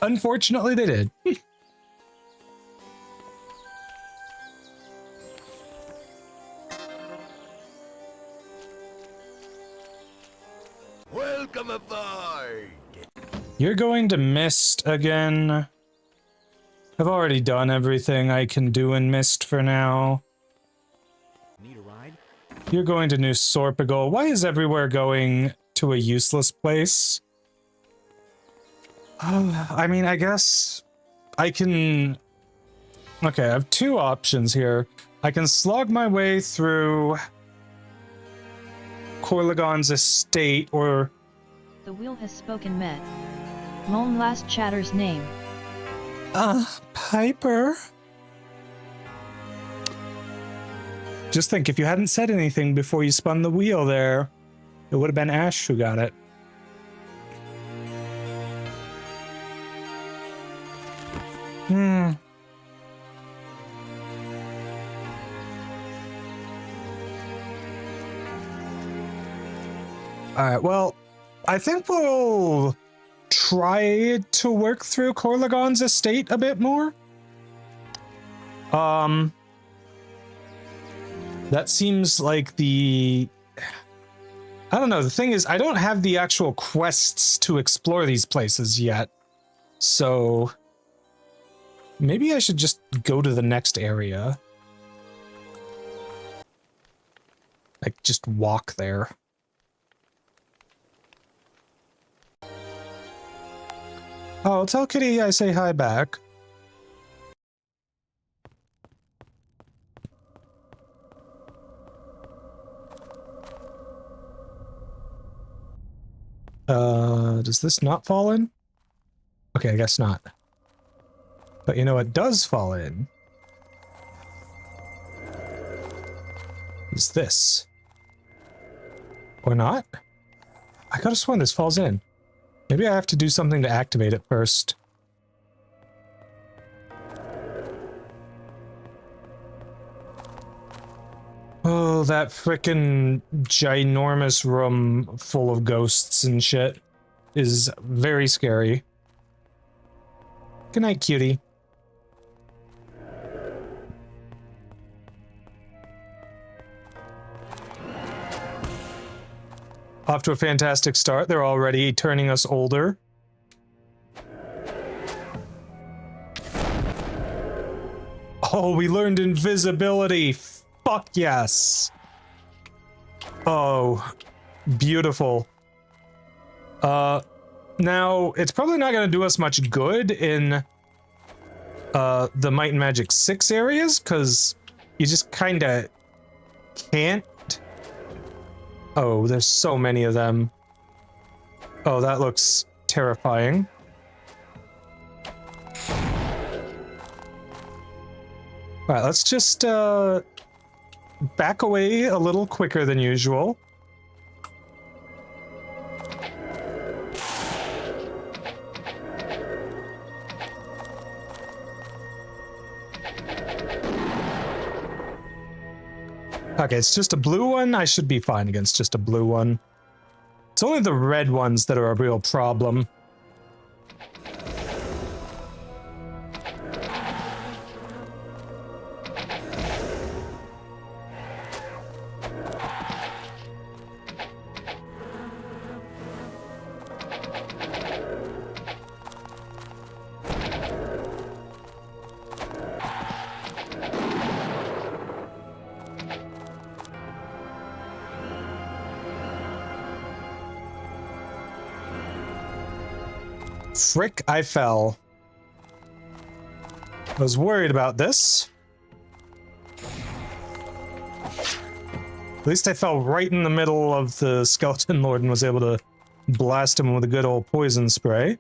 Unfortunately, they did. Welcome aboard! You're going to Mist again. I've already done everything I can do in Mist for now. Need a ride? You're going to New Sorpigal. Why is everywhere going to a useless place? I mean, I guess I can... Okay, I have two options here. I can slog my way through Corlagon's estate, or... The wheel has spoken met. Moan last chatter's name. Piper? Just think, if you hadn't said anything before you spun the wheel there, it would have been Ash who got it. Alright, well, I think we'll try to work through Corlagon's estate a bit more. That seems like the... I don't know, the thing is, I don't have the actual quests to explore these places yet. So... maybe I should just go to the next area. Like, just walk there. Oh, tell Kitty I say hi back. Does this not fall in? Okay, I guess not. But you know what does fall in? Is this. Or not? I could have sworn this falls in. Maybe I have to do something to activate it first. Oh, that frickin' ginormous room full of ghosts and shit is very scary. Good night, cutie. Off to a fantastic start. They're already turning us older. Oh, we learned invisibility. Fuck yes. Oh, beautiful. Now, it's probably not going to do us much good in the Might and Magic 6 areas, because you just kind of can't. Oh, there's so many of them. Oh, that looks terrifying. Alright, let's just back away a little quicker than usual. Okay, it's just a blue one. I should be fine against just a blue one. It's only the red ones that are a real problem. Frick, I fell. I was worried about this. At least I fell right in the middle of the skeleton lord and was able to blast him with a good old poison spray.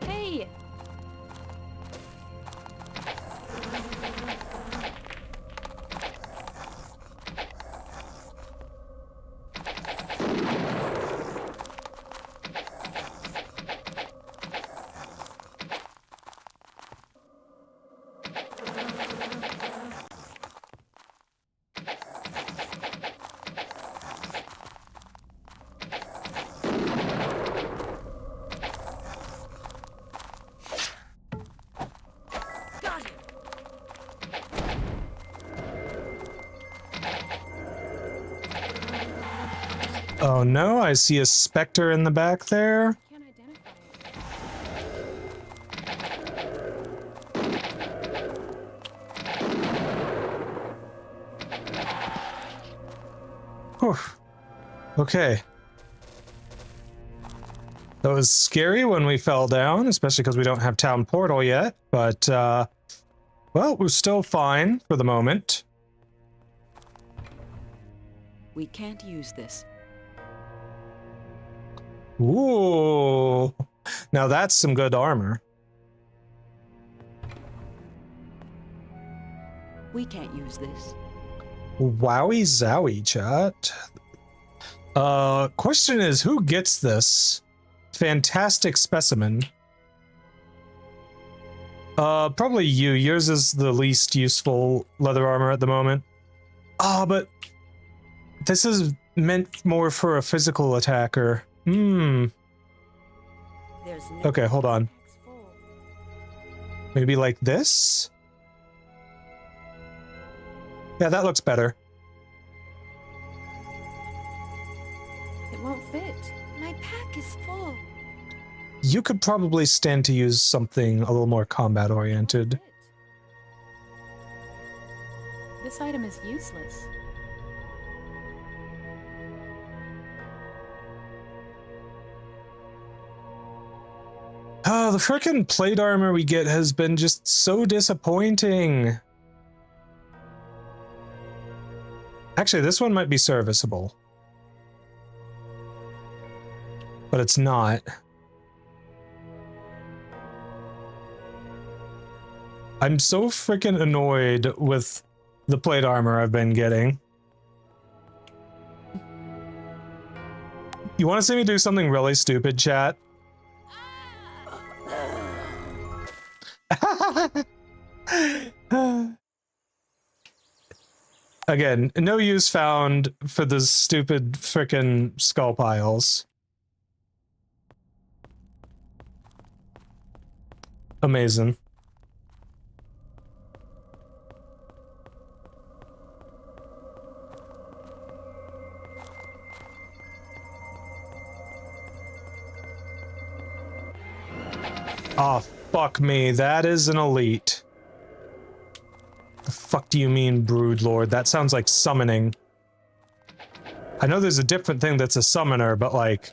Hey! Oh no, I see a specter in the back there. Can't identify it. Whew. Okay. That was scary when we fell down, especially because we don't have town portal yet, but, well, we're still fine for the moment. We can't use this. Ooh. Now that's some good armor. We can't use this. Wowie zowie, chat. Question is, who gets this fantastic specimen? Probably you. Yours is the least useful leather armor at the moment. Ah, but this is meant more for a physical attacker. There's no Okay, hold on. Maybe like this? Yeah, that looks better. It won't fit. My pack is full. You could probably stand to use something a little more combat oriented. This item is useless. Oh, the frickin' plate armor we get has been just so disappointing. Actually, this one might be serviceable. But it's not. I'm so freaking annoyed with the plate armor I've been getting. You want to see me do something really stupid, chat? Again, no use found for the stupid frickin' skull piles. Amazing. Oh, fuck me. That is an elite. The fuck do you mean, Brood Lord? That sounds like summoning. I know there's a different thing that's a summoner, but like...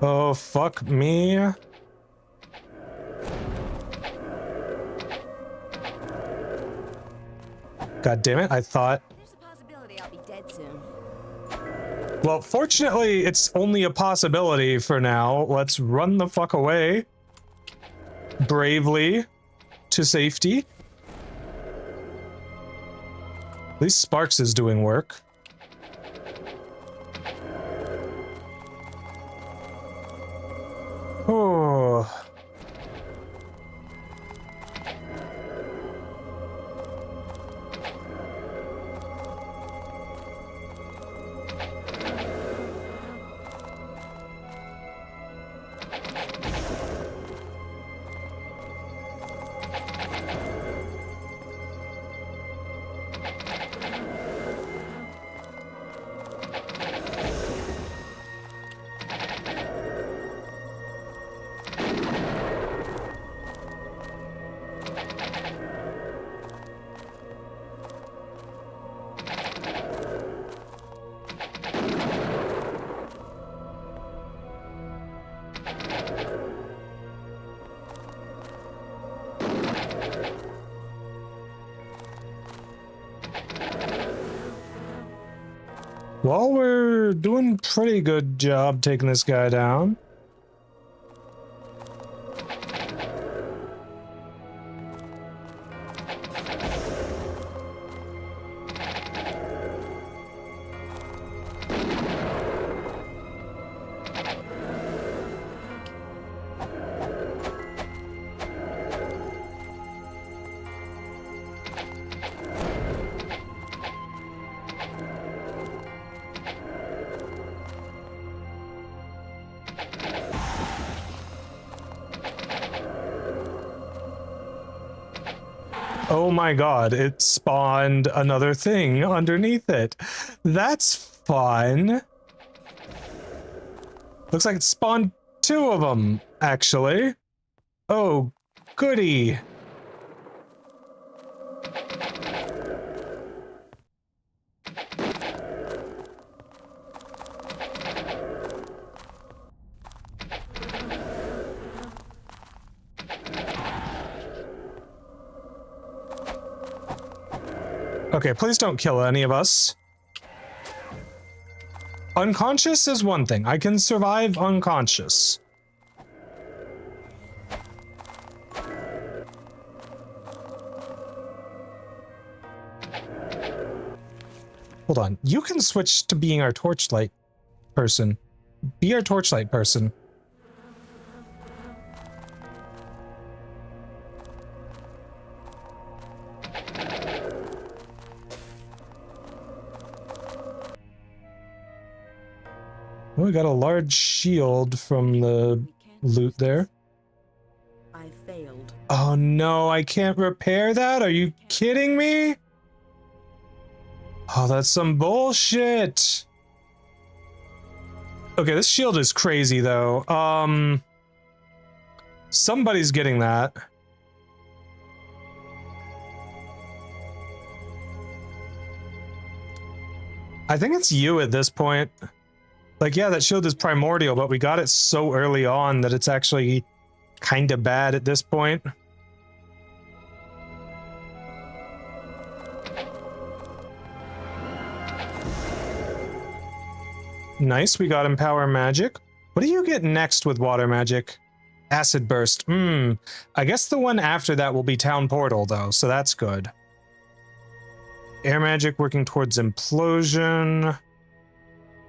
Oh, fuck me. God damn it, I thought... There's a possibility I'll be dead soon. Well, fortunately, it's only a possibility for now. Let's run the fuck away. Bravely. To safety. At least Sparks is doing work. Oh. Well, we're doing pretty good job taking this guy down. Oh my god, it spawned another thing underneath it. That's fun. Looks like it spawned 2 of them, actually. Oh, goody. Okay, please don't kill any of us. Unconscious is one thing. I can survive unconscious. Hold on. You can switch to being our torchlight person. Be our torchlight person. Oh, we got a large shield from the loot there. I failed. Oh no, I can't repair that? Are you kidding me? Oh, that's some bullshit. Okay, this shield is crazy though. Somebody's getting that. I think it's you at this point. Like, yeah, that shield is primordial, but we got it so early on that it's actually kind of bad at this point. Nice, we got Empower Magic. What do you get next with Water Magic? Acid Burst. I guess the one after that will be Town Portal, though, so that's good. Air Magic working towards Implosion.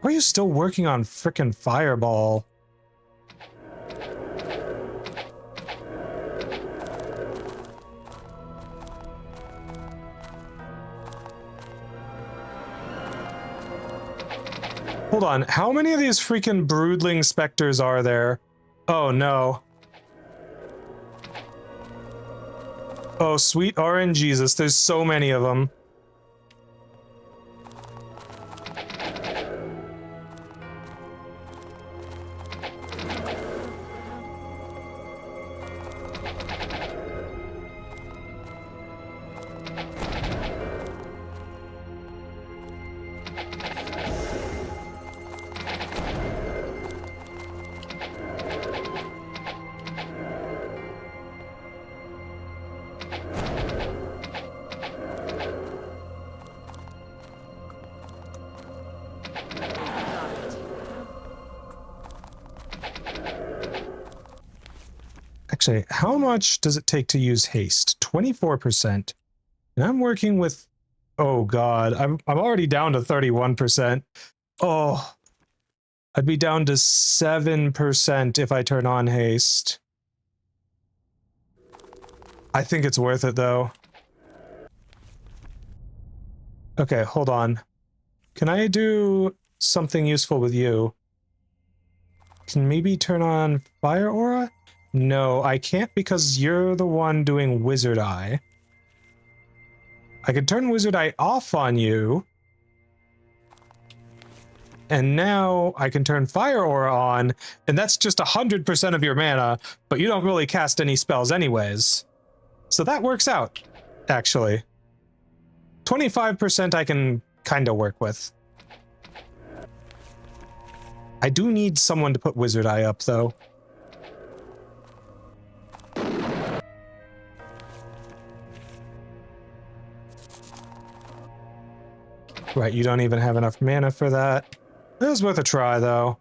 Why are you still working on frickin' Fireball? Hold on, how many of these freaking Broodling Specters are there? Oh no. Oh, sweet RNGesus, there's so many of them. Actually, how much does it take to use haste? 24%. And I'm working with... Oh god, I'm already down to 31%. Oh, I'd be down to 7% if I turn on haste. I think it's worth it though. Okay, hold on. Can I do something useful with you? Can maybe turn on Fire Aura? No, I can't because you're the one doing Wizard Eye. I could turn Wizard Eye off on you. And now I can turn Fire Aura on, and that's just 100% of your mana, but you don't really cast any spells anyways. So that works out, actually. 25% I can kind of work with. I do need someone to put Wizard Eye up, though. Right, you don't even have enough mana for that. It was worth a try, though.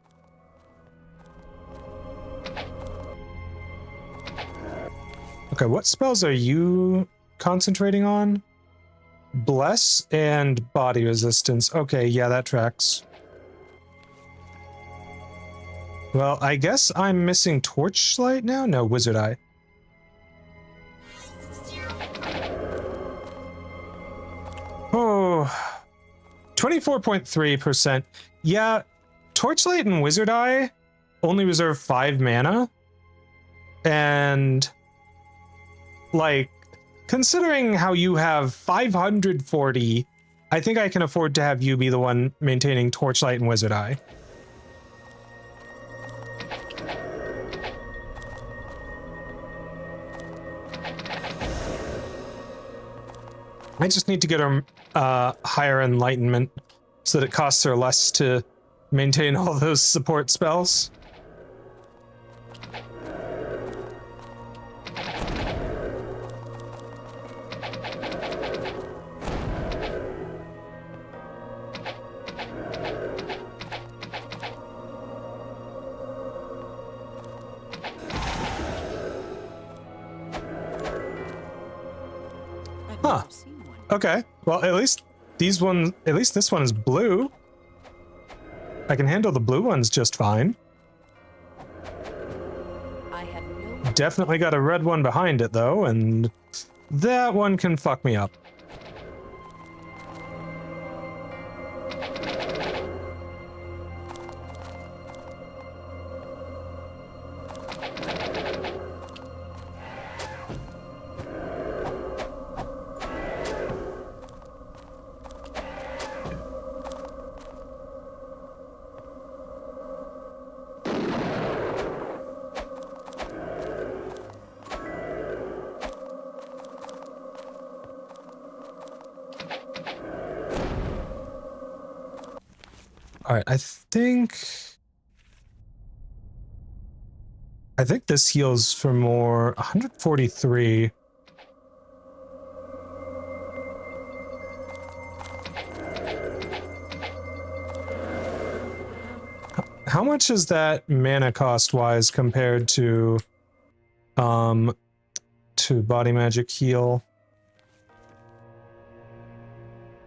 Okay, what spells are you concentrating on? Bless and body resistance. Okay, yeah, that tracks. Well, I guess I'm missing Torchlight now? No, Wizard Eye. Oh, 24.3%. Yeah, Torchlight and Wizard Eye only reserve 5 mana. And, like, considering how you have 540, I think I can afford to have you be the one maintaining Torchlight and Wizard Eye. I just need to get her higher enlightenment so that it costs her less to maintain all those support spells. I've Huh. never seen one. Okay, well, at least this one is blue. I can handle the blue ones just fine. I have no. Definitely got a red one behind it, though, and that one can fuck me up. Alright, I think this heals for more. 143. How much is that mana cost wise compared to body magic heal?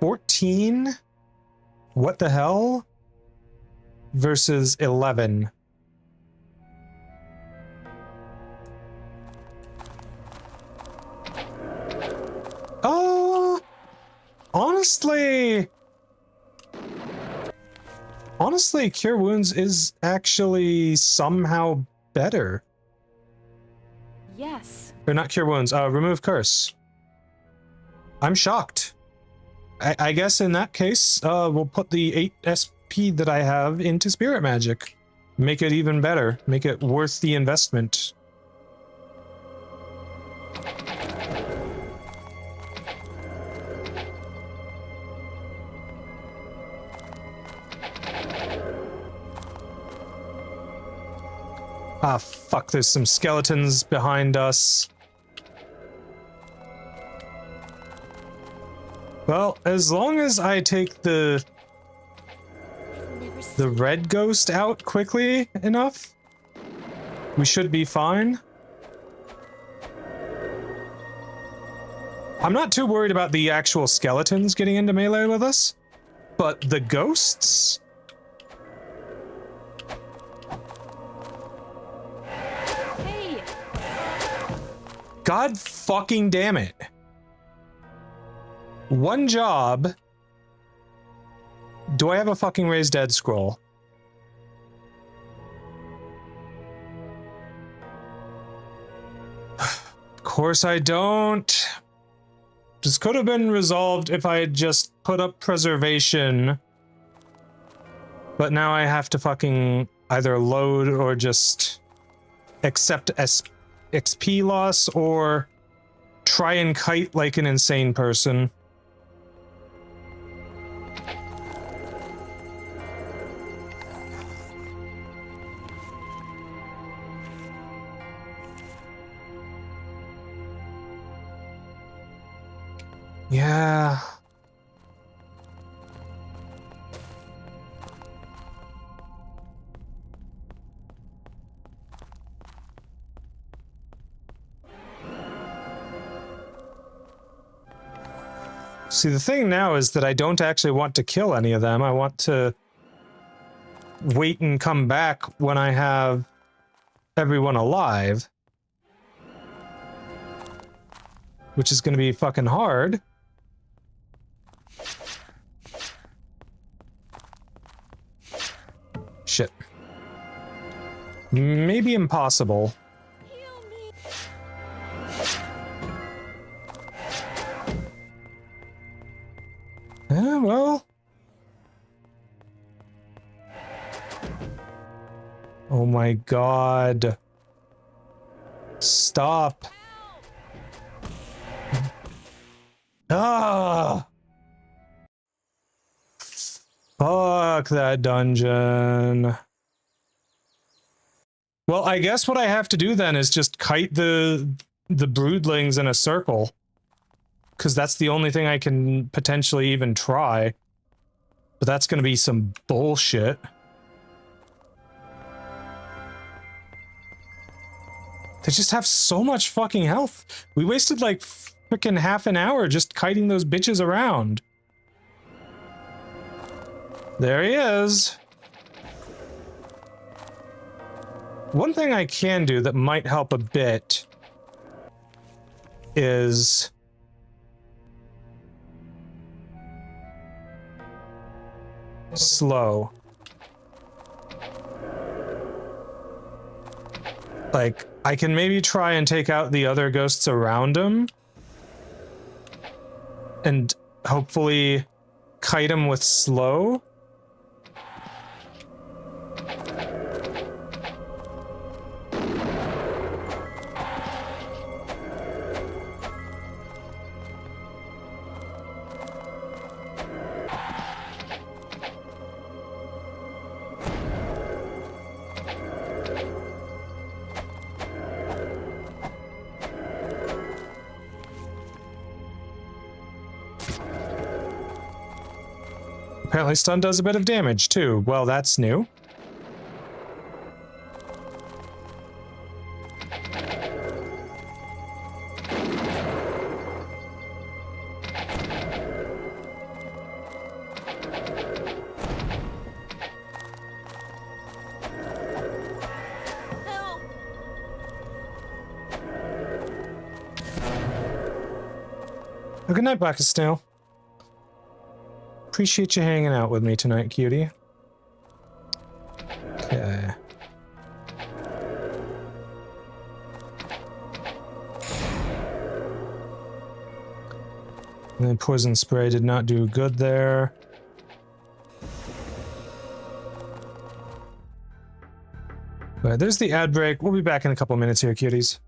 14? What the hell? Versus 11. Honestly, Cure Wounds is actually somehow better. Yes. Or not Cure Wounds, Remove Curse. I'm shocked. I guess in that case, we'll put the 8 SP that I have into Spirit Magic. Make it even better. Make it worth the investment. Ah, fuck, there's some skeletons behind us. Well, as long as I take the red ghost out quickly enough, we should be fine. I'm not too worried about the actual skeletons getting into melee with us, but the ghosts? Hey! God fucking damn it. One job. Do I have a fucking Raise Dead scroll? Of course I don't. This could have been resolved if I had just put up preservation. But now I have to fucking either load or just accept XP loss or try and kite like an insane person. Yeah. See, the thing now is that I don't actually want to kill any of them. I want to wait and come back when I have everyone alive. Which is going to be fucking hard. Shit. Maybe impossible. Well. Oh my god. Stop. Ah! Fuck that dungeon. Well, I guess what I have to do then is just kite the broodlings in a circle. Because that's the only thing I can potentially even try. But that's gonna be some bullshit. They just have so much fucking health. We wasted like freaking half an hour just kiting those bitches around. There he is. One thing I can do that might help a bit is slow. Like, I can maybe try and take out the other ghosts around him and hopefully kite him with slow. Apparently stun does a bit of damage, too. Well, that's new. Oh, good night, Black Snail. Appreciate you hanging out with me tonight, cutie. Okay. And then poison spray did not do good there. But there's the ad break. We'll be back in a couple minutes here, cuties.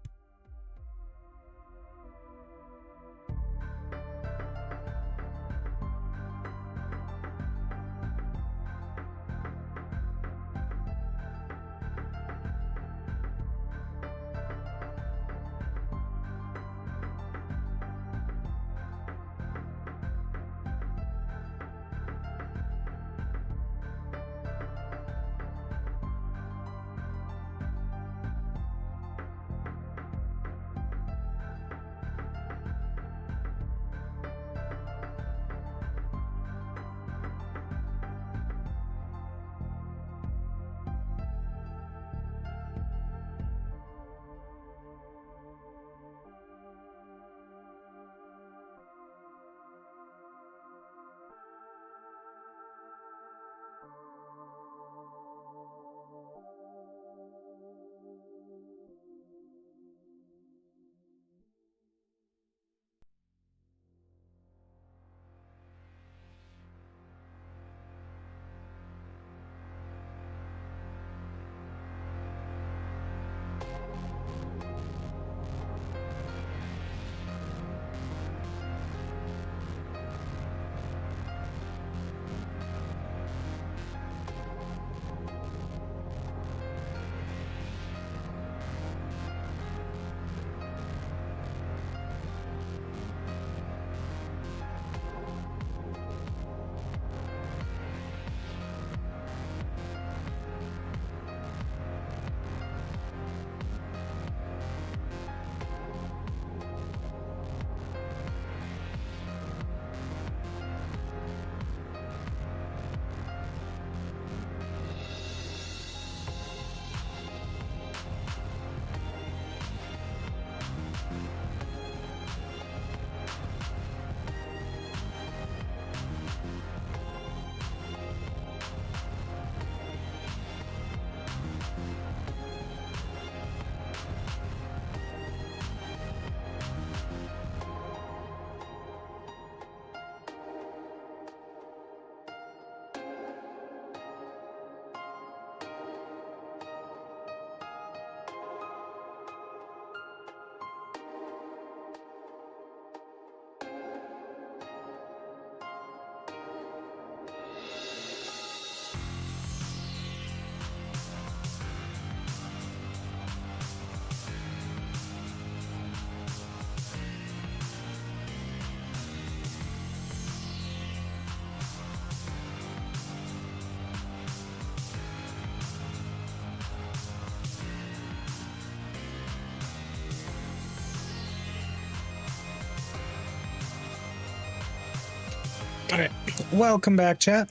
Alright, welcome back, chat.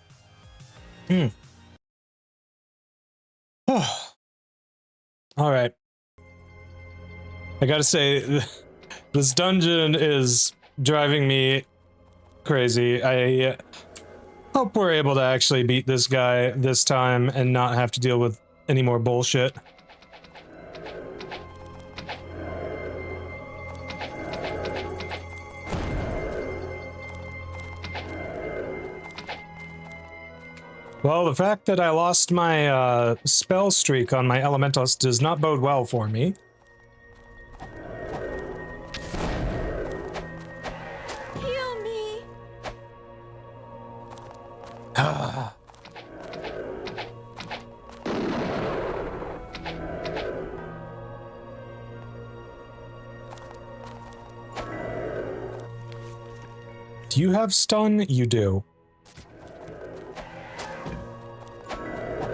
Oh. Alright. I gotta say, this dungeon is driving me crazy. I hope we're able to actually beat this guy this time and not have to deal with any more bullshit. Well, the fact that I lost my spell streak on my elementals does not bode well for me. Heal me. Ah. Do you have stun? You do.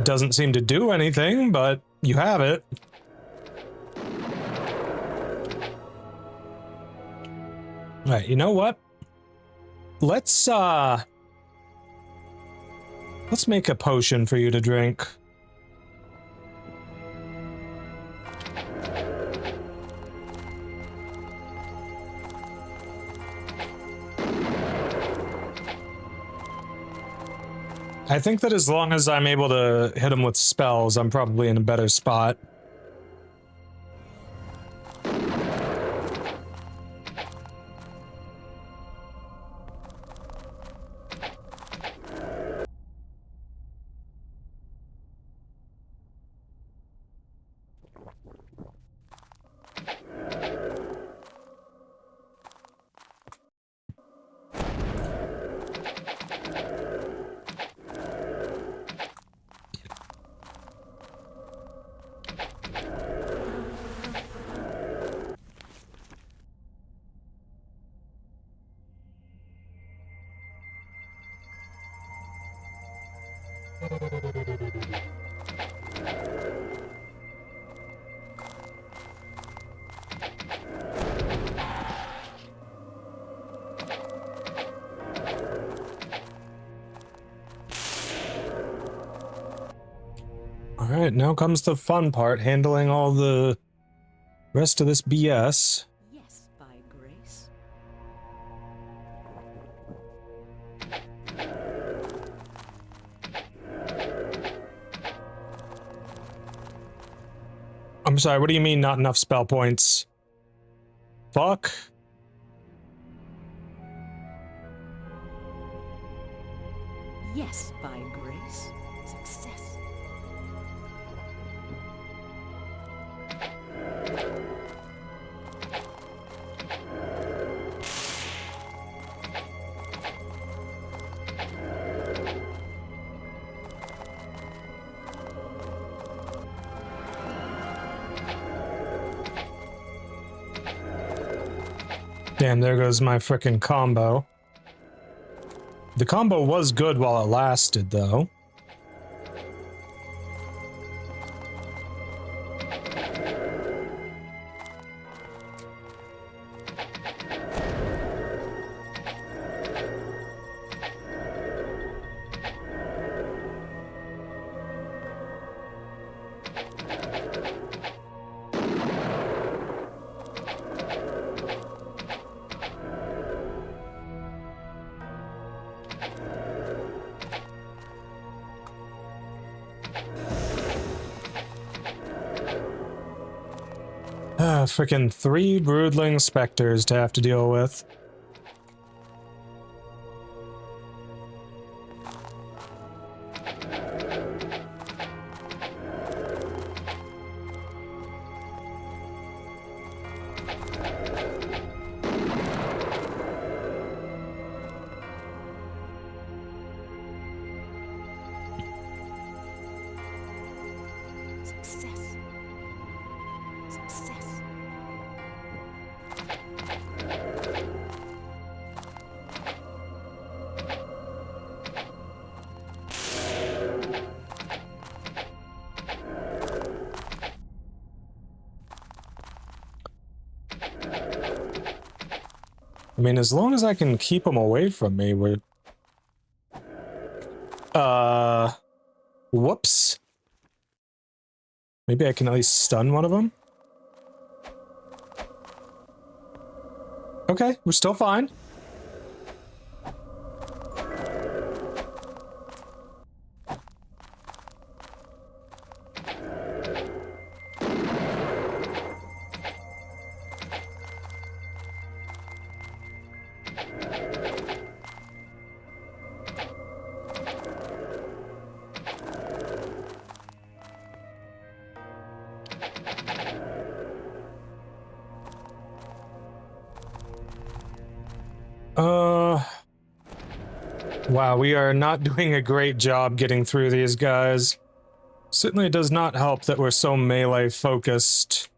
Doesn't seem to do anything, but you have it. Alright, you know what? Let's make a potion for you to drink. I think that as long as I'm able to hit him with spells, I'm probably in a better spot. Alright, now comes the fun part, handling all the rest of this BS. Yes, by grace. I'm sorry, what do you mean not enough spell points? Fuck. Yes, by grace. Success. Damn, there goes my frickin' combo. The combo was good while it lasted, though. Frickin' 3 broodling specters to have to deal with. Success. Success. I mean, as long as I can keep them away from me, we're Whoops. Maybe I can at least stun one of them. Okay, we're still fine. Wow, we are not doing a great job getting through these guys. Certainly does not help that we're so melee focused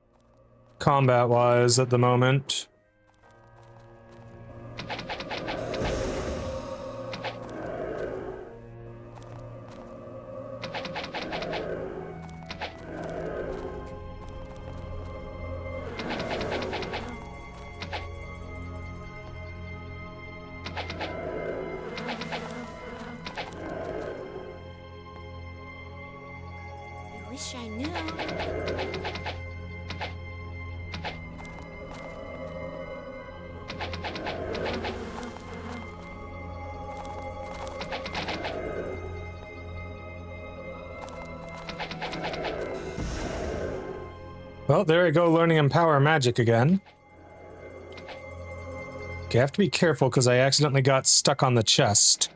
combat-wise at the moment. I wish I knew. Well, there I go, learning Empower Magic again. Okay, I have to be careful because I accidentally got stuck on the chest.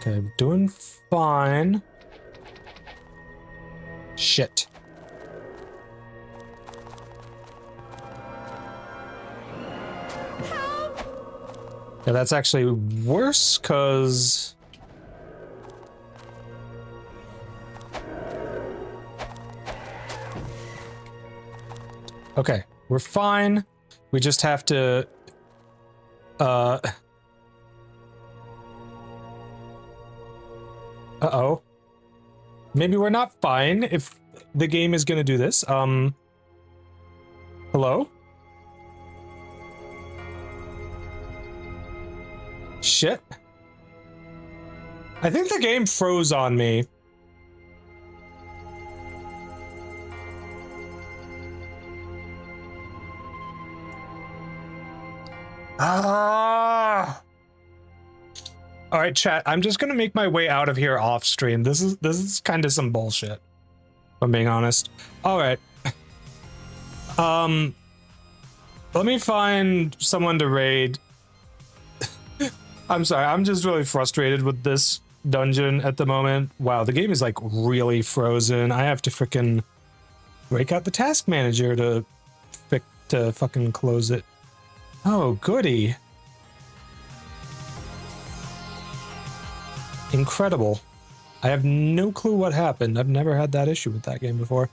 Okay, I'm doing fine. Shit. Yeah, that's actually worse, because... Okay, we're fine. We just have to... Uh-oh. Maybe we're not fine if the game is gonna do this. Hello? Shit. I think the game froze on me. Ah! All right, chat. I'm just gonna make my way out of here off stream. This is kind of some bullshit, if I'm being honest. All right. Let me find someone to raid. I'm sorry. I'm just really frustrated with this dungeon at the moment. Wow, the game is like really frozen. I have to freaking break out the task manager to fucking close it. Oh, goody. Incredible. I have no clue what happened. I've never had that issue with that game before.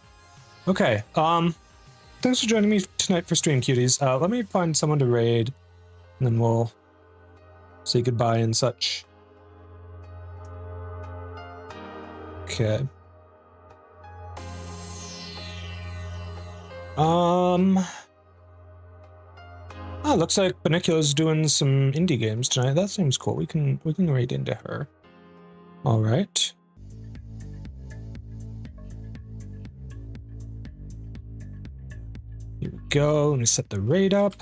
Okay, thanks for joining me tonight for Stream Cuties. Let me find someone to raid, and then we'll say goodbye and such. Okay. Oh, looks like Benicula's doing some indie games tonight. That seems cool. We can raid into her. All right. Here we go. Let me set the raid up.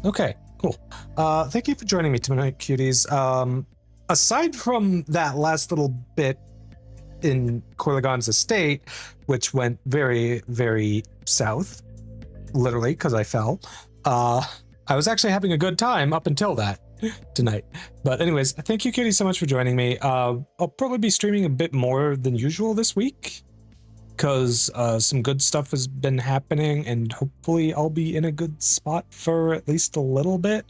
Okay, cool. Thank you for joining me tonight, cuties. Aside from that last little bit in Corlegon's estate, which went very, very south, literally, because I fell, I was actually having a good time up until that tonight. But anyways, thank you, cuties, so much for joining me. I'll probably be streaming a bit more than usual this week, because some good stuff has been happening, and hopefully I'll be in a good spot for at least a little bit.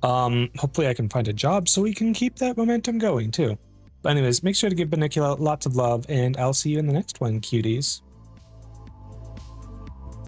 Hopefully I can find a job so we can keep that momentum going too. But anyways, make sure to give Benicula lots of love, and I'll see you in the next one, cuties.